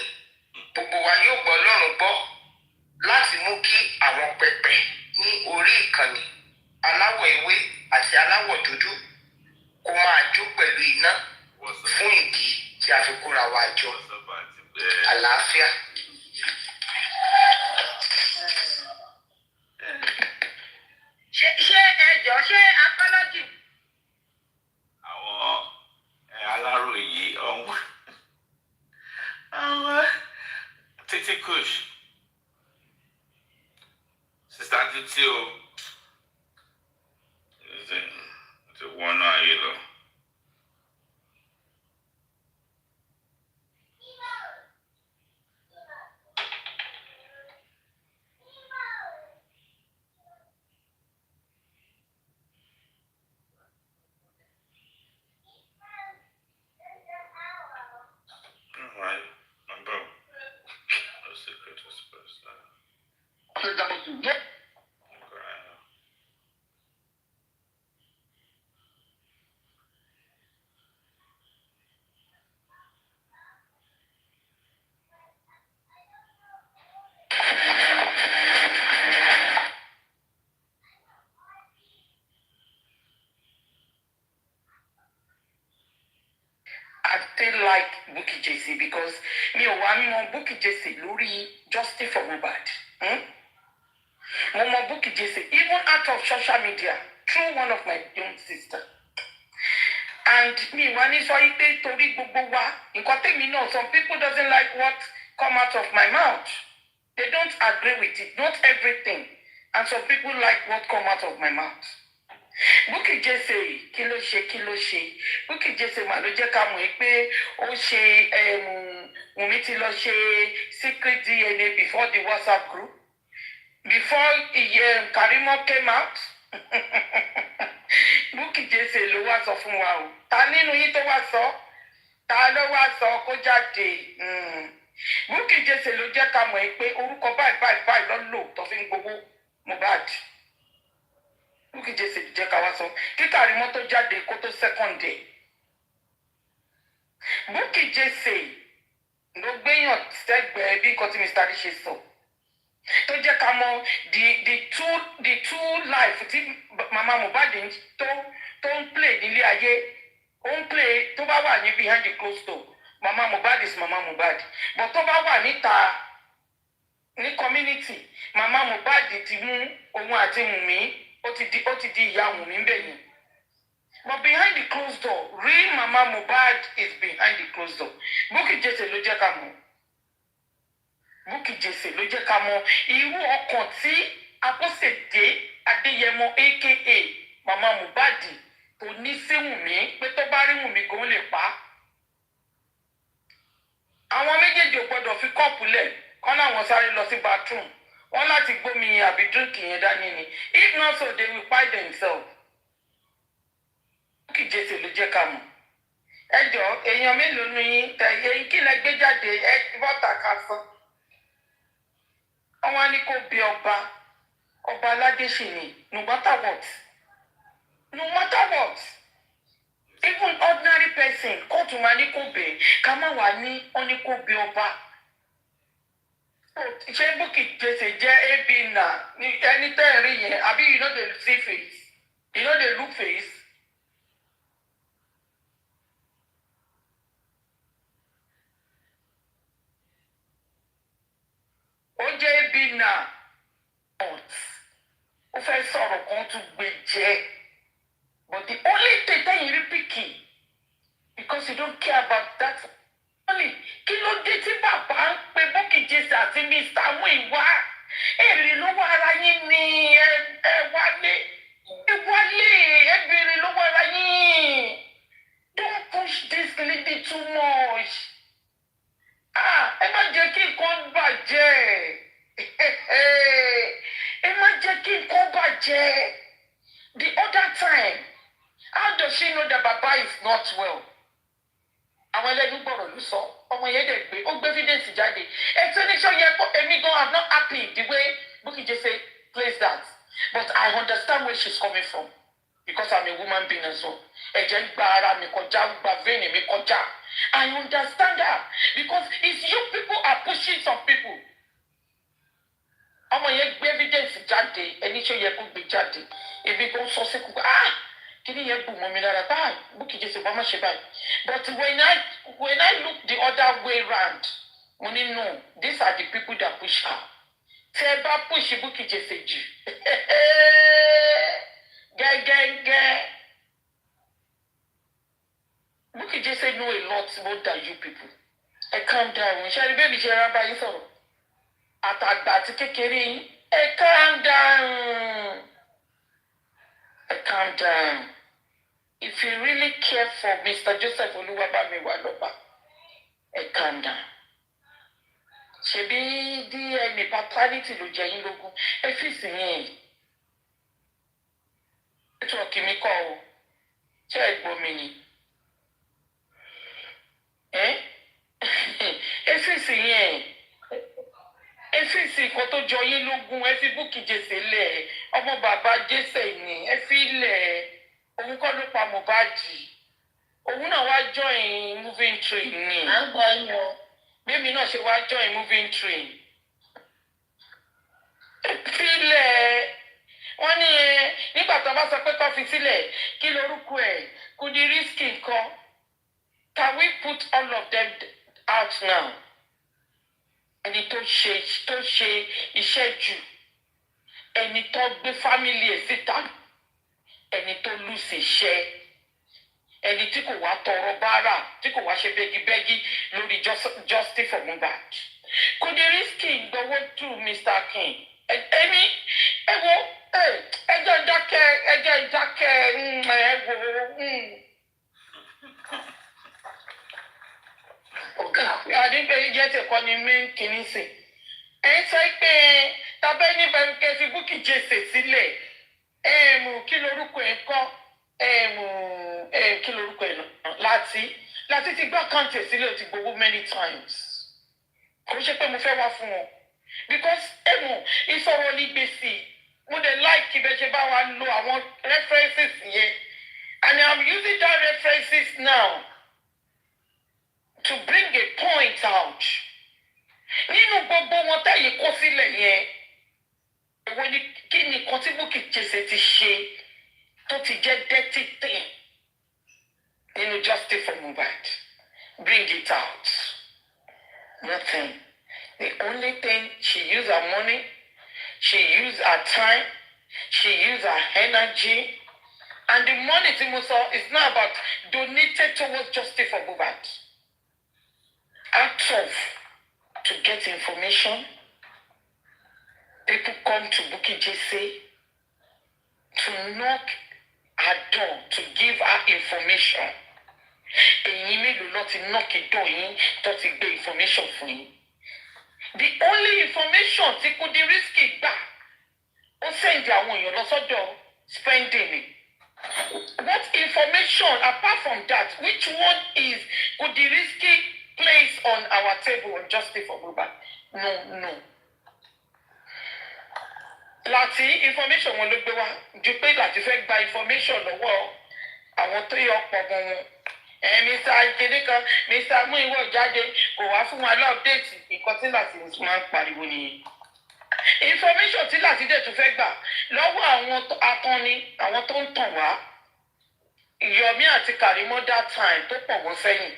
Gbogbo wa yóò gbọ́ Ọlọ́run gbọ́ láti mú kí àwọn pẹpẹ ní orí ìkànnì aláwọ̀ ewé àti aláwọ̀ dúdú kó máa jó pẹ̀lú iná fún ìdí tí a fi kóra wa jọ. Àlàáfíà. ṣé ẹjọ́ ṣé apology. àwọn aláròyé ọ̀hún àwọn títí kush sista títí o ti wọnú ayé lọ. I still like Bukky Jesse because mi ò wá mọ Bukky Jesse lórí Justice for Mohbad. Mo mọ Bukky Jesse even out of social media through one of my young sister. And mi wá ní sọ pé torí gbogbo wa nǹkan tèmi náà some people doesn't like what come out of my mouth. They don't agree with it, not everything. And some people like what come out of my mouth. Bukky Jesse kí ló ṣe Bukky Jesse mà ló jẹ́ ká mọ̀ pé ó ṣe Wùmí ti lọ ṣe secret DNA before the WhatsApp group before Karimo came out. Bukky Jesse ló wá sọ fún wa o ta nínú yín tó wá sọ ta ló wá sọ kó jáde. Bukky Jesse ló jẹ́ ká mọ̀ pé orúkọ báyìí lọ́lọ́ tó fi ń gbowó Mohbad. Bukky Jesse jẹ́ ká wá sọ kí Karimo tó jáde kó tó second day. Bukky Jesse ló gbéyàn sẹ́gbẹ̀ẹ́ bí nǹkan tí Mr. Lee ṣe sọ tó jẹ́ ká mọ̀ the two life tí mama Mohbad tó ń play nílé ayé ó ń play tó bá wà ní behind the closed door mama Mohbad is mama Mohbad but tó bá wà níta ní community mama Mohbad ti mú òun àti Wùmí ó ti di ìyá Wùmí bẹ́yìn But behind the closed door, real Mama Mohbad is behind the closed door. Bukky Jesse ló jẹ́ ká mọ̀. Bukky Jesse ló jẹ́ ká mọ̀ irú ọkàn tí Abọ́sẹ̀dé Adéyẹmọ aka Mama Mohbad tó ní sí Wùmí pé tó bá rí Wùmí gan lè pa. Àwọn méjèèjì ò gbọdọ̀ fi kọ́ọ̀pù lẹ̀ kọ́ láwọn sáré lọ sí bathroom. Wọ́n láti gbómi àbí dúnkì yẹn dání ni. If not so, they will fight themselves. Bukky Jesse ló jẹ́ ká mọ̀. Ẹ jọ̀ọ́ èèyàn mélòó nu yín tẹ̀yẹ kí lẹ gbé jáde ẹ bọ́tà ká sọ. Wọ́n á ní kó bí ọba aládé sì ni no matter what. No matter what. Even ordinary person kóòtù máa ní kó bẹ̀ ká má wà ní wọ́n ní kó bí ọba. Ṣé Bukky Jesse jẹ́ AB nà ní ẹni tẹ́ ẹ̀ rí yẹn àbí you no dey see face you no dey look face. Ó jẹ́ AB nà ó fẹ́ sọ̀rọ̀ kan tún gbé jẹ́ but the only thing tẹ́yìn rí Bukky because you don't care about that only kí ló dé tí bàbá ń pe Bukky Jesse àti Mr. Muiwa èrè ló wá ara yín ni ẹ wálé ẹ bèrè ló wá ara yín. Don't push this lady too much. Ẹ má jẹ́ kí nǹkan bàjẹ́. Ẹ má jẹ́ kí nǹkan bàjẹ́. The other time, how does she know that Baba is not well? Àwọn ẹlẹ́nu gbọ́rọ̀ ló sọ ọmọ yẹn dẹ̀ gbé ó gbé evidence jáde. Explanation yẹn kọ́ èmi gan I'm not happy the way Bukky Jesse plays that but I understand where she's coming from because I'm a woman being as well. Ẹ̀jẹ̀ ń gba ara mi kọjá gba vein mi kọjá. I understand that because it's you people are pushing some people. Ọmọ yẹn gbé evidence jáde ẹni tí ó yẹ kó gbé jáde ebi kò sọ sí kúkú kí ni yẹn bù mọ́ mi lára báyìí Bukky Jesse bá má ṣe báyìí but when I look the other way round mo ní no these are the people that push her tẹ ẹ bá push Bukky Jesse jù gẹ́gẹ́gẹ́ Bukky Jesse know a lot more than you people calm down ṣe ẹni bẹ́ẹ̀ ni ṣe ra báyìí sọ̀rọ̀ àtàgbà àti kékeré yín calm down. Calm down. If you really care for Mr. Joseph Oluwabamiwaloba, calm down. Ṣebí DNA paternity ló jẹ yín lógún. Ẹ fèsì yẹn. Ètò ọ̀kì mi kọ́ o. Ṣé ẹ gbọ́ mi ni? Ẹ fèsì yẹn. Ẹ fèsì nǹkan tó jọ yín lógún. Ẹ fi Bukky Jesse lẹ̀. Ọmọ bàbá Jesse ni. Ẹ fi lẹ̀. Òun kọ́ ló pa Mohbad. Òun náà wá join moving train ni. À ń gbọ́ yín o. Bébí náà ṣe wá join moving train. Fi lẹ̀. Wọ́n ní nígbà tó bá sọ pé kó fi sílẹ̀ kí lorúkọ ẹ̀ Kudi Risky nǹkan. Can we put all of them out now? Ẹni tó ṣe iṣẹ́ jù. Ẹni tó gbé family ẹ̀ síta. Ẹni tó lùsì iṣẹ́. Ẹni tí kò wá tọrọ bárà tí kò wá ṣe bẹ́gibẹ́gi lórí justice for Mohbad. Kudi Risky gbowó tù Mr. King. Ẹni ẹjọ́ ìdákẹ́ ọ̀gá àdínpẹ̀lú jẹ́ tẹ̀kọ́ ni main kìíní sí. Ẹ sọ pé tàbẹ́ ní bẹ̀rùkẹ́ fi Bukky Jesse sílẹ̀ kí lorúkọ ẹ̀ kọ́ kí lorúkọ ẹ̀ náà Lati ti gbọ́ àkáǹtì ẹ̀ sílẹ̀ ó ti gbowó many times. Kò ṣe pé mo fẹ́ wá fún wọn because ìsọ̀rọ̀ ní gbèsè mo dẹ̀ like ibẹ̀ ṣe bá wa lo àwọn references yẹn and I'm using that references now to bring a point out. Nínú gbogbo wọn táyì kó sílẹ̀ yẹn èwo ni kí ni kan tí Bukky Jesse ti ṣe tó ti jẹ́ dirty thing nínú justice for Mohbad? Bring it out. Nothing. The only thing she used her money, she used her time, she used her energy And the money tí mo sọ is not about donated towards justice for Mohbad. Out of to get information, people come to Bukky Jesse to knock her door to give her information. Èyí mélòó ló ti knock door yín tó ti gbé information fún yín. The only information tí Kudirisky gbà ó send àwọn èèyàn lọ sọ́dọ̀ spending ni. What information apart from that, which one is Kudirisky place on our table on justice for Mohbad? No. Lati information wọn ló gbé wá ju pé Lati fẹ́ gba information lọ́wọ́ àwọn tó yọ pọ̀ mọ́ wọn. Mr. Akedekan, Mr. Muiwo jáde kò wá fún wa lọ́ọ̀dẹ́ẹ̀tì nǹkan tí Lati máa ń pariwo nìyẹn. Information tí Lati dẹ̀ tún fẹ́ gbà lọ́wọ́ àwọn akọni, àwọn tó ń tàn wá. Yomi àti Karimo that time tó pọ̀ wọ́n sẹ́yìn.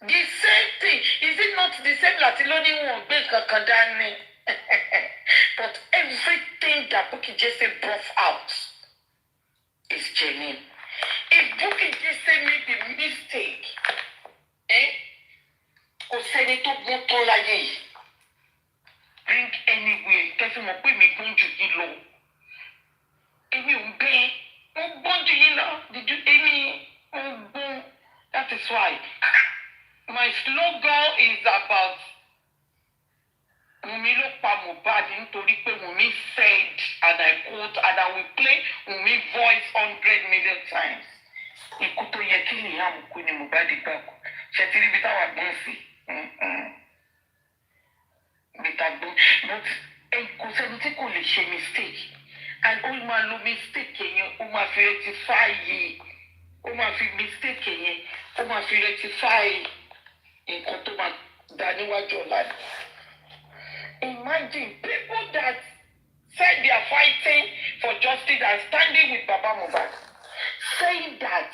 The same thing, is it not the same Lati ló ní wọn gbé nǹkan kan dání? But everything that Bukky Jesse brought out is genuine. If Bukky Jesse made a mistake, kò sẹ́ni tó gbọ́n tán láyé yìí. Bring anyway, kẹ́sì mọ̀ pé mi gbọ́n jù yín lọ. Èmi ò ń bẹ́ẹ̀, mo gbọ́n jù yín lọ. Èmi ò ń gbọ́n. That is why my slogan is about Wunmi ló pa Mohbad nítorí pé Wunmi said, and I quote, and I will play Wunmi voice 100 million times. Ikú tó yẹ kí Liam kú ni Mohbad gbà kú. Ṣé ti rí bí táwa gbọ́n sí? Bíta gbọ́n. But kò sẹ́ni tí kò lè ṣe mistake. And ó máa lo mistake yẹn, ó máa fi rectify yìí. Ó máa fi mistake yẹn, ó máa fi rectify nǹkan tó máa dá níwájú ọ̀la. Imagine people that said they are fighting for justice and standing with Baba Mohbad, saying that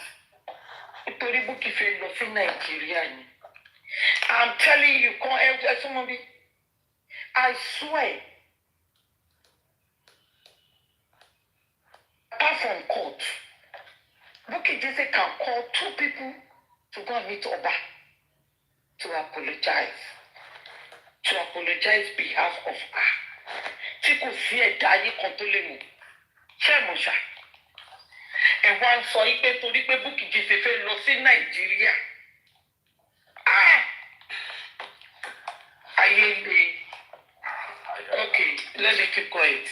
nítorí Bukky fẹ́ lọ sí Nàìjíríà ni. I'm telling you, come help somebody. I swear, apart from court, Bukky Jesse can call 2 people to go and meet Oba to apologize. To apologize behalf of her. Tí kò sí ẹ̀dá ayé kan tó lè mú. Ṣé mo ṣá? Ẹ wá ń sọ yí pé torí pé Bukky Jesse fẹ́ lọ sí Nàìjíríà. Ayé le. Okay, let me keep quiet.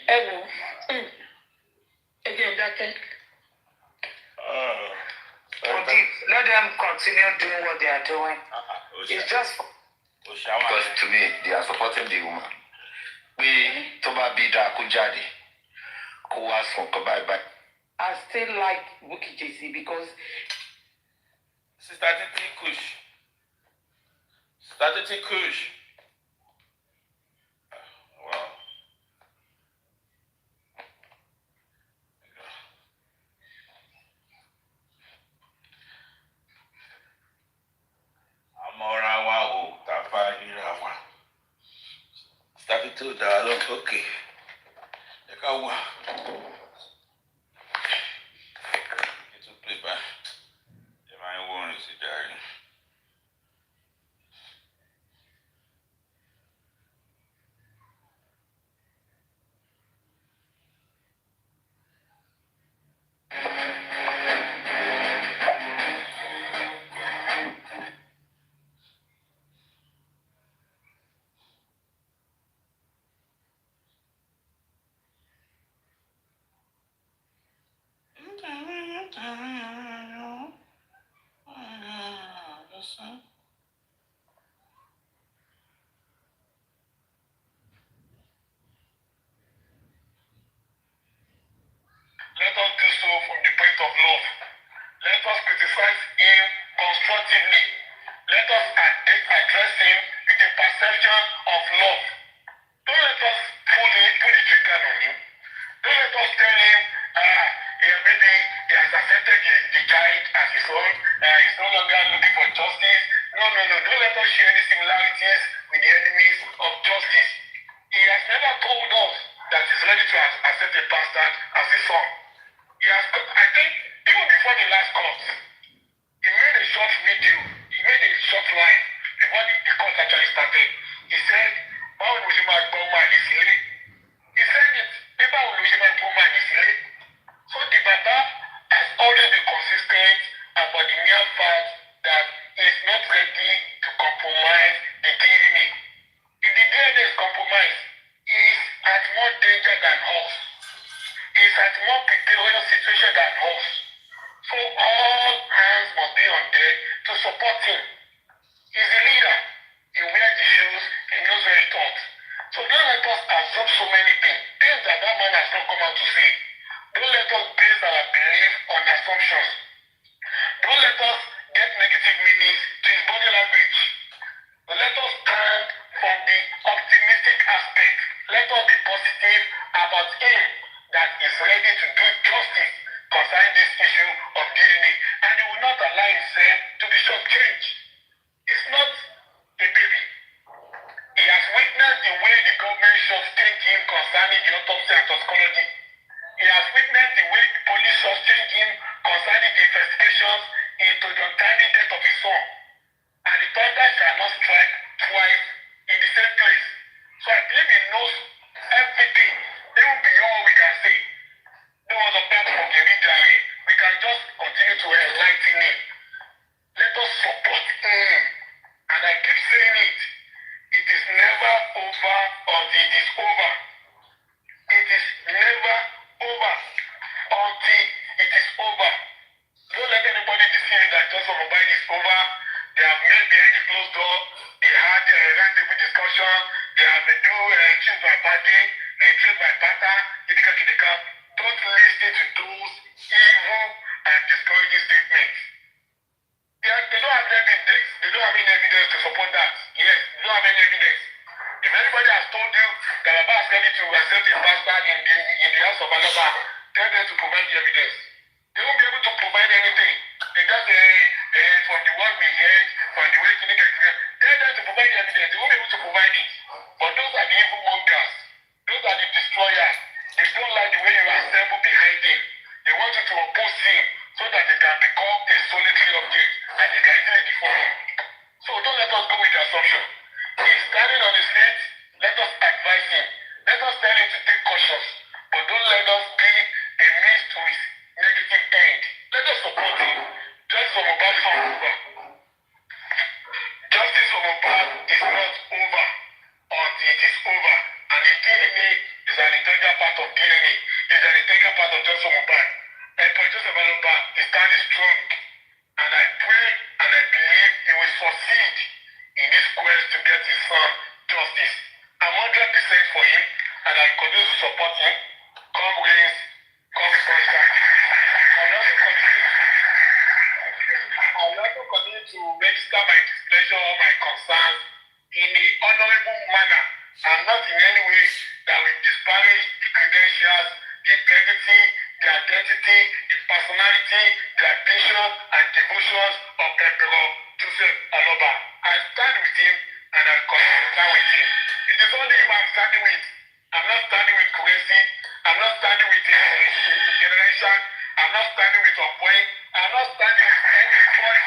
Ẹ wo, ẹ jẹ́ ń dákẹ́. Let them continue doing what they are doing. It's just because to me they are supporting the woman. Pé tó bá bí dáa kó jáde kó wá sùn kó báyìí. I still like Bukky Jesse because Sister Titi Kush. Wow. Amora wa o tapa ira wa. Started to dialogue okay. Ẹ ká wá. It's a play back. Ẹ máa ń wọ́n sí dárí. Let us do so from the point of love. Let us criticize him constructively. Let us address him with a perception of love. Don't let us pull the trigger on him. Don't let us tell him, maybe he has accepted the child as his own. He's no longer looking for justice. No. Don't let us share any similarities with the enemies of justice. He has never told us that his ready to accept a bastard as a son. He has, I think, even before the last court, he made a short video, he made a short line before the court actually started. He said, báwo ni mo ṣe máa gbọ́ ọmọ àlè sílé? He said it, pé báwo ni mo ṣe máa gbọ́ ọmọ àlè sílé? So the Baba has always been consistent about the mere fact that he is not ready to compromise the DNA. If the DNA is compromised, he is at more danger than us. He is at more precarious situation than us. So all hands must be on deck to support him. He's a leader. He wears the shoes, he knows where he talks. So don't let us assume so many things that man has not come out to say. Don't let us base our belief on assumptions. Don't let us get negative meanings to his body language. But let us stand from the optimistic aspect. Let us be positive about him that is ready to do justice concerning this issue of DNA. And he will not allow himself to be shortchanged. It's not a baby. He has witnessed the way the government shortchanged him concerning the autopsy and toxicology. He has witnessed the way the police shortchanged him concerning the investigations into the untimely death of his son. And the thunder shall not strike twice in the same place. So I believe he knows everything, even beyond what we can say. No other platform can be there. We can just continue to enlighten him. Let us support him. And I keep saying it. It is never over until it is over. It is never over until it is over. Don't let anybody deceive that just for mobile is over. They have met behind the closed door. They had a roundtable discussion. They have been doing choose my party, choose my partner. Don't listen to those evil and discouraging statements. They don't have evidence. They don't have any evidence to support that. Yes, they don't have any evidence. If anybody has told you that Baba is ready to accept a pastor in the house of Alaba, tell them to provide the evidence. They won't be able to provide anything. They just from the word we heard, from the way to make it, tell them to provide the evidence. They won't be able to provide it. But those are the evil mongers. Those are the destroyers. They don't like the way you assemble behind him. They want you to oppose him so that they can become a solitary object and they can easily defeat him. So don't let us go with the assumption. He's standing on his feet. Let us advise him. Let us tell him to take cautious. But don't let us be a means to his negative end. Let us support him. Justice for Mohbad is not over. Justice for Mohbad is not over until it is over. And the DNA is an integral part of DNA. It's an integral part of Justice for Mohbad. And for Joseph Aloba is standing strong. And I pray and I believe he will succeed in this quest to get his son justice. I'm 100% for him and I continue to support him. Come rains, come sunshine. I will also continue to register my displeasure or my concerns in a honorable manner and not in any way that will disparage the credentials, the integrity, the identity, the personality, the ambition and devotions of Emperor Joseph Aloba. I stand with him and I continue to stand with him. It is only him I'm standing with. I'm not standing with Kuresi. I'm not standing with a generation. I'm not standing with Opoy. I'm not standing with anybody.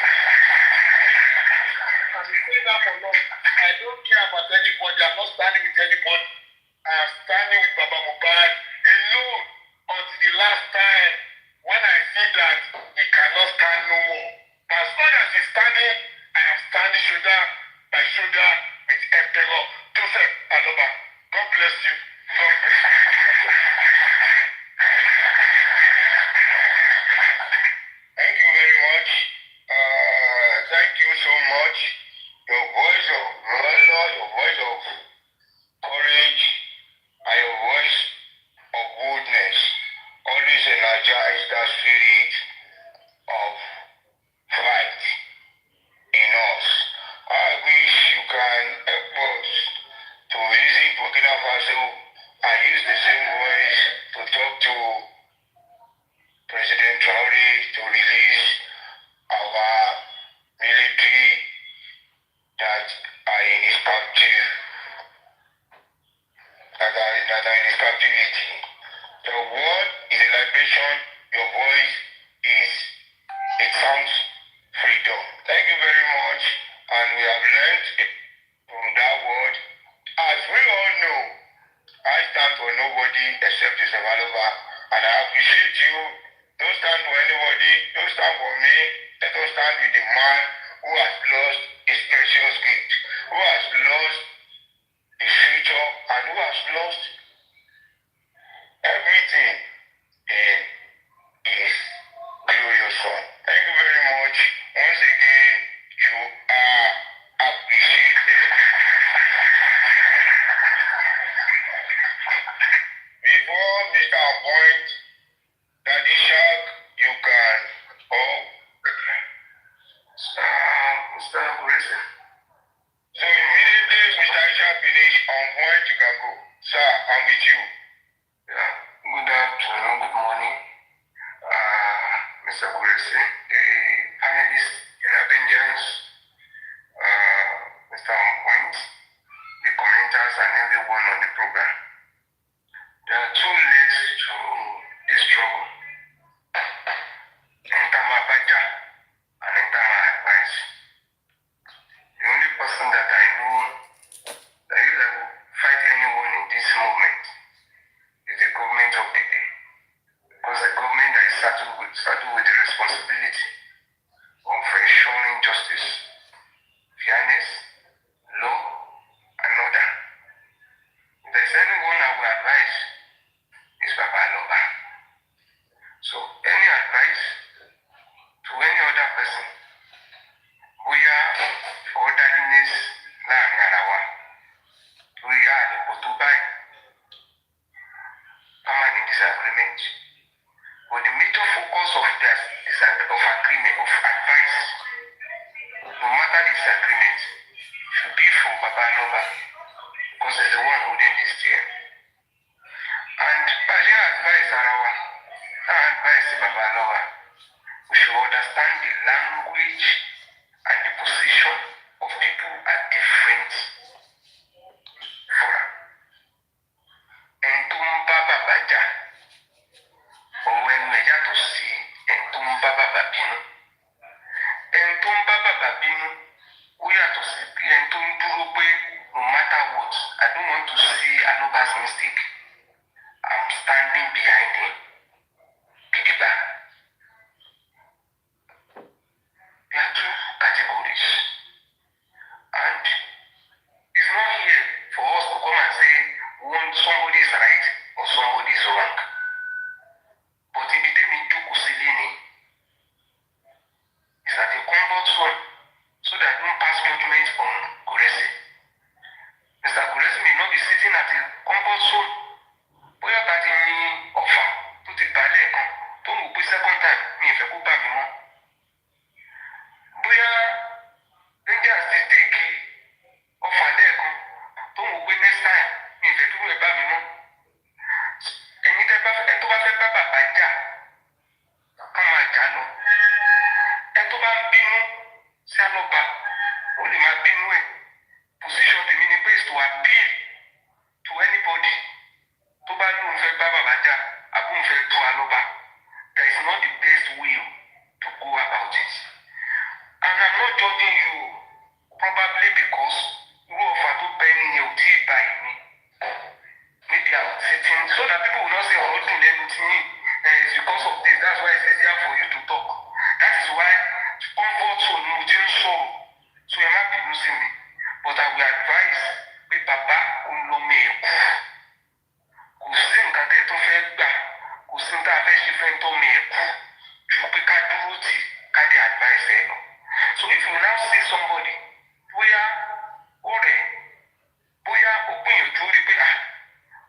I'm saying that for long. I don't care about anybody. I'm not standing with anybody. I'm standing with Baba Mohbad alone until the last time when I see that he cannot stand no more. As long as he's standing, I am standing shoulder by shoulder with Emperor Joseph Aloba. God bless you. God bless you. Your word is a liberation. Your voice is, it sounds freedom. Thank you very much. And we have learned from that word. As we all know, I stand for nobody except Joseph Alova. And I appreciate you. Don't stand for anybody. Don't stand for me. Let us stand with the man who has lost his precious gift, who has lost his future, and who has lost everything in his glorious son. Thank you very much. Once again, you are appreciated. Before Mr. Appoint, Daddy Shark, you can, Mr. Burisa. So immediately Mr. Isha finish on point, you can go. Sir, I'm with you. Yeah. Good afternoon, good morning. Mr. Burisa, the panelists, the Avengers, Mr. On Point, the commenters, and everyone on the program. There are two legs to this struggle. Entama Baja and Entama Advice. The only person that I know that if I will fight anyone in this movement is the government of the day. Because the government that is saddled with the responsibility of ensuring justice, fairness, law, and order. If there is anyone I will advise, it's Baba Loba. So any advice to any other person, we are for orderliness, láàrin ara wa, we are ní kò tó báyìí, common in disagreement. But the major focus of agreement, of advice, no matter the disagreement, should be for Baba Loba, because he's the one holding this chair. And by the advice advice Baba Loba, we should understand the language and the position of people at different fora. Entumba Babaja, or when we have to see Entumba Bababino. Entumba Bababino, we have to see Entumburupe no matter what. I don't want to see Anoba's mistake. I'm standing behind him. Kikiba. There are two categories. And it's not here for us to come and say somebody is right or somebody is wrong. But if they mean to Kusilini, it's at a comfort zone so that I don't pass judgment on Kuresi. Mr. Kuresi may not be sitting at a comfort zone. Bóyá ká ti ní ọ̀fà tó ti gbà lẹ́ẹ̀kan tó ń wò pé second time mi ìfẹ́ kó bá mi mọ́. Bóyá Rangers ti take ọ̀fà lẹ́ẹ̀kan tó ń wò pé next time mi ìfẹ́ tó ń bá mi mọ́. Ẹni tó bá fẹ́ bá bàbá jà kán máa jà lọ. Ẹni tó bá ń bínú sí Alọ́ba ó lè máa bínú ẹ̀. Position tèmi ni pé is to appeal to anybody. Tó bá lóun fẹ́ bá bàbá jà àbóun fẹ́ bu Alọ́ba. That is not the best way to go about it. And I'm not judging you probably because irú ọ̀fà tó bẹ́ nìyẹn ò tí ì bá ẹ̀mí. Maybe I'm sitting so that people will not say ọ̀rọ̀ dùn lẹ́nu tí yín. It's because of this, that's why it's easier for you to talk. That is why comfort zone mo ti ń sọ̀rọ̀. So ẹ má bínú sí mi. But I will advise pé bàbá òun lọ mọ èkú. Kò sí nǹkan tẹ́ tó fẹ́ gbà, kò sí nǹkan tá a fẹ́ ṣe fẹ́ tó mọ èkú. Ju pé ká dúró tì ká dé advice ẹ lọ. So if you now see somebody, bóyá ó rẹ̀, bóyá ó gbìyànjú rí pé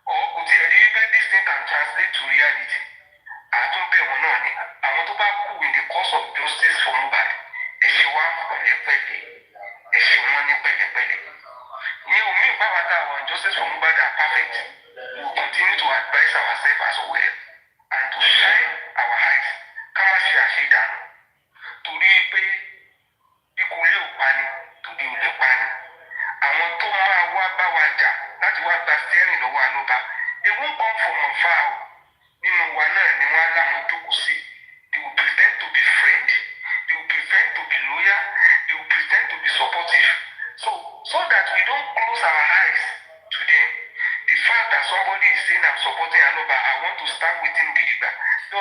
kò tiẹ̀ rí pé this thing can translate to reality. Àtúnbẹ̀ wọn náà ni àwọn tó bá kú in the course of justice for Mohbad, ẹ ṣe wá pẹ̀lẹ́pẹ̀lẹ́, ẹ ṣe wọ́n ní pẹ̀lẹ́pẹ̀lẹ́. Ìyẹn ò mí ìpáwá tá àwọn justice for Mohbad are perfect. We will continue to advise ourselves as well and to shine our eyes. Ká má ṣe àṣedànù. Torí pé ikú ilé ò pani, torí olè pani. Àwọn tó máa wá bá wa jà láti wá gba steering lọ́wọ́ Alọ́ba, they won't come from afar.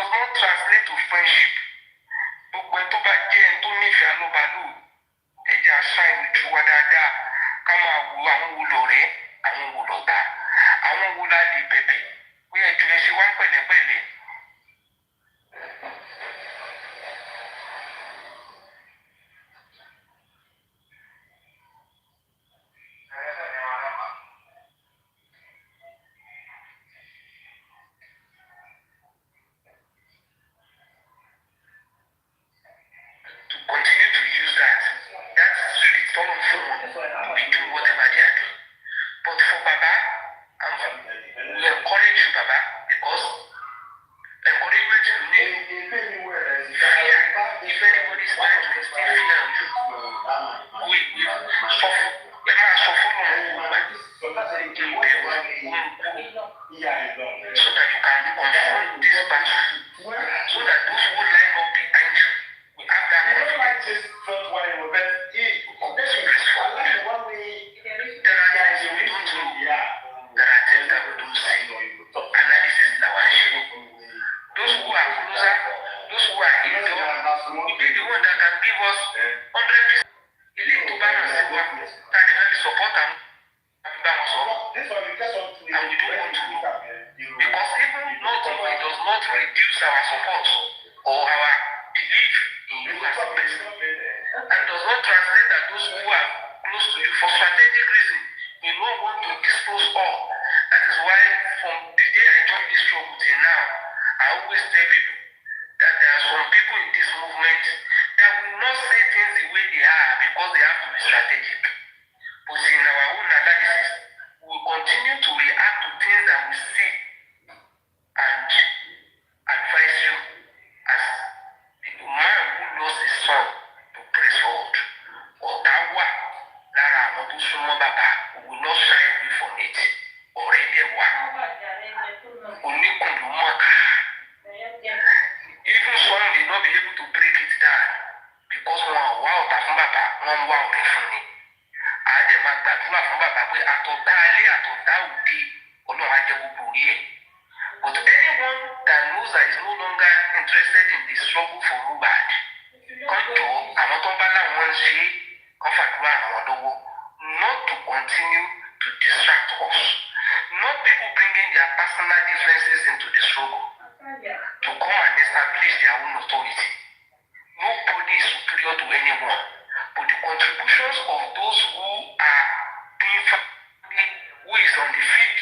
does not translate to friendship. Gbogbo ẹni tó bá jẹ́ ẹni tó nífẹ̀ẹ́ alóbalù ẹ̀jẹ̀ àṣà ìrìnjú wa dáadáa ká máa wo àwọn wo lọ̀rẹ́ àwọn wo lọ̀tá àwọn wo la lè bẹ̀bẹ̀ pé ẹjọ́ ẹ ṣe wá pẹ̀lẹ́pẹ̀lẹ́. Continue to use that spirit to be doing whatever they are doing. But for Baba, we encourage you, Baba, because encouragement you need fear. If anybody is trying to instill fear on you, we suffer. So that you can confront this battle. So that those who line up behind you will have that confidence. There are things we don't know. There are things that we don't see. Analysis is our issue. Those who are closer, those who are indoor, will be the one that can give us 100%. A little balance that they support them. And we don't want to know. Because even not knowing does not reduce our support or our belief in you as a person. And does not translate that those who are close to you for strategic reason you don't want to expose all. That is why from the day I joined this struggle till now, I always tell people that there are some people in this movement that will not say things the way they are because they have to be strategic. But in our own analysis, we will continue to react to things that we see and advise you as the man who lost his son to praise forward. Ottawa, Lara, Motusumo Baba, will not shy away from it. Already one. Even some may not be able to break it down because one wow, Baba, one wow, definitely. I demand that one from Baba, we are totally at Ottawa, or no, I don't believe. But anyone that knows that is no longer interested in the struggle for Mubad, come to Amatombala one say, not to continue to distract us. Not people bringing their personal differences into the struggle to come and establish their own authority. Nobody is superior to anyone, but the contributions of those who are being family, who is on the field,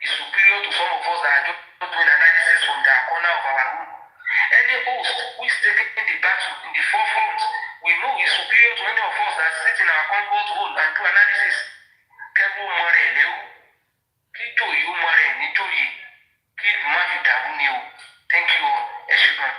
is superior to some of us that are just doing analysis from the corner of our room. Any host who is taking the battle in the forefront, we know is superior to any of us that sit in our comfort zone and do analysis. Kẹ́wọ́ mọ rẹ̀ léwu, kí jòyè ó mọ rẹ̀ níjòyè, kí ìlú má fi dàrú ni o. Thank you all. Ẹ ṣé gan.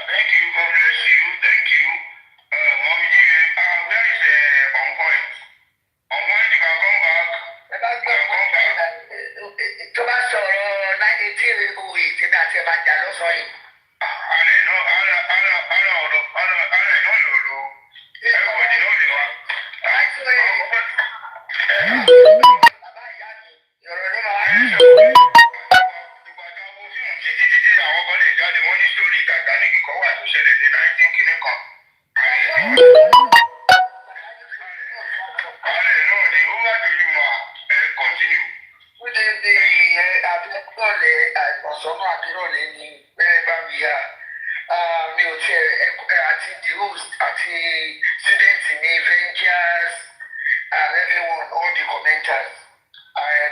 Thank you. God bless you. Thank you. Mommy G, where is Ongoing? Ongoing, you can come back. You can come back. tó bá sọ̀rọ̀ 1980 òwe tí náà ti máa jà lọ́sọ̀ọ́ yìí. Àìmọ̀sọ́nà àbírọ̀lẹ́ ni bẹ́ẹ̀ bá mi yá mi ò tiẹ̀ àti the host àti student ní Vengers and everyone all the commenters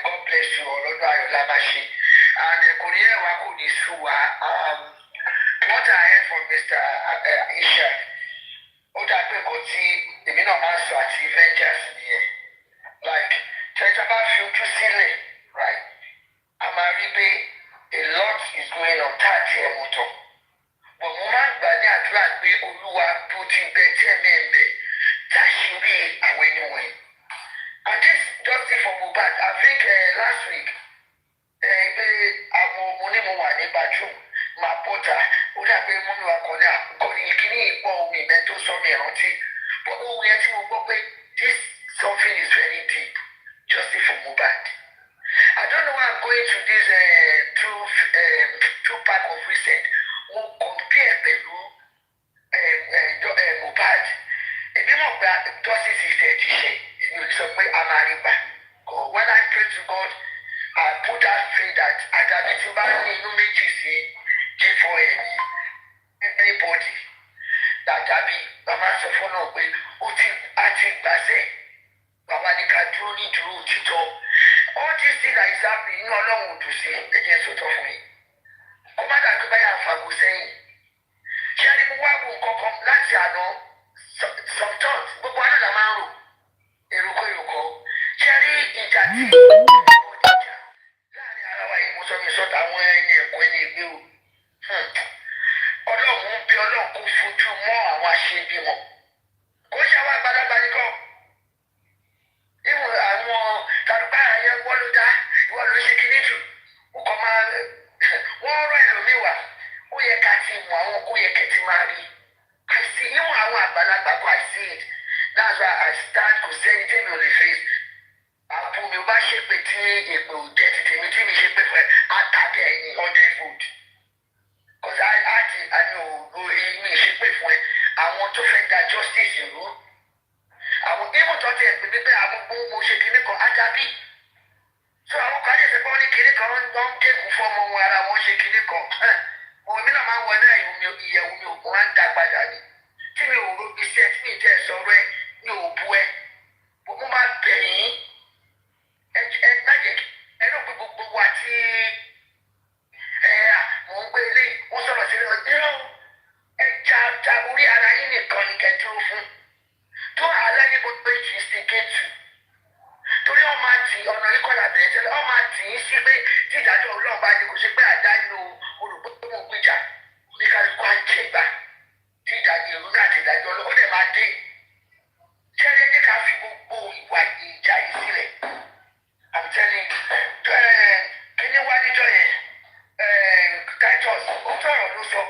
God bless you ọlọ́dún ayọ̀lá máa ṣe and kò ní ẹ̀wà kò ní sú wa what I heard from Mr. Isha ó dà pé nǹkan tí èmi náà máa ń sọ àti Vengers nìyẹn like tẹ́tà bá fi ojú sílẹ̀ right a máa rí pé a lot is going on tá àti ẹ̀ mú tán but mo máa ń gbà ní àdúrà pé olúwa tó ti bẹ tí ẹ̀mí ẹ̀ bẹ̀ tá a ṣe rí àwọn ẹni wọ̀nyí and this justice for Mohbad I think last week mo wà ní bathroom máa bọ́ta ó dà pé mọ́mí wa kan ní àkọ́ni kíní ìpọ̀ omi ìbẹ́ tó sọ mi rántí but ohun yẹn tí mo gbọ́ pé this something is very deep justice for Mohbad. I don't know why I'm going to this two pack of recent mo compare pẹ̀lú Mohbad èmi mọ̀ pé justice is there ti ṣe èmi ò ní sọ pé a máa rí gbà when I pray to God I put that faith that àdàbí tí bá ní inú méjì sí G4M anybody dàdàbí bàbá sọ fún náà pé ó ti àti gbàsẹ̀ bàbá ní ká dúró ní dúró òtítọ́ all these things that is happening inú ọlọ́run ò dùn sí ẹ̀jẹ̀ sọ̀tọ̀ fún yín kó má dàgbé báyà fàgò sẹ́yìn ṣé ẹni mo wá wo nǹkan kan láti àná some thoughts gbogbo àná là máa ń rò èròkọ èròkọ ṣé rí ìjà tí láàrin ara wa yìí mo sọ mi sọ́tà àwọn ẹni ẹ̀kọ́ ẹni ìgbé o ọlọ́run ń bí ọlọ́run kó fojú mọ́ àwọn aṣebi wọn kó ṣe àwọn àgbàlagbà nìkan ìwọ̀n àwọn tàbí àyẹ̀ wọ́n ló dá ìwọ ló ṣe kíní jù ó kọ́ máa wọ́n rọ ẹlòmíì wá ó yẹ ká ti mọ̀ àwọn ó yẹ kẹ́ ti máa rí àìsí ìwọ̀n àwọn àgbàlagbà kó àìsí it that's why I stand kò sẹ́ni tẹ́mi ò lè face àpò mi ò bá ṣépè tí èpè ò jẹ́ ti tèmi tí mi ṣe pé fún ẹ àtàkẹ́ ẹ̀yìn 100 food cause àní ò mi ṣe pé fún ẹ àwọn tó fẹ́ da justice ìlú àwọn ìmọ̀tọ́ ti ẹ̀pẹ̀ pípẹ́ àwọn gbogbo ṣe kinní kan ájábí so àwọn kan ṣẹ̀ṣẹ̀ pé wọ́n ní kinní kan wọ́n ń gégùn fọ́mọ wọn ara wọn ṣe kinní kan òun mi náà máa ń wọ náà ìyẹ̀wò mi ò máa ń dá padà ní tí mi ò ro iṣẹ́ tí mi tẹ̀ sọ̀rọ̀ ẹ mi ò bu ẹ mo máa bẹ̀ yín ẹ má jẹ́ ẹ náà pé gbogbo wa tí mò ń gbé ilé wọ́n sọ̀rọ̀ sílẹ̀ ọ̀dẹ́rọ̀ ẹ ja orí ara yín nìkan ní kẹdúró fún tó àlẹ́ ní gbogbo ètò ìsìnkẹ́tù torí wọ́n máa tì ọ̀nà ìkọlà bẹ̀rẹ̀ tẹ́lẹ̀ wọ́n máa tì í sí pé tí ìdájọ́ ọlọ́run bá dé kò ṣe pé àdá inú olùgbòmù gbìjà oníkálukú á jẹ gbà tí ìdájọ́ ìlú náà ti dájọ́ ọlọ́run ó lè máa dé ṣẹ́rẹ́ ní ká fi gbogbo ìwà ìjà yìí sílẹ̀ I'm telling you kíní wá níjọ́ yẹn Titus ó tọ̀rọ̀ ló sọ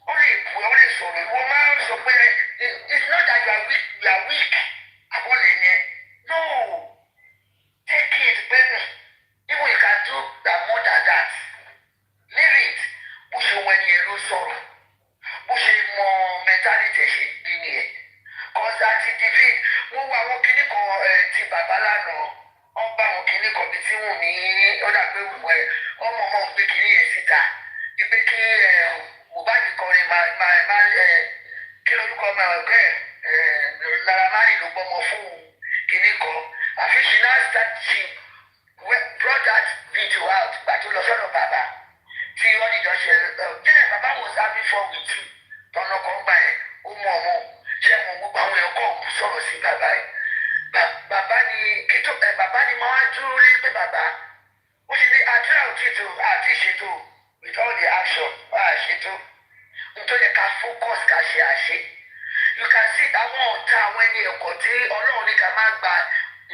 ó lè bu ó lè sọ̀rọ̀ ìwọ máa ń sọ pé it's not that you are weak àbọ̀lẹ̀ yẹn no take it baby even you can do that more than that leave it bó ṣe wọ ẹni yẹn ló sọ̀rọ̀ bó ṣe mọ mentality ṣe bí nìyẹn kọ́sá ti david wọ́n wọ àwọn kinní kan ti bàbá lánàá wọ́n bá àwọn kinní kan bí tí wọ́n ní ọ̀dà pé ọmọ ọmọ gbé kinní yẹn síta wípé kí Mohbad kọrin máa kí lórúkọ máa ọ̀gá Naira Marley ló gbọ́mọ fún kinní kan àfi she now start she brought that video out gbàtó lọ sọ́dọ̀ bàbá tí wọ́n ní jọ ṣe jẹ́ bàbá was having fun with you tọ́nà kan gbà ẹ̀ ó mú ọmọ ṣé mo gbogbo àwọn èèyàn kọ́ sọ̀rọ̀ sí bàbá ẹ̀ bàbá ni máa ń dúró lé pé bàbá ó ṣe ní àdúrà òtítù àti ìṣètò with all the action àṣetò nítorí ká focus ká ṣe àṣe you can see àwọn ọ̀tá àwọn ẹni ẹ̀kọ́ tí ọlọ́run ní ká má gba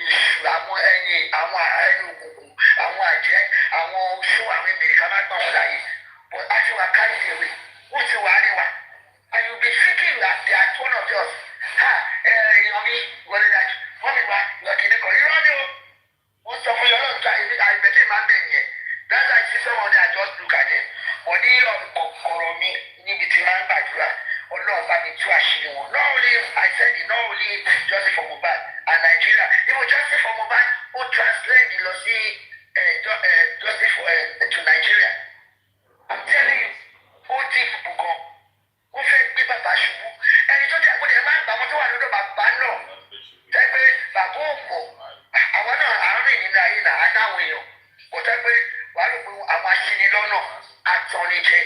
ìṣù àwọn ẹni òkùnkùn àwọn àjẹ́ àwọn oṣù àwọn ènìyàn ká má gbà wọn láàyè but àti wà kárí ìwé wọ́n ti wà á rí wa and you be thinking that they are one of yours èèyàn mi wọlé dájú wọ́n mi wá lọ́kìnní kan irọ́ ni o wọ́n sọ fún yọ lọ́dún tó àìbẹ̀tẹ̀ máa ń bẹ̀ yẹn that's why see someone that just look at them wọ́n ní ọ̀rọ̀ mi níbi tí máa ń gbàdúrà ọlọ́run bá mi tú àṣírí wọn not only I said it not only justice for Mohbad and Nigeria even justice for Mohbad ó translate lọ sí justice for to Nigeria I'm telling you ó dín ìbùkún kan ó fẹ́ gbé bàbá ṣubú ẹni tó ti àgbọ̀dẹ̀ máa ń gbà wọ́n tó wà lọ́dọ̀ bàbá náà tẹ́gbẹ́ bàbá ò mọ̀ àwọn náà àárín ìnira yìí là á dáwọn èèyàn kò tẹ́gbẹ́ wàá rò pé àwọn aṣinilọ́nà àtọ̀nìjẹ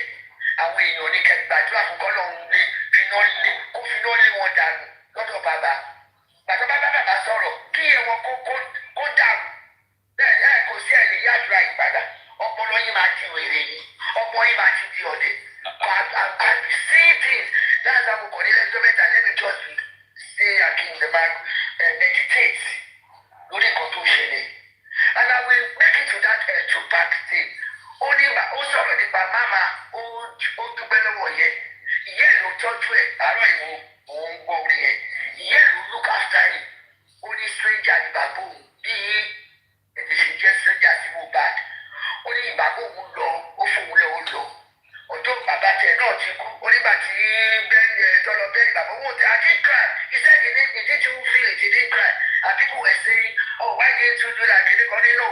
àwọn èèyàn ní kẹ́ gbàdúrà fún kọ́lọ́hún lé kó finá lé wọn dànù lọ́dọ̀ bàbá bàtà bàbá sọ̀rọ̀ kí ẹ̀wọ̀n kó dàrú bẹ́ẹ̀ kò sí ẹ̀lẹ́ yàdúrà ìpadà ọpọlọ yìí máa ti wèrè yìí ọmọ yìí máa ti di ọ̀dẹ̀ I see things that's how we call it let me just say again the man meditate lórí nǹkan tó ṣẹlẹ̀ and I will make it to that two-part thing ó sọ̀rọ̀ nípa kìíní kan nínú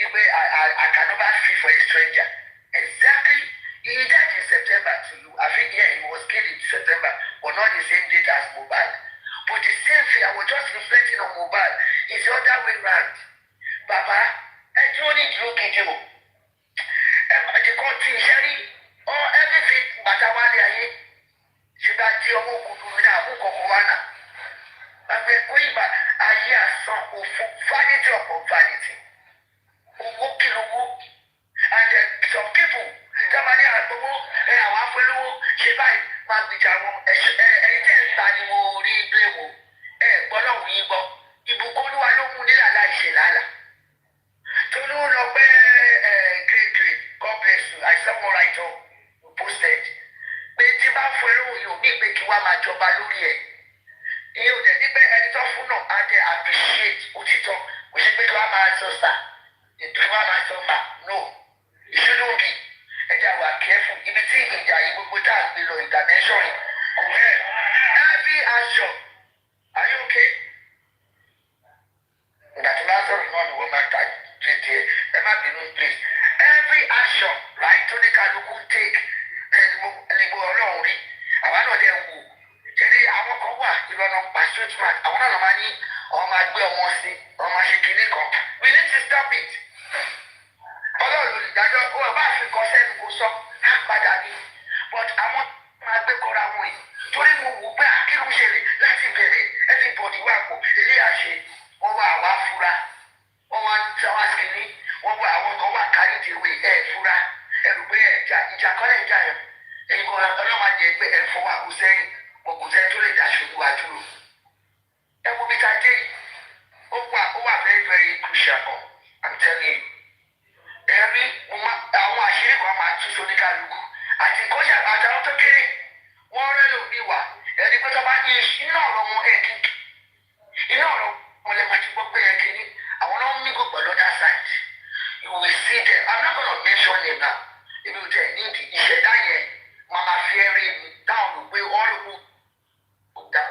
ìgbé I can never feel for a stranger. Exactly. He died in September to you. I think yeah, he was killed in September, but not the same date as Mohbad. But the same thing, I was just reflecting on Mohbad. It's the other way round. Baba, I don't need to look at you. The country, Sherry, or everything, but I want to hear. She got your Mukuana. And the Queen, I hear some of vanity of vanity. And some people, somebody has to go, and I want to know, she might be Jamo, anything that you will read, gbọ́dọ̀ wí gbọ́ ìbùkún olúwa ló mú nílà láìṣe lálà tolú lọ pé great God bless you I saw one right up posted pé tí bá fún ẹrú yìí ò ní pé kí wàá máa jọba lórí ẹ̀ ìyẹn ò dẹ̀ ní pé ẹni tó fún náà á dẹ̀ appreciate òtítọ́ kò ṣe pé kí wàá máa sọ sà kí wàá máa sọ mà no ìṣúná òbí ẹja wà kẹ́fù ibi tí ìjà yìí gbogbo tá à ń gbé lọ intervention kò rẹ̀ every action. Are you okay? That Lazarus is not the woman that did it. Please. Every action, right, to the kind of take, and you will alone. I want to know them. Jadi, I want to go. You don't know, pursuit man. I want to know money. Or my way, or my see, or my shaking. We need to stop it. Although, that don't go about the consent, go so, but I want my big away. Torí mo wò pé akérò ṣẹlẹ̀ láti bẹ̀rẹ̀ everybody wà pọ̀ ilé àṣẹ wọ́n wá àwa fura wọ́n wá sáwá kìíní wọ́n wá àwọn kan wà kárí ìdíwé fura ẹrù pé ìjà kọ́lẹ̀ ìjà ẹ̀ ẹ̀yin kan ọlọ́mọdé ẹgbẹ́ ẹ̀ fọwọ́ àgọ́ sẹ́yìn ọkùnrin tó lè dáṣọ ìlú wa dúró ẹ wo bí ká dé ó wà very very crucial kan I'm telling you ẹ̀rí àwọn àṣírí kan máa tú sóníkàlùkù àti kọ́ṣà àtàwọn tó kéré wọ́n rẹ́ lómi wà ẹni pé tó bá ní iná ọ̀rọ̀ wọn ẹ̀kí iná ọ̀rọ̀ wọn lè máa ti gbọ́ pé ẹ̀kí ní àwọn náà ń mí gbogbo lọ́dà side you will see them I'm not gonna mention them now ebi o tẹ ní ìṣẹ̀dá yẹn màmá fi ẹ̀rí mi dáhùn ló pé wọ́n lò ó dà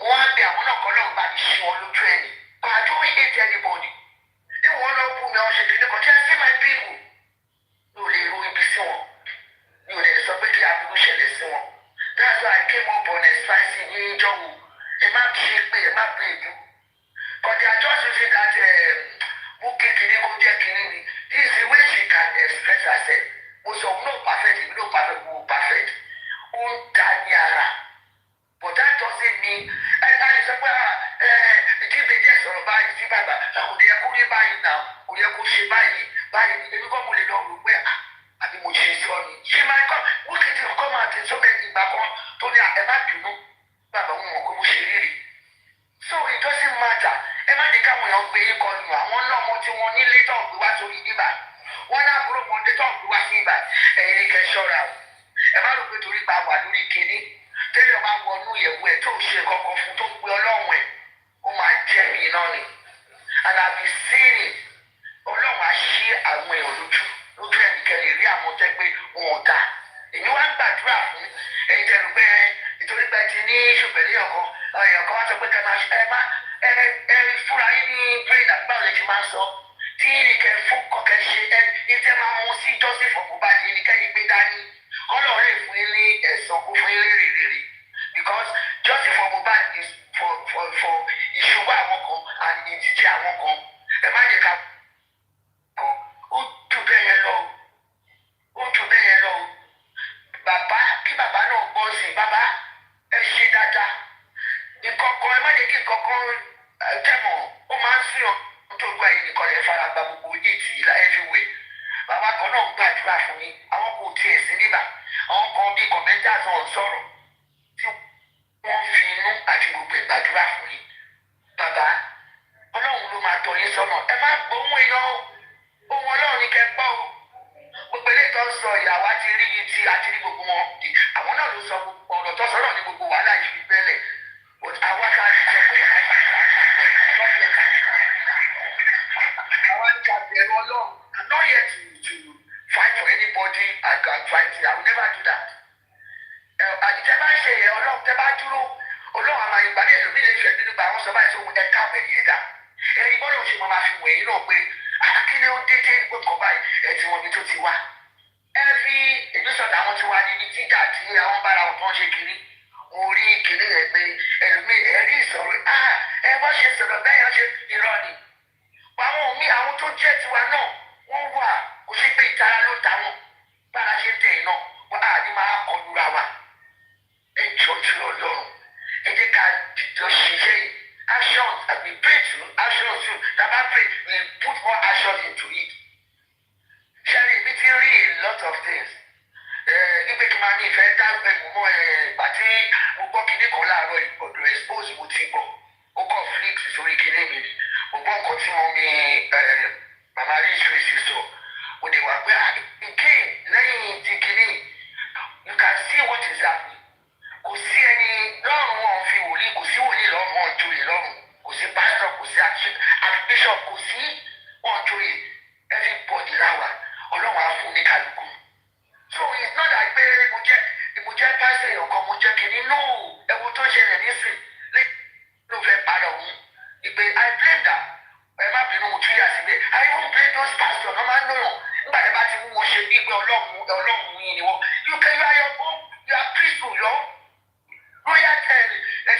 wọ́n á bẹ àwọn náà kọ́ lọ́wọ́ bá mi ṣe wọn lójú ẹ̀yìn but I don't hate anybody ní wọ́n lọ bú mi ọ̀ṣẹ̀ kìíní kan just see my people mi ò lè ro ibi sí wọn mi ò lè sọ pé kí aburú ṣẹlẹ̀ sí wọn. That's why I came up on a spicy new job. A man shake me, a man pay you. But they are just using that booking kini go get kini. This is the way she can express herself. Most of no perfect, if no perfect, no perfect. Daniara. But that doesn't mean and it's a give me just or buy see baba. They are going buy it now. We are going to buy it. They become only don't where àbí mo ṣe sọ ni ṣé máa kọ́ wọ́n kì í ti kọ́ máa ti sọ́bẹ̀ ìgbà kan tó ní ẹ má bínú bàbá wọn mọ̀ pé mo ṣe rírì so it doesn't matter ẹ má ní káwọn èèyàn gbé yín kọlu àwọn náà wọn tí wọn nílé tó ń gbé wá sórí bíbá wọn náà kúrò wọn dé tó ń gbé wá sí ibà ẹ̀yin ní kẹ́ ṣọ́ra o ẹ má rò pé torí pa wà lórí kinní tẹ́lẹ̀ máa wọnú ìyẹ̀wò ẹ̀ tó ń ṣe kankan fún tó gbé ọlọ́run ẹ̀ ó máa jẹ́ mi náà ni and I be seeing it ọlọ́run á ṣí àwọn èèyàn lójú ẹnikẹ́ni rí àwọn tẹ́ pé wọn ò dáa èmi wá ń gbàdúrà fún ẹ̀yin tẹ́ rò pé nítorí pé ti ní ṣùgbẹ́lẹ́ ọ̀kan wá sọ pé ká máa ẹ fúnra yín ní brain àgbà òye ti máa ń sọ tí ìrìnkẹ́ fún kọ̀kẹ́ ṣe ẹ tẹ́ máa mú sí Joseph ọ̀gbọ̀nbáyé ìrìnkẹ́yìn gbé dání kọ́lọ̀ lè fún yín ní ẹ̀sán kó fún yín lérè rere because Joseph ọ̀gbọ̀nbáyé is for ìṣubú àwọn kan and ìdíje àwọn kan ẹ má jẹ́ ká ó jù bẹ́ẹ̀ yẹn lọ bàbá kí bàbá náà gbọ́ sí bàbá ẹ ṣe dáadáa ìkọ̀kọ̀ ẹ má jẹ́ kí ìkọ̀kọ̀ tẹ̀mọ̀ ó máa ń sìn ọ́ tó gba yìí nìkan lè fara gba gbogbo ètì ìlà everywhere bàbá kan náà gbàdúrà fún mi àwọn kò tiẹ̀ sí níbà àwọn kan bíi commentators náà sọ̀rọ̀ tí wọ́n fi inú àti gbogbo ìgbàdúrà fún mi bàbá ọlọ́run ló máa tọ́ yín sọ́nà ẹ má gbóhùn iná ohun ọlọ́run ní kẹ́ gbọ́ o gbogbo eléyìí tó ń sọ ìyàwó àti rí yìí tí àti rí gbogbo wọn àwọn náà ló sọ ọ̀rọ̀ tó sọ náà ní gbogbo wàhálà yìí fi bẹ́lẹ̀ àwọn ká sọ pé àwọn ká bẹ̀rù ọlọ́run I'm not here to fight for anybody I can fight I will never do that àdìtẹ́ bá ń ṣe yẹn ọlọ́run tẹ́ bá dúró ọlọ́run àmà ìgbà ní èlòmí lè ṣe nínú bá àwọn sọ báyìí sóhun ẹ̀ka àwẹ̀ yẹn dá ẹni bọ́dọ̀ ṣe máa fi wẹ̀yìn náà pé akíní ó dédé pé kọ́ báyìí ẹ̀ tí wọ́n ní tó ti wá. ẹ fi èmi sọ̀tà àwọn tí wá níbi tíjà tí àwọn bára wọn tó ń ṣe kiri orí kiri rẹ̀ pé ẹlòmíì ẹ̀rí ìsọ̀rọ̀ ẹ wọ́n ṣe sọ̀rọ̀ bẹ́ẹ̀ yẹn ṣe irọ́ ni. àwọn míì àwọn tó jẹ́ tiwa náà wọ́n wà kò sí pé ìtara ló ta wọn bára ṣe tẹ̀ náà wọ́n á ní máa kọlura wa. ẹ jọ tí Ọlọ́run ẹ jẹ́ ká jọ ṣiṣẹ́ yìí actions we pray to actions too taba pray we put more action into it. Sherry mi ti rí a lot of things. Nígbà tí màá ní ìfẹ́ dá ẹ̀mú mọ́ pàtí mo gbọ́ kinní kan láàárọ̀ ìgbọ̀dọ̀ expose mo ti gbọ́ ó kọ́ flix sórí kinní mi mo gbọ́ nǹkan tí mo mi màmá rí ìṣúrẹ́sì sọ mo dẹ̀ wá pé again lẹ́yìn ti kinní you can see what is happening. Kò sí ẹni lọ́rùn wọn fi wòlíì kò sí wòlíì lọ́rùn wọn joyè lọ́rùn kò sí pásítọ̀ kò sí archbishop kò sí wọn joyè everybody láwà ọlọ́run á fún ní kálukú. So it's not like pé mo jẹ́ pásítọ̀ èèyàn kan mo jẹ́ kìíní no ẹ̀wọ̀n tó ń ṣẹlẹ̀ nísìn ló fẹ́ padà òun ìpè I blame that ẹ má bínú mo tún yà sí pé I even blame those pastors náà máa ń lòyàn nígbà tí a bá ti mú wọn ṣe bí pé ọlọ́run yìí ni wọ́n you can you are your own you are peaceful yọ. Royal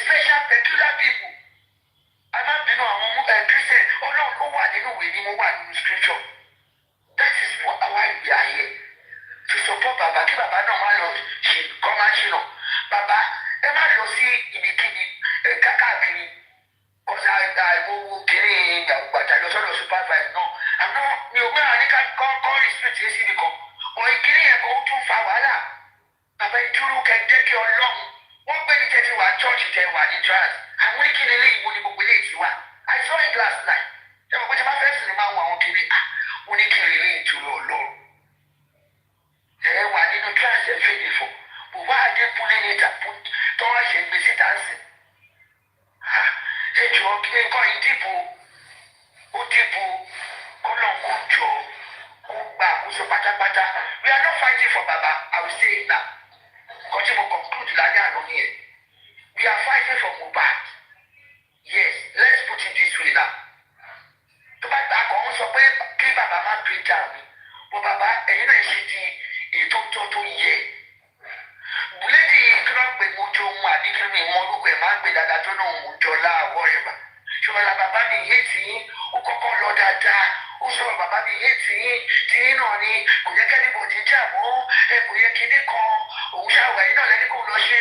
special peculiar people. A máa bínú àwọn Christian ọlọ́run ló wà nínú ìwé ni mo wà nínú scripture. That is what our ìwé ayé. To support bàbá kí bàbá náà má lọ ṣe kọ́ máa ṣe nà. Bàbá ẹ má lọ sí ibikíbi káàkiri. Kọ́sà àìmọ̀wò kiri gbàgbàjà lọ sọ́dọ̀ supervise náà. Àná mi ò gbéra ní kọ́ restrict yé síbi kan. Wọ́n ìkíní yẹn kò tún fa wàhálà. Bàbá ìdúró kẹ jẹ́ kí ọlọ́run wọ́n gbé ní tẹ́tí wa chọ́ọ̀chì tẹ́ wà ní trans àwọn oníkiri ilé ìwò ni gbogbo ilé ìtì wa I saw it last night ṣé mo pé tí wọ́n fẹ́ sinmi máa ń wọ àwọn kiri oníkiri ilé ìtura ọlọ́run ẹ wà nínú trans ẹ fèdè fọ bò wá adé púlé níta tó wá ṣe gbèsè dáńsì ẹ jọ kí nǹkan yìí dìbò ó dìbò kọ́lọ́n kò jọ kó gbà àkóso pátápátá we are not fighting for Baba I will say it now. Because you will conclude lálẹ́ àná nìyẹn. We are fighting for Mohbad. Yes, let's put it this way now. Tó bá gbà kọ́ ń sọ pé kí bàbá má gbé jà mí. Bó bàbá ẹ̀yin náà ṣe di ètò tó yẹ. Bùlédì kílọ̀ pé mo jọ ohun àdínkù mi mọ orúkọ ẹ̀ máa ń gbé dáadáa tó náà mo jọ láàwọ̀ ẹ̀ bá. Ṣùgbọ́n la bàbá mi yé tì í, ó kọ́kọ́ lọ dáadáa. Ó sọ̀rọ̀ bàbá mi yé tì í náà ni kò yẹ kẹ́ni bò ní jà mọ́ kò yẹ kíní kan òun ṣàwọ̀ ẹ̀yìn náà lẹ́ni kò lọ ṣe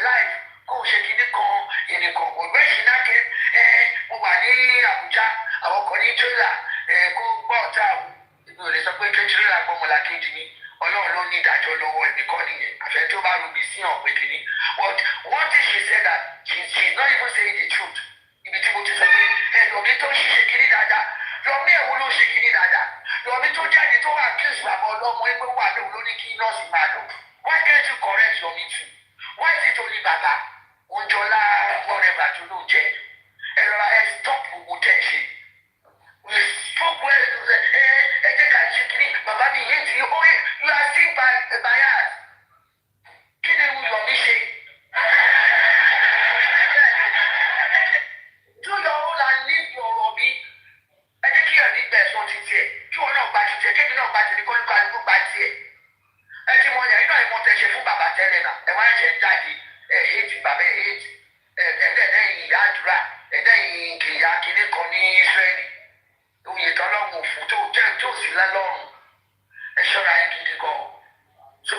live kò ṣe kíní kan ìnìkan ògbẹ́ ìṣináké mo wà ní Àbújá àwọn kan ní tírélà kó gbọ́ ọ̀tá ìbí ò lè sọ pé tírélà gbọ́mọlá kejì ni Ọlọ́run ló ní ìdájọ́ lọ́wọ́ ẹnìkan nìyẹn àfẹ́ tó bá rubi sí hàn pé kíní but one thing she said that she is not even saying the truth ibi tí mo ti sọ pé lọ́mí tó ń ṣiṣẹ́ kíní dáadáa lọ́mí ẹ̀wọ̀n ló ṣe kíní dáadáa lọ́mí tó jáde tó wà kí ìṣù àbọ̀ ọlọ́mọ ẹgbẹ́ wà lóun ló ní kí nọ́ọ̀sì máa lò why can't you correct your me too why is it only bàbá òǹjọ́lá whatever tó ló jẹ ẹ̀rọ stop gbogbo tẹ̀ ṣe we stop well ẹ jẹ́ ká ṣe kíní bàbá mi yé ti ó yẹ you are still biased kí ni Yomi ṣe. Do your own and live your Yomi. Ẹ jẹ́ kí ẹ̀rí gbẹ̀ sọ ti tiẹ̀ kí wọn náà gba ti tiẹ̀ kébì náà gba ti ní kọ́ńtà àdúgbò gba tiẹ̀. Ẹ ti mọ yẹn náà ìmọ̀ tẹ̀ ṣe fún bàbá tẹ́lẹ̀ náà ẹ wá ṣẹ̀ jáde èjì bàbá èjì ẹ̀ẹ́dẹ̀ẹ́dẹ́yìn ìyá àdúrà ẹ̀ẹ́dẹ́yìn ìyá kìíní kan ní Ísírẹ́lì oyè tọ́lọ́run òfò tó sì lọ́rùn ẹ ṣọ́ra ẹ gidi gan. So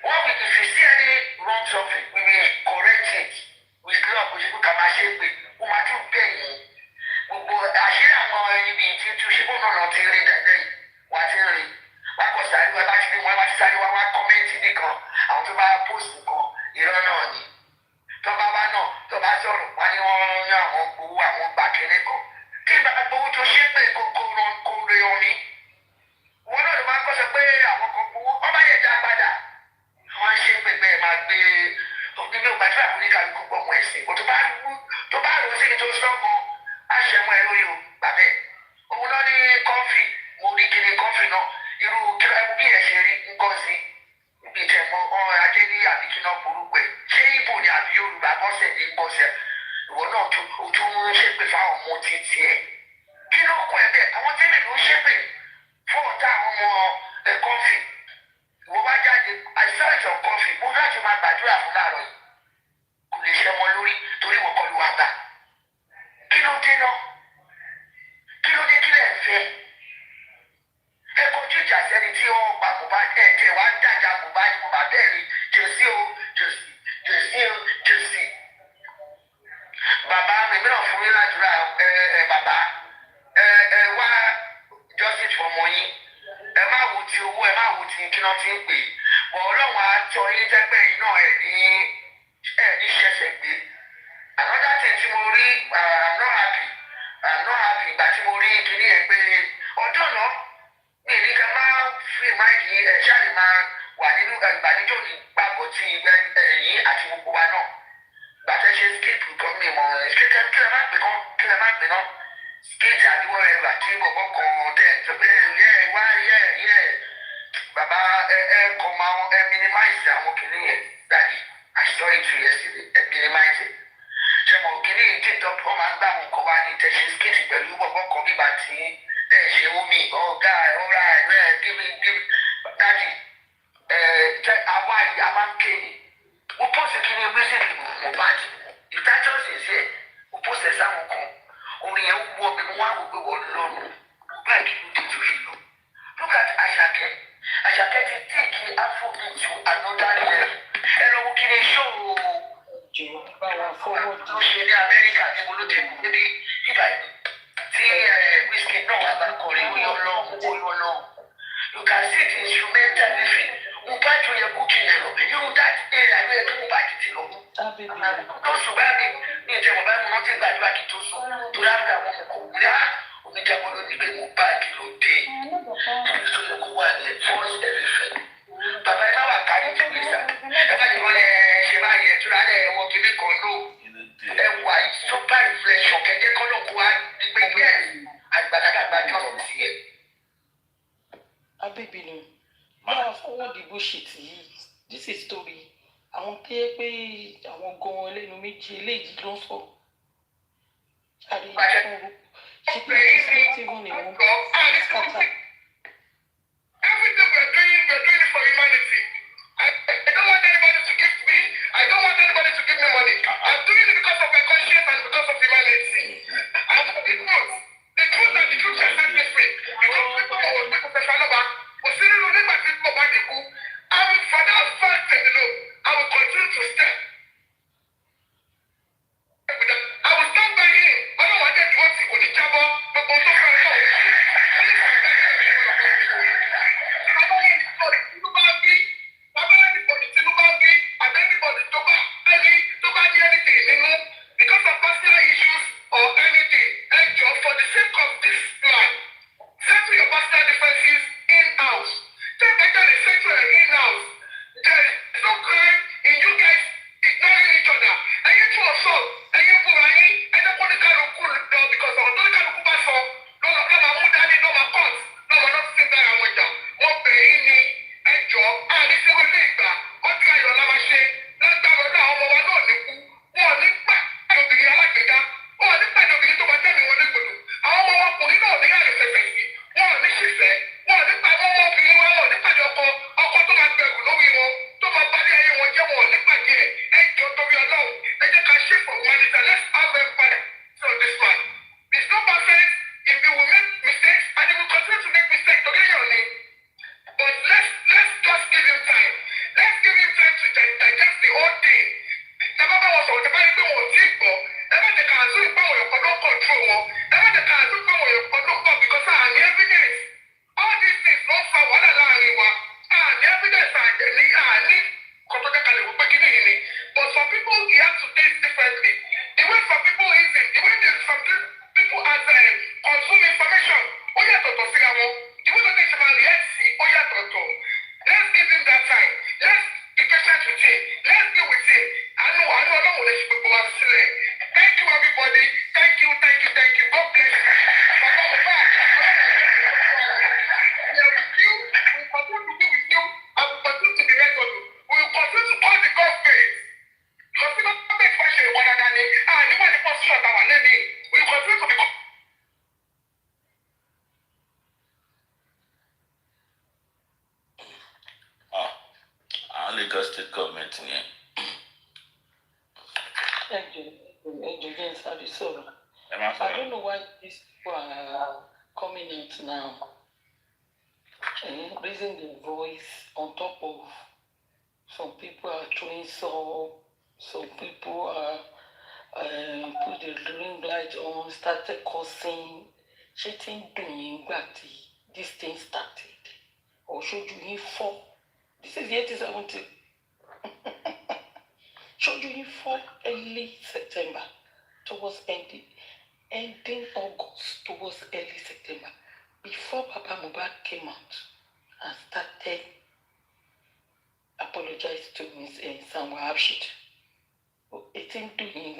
if you see any wrong something we will correct it with love kò ṣe kó ká máa ṣe é pé ó máa tún bẹ̀yìn gbogbo àṣírí àwọn ẹni bíi tí tún ṣe fóònù náà ti rí dẹ́dẹ́ yìí wọ́n ti rí wọ́n kọ́ sáré wọ́n bá ti rí wọ́n bá ti sáré wọ́n wá kọ́mẹ́ǹtì nìkan àwọn tó bá post nǹkan irọ́ náà ni tó bá bá náà tó bá sọ̀rọ̀ wọ́n ní wọ́n yan àwọn gbowó àwọn gbà kéré kan kí n bá gbowó tó ṣe pé kó rẹ omi wọ́n náà ló máa kọ́ sọ pé àwọn kan gbowó wọ́n bá yẹ já padà wọ́n ṣe pé bẹ́ẹ̀ máa gbé onígbé gbàdúrà fún oníkàlùkù gbọ̀mọ̀ ẹ̀sìn kò tó bá rò sí ní tó sọ́kàn àṣẹmọ́ ẹ lórí o gbàgbẹ́ òun náà ní kọ́ńfì mo rí dákẹ́ ẹ kọjú ìjà sẹ́ni tí ó pa Mohbad ẹ̀jẹ̀ wá dájà Mohbad bẹ́ẹ̀ ni jòsí o jòsí. Bàbá mi náà fún yín ládùúrà bàbá ẹ wá justice fọmọ yín ẹ má wo ti owó ẹ má wo ti kí náà ti ń pè wọ́n ọlọ́run á tọ́ yín jẹ́pẹ́ yín náà ẹ̀ ní ṣẹ̀ṣẹ̀ gbé. Another thing tí mo rí I'm not happy ìgbà tí mo rí kíní ẹ pé ọjọ́ náà mi ní ká máa fi máìkì ẹ̀ ṣáàlì máa wà nínú ìgbàlejò ní gbàgbọ́ tí ẹ̀yìn àti gbogbo wa náà gbàtẹ́ ṣe skip kan mi mọ̀ kí lè má gbé náà skate àdúgbò rẹ̀ àti bọ̀bọ̀ kan tẹ̀ pé bàbá kọ́ máa minimize àwọn kìnìún yẹn dáàdì I saw it yesterday minimize it. Ṣé mo kìnìún TikTok ó máa ń gbà wọn kọ́ wá ní tẹ̀sí skate pẹ̀lú bọ̀bọ̀ kan bíbá tí ẹ̀ ṣe omi ọ̀gá ọ̀rá ẹ̀ give dáàdì jẹ́ àwa ìyá máa ń kéde. Mo pọ́sì kìnìún music Mohbad ìdájọ́ sì ṣe mo pọ́sì ẹ̀ sáwọn kan orin yẹn wọ mi mo wá wò pé wọ́n lọ́nu báyìí kí ló dé tó fi lọ. Look at Àṣàkẹ́ ti take Afrobeat to another level. Ẹ lọ wo kí ni show tó ṣe ní Amẹ́ríkà ní mo ló ti kú níbi ìgbà tí Wizkid náà wà bá kọrin ó yọ lọ. You can see the instrumental living. Mo bá jọ yẹ kó kí n lọ irú that area ló yẹ kí mo bá ti lọ. Tó sùn bá mi ní ìjẹ́ mo bá mi rántí gbàdúrà kí tó sùn tó dábìlì àwọn ọmọ kò wúlá oníjàpọ̀ ló ní pé mo bá kí ló dé tó yẹ kó wà ní first everything. Bàbá ẹ má wà kárí tó lè sà ẹ má jẹ́ wọ́n lẹ ṣe máa yẹ tó lálẹ́ ẹ̀wọ̀n kìíní kan lò ẹ wà super reflection kẹ̀kẹ́ kọ́ ló kó wa pé yes àgbàdàgbà jọ́ sí ẹ̀. Abébìnú máa fọwọ́ di bullshit yìí this is story àwọn tó yẹ pé àwọn gan ẹlẹ́nu méjì eléyìí ló ń sọ àríyá fún un ṣe pé ìsìnkú wọn ni wọn scatter. Everything we're doing it for humanity. I don't want anybody to give me. I don't want anybody to give me money. I'm doing it because of my conscience and because of humanity. I'm the truth. The truth and the truth shall set me free. Because people will make a falaba. But see, you never did go back to school. I will for that fact, I will continue to step. I will stand by him. I don't want to go to the job, but also for because of personal issues or anything, for the sake of this plan, settle your personal differences in-house. Settle in-house. There is no crime in you guys ignoring each other. And you two also, and you put money, and you put the car on cool down because of the car on pass on. No, my daddy, no, my cons. No, we're not sitting there and wait down. One paying me, a job, and this is what they got. What do I know? Let's go down. We're not going wọ́n ní pẹ́ obìnrin alágbèéká wọ́n ní pẹ́ obìnrin tó máa tẹ́lẹ̀ wọn légbodò àwọn ọmọ ọkùnrin náà ní àyè fẹ̀fẹ̀ sí wọ́n ní ṣiṣẹ́ wọ́n ní pẹ́ àwọn ọmọbìnrin wọn wọ́n ní pàdé ọkọ tó máa gbẹ̀rù lórí wọn tó máa bá ní ayé wọn jẹ́ wọn ní pàdé ẹ̀ jọ torí ọlọ́run ẹ jẹ́ ká ṣe for humanity let's have empathy for this man it's not perfect if we will make mistakes and he will continue to make mistakes torí yàn ni but let's just give him time to digest the whole thing. Tẹ́lá bá wọn sọ̀rọ̀ tẹ́lá yìí pé wọn ò tí ì gbọ́ ẹ má jẹ́ ká àzú ìpá òyò kan ló control wọn ẹ má jẹ́ ká àzú ìpá òyò kan ló pọ̀ because àní evidence all these things ló ń fa wàhálà láàrin wa àní evidence àjẹní àní kọ́tọ́jẹ́ kalẹ̀ wọ́n pé kí nìyí ni but some people react to things differently the way some people reason the way some people as consume information ó yàtọ̀tọ̀ síra wọn the way they ṣe máa react sí ó yàtọ̀tọ̀ let's give him that time let's be patient with him let's deal with him. Thank you, everybody. Thank you. God bless you. Baba Mohbad. We are with you. We will continue to be with you. And we will continue to be right on you. We will continue to call the government. Because we don't make fashion one another. And you want the position of our name. We will continue to be. Lagos State government yẹn. I don't know why these people are coming coming out now, raising their voice on top of some people are throwing some people are put the ring light on, started cursing. Shitting doing this thing started. Or showed you for this is YETTY70. Showed you for early September towards ending August towards early September, before Papa Mohbad came out and started apologize to Miss Sanwa Abshit. It's into him,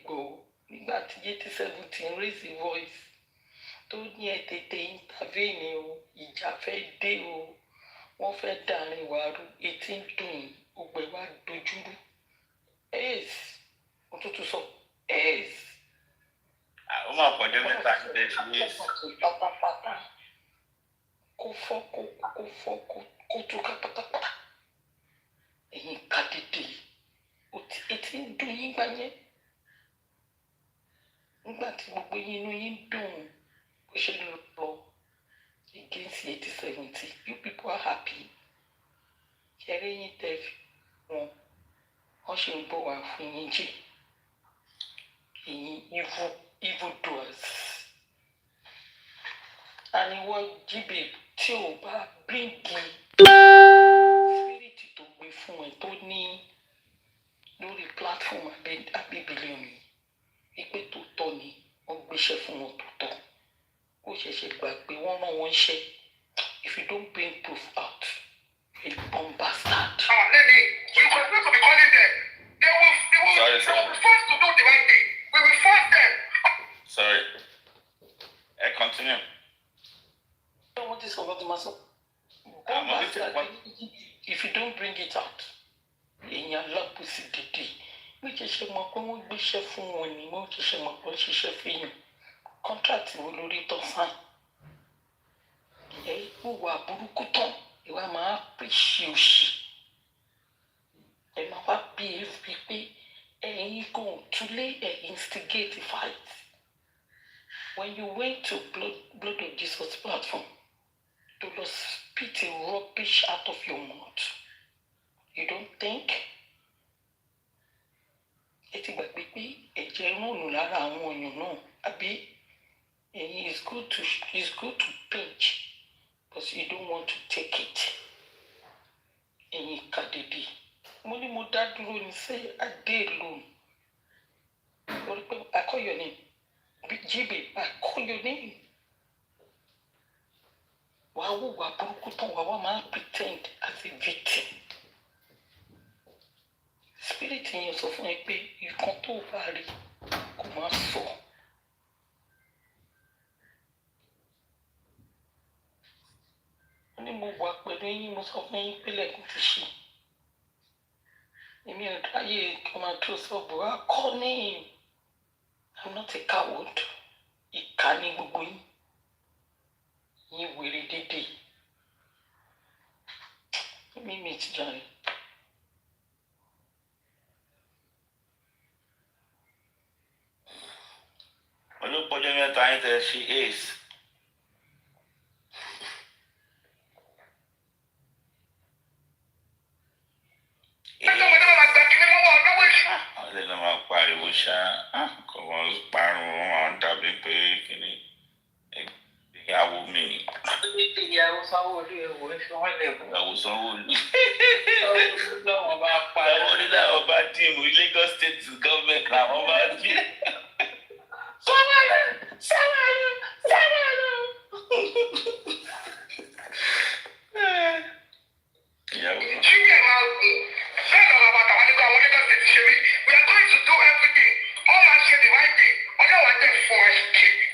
go. That YETTY70 raise the voice. Don't ní tètè intervene o, ìjà fẹ́ dé o, wọ́n fẹ́ dàrin wàrú, etí ń dùn, gbogbo ẹ̀ wá dojúrú. Wọ́n tún sọ ó máa pọ̀ jẹ́ mẹ́ta ní ẹ̀ pátápátá kó fọ́ kó túká pátápátá. Ẹ̀yin ká dìde, etí ń dùn yín gbà yẹn. Nígbà tí gbogbo yín inú yín dùn. We should look against YETTY70. You people are happy. Hearing it if should go and finish evil doers. And it was GB Tioba bringing spirit to be from a Tony no the platform a big billion. Equate to Tony or Bishop from Ototo. If you don't bring proof out, you'll bomb bastard. Lady, we continue to be calling them. They will force to do the right thing. We will force them. Sorry. Continue. I don't want this about the muscle. If you don't bring it out, in your love pussy didi, which is a more bishop from one, you want to say more chef in you. Contract will already sign. Who were Burukuton, you are my precious. And my PFP, and you go to lay and instigate a fight. When you went to Blood of Jesus platform, to just spit rubbish out of your mouth, you don't think? It's a baby, a general Lara, you know, a bit. And it's good to pinch, because you don't want to take it. And you can't do it. Money more dad alone say I did alone. I call your name. GB, I call your name. Why pretend as a victim? Spirit in yourself, you can't overly come on so. Ní mo wà pẹ̀lú yín mo sọ fún yín pé lẹ́kùn ti ṣe. Èmi ò dáyé kí n máa tó sọ́ọ̀bù akọ́ ní. I'm not a coward. Ìkà ni gbogbo yín. Yín wèrè dédé. Mímí ti jàre. Olùpọ̀jọ́ mẹ́ta yín tẹ̀ ṣe ace. Ọ̀lẹ́ ló máa pariwo ṣá, kò wọ́n parun wọn máa ń dàbí pé kíní ìyàwó mi ni. Ìyàwó Sanwó-Olú ẹ̀wọ̀ ẹ̀fọ́ wọn lẹ̀kọ́. Ìyàwó Sanwó-Olú. Lọ́wọ́n bá pariwo. Àwọn onídàáwọ̀ bá dìmú Lagos State government làwọn bá dì. Sanwó-Olú. Ìyàwó. We are going to do everything. All man say the right thing. Otherwise, they force.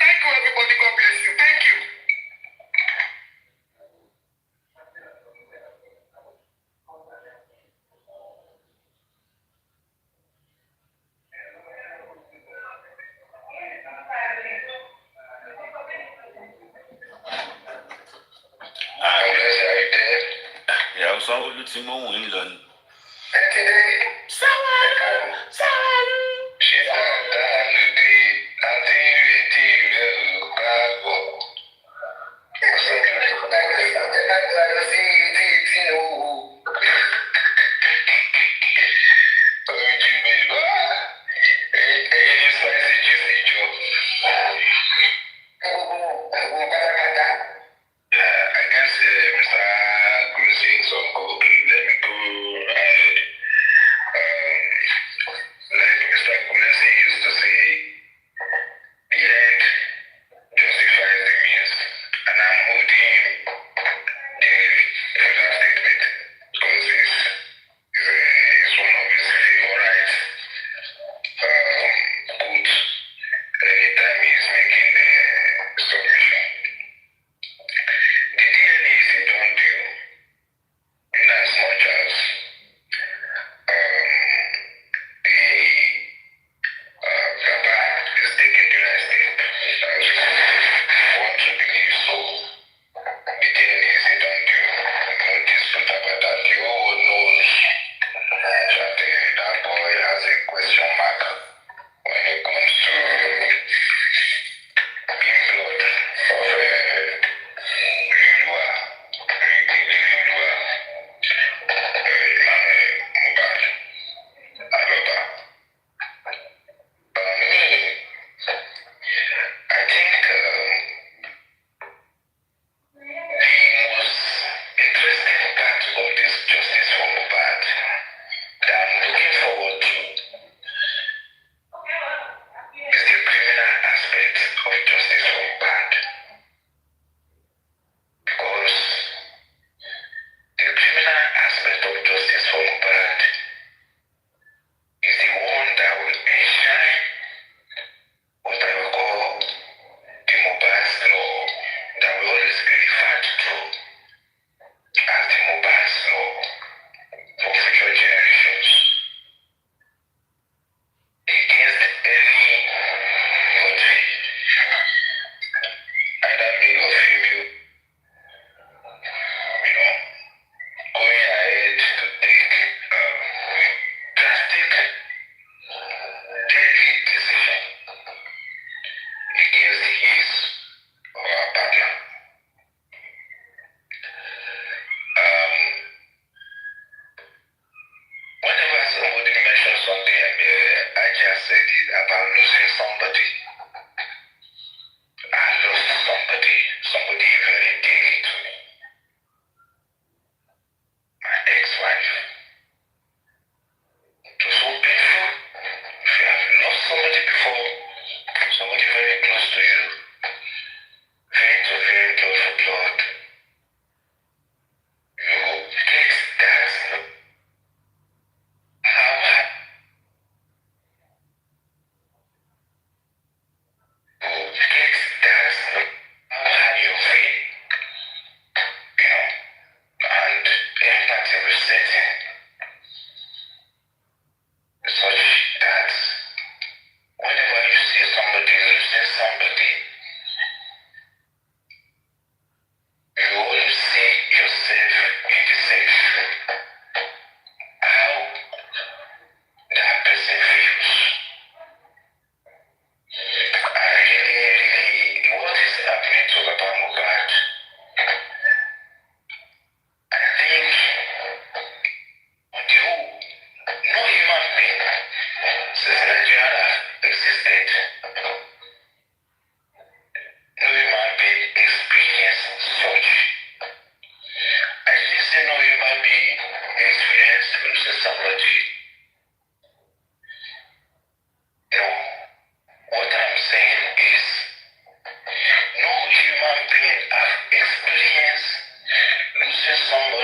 Thank you, everybody. God bless you. Thank you. Ìyàwó Sanwó-Olú ti mú òun lọ ni.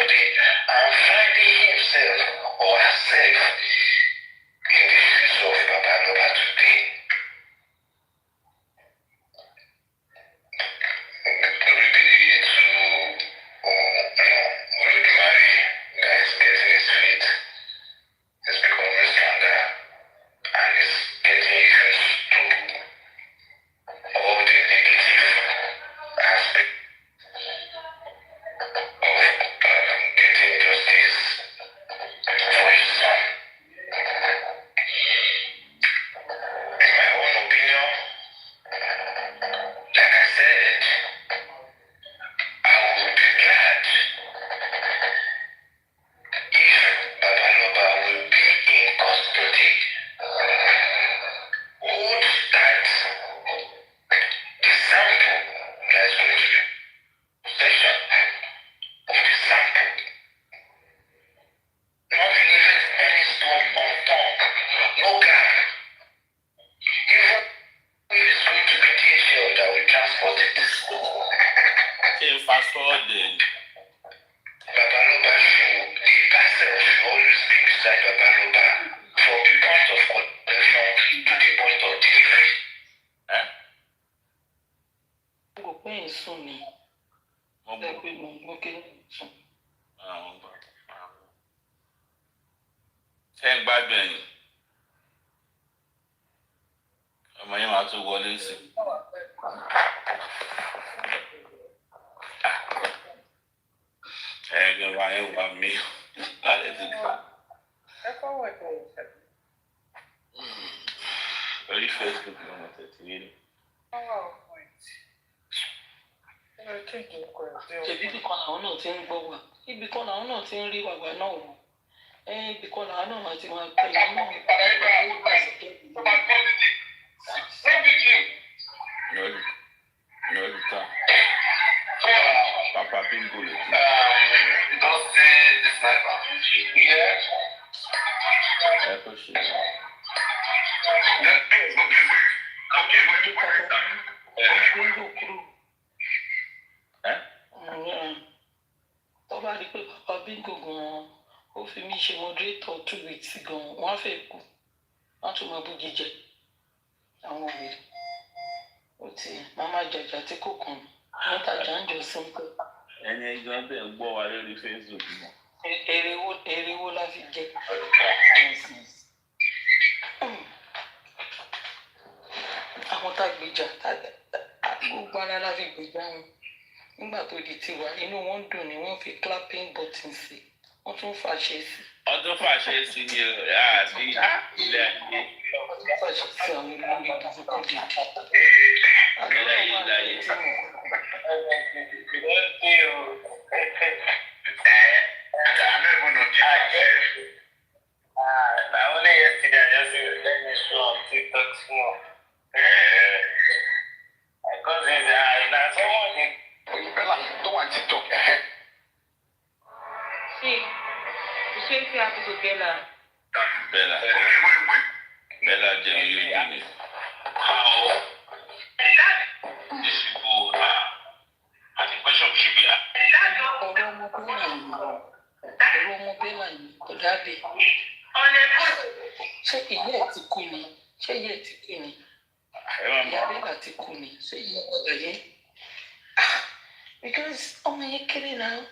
custody and finding himself or herself in the shoes of Babaloba today. Glory be to Olodumare that is getting his feet, is becoming stronger, and is getting used to all the negative aspects of getting justice for his son. In my own opinion, like I said, I would be glad if Babaloba will be in custody. Hold that the sample that is going to be possession of the sample, not leaving any stone unturned, no gap. Even if it's going to be DHL that will transport it. Fast forward then. Babaloba should, the parcel should always be beside Babaloba from the point of collection to the point of delivery. Mo pé ìsún ni. Ẹ pé mo gbọ́ kí n sùn. Ṣé ń gbádùn ẹ̀yìn? Ọmọ yẹn máa tún wọlé sí. Ẹ̀gbọ́n wa yẹn wà mí lálẹ́ ti gbà. Ẹ fọwọ́ ẹ̀kọ́ ìṣẹ̀lẹ̀. Orí Facebook ló mọ̀ tẹ̀tí rí. Ṣèbí ibì kan làwọn náà ti ń gbọ́ wà. Ibì kan làwọn náà ti ń rí wàgbà náà wò. Ibì kan làwọn náà máa ti máa pè é náà. No, Papa Bingo. Don't say the sniper. Yes. Tó bá rí pé Papa Bingo gan-an ó fi mí ṣe moderator 2 weeks gan-an wọ́n á fẹ́ kú wọ́n á tún máa bú jíjẹ àwọn òwe ó ti máma jàjà tí kò kàn wọ́n tajà ń jọ sí nǹkan. Ẹni ẹjọ́ bẹ́ẹ̀ ń gbọ́ wa lórí Facebook mọ́. Èrè wo la fi jẹ. Àwọn tá gbèjà gbogbo ara la fi gbèjà wọn nígbà tó di tiwa inú wọn dùn ni wọ́n fi clapping button sí wọ́n tún fàṣẹ sí. Ọdún fàṣẹ sí ni àti ilé ayé. Ọdún fàṣẹ sí àwọn olórí burúkú dìde. Ilé ayé ilé ayé. Only yesterday I just let me show on TikTok small. Because that's someone don't want TikTok. See, you say if you have to Bella. Bella jẹ́ yóò yí ni. How these people are, and the question should be Ọ̀rọ̀ ọmọ Bella yìí kò dábì. Ṣé ìyá ẹ̀ ti kú ni? Ìyá Bella ti kú ni? Ṣé ìyá ọ̀dọ̀ yẹn? Because ọmọ yẹn kéré náà.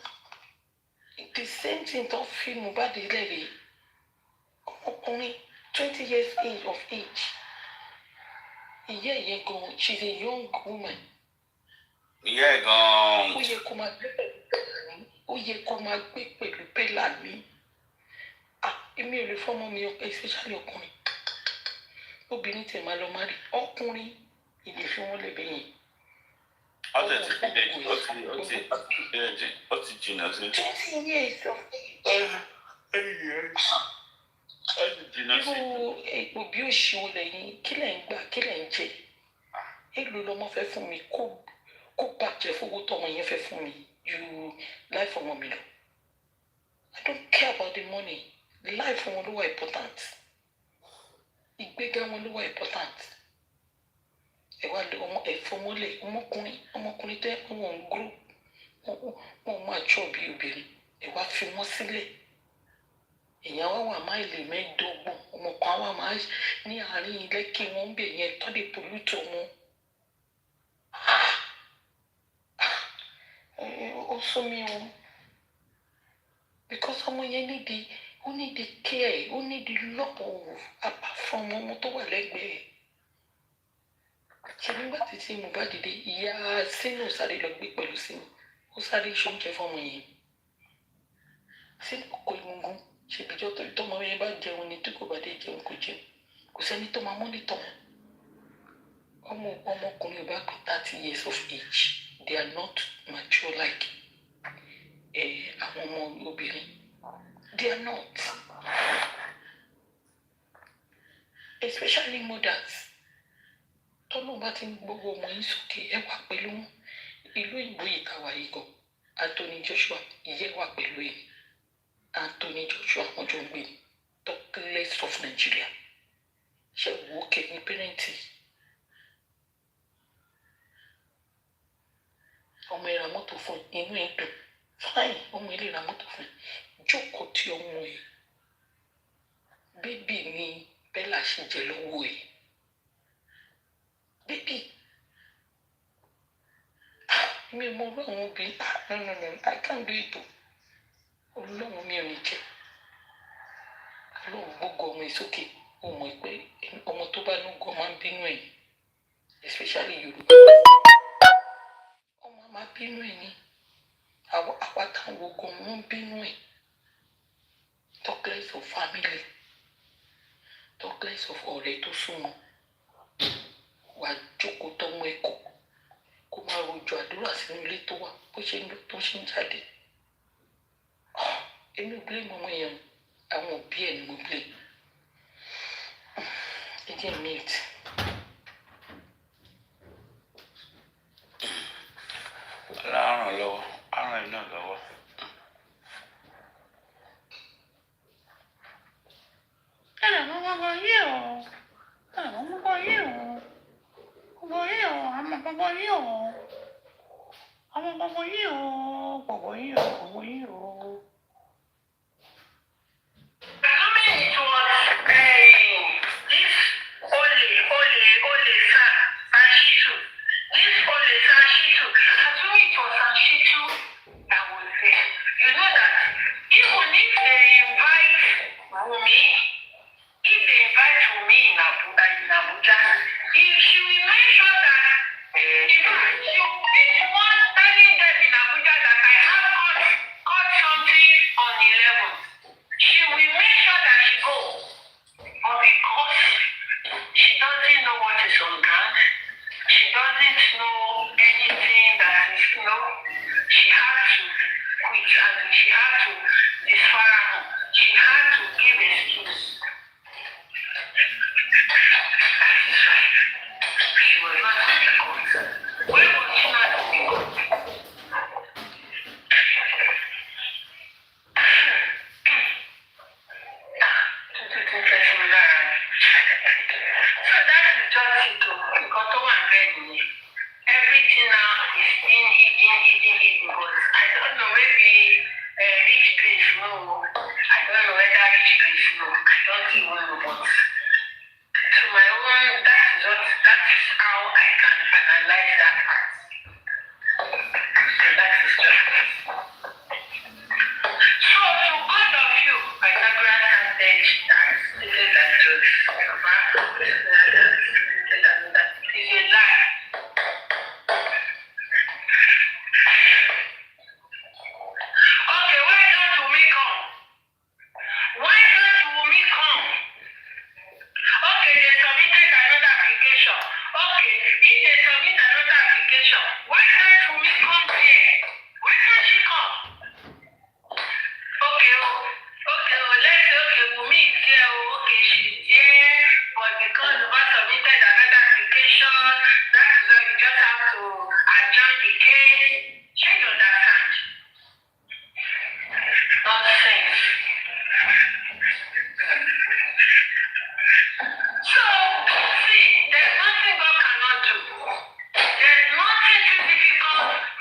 The same thing tó fi Mohbad lẹ́rìí. Ọkùnrin 20 years of age. Ìyá yẹn gan, she's a young woman. Ìyá ẹ̀ gan. Ó yẹ kó máa gbé pẹ̀lú Bella ní. Èmi ò lè fọ́mọ mi especially ọkùnrin. Obìnrin tẹ̀ máa lọ máa rí ọkùnrin ìlè fi wọ́n lè bẹ̀yìn. Ọ̀tẹ̀ ti fi dẹ̀ ó ti jìnnà sí. 20 years of age. Irú òbí òṣìwò lẹ́yìn kí lẹ̀ ń gbà kí lẹ̀ ń jẹ. Èlò lọmọ fẹ́ fún mi kó bàjẹ́ fowó tọmọ yẹn fẹ́ fún mi ju life ọmọ mi lọ. I don't care about the money. Life wọn ló wà important. Ìgbéga wọn ló wà important. Ẹ wá lé ọmọ ẹ̀fọ́mọ́lẹ̀ ọmọkùnrin tó yẹ kó wọn ń gúrú wọn máa jọ bí obìnrin. ẹ wá fi wọ́n sílẹ̀ èèyàn wá wà máìlì mẹ́ẹ̀ẹ́dọ́gbọ̀n ọmọ kan wà máa ní àárín ilé kí wọ́n ń bè yẹn tọ́ lè polútọ̀ wọn. Ó sún mi o because ọmọ yẹn nídi care ó nídi love apart from ọmọ tó wà lẹ́gbẹ̀ẹ́ ṣe nígbà tí mo bá dìde ìyá sínú sáré lọ gbé pẹ̀lú sínú ó sáré ṣoúnjẹ fọmọ yẹn sínú kò egungun ṣèbíjọ́ tó tọmọ yẹn bá jẹun ni tí kò bá dé jẹun kò jẹun kò sẹ́ni tó máa mọ́nítọ̀ ọmọkùnrin ò bá pé 30 years of age they are not mature like àwọn ọmọ obìnrin they are not especially mothers tọ́lọ́ bá ti ń gbogbo ọmọ yín sókè ẹ wà pẹ̀lú ìlú ìbò ìtawà yìí gan Anthony Joshua ìyẹ́ wà pẹ̀lú ẹ̀ Anthony Joshua wọ́n jọ ń gbé talk less of Nigeria ṣe wò ó kẹ́yìn pẹ́rẹ́ǹtì ọmọ ẹ̀ ra mọ́tò fún inú ẹ̀ dùn fine ọmọ ẹ̀ lè ra mọ́tò fún jókòó tí ọmọ ẹ̀ bébì ni Bella ṣe jẹ lọ́wọ́ ẹ̀ bébì mi ò mọ orú àwọn obìnrin no I can't do it o Ọlọ́run mi ò ní jẹ́ Ọlọ́run gbogbo ọmọ ẹ̀ sókè ó mọ̀ pé ọmọ tó bá lógo máa ń bínú ẹ̀ especially Yorùbá ọmọ máa bínú ẹ̀ ní àwa táwọn ogun wọn bínú ẹ̀ talk less of family talk less of ọ̀rẹ́ tó súnmọ́ wà jókòó tọmọ ẹ̀kọ́ kó máa rojọ àdúrà sínú ilé tó wà bó ṣe ń lọ tó ṣe ń jáde èmi ò blame ọmọ yẹn àwọn òbí ẹ̀ ni mo blame ẹ jẹ́ mute. Ràn lọ́wọ́ ràn iná lọ́wọ́. Àwọn gbogbo yìí o àwọn gbogbo yìí o gbogbo yìí o àwọn gbogbo yìí o àwọn gbogbo yìí o gbogbo yìí o gbogbo yìí o.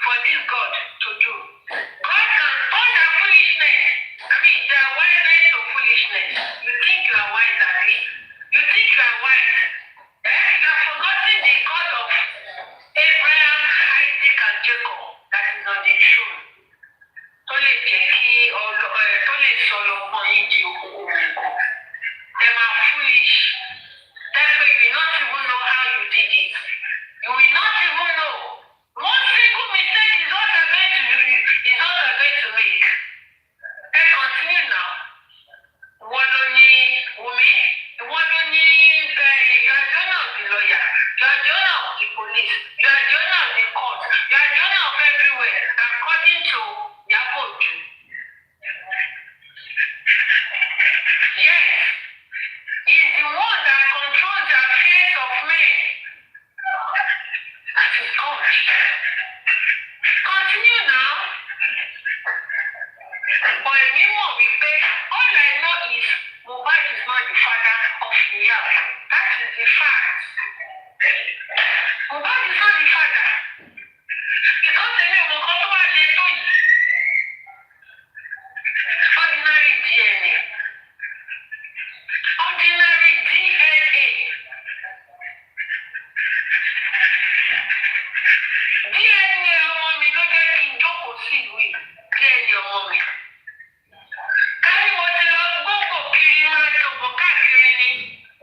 For this God Jacob that is on the throne tó lè jẹ́ kí tó lè sọ lọ́gbọ́n yìí di òmùgọ̀. Dem are foolish. Therefore, you will not even know how you did it. You will not even know. One single mistake is what you're going to make. And continue now. One only woman, one only guy, you are Jonah of the lawyer, you are Jonah of the police, you are Jonah of the court, you are Jonah of everywhere, according to Yaboju. Yes, he's the one that controls the affairs of men. That is God. Continue now. But anymore, we say, all I know is Mohbad is not the father of Liam. That is the fact. Mohbad is not the father. Because any of the ordinary DNA. Ordinary DNA. DNA ọmọ mi ló jẹ́ kí n jókòó sí ìlú yìí. DNA ọmọ mi. Káyọ̀ mo ti lọ gbogbo kiri máa jòkó káàkiri ni.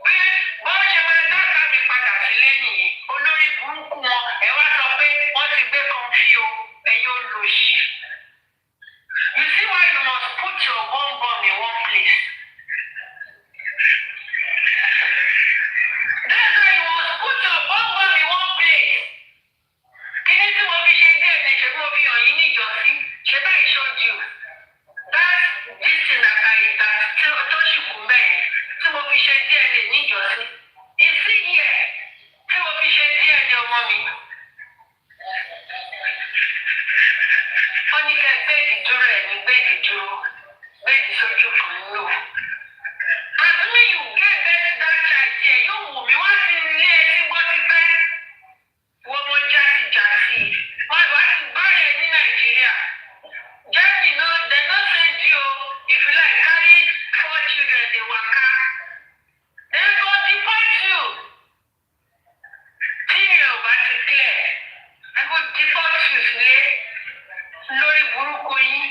Bí wọ́n ṣe máa dáta mi padà sílé nìyí. Olórí burúkú wọn ẹ wá sọ pé wọ́n ti gbé kọ́ńfì o. Ẹ̀yin olóṣì. You see why you must put your bomb in one place. That's why you must put your bomb in one place. Kíni tí mo fi ṣe díẹ̀ ní ṣe mo fi hàn yín níjọ́sí? Ṣé bẹ́ẹ̀ ṣojú? That's this thing that tó ṣì kú bẹ́ẹ̀ tí mo fi ṣe díẹ̀ ní níjọ́sí. Ìsí yẹ tí mo fi ṣe díẹ̀ ní ọmọ mi. Wọ́n ní kẹ́ gbèdì dúró ẹ̀ ní gbèdì dúró. Gbèdì sójú kan lò. Àdúmí yìí get back to that child yẹ yóò wù mí wá sí ilé ẹ tí wọ́n ti pẹ́. Wọ́n mọ játijàti. Wọ́n wá sí báyẹ̀ ní Nàìjíríà. Germany no, they no send you if you like carry 4 children dey waka. They go deport you. Tí mi ò bá ti clear, they go deport you sílé lórí burúkú yín.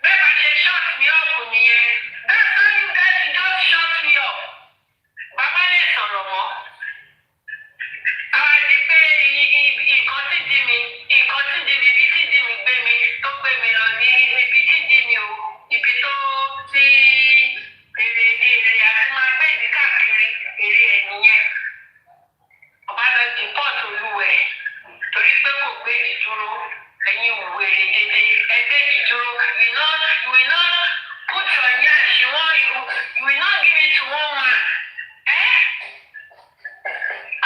Bẹ́ẹ̀ bá ṣe shut me up nìyẹn. That's how you guys just shut me up. Bàbá lè sọ̀rọ̀ mọ́. Àwọn àti pé nǹkan tí di mi ibi tí di mi gbé mi tó gbé mi lọ ní ibi tí di mi o ibi tó tí èrè àti máa gbé ìdí káàkiri èrè ẹ̀ nìyẹn. Ọba lọ deport olúwẹ̀ torí pé kò gbé ìdí dúró ẹ̀yin wèrè dédé ẹgbẹ́ ìdí dúró you will not put your yansh you will not give it to one man.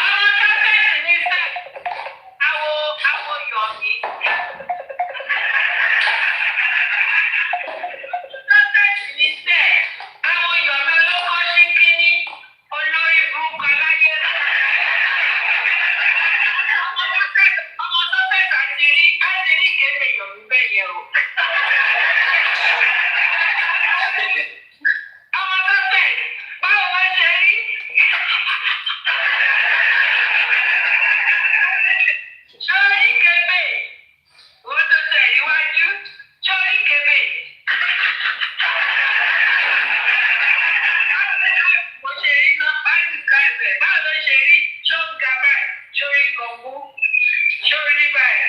Àwọn sọ́fẹ̀sì ní sẹ́ àwọ̀ yọ̀mí. Sọ́fẹ̀sì ní sẹ́ àwọ̀ yọ̀mí olóko ṣínkíní olórí burúkú aláyé. Ọmọ sọ́fẹ̀sì àti rí kéde yọ̀mí bẹ́ẹ̀ yẹ o. Ọmọ sọ́fẹ̀sì báwo wọ́n ṣe rí? Sọ́rí kébè, wọ́n tó tẹ̀ iwájú, sọ́rí kébè. Mo ṣe rí náà, báyìí ká ẹ̀bẹ̀, báwo ló ṣe rí? Ṣó ń ga báyìí, sórí gbọ̀ngbú, sórí báyìí.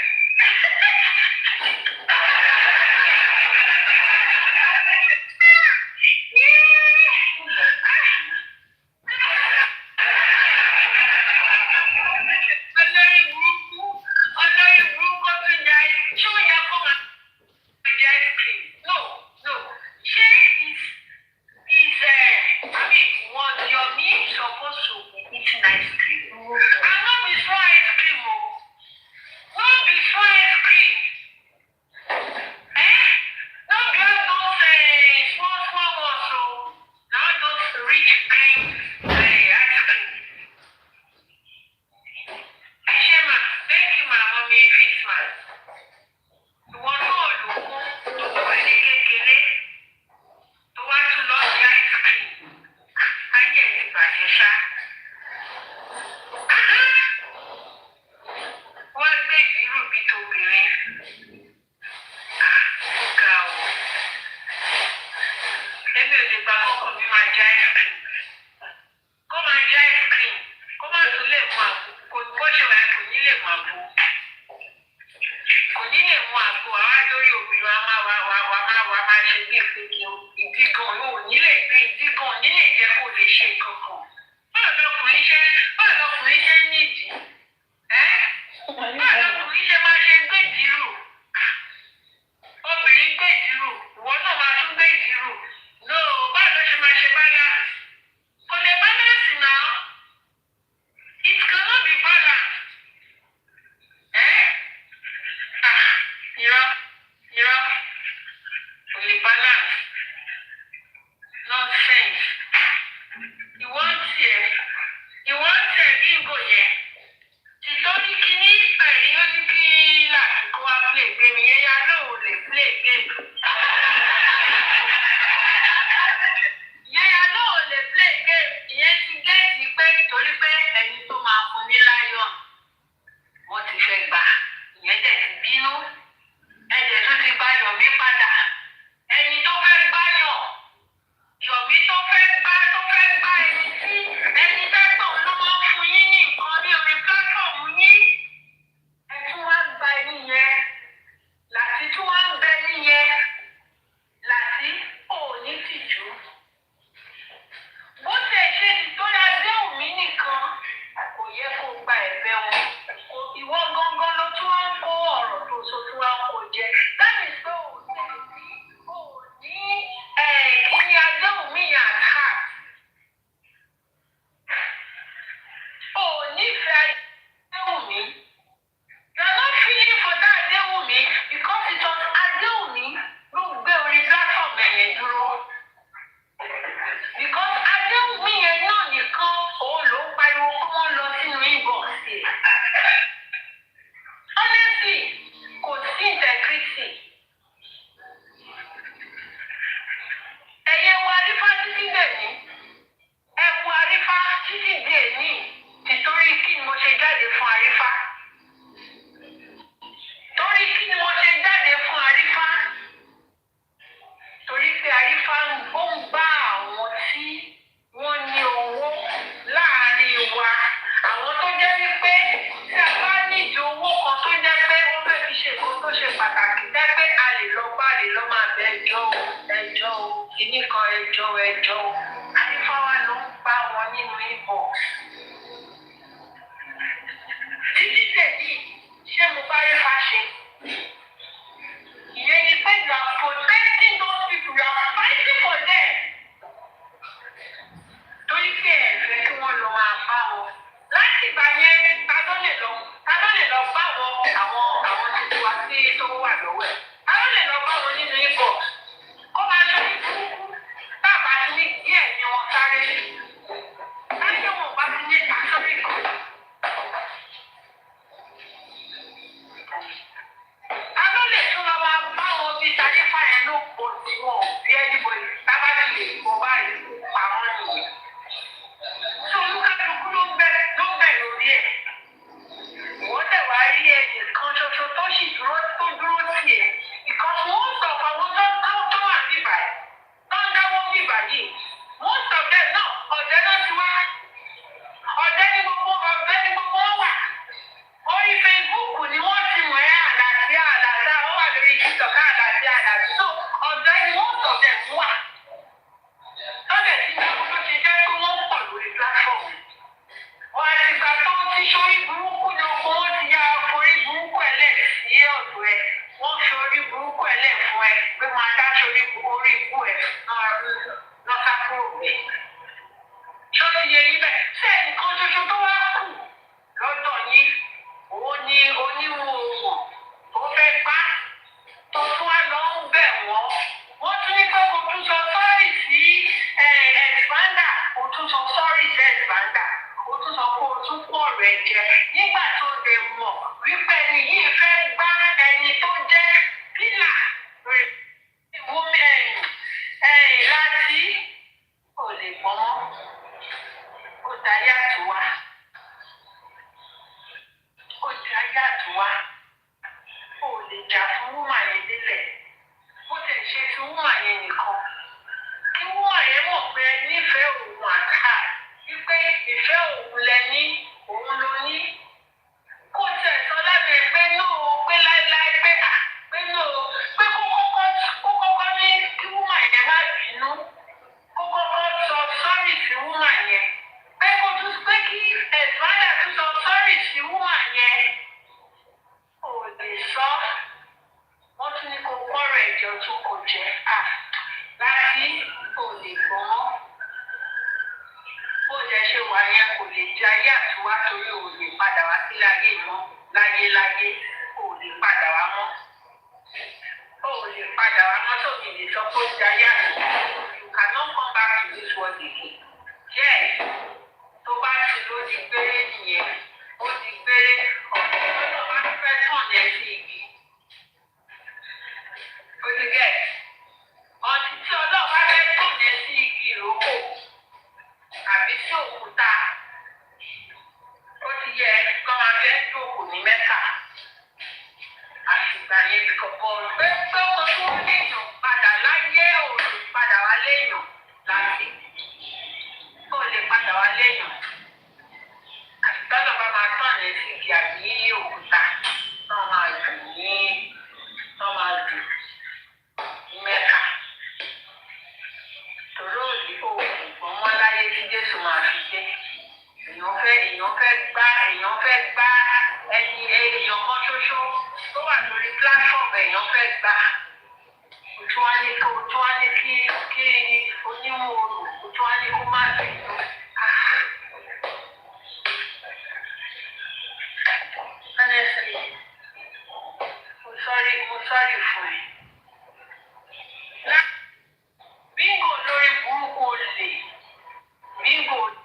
Olórí burúkú tó ń jẹ ṣé ó yẹ kó máa jẹ ice cream? No. Ṣé was your meat supposed to be eating ice cream? And not before ice cream, oh. Not before ice cream. Not just those small ones, oh. Not those rich cream ice cream. Shema, thank you, my mommy, Christmas. You want all the kékeré tó wá tún lọ sí ice cream. Ayé ẹ̀ ti bàjẹ́ ṣá. Wọ́n gbé ìrú bí tó fún àgbo àwọn lórí obìnrin wa máa ṣe bí ìpèkì ìdígan yóò nílé gbé ìdígan nílé jẹ́ kó lè ṣe kankan. Báwo lọkùnrin ṣe nídìí? Báwo lọkùnrin ṣe máa ṣe gbé ìdírò? Obìnrin gbé ìdírò, ìwọ náà máa tún gbé ìdírò. No, báwo ló ṣe máa ṣe balance? Kò lè balance náà. It cannot be balanced. Kò lè balance. Nonsense. Ìwọ́n tiẹ̀ bíngò yẹn. Ìtọ́jú kìíní ẹ̀rí ó ní kí láti kó wá play game yẹn yá lóò lè play game. Yẹ́yà náà ò lè play game. Ìyẹn ti géètì pé torí pé ẹni tó máa fún ní láyọ̀ wọ́n ti fẹ́ gbà. Ìyẹn dẹ̀ ti bínú. Ẹ̀jẹ̀ tó ti gba Yọ̀mí padà. Ẹni tó fẹ́ gbáyọ̀. Yọ̀mí tó fẹ́ gbá ẹni tí ẹni tẹ́gbọ̀n ló máa ń fún yín ní nǹkan ní orí pílátọ̀mù yín. Ẹ tún wá gba ẹni yẹn. Làtí tún wá ń bẹ ẹni yẹn. Làtí ò ní tìjú. Bó ṣe ṣe ìtọ́jú adéhùn mi nìkan kò yẹ kó gba ẹ̀bẹ̀ wọn. Ìwọ gangan ló tún wá ń kó ọ̀rọ̀ tó so tún wá ń kó jẹ. Dábì pé ò ní kíní adéhùn mi yàn ká. Ò nífẹ̀ẹ́ adéhùn mi. You are not feeling for that adéhùn mi because it was adéhùn mi ló gbé orí platform ẹ̀yẹn dúró. Because adéhùn mi yẹn náà nìkan òun ló ń pariwo kó wọ́n lọ sínú inbox ẹ̀. Honestly, kò sí integrity. Ẹ̀yẹ wo arífá títí dèní. Ẹ wo arífá títí dèní. Nítorí kí ni mo ṣe jáde fún arífá? Torí kí ni mo ṣe jáde fún arífá? Torí pé arífá ń bá àwọn tí wọ́n ní owó láàárín wa. Àwọn tó jẹ́ wípé tí a bá nídìí owó kan tó jẹ́ pé wọ́n fẹ́ fi ṣe nǹkan tó ṣe pàtàkì jẹ́ pé a lè lọ máa bẹ ẹjọ́ o, kìíní kan ẹjọ́ o. Arífá wa ló ń bá wọn nínú inbox. Títí dèjì ṣé mo bá Arífá ṣe? Ìyẹn ni pé you are protecting those people, you are fighting for them. Torí pé ẹ̀fẹ̀ kí wọ́n lọ máa bá wọn. Láti ìgbà yẹn ta ló lè lọ bá wọn àwọn títí wa sí tó wà lọ́wọ́ ẹ̀. Ta ló lè lọ bá wọn nínú inbox? Kó máa ṣe ní burúkú. Táàbà ti ní díẹ̀ ni wọ́n sáré. Láyé wọn bá ti ní àsọ́bì kan. Ta ló lè tún lọ máa bá wọn bí Tarífà yẹn ló pọ̀ tí wọn ò bí anybody tábà ti lè gbọ́ báyìí pa wọ́n nìyẹn. Ṣé olúkálukú ló ń bẹ̀ lórí ẹ̀? Wọ́n tẹ̀ wá rí ẹ̀yìn kan ṣoṣo tó sì dúró tì ẹ́. Because most of àwọn tó wà bíbà ẹ̀ tó ń dáwọ́ bíbà yìí, most of them náà ọ̀dẹ́ náà ti wá. Ọ̀dẹ́ ní gbogbo wọn wà. Orí Facebook ni wọ́n ti mọ̀ ẹ́ àlàáfíà ó wà lórí TikTok àlàáfíà. So ọ̀dẹ́ ni most of them wà. Lọ́dẹ̀ jẹ ojú kò jẹ láti kò lè gbọ́ mọ́ bó jẹ ṣe wà yẹn kò lè jẹ ayé àtiwá torí ò lè padà wá sílé ayé mọ́ láyéláyé kò lè padà wá mọ́ ó lè padà wá mọ́ tó kì í sọ pé ó jẹ ayé àtiwá you cannot come back to this world again yes tó bá ti ló di péré nìyẹn ó di péré ọ̀pọ̀ ọ̀dọ́ bá fẹ́ tàn yẹn sí igi ó ti gẹ̀ ọtí tí ọlọ́ọ̀ bá fẹ́ tàn yẹn sí igi ìrókò àbí sí òkúta ó ti yẹ kọ́ máa fẹ́ jókòó ní mẹ́ta àtìgbà yẹn kọ̀kọ́ pé pé ó tún léèyàn padà láyé ò lè padà wá léèyàn láti ó lè padà wá léèyàn àtìgbàlọ́ bá máa tán ní sí igi àbí òkúta náà máa jù ní mẹ́ka tòró òdì òògùn ọmọ láyé tí Jésù máa fi dé èèyàn fẹ́ gbá ẹni èèyàn kan ṣoṣo tó wà lórí platform èèyàn fẹ́ gbá ojú wa ní kí onímọ̀ oòrùn ojú wa ní kó má bínú. Honestly, mo sorry fún ẹ. Bingo lórí burúkú olè. Bingo olè.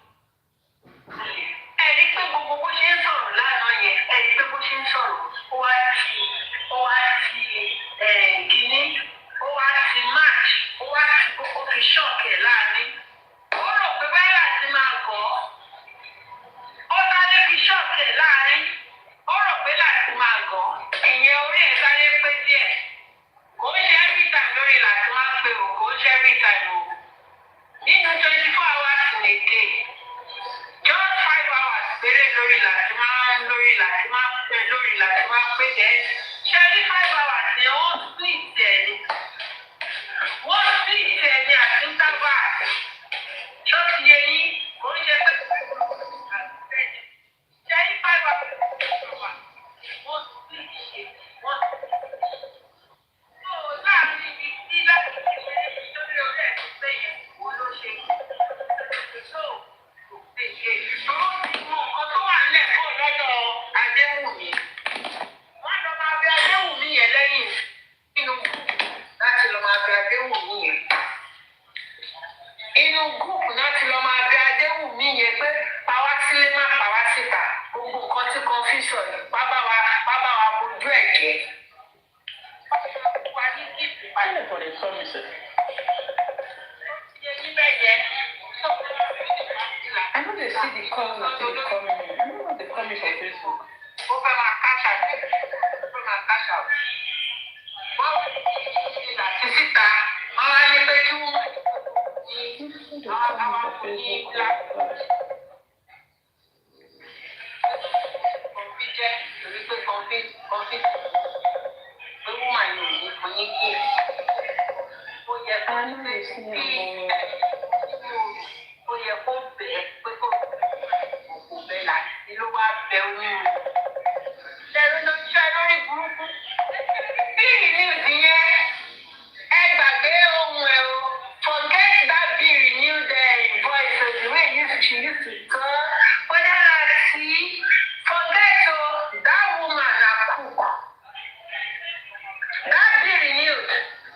Ẹ̀rí pé gbogbo bó ṣe ń sọ̀rọ̀ lánàá yẹn, ẹ̀rí pé bó ṣe ń sọ̀rọ̀, ó wá ti kìíní, ó wá ti match, ó fi ṣọ́ọ̀kì ẹ̀ láàrin. Ó rò pé báyìí láti máa gọ̀ ọ́. Ó sáré fi ṣọ́ọ̀kì ẹ̀ láàrin. Ó rò pé láti máa gọ̀ ọ́. Ìyẹn orí ẹ̀ sáré pé díẹ̀. Kò ń ṣe every time lórí láti máa pè ó, kò ń ṣe every time o. Nínú 24 hours in a day, just 5 hours péré lórí láti máa pè dẹ́. Ṣé ní 5 hours ni wọ́n split ẹ̀ ni? Wọ́n split ẹ̀ ni àti interval. Ṣé ó ti yẹ yín? Kò ń ṣe pé ṣé ní 5 hours wọ́n split ẹ̀ wọ́n láàrin ibi tí láti ṣe lórí orí ẹ̀ pé yẹn wo ló ṣe so ìṣòro ti mú nǹkan tó wà nílẹ̀ fún lọ́dọ̀ Adéwùmí wọ́n lọ máa bẹ Adéwùmí yẹn lẹ́yìn nínú láti lọ máa bẹ Adéwùmí yẹn inú gúùpù láti lọ máa bẹ Adéwùmí yẹn pé pàwá sílé má pàwá síta gbogbo nǹkan tí kan fi sọ̀rọ̀ bábá wa bójú ẹ̀ jẹ́. I know they see the calls that they coming in. I know they coming from Facebook. Over my cash out. Over my cash out. Well, láti síta, àwọn ayẹyẹ tí wọ́n kọ̀ǹfì jẹ́ torí pé kọ̀ǹfì pé wọ́n máa yọ òní kò ní kí ó yẹ kó ní pé ó yẹ kó bẹ̀ẹ́ pé kò bẹ́ẹ̀ láti ló wá bẹ oyún lẹ́rú ló ṣe lórí burúkú bí renewed yẹn ẹ gbàgbé ohun ẹ o forget that be renewed voice of the way she used to talk wọ́n dára sí forget o that woman na cook that be renewed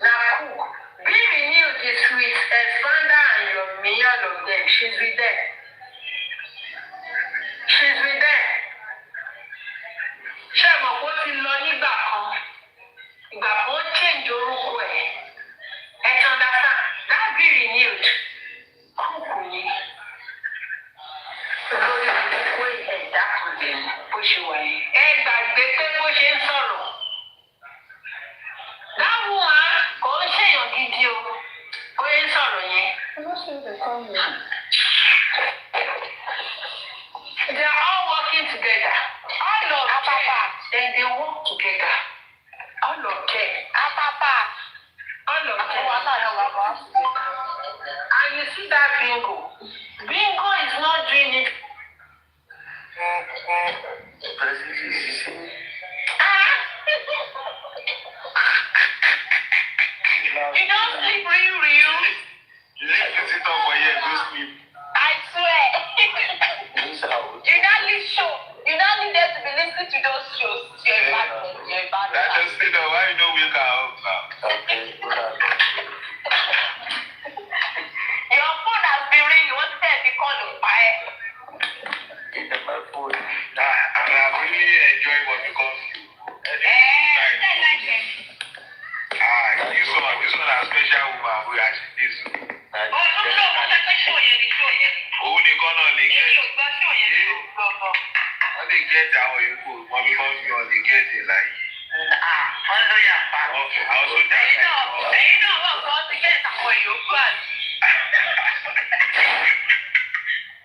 na cook be renewed is with Expander and your million of them she's with them. She's with them. Ṣé ẹ mọ̀ pé ó ti lọ nígbà kan? Ìgbà kan ó change orúkọ ẹ̀. Ẹ ti understand? That be renewed. Kúùkù ni. Lórí ìkókó ẹ̀dá kan lè mú bó ṣe wà yẹn. Ẹ gbàgbé pé bó ṣe ń sọ̀rọ̀. Dáwọ́ wa kò ń ṣèyàn gidi o. Bó ṣe ń sọ̀rọ̀ yẹn. They are all working together. All of them, then they work together. All of them. All of them. And you see that bingo. Bingo is not doing it. You don't sleep real. You need to sit up for here, go sleep. I swear. You not need show. You not need them to be listening to those shows. You're a bad That just sit up. Why you don't wake up now? Your phone has been ringing. What the hell you call it? My phone. I'm really enjoying what because this one a special woman we actually this. Òun nìkan náà lè get. Wọ́n lè get àwọn yòókù wọ́n bí wọ́n fi hàn lè get ẹ̀ láyé. Wọ́n ló yà pa. Àwọn sójà ẹ̀yin náà wọ̀ kọ́ ti get àwọn yòókù àti.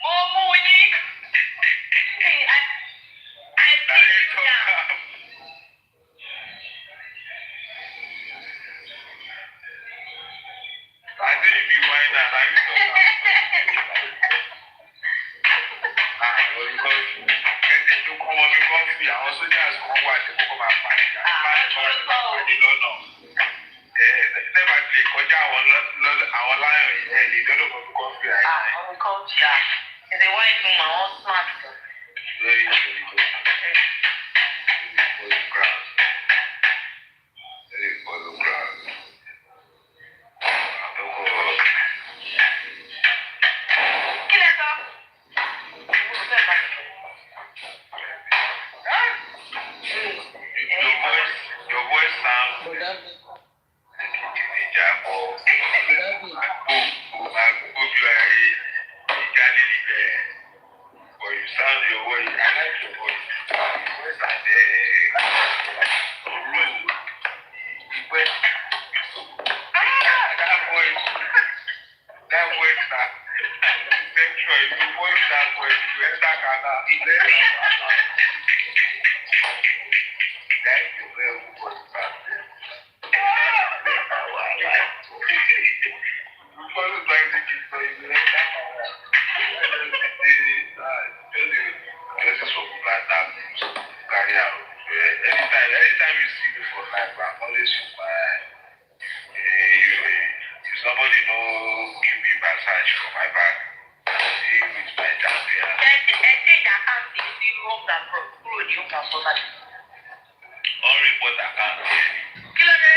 Mo mú yín. I think if you whine and I use your kẹ́tẹ̀ tó kọ́ wọn bí wọ́n fi àwọn sójà kan wà tí kókó máa pàdé àti lọ́nà. Tẹ́lẹ̀ ti lè kọjá àwọn láyọ̀ ẹ̀ lè dọ́dọ̀ kan fi kọ́ fi àyè. Àwọn kan jà. Ìdè wáyé fún ma wọ́n smart. Very good. Very follow ground. Kí lẹ sọ? Your voice sounds but you sound your voice. I like your voice. Your voice that voice sexual. If you voice that voice, you enter Ghana. Thank you very much. Anytime you see me for life, I'm always with my if somebody no give me massage for my back, see with my champion. On report account. Kí ló dé?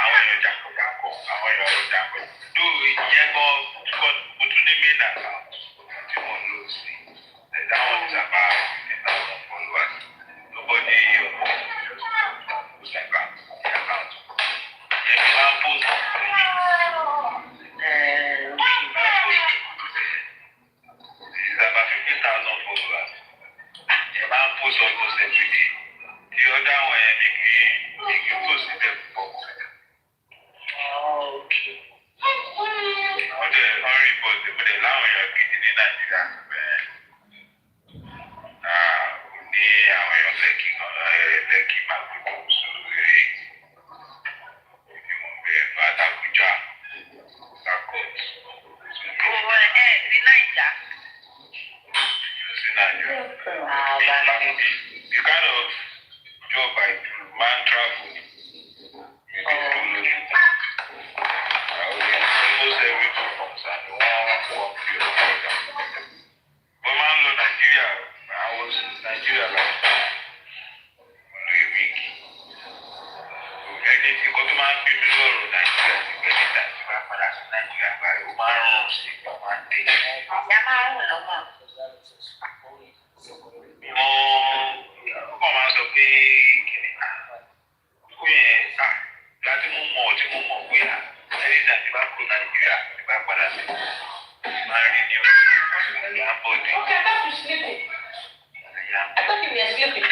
Àwọn èèyàn jàkọ̀jàkọ̀, àwọn èèyàn jàkọ̀. Dó ìyẹn gan mo tún ní main account tí mo lò sí. Ẹ̀dá wọn ti sábà 50,000 followers. Nobody post account. Yẹn ti máa ń post. It's about 50,000 followers. Yẹn máa ń post almost every day. The other one make you post it there for. Okay. On report, but the law you are getting in Nigeria. Ní àwọn èèyàn lẹ́kì máa gbogbo sórí ìwọ̀n bẹ́ẹ̀ bá Àbújá, Sakot. Owó ní Naija. Sí Nigeria. The kind of job I do, man travel. Almost every 2 months and one work field. But man, no Nigeria. I was in Nigeria like only a week. So anything, because man people know Nigeria, anytime you are for Nigeria, but you man see one day. Come out of the láti mú mọ̀ tí mo mọ̀ pé ẹ̀ríta ti bá kó Nàìjíríà ti bá padà sí máa rí ní ọ̀sán ìyá bọ̀dé. Okay, I thought you sleeping. I thought you were sleeping.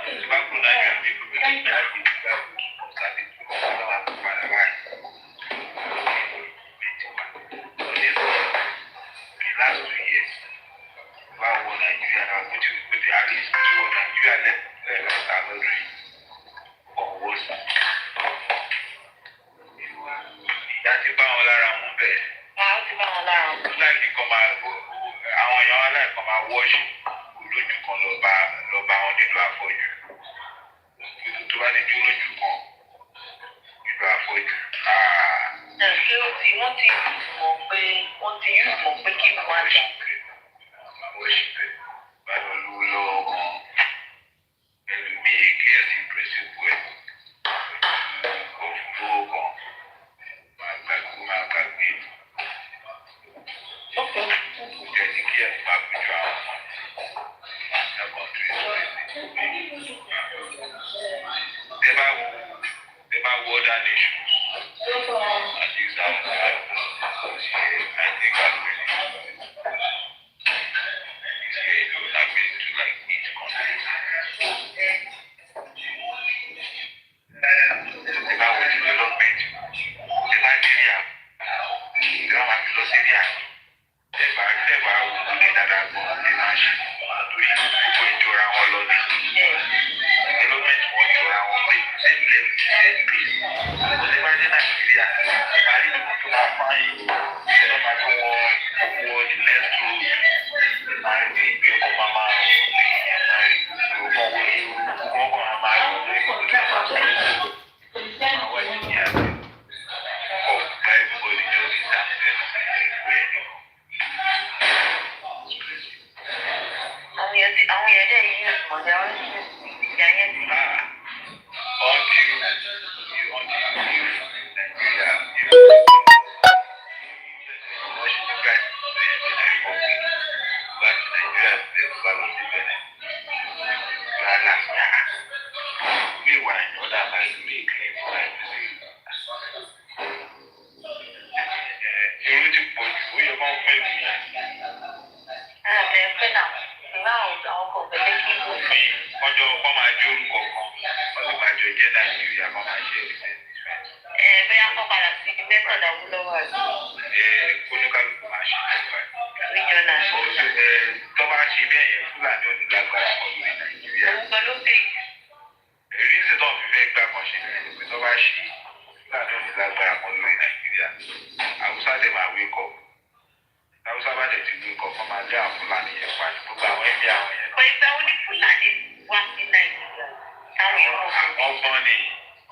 Ti bá kó Nàìjíríà bí kò bí láti láti bá kó sáré tó lọ́wọ́ àti padà báyìí. The last 2 years, bá wọ Nàìjíríà náà bó ti àrísí tí wọ Nàìjíríà lẹ́ẹ̀mẹ́ta lọ́dún yìí. Ìyá ti bá wọn lára mú bẹ́ẹ̀. Àwọn ti bá wọn lára mú. Láìpẹ́ kan máa àwọn èèyàn aláìkan máa wọ́ọ̀ṣì olójú kan lọ bá wọn nílò àfọ́jú. bá ní dúró lójú kan ìlú àfọ̀jù. ṣé ó ti wọ́n ti mọ̀ pé kí n wá jà. wọ́n ṣì bẹ̀ bá lọ lówó lọ́wọ́ kan ẹlòmíì kí ẹ̀sìn pírísìpù ẹ̀ òfurufú kan máa gbàgbé jẹ́ni kí ẹ̀ máa gbójú àwọn ọmọ ẹ bá wo other nations and use our I think I'm really this year alone I've been to like 8 countries. Ẹ bá wo development ẹ bá dérí à ìgbà máa fi lọ sí rí à ẹ bá wo ní dáadáa gbọ́n ẹ máa ṣe torí gbogbo ìjọra wọn lọ ní development wọn jọra wọn pé same level same place ọdẹ bá dé Nàìjíríà parí ìlú tó máa fáyín ẹ máa tó wọ the next road máa rí ìgbé ọkọ̀ máa máa rọ máa rí ọkọ̀ wọ máa rọ àwọn ènìyàn ọ̀gá everybody just dey dance everywhere. àwọn yẹn dẹ̀ yí ọ̀dẹ̀ àwọn ìyá yẹn ti. Until Nigeria, ọjọ́ ọkọ máa jó orúkọ kan ọdún máa jọ jẹ́ Nàìjíríà kan máa ṣe ẹ̀sìn. Bẹ́ẹ̀ akọ́ padà sí mẹ́tọ̀ dàwú lọ́wọ́ rẹ̀. Kólúkálùkù máa ṣe nípa Ríjọ́nà. Tó bá ṣe bẹ́ẹ̀ yẹn Fúlàní ò ní lágbára kan lórí Nàìjíríà. Orúkọ ló dé. Èrí sì náà fi fẹ́ gbà kan ṣe ní pé tó bá ṣe Fúlàní ò ní lágbára kan lórí Nàìjíríà. Haúsá dẹ̀ máa wé kọ́. Haúsá bá dẹ̀ ti wé kọ́ kọ́ máa dé àwọn Fúlàní yẹn pa ní gbogbo àwọn ẹ̀mí àwọn yẹn. Pé ìgbà wo ni Fúlàní wá sí Nàìjíríà? Ọgbọ́n ni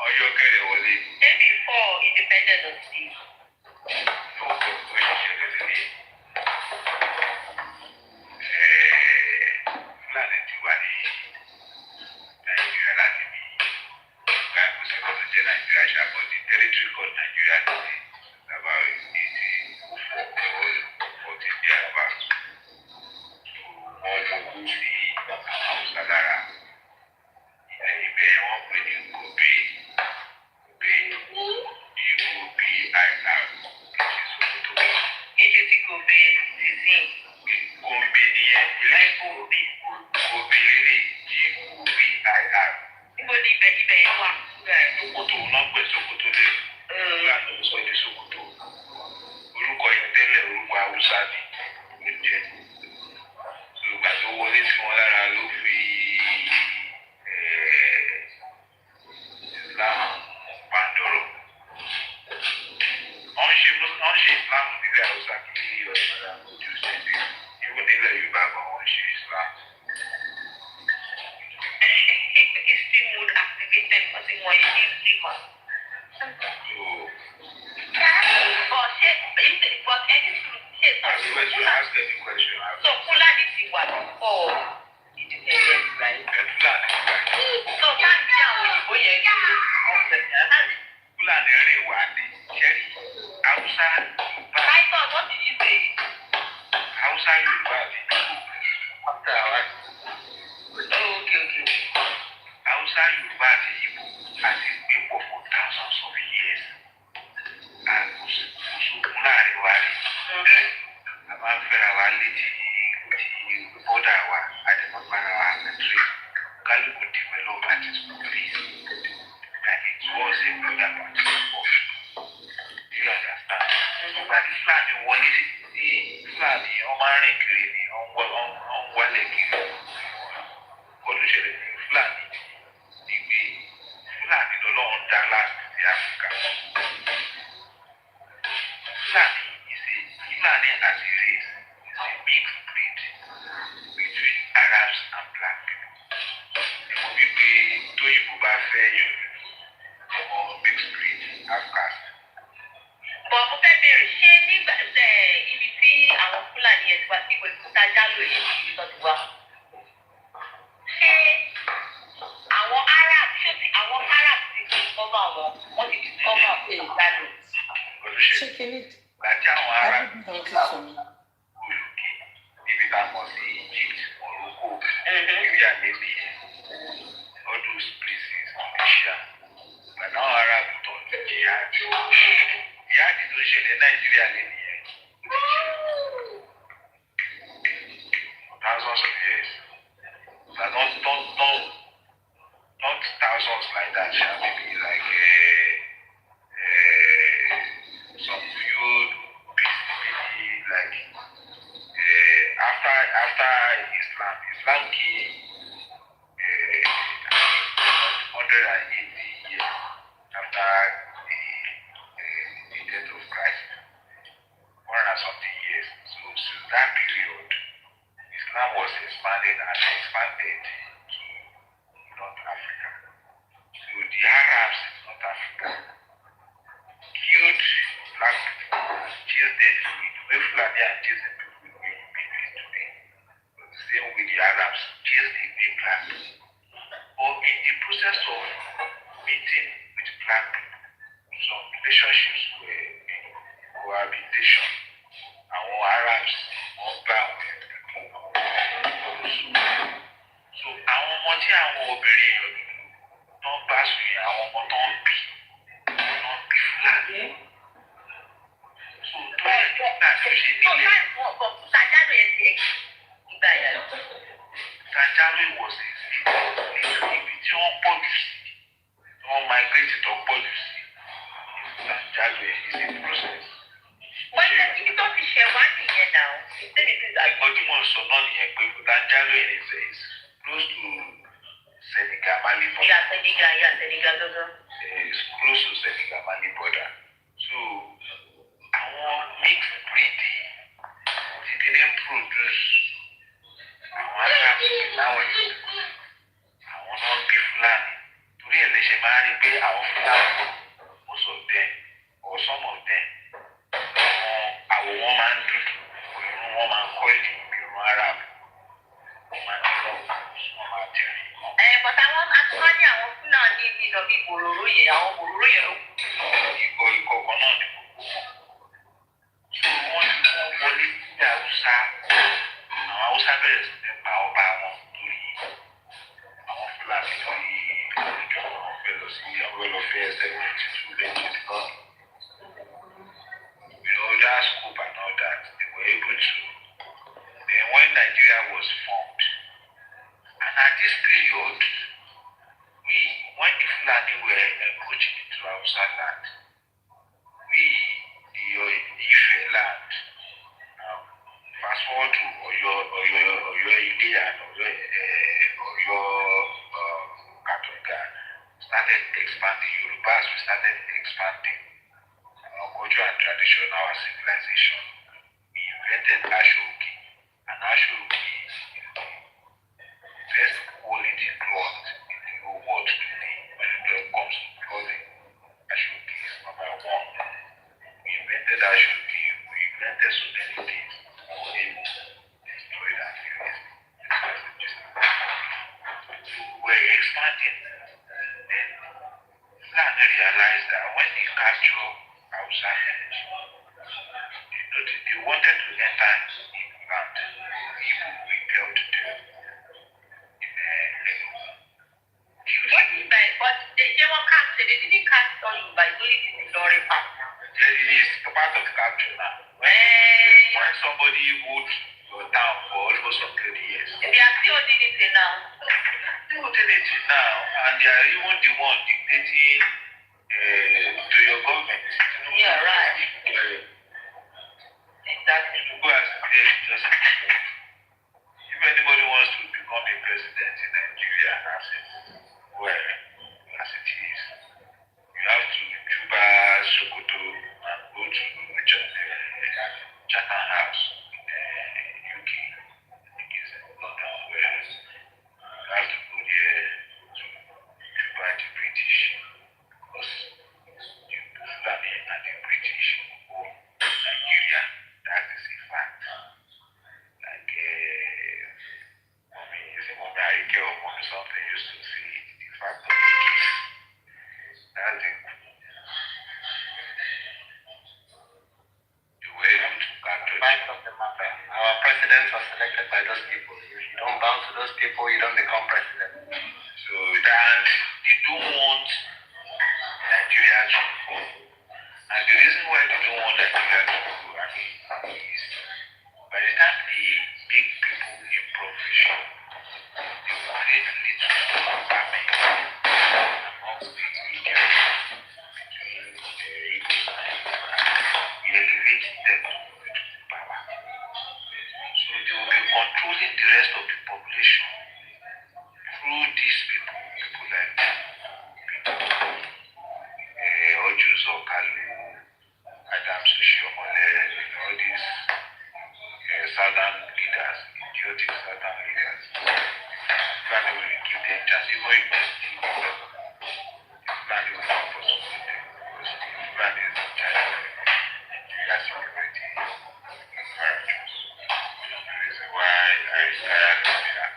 Ọ̀yọ́ kẹrẹ wọlé. Day before independence of the Fúlàní ti wà ní Nàìjíríà láti bí káàkó sí ọ̀nà jẹ́ Nàìjíríà ṣàbọ̀ ní territory called Nàìjíríà ní about 14 years back. Wọ́n gbogbo sí Haúsá lára. Ibẹ̀ wọ́n pè ní Gobe. Èṣe tí Gobe ti sìn. Gobe nìyẹn. Gobe. Gobe rere GOBIR. Níbo ni ibẹ̀ yẹn wà? Sokoto náà pè Sokoto lé. Fúlàní ò sọ ní Sokoto. Orúkọ yẹn tẹ́lẹ̀ orúkọ Haúsá ni ó jẹ́. Ìgbà tó wọlé sí wọn lára ló fi Islam pàǹdọ̀rọ̀. Wọ́n ṣe Islam nílẹ̀ Haúsá kí ọ̀sán ojú ṣẹ́jú. Ìwọ nílẹ̀ Yorùbá gan wọ́n ṣe Islam. History mood activated because it was history man. But any truth, so Fulani ti wà before independence, right? So can't be àwọn òyìnbó yẹn kí Fulani rìn wá ní Ṣẹ́rí Haúsá Yorùbá. Titus, what did you say? Haúsá Yorùbá àti Okay. Haúsá Yorùbá àti Ìgbò àti gbépọ̀ for thousands of years. Àkóso láàrin wa rí. A máa ń fẹ́ra wa létí bọ́dà wa àdèmọ́gbára wa àgbẹ̀tìrì. Kálukú develop at its own pace. And it was a brother participation. Do you understand? But the Fulani wọlé sí Fulani wọ́n máa ń rìn kiri ni wọ́n wálẹ̀ kiri. Olùṣèlè ní Fulani ní pé Fulani lọ ṣẹlẹ̀ gbàtí àwọn ará olùkí níbi tá a mọ̀ sí Egypt Morocco Libya Libya all those places Tunisia gbàtí àwọn ará tó ń jihad tó ṣẹlẹ̀ Nàìjíríà lé nìyẹn thousands of years but not thousands like that maybe like some few maybe like after Islam came 180 years after the death of Christ, 100 something years. So since that period, Islam was expanded and expanded to North Africa. So the Arabs in North Africa killed black people, chased them the way Fulani and chased them people the way you made it today. But the same way the Arabs chased the black people. Or in the process of meeting with black people, some relationships were in cohabitation. Our Arabs were bound. So àwọn ọmọ tí àwọn obìnrin òdòdó tó ń bá sùn yẹn àwọn ọmọ tó ń bí Fúlàní. So tó yẹ kí nígbà tí ó ṣe nílẹ̀. Tajalo was ibi tí wọ́n pọ̀ jù sí wọ́n migrate tó pọ̀ jù sí Tajalo is in process. Wọ́n ṣe ibi tó ti ṣẹ̀ wá nìyẹn náà. Ẹ̀gbọ́n tí mo sọ náà nìyẹn pé Tajalo is close to Senegal Mali border. Senegal gangan. It's close to Senegal Mali border. So àwọn mixed breed ti kiri ń produce àwọn Arabs láwọn yìí àwọn náà bí Fúlàní torí ẹ̀ lè ṣe máa rí pé àwọn Fúlàní most of them or some of them àwọ̀ wọn máa ń dúdú irun wọn máa ń kọ́ ìlú irun Arab wọn máa ń lọ wọn máa tẹ̀lé. Bọ̀dá wọn atúmọ̀ ní àwọn Fúlàní nínú bí bòròró yẹn àwọn bòròró yẹn ló kù. Ikọ̀ kan náà ni gbogbo wọn. So wọ́n wọlé sí Haúsá àwọn Haúsá bẹ̀rẹ̀ sí ní pa ọba wọn lórí àwọn Fúlàní lórí àwùjọ wọn fẹ́ lọ sí àwọn ẹlọ́fẹ́ ẹsẹ̀ wọn ti tún lẹ́yìn tí náà. That scope and all that, they were able to. Then when Nigeria was formed, and at this period, when the Fulani were encroaching into Hausa land, the Ife land, fast forward to Oyo Ile and Oyo Katoga, started expanding. Yorubas started expanding. Culture and tradition, our civilization. We invented Ashoki, and Ashoki is the best quality cloth in the whole world today. When it comes to clothing, Ashoki is number one. We invented Ashoki, we invented so many things. We destroyed and used we're expanding. Then Fulani realized that when they capture outside, they wanted to enter in land. People repelled them. What is that? But they were captured. They didn't capture you by doing it in the story part. It is part of the capture now. When somebody holds your town for almost 30 years. They are still doing it now. Still doing it now, and they are even the one dictating to your government. Yeah, right. Exactly. If anybody wants to become a president in Nigeria, as it is, you have to Juba, Sokoto, and go to Chatham House in UK. I think it's in London, where you have to go there to Juba the British, because you Fulani and the British own Nigeria. That is a fact. Like, mommy, I care of mommy something used to say the fact of the case. That's it. before you don't become president. So that they don't want Nigeria to go. And the reason why they don't want Nigeria to go, I mean, is by the time they make people impoverished, they will create little empowerment amongst the region between the Igbos and Yoruba. Elevate them to power. So they will be controlling the rest of the population through these people like Ojus or Kalu, Adams Oshiomole, all these southern leaders, idiotic southern leaders. Plan will give them chance, even if plan will not pursue them, because the plan is in charge of Nigeria's security apparatus. The reason why I retired from here.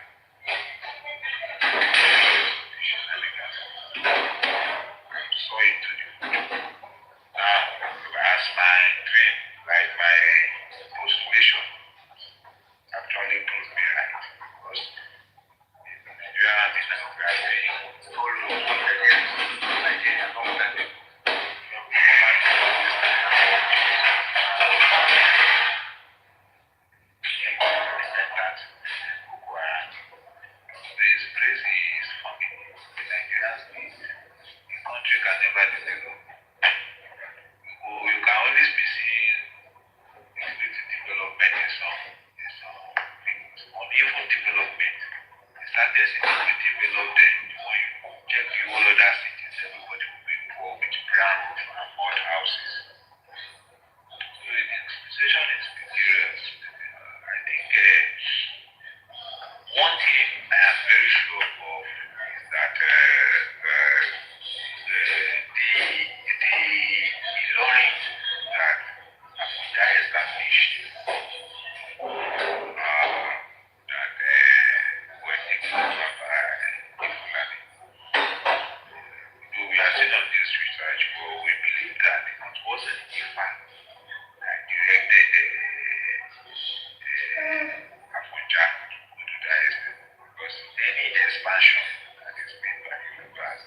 So into the future. Now, as my dream, like my postulation, actually proved me right. Because Nigeria has been all over Nigeria, long time ago. Praise is funny. Nigerians, the country can never develop. You can always be seeing development in some things. Uneven development. The starters in to develop them. When you check the whole other cities, everybody will be poor with brown roof and mud houses. So the situation is serious. I think one thing I am very sure of is that the learning that Abuja established that were taken over by Fulani. Though we are still on this research, but we believe that it wasn't Ifa that directed Abuja to do that extent, because any expansion that is made by Yorubas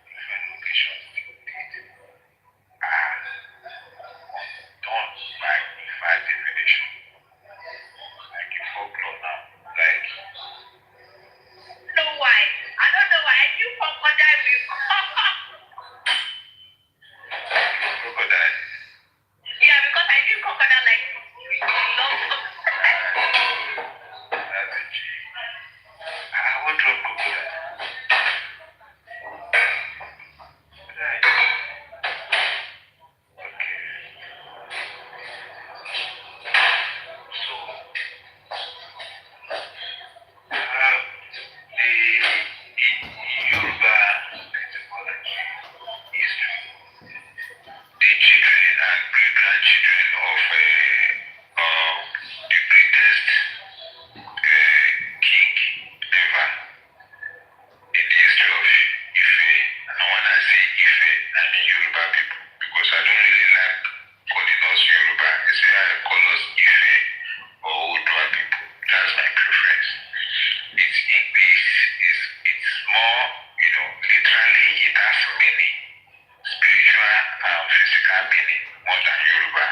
different locations did are done by Ifa definition. Like in folklore now, like know why. I don't know why. I knew crocodile will crocodile. Yeah, because I knew crocodile like love. That's a G. I want to crocodile. Right. Okay. So, the Yoruba etymology history, the children and great-grandchildren of the greatest king ever in the history of Ife. And when I say Ife, I mean Yoruba people, because I don't really like calling us Yoruba. I say I call us Ife or Odua people. That's my preference. It's more, literally it has meaning, spiritual and physical meaning more than Yoruba.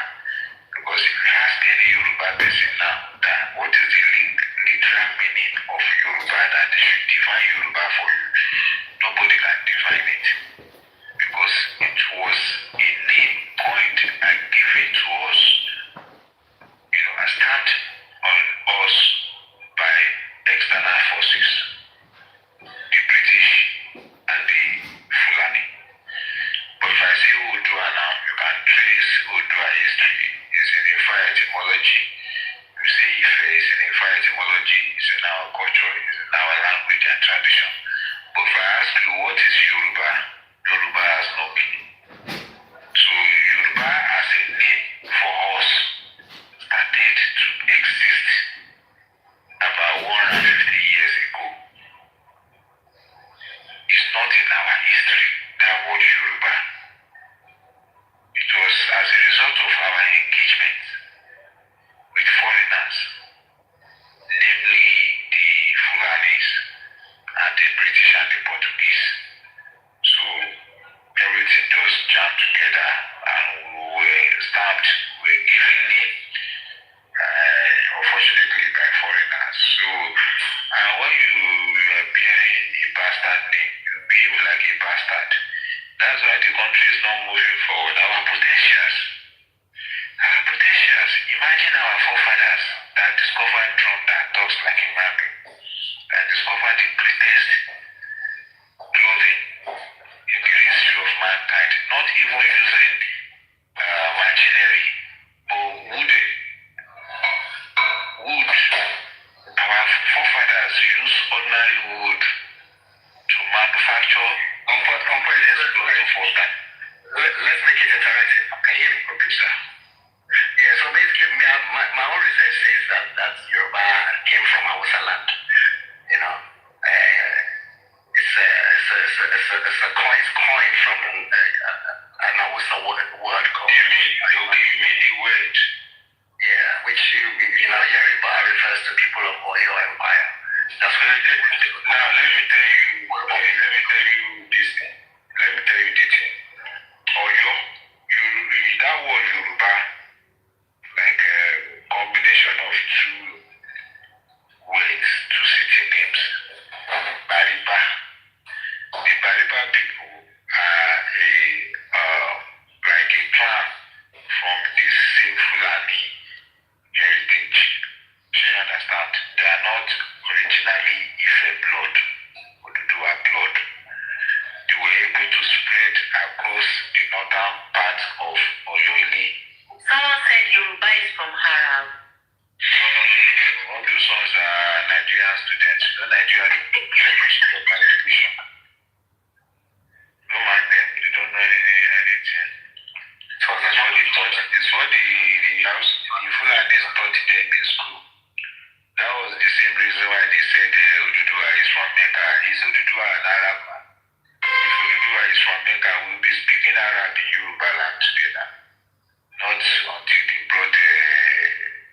Because if you ask any Yoruba person now that what is the literal meaning of Yoruba, that they should define Yoruba for you, nobody can define it. Because it was a name point and given to us, a stamp on us by external forces, the British and the Fulani. But if I say Odua now, you can trace Odua history. It's in Ifa etymology. You say Ife is in Ifa etymology. It's in our culture. It's in our language and tradition. But if I ask you what is Yoruba, Yoruba has no meaning. So Yoruba as a name for us started to exist about 150 years ago. It's not in our history, that word Yoruba. It was as a result of our engagement with foreigners, namely the Fulani country is not moving forward. Our potentials. Imagine our forefathers that discovered drum that talks like a man, that discovered the greatest clothing in the history of mankind, not even using machinery, but wood. Our forefathers used ordinary wood to manufacture compressed clothing for that. Let's make it interactive. Can you hear me? Okay, sir. Yeah, so basically, my own research says that Yoruba came from Hausa land. You know, it's coined from an Hausa word called. You mean the word? Yeah, which Yoruba refers to people of Oyo Empire. That's what I did. Now let me tell you this thing. Let me tell you the thing. Oyo, that word Yoruba, like a combination of two words, two city names. Bariba. The Bariba people are like a clan from this same Fulani heritage. Do you understand? They are not originally Ife blood, Oduduwa blood. They were able to spread across the northern part of Oyoile. Someone said Yoruba is from Harab. No. All those ones are Nigerian students. Nigerian education. Don't mind them. They don't know anything. So that's what they taught. It's what the Fulanis taught them in school. That was the same reason why they said Oduduwa is from Mecca. Is Oduduwa an Arab man? If Oduduwa is from Mecca, we'll be speaking Arab in Yoruba land together. Not until they brought the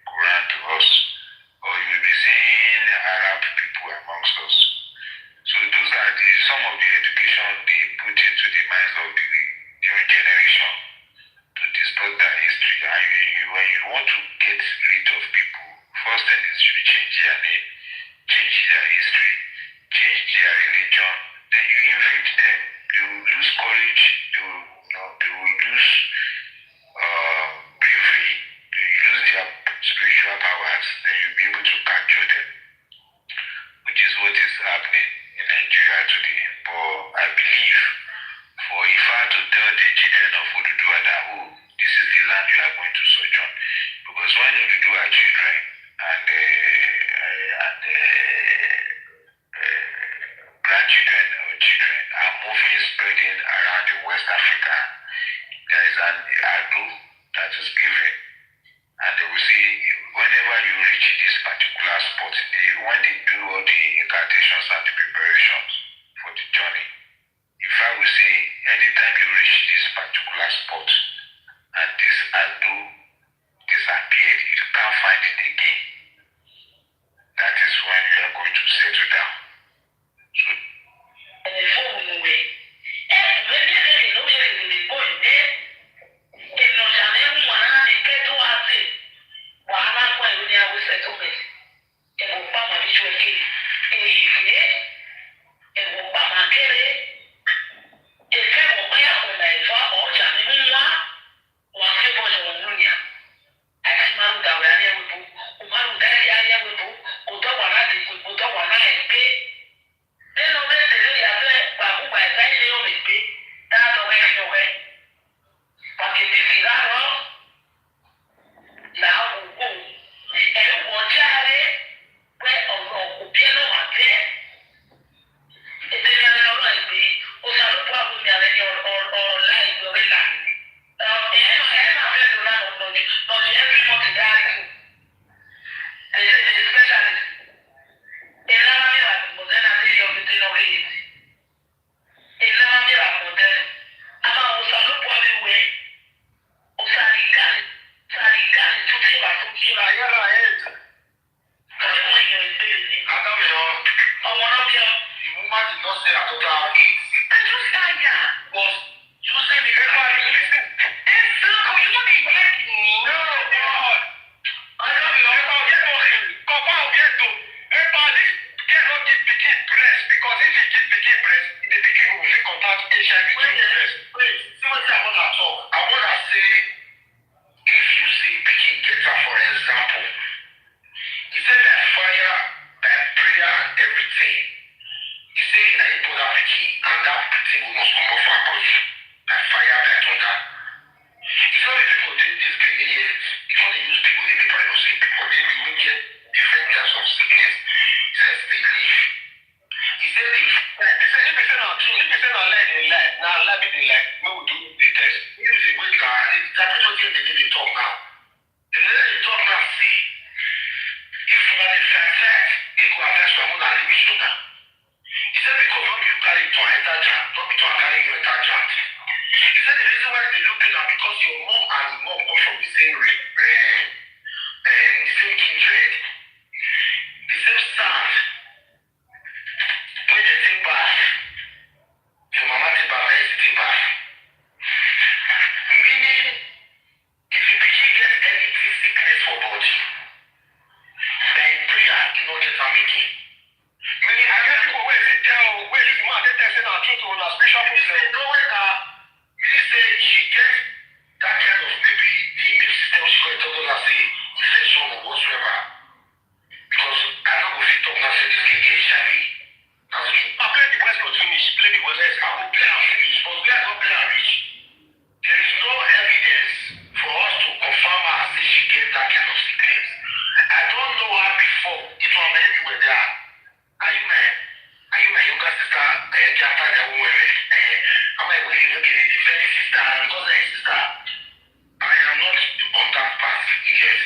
Quran to us, or you will be seeing Arab people amongst us. So those are some of the education they put into the minds of the new generation to distort their history. And when you want to get rid of people, first thing is you change their name, change their history, change their religion, then you invade them. They will lose courage, they will lose bravery, they will use their spiritual powers, then you'll be able to capture them, which is what is happening in Nigeria today. But I believe for Ifa to tell the children of Oduduwa that, oh, this is the land you are going to sojourn, because when Oduduwa children and grandchildren or children are moving, spreading around in West Africa, there is an ado that is given, and they will see whenever you reach this particular spot, when they do all the incantations and the preparations for the journey, if I will say anytime you reach this particular spot and this ado disappeared, you can't find it again, that is when you are going to settle down. So breast because if you give pikin breast, the pikin will fit contact HIV through the breast. Wait, see what I want to talk. I want to say, if you see pikin get her, for example, he said that fire, prayer, and everything. He said that he put that pikin, and that thing will must come off our body. By fire, by thunder. It's not the people doing this grenade. It's not they use people, they make people say people, they will get different types of sickness. He says they live. He said if it's not true, if it's not lie, they lie. Now lie me they lie. We will do the test. Use the way it's capital thing they talk now. They talk now, see. If you are the fact, it will affect someone and leave you now. He said because when you carry to enter jam, not be to carry you enter jam. He said the reason why they look at that because your mom and your mom come from the same kindred, the same stand. When they think back, your mama think back, where is think back? Meaning, if you begin get anything sickness for body, then prayer you not get them again. Meaning, I get people where they tell, where this man they tell say na truth to na spiritual problem. No way na. Meaning say she get that kind of maybe the immune system she got told us say infection or whatsoever. Because I know if you talk now say this get HIV. I play the West Coast finish, play the West. I will play and finish, but we are not play and reach. There is no evidence for us to confirm her say she get that kind of sickness. I don't know her before. It was everywhere there. Are you my younger sister? After the woman, am I waiting looking at the very sister? Because I sister, I am not on that path. Yes,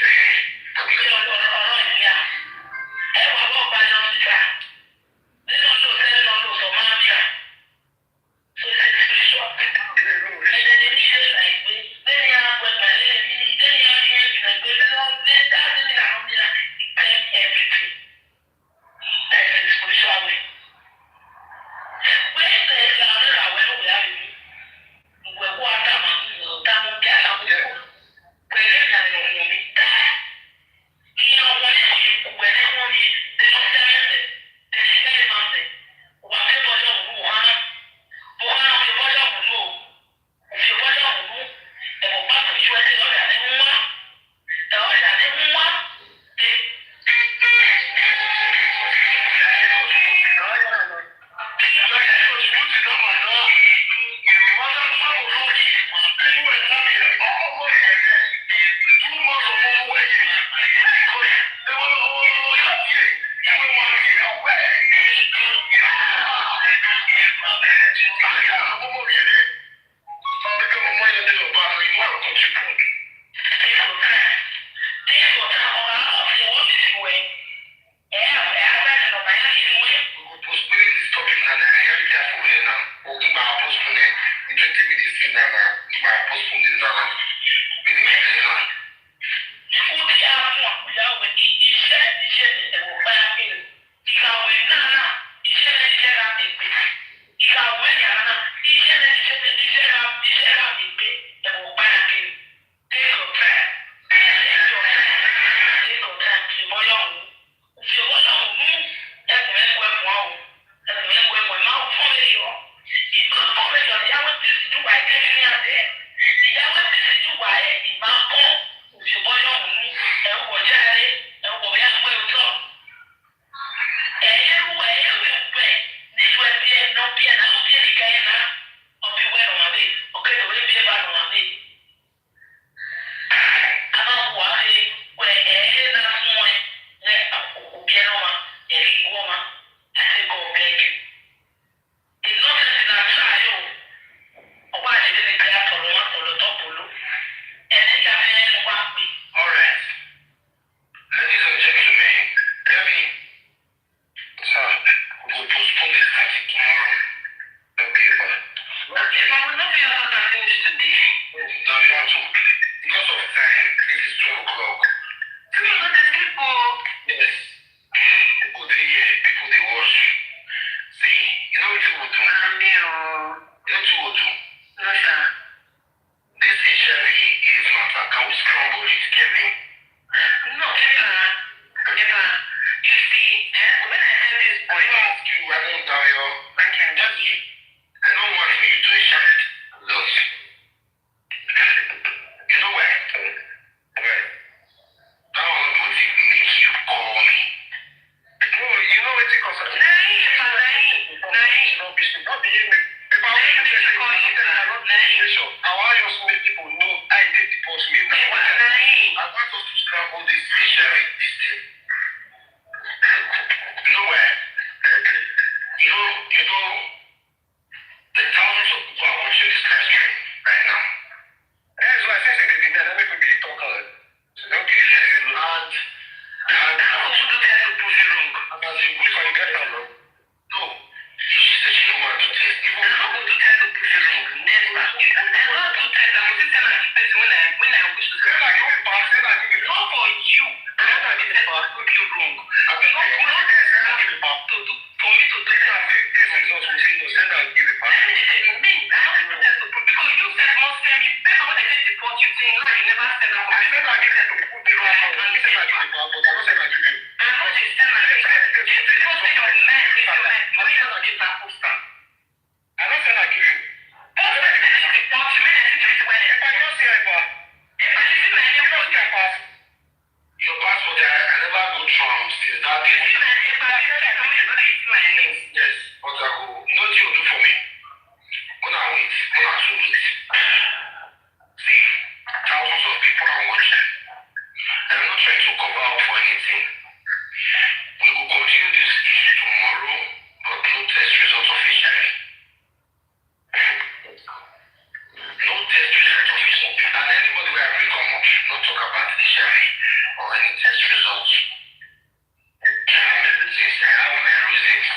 I don't want me to do shit. Look. You know where? Where? That was what make you call me. No, you know what it costs. If I want you to make people know I did the post me. I want us to scramble this HRA system. You know where? You know, the thousands of people are watching this live stream right now. That's why I say they did that. Let me be talking. Okay, and I also don't have to prove you wrong. As in, if I get that wrong, no. She said she don't want to test. Even I'm not going to try to prove you wrong. Never. I'm not to test. I'm going to tell my person when I wish to tell. Not for you. I'm not going to test to prove you wrong. For me to test and test results will say no, send and give it back. Me, I'm not going to test to prove because you said most time you based on what I get the report you think no, you never said that. I said I give it to prove you wrong. And you said I give it back, but I don't say I give it. I'm not just saying I give it. Just because your man is your man, you ain't going to give that poster. I don't say I give you. If I don't say I pass, your passport, I never go Trump since that day. Yes, but I go. You know what you do for me? When I wait, when I 2 weeks. See, thousands of people are watching. I'm not trying to cover up for anything. We will continue this issue tomorrow, but no test results officially. No test result officially. And anybody where I bring come up, not talk about the Shari or any test results. I have my reasons.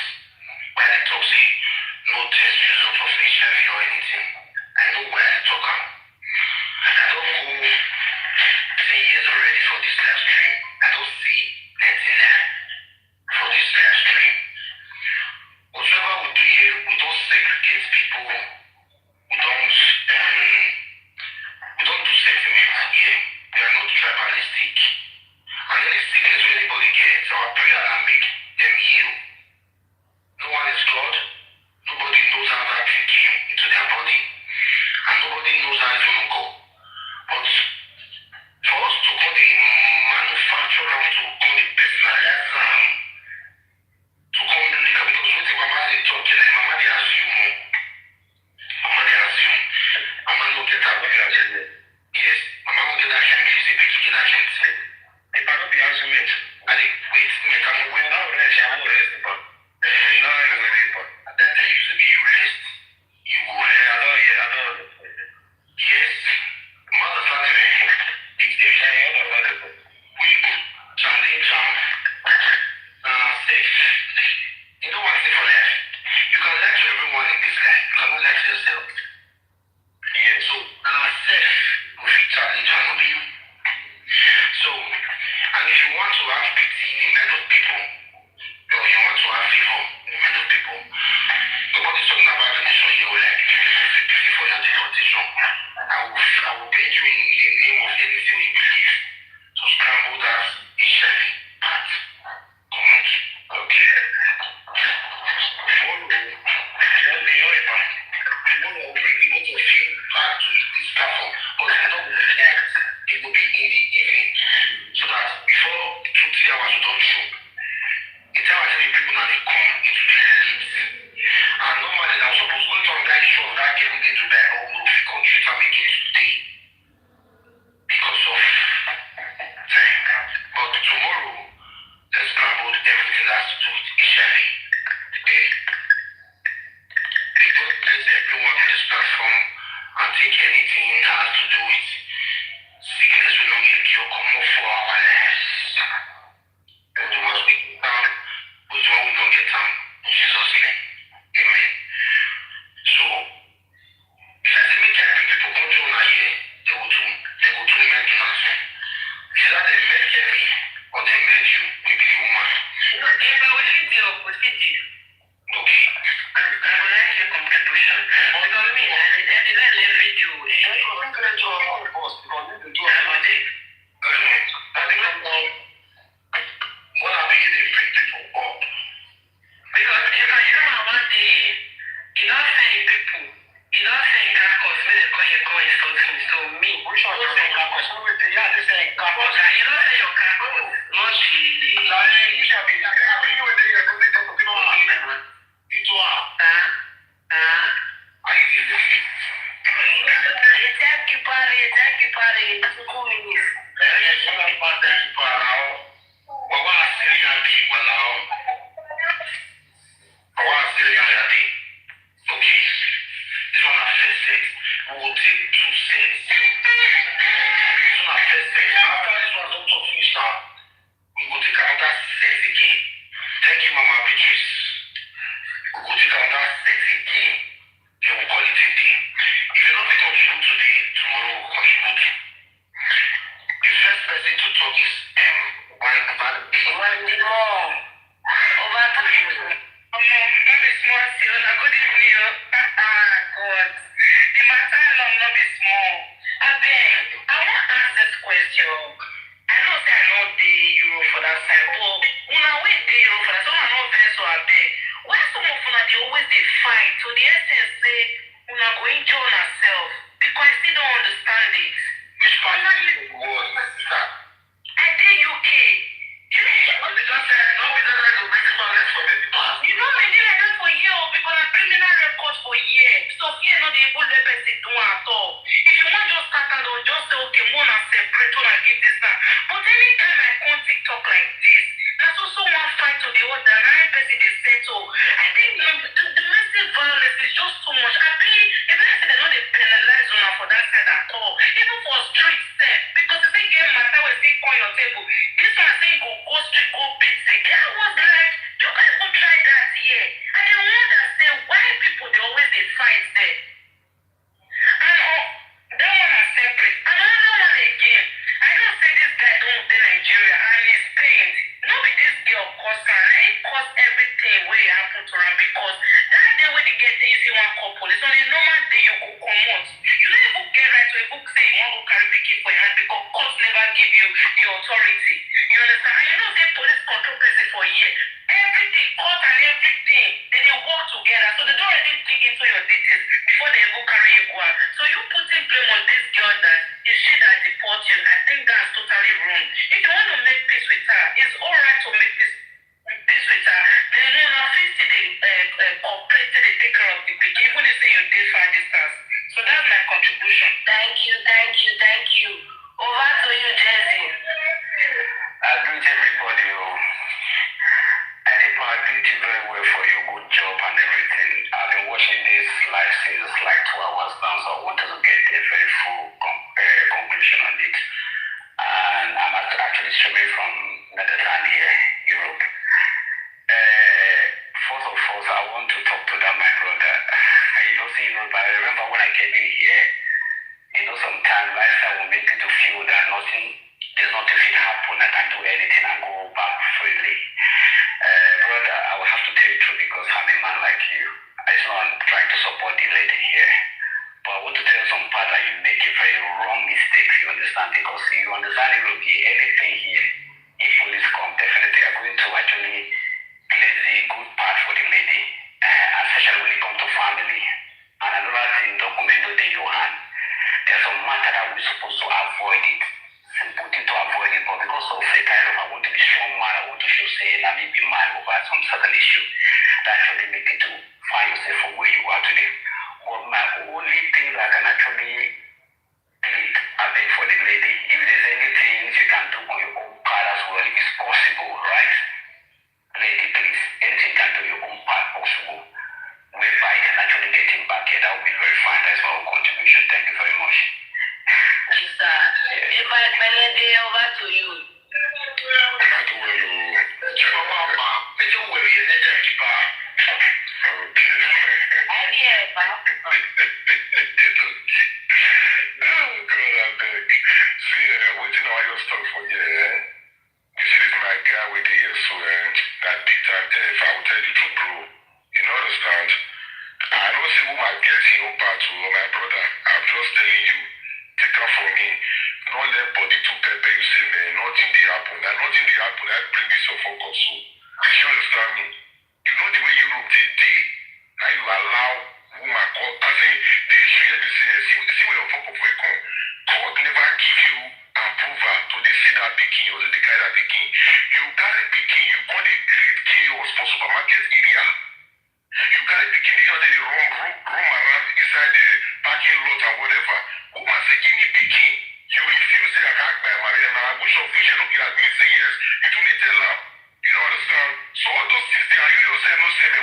You carry pikin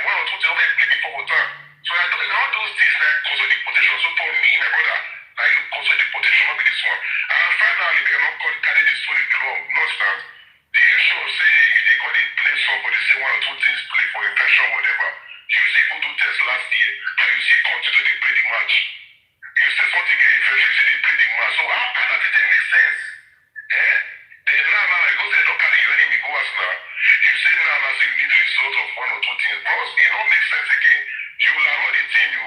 one or two things wey play before for time. So all those things that cause of deportation. So for me, my brother, na you cause of deportation, not be this one. And finally, they cannot carry the story long. No understand. The issue of say you dey call it blame somebody, say one or two things play for infection, whatever. You say go do test last year, and you see continue to play the match. You say something get infection, you say they play the match. So how that it make sense? Eh? Then now you go say don't carry your enemy go as now. You say now say you need the result of one or two things. Bros, it don't make sense again. You will allow the team you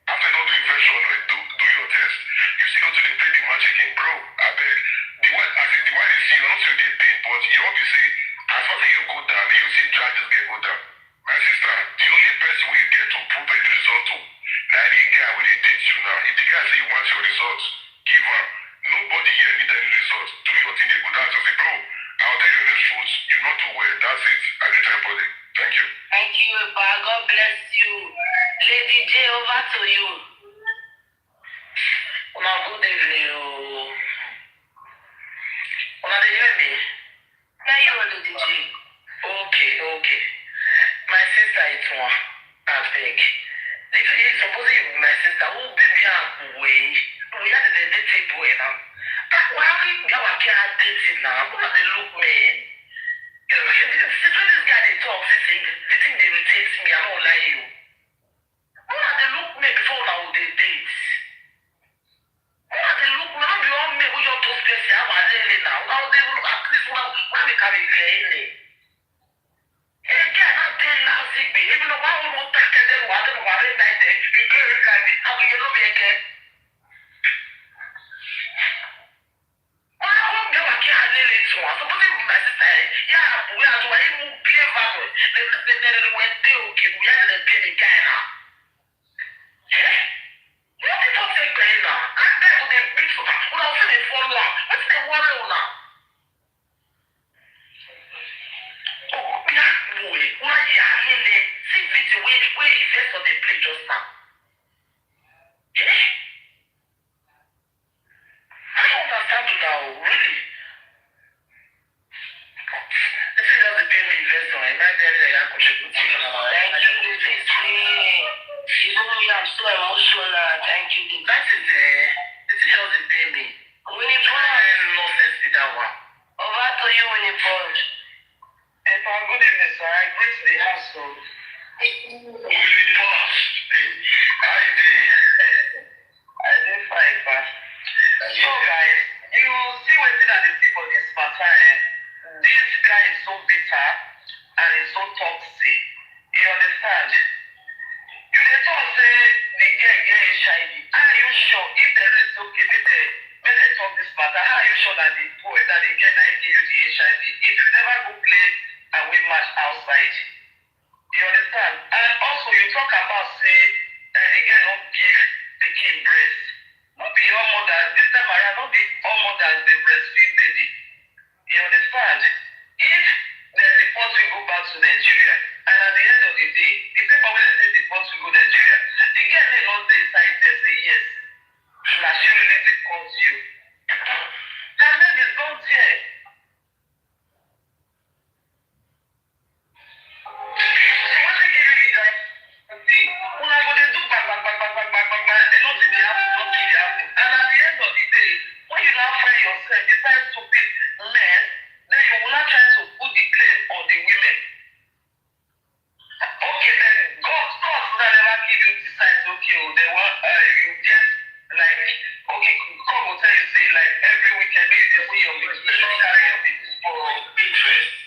after not do infection, do your test. You still go to the play the match again, bro. I beg. The one you see, you don't see the pain, but you want to say as far as you go down, you see charges get go down. My sister, the only person we get to prove any result to, now the guy will date you now. If the guy say he wants your results, give her. Nobody here need any results. Do your thing, they go down. So say, bro, I'll tell you the truth. You not do well. That's it. I need everybody. Thank you. Thank you, Eba. God bless you. Lady J, over to you. Una good evening. Una dey hear me? Yeah, you are Lady J. Okay. My sister, it's one. I beg. Suppose you my sister, who be me up way. We had the take away now. Why are we now? I can't date it now. What are they look man? You know, see when this guy they talk, they think they will taste me. I don't lie you. What are they look me before now they date? What are they look me? How do you want me? We just toast this here. I'm daily now. Now they will at least when we can be clean. Again, I'm telling now, Zigby. Even though one will not take them, one will not night there. You go and how will you know me again? Interest.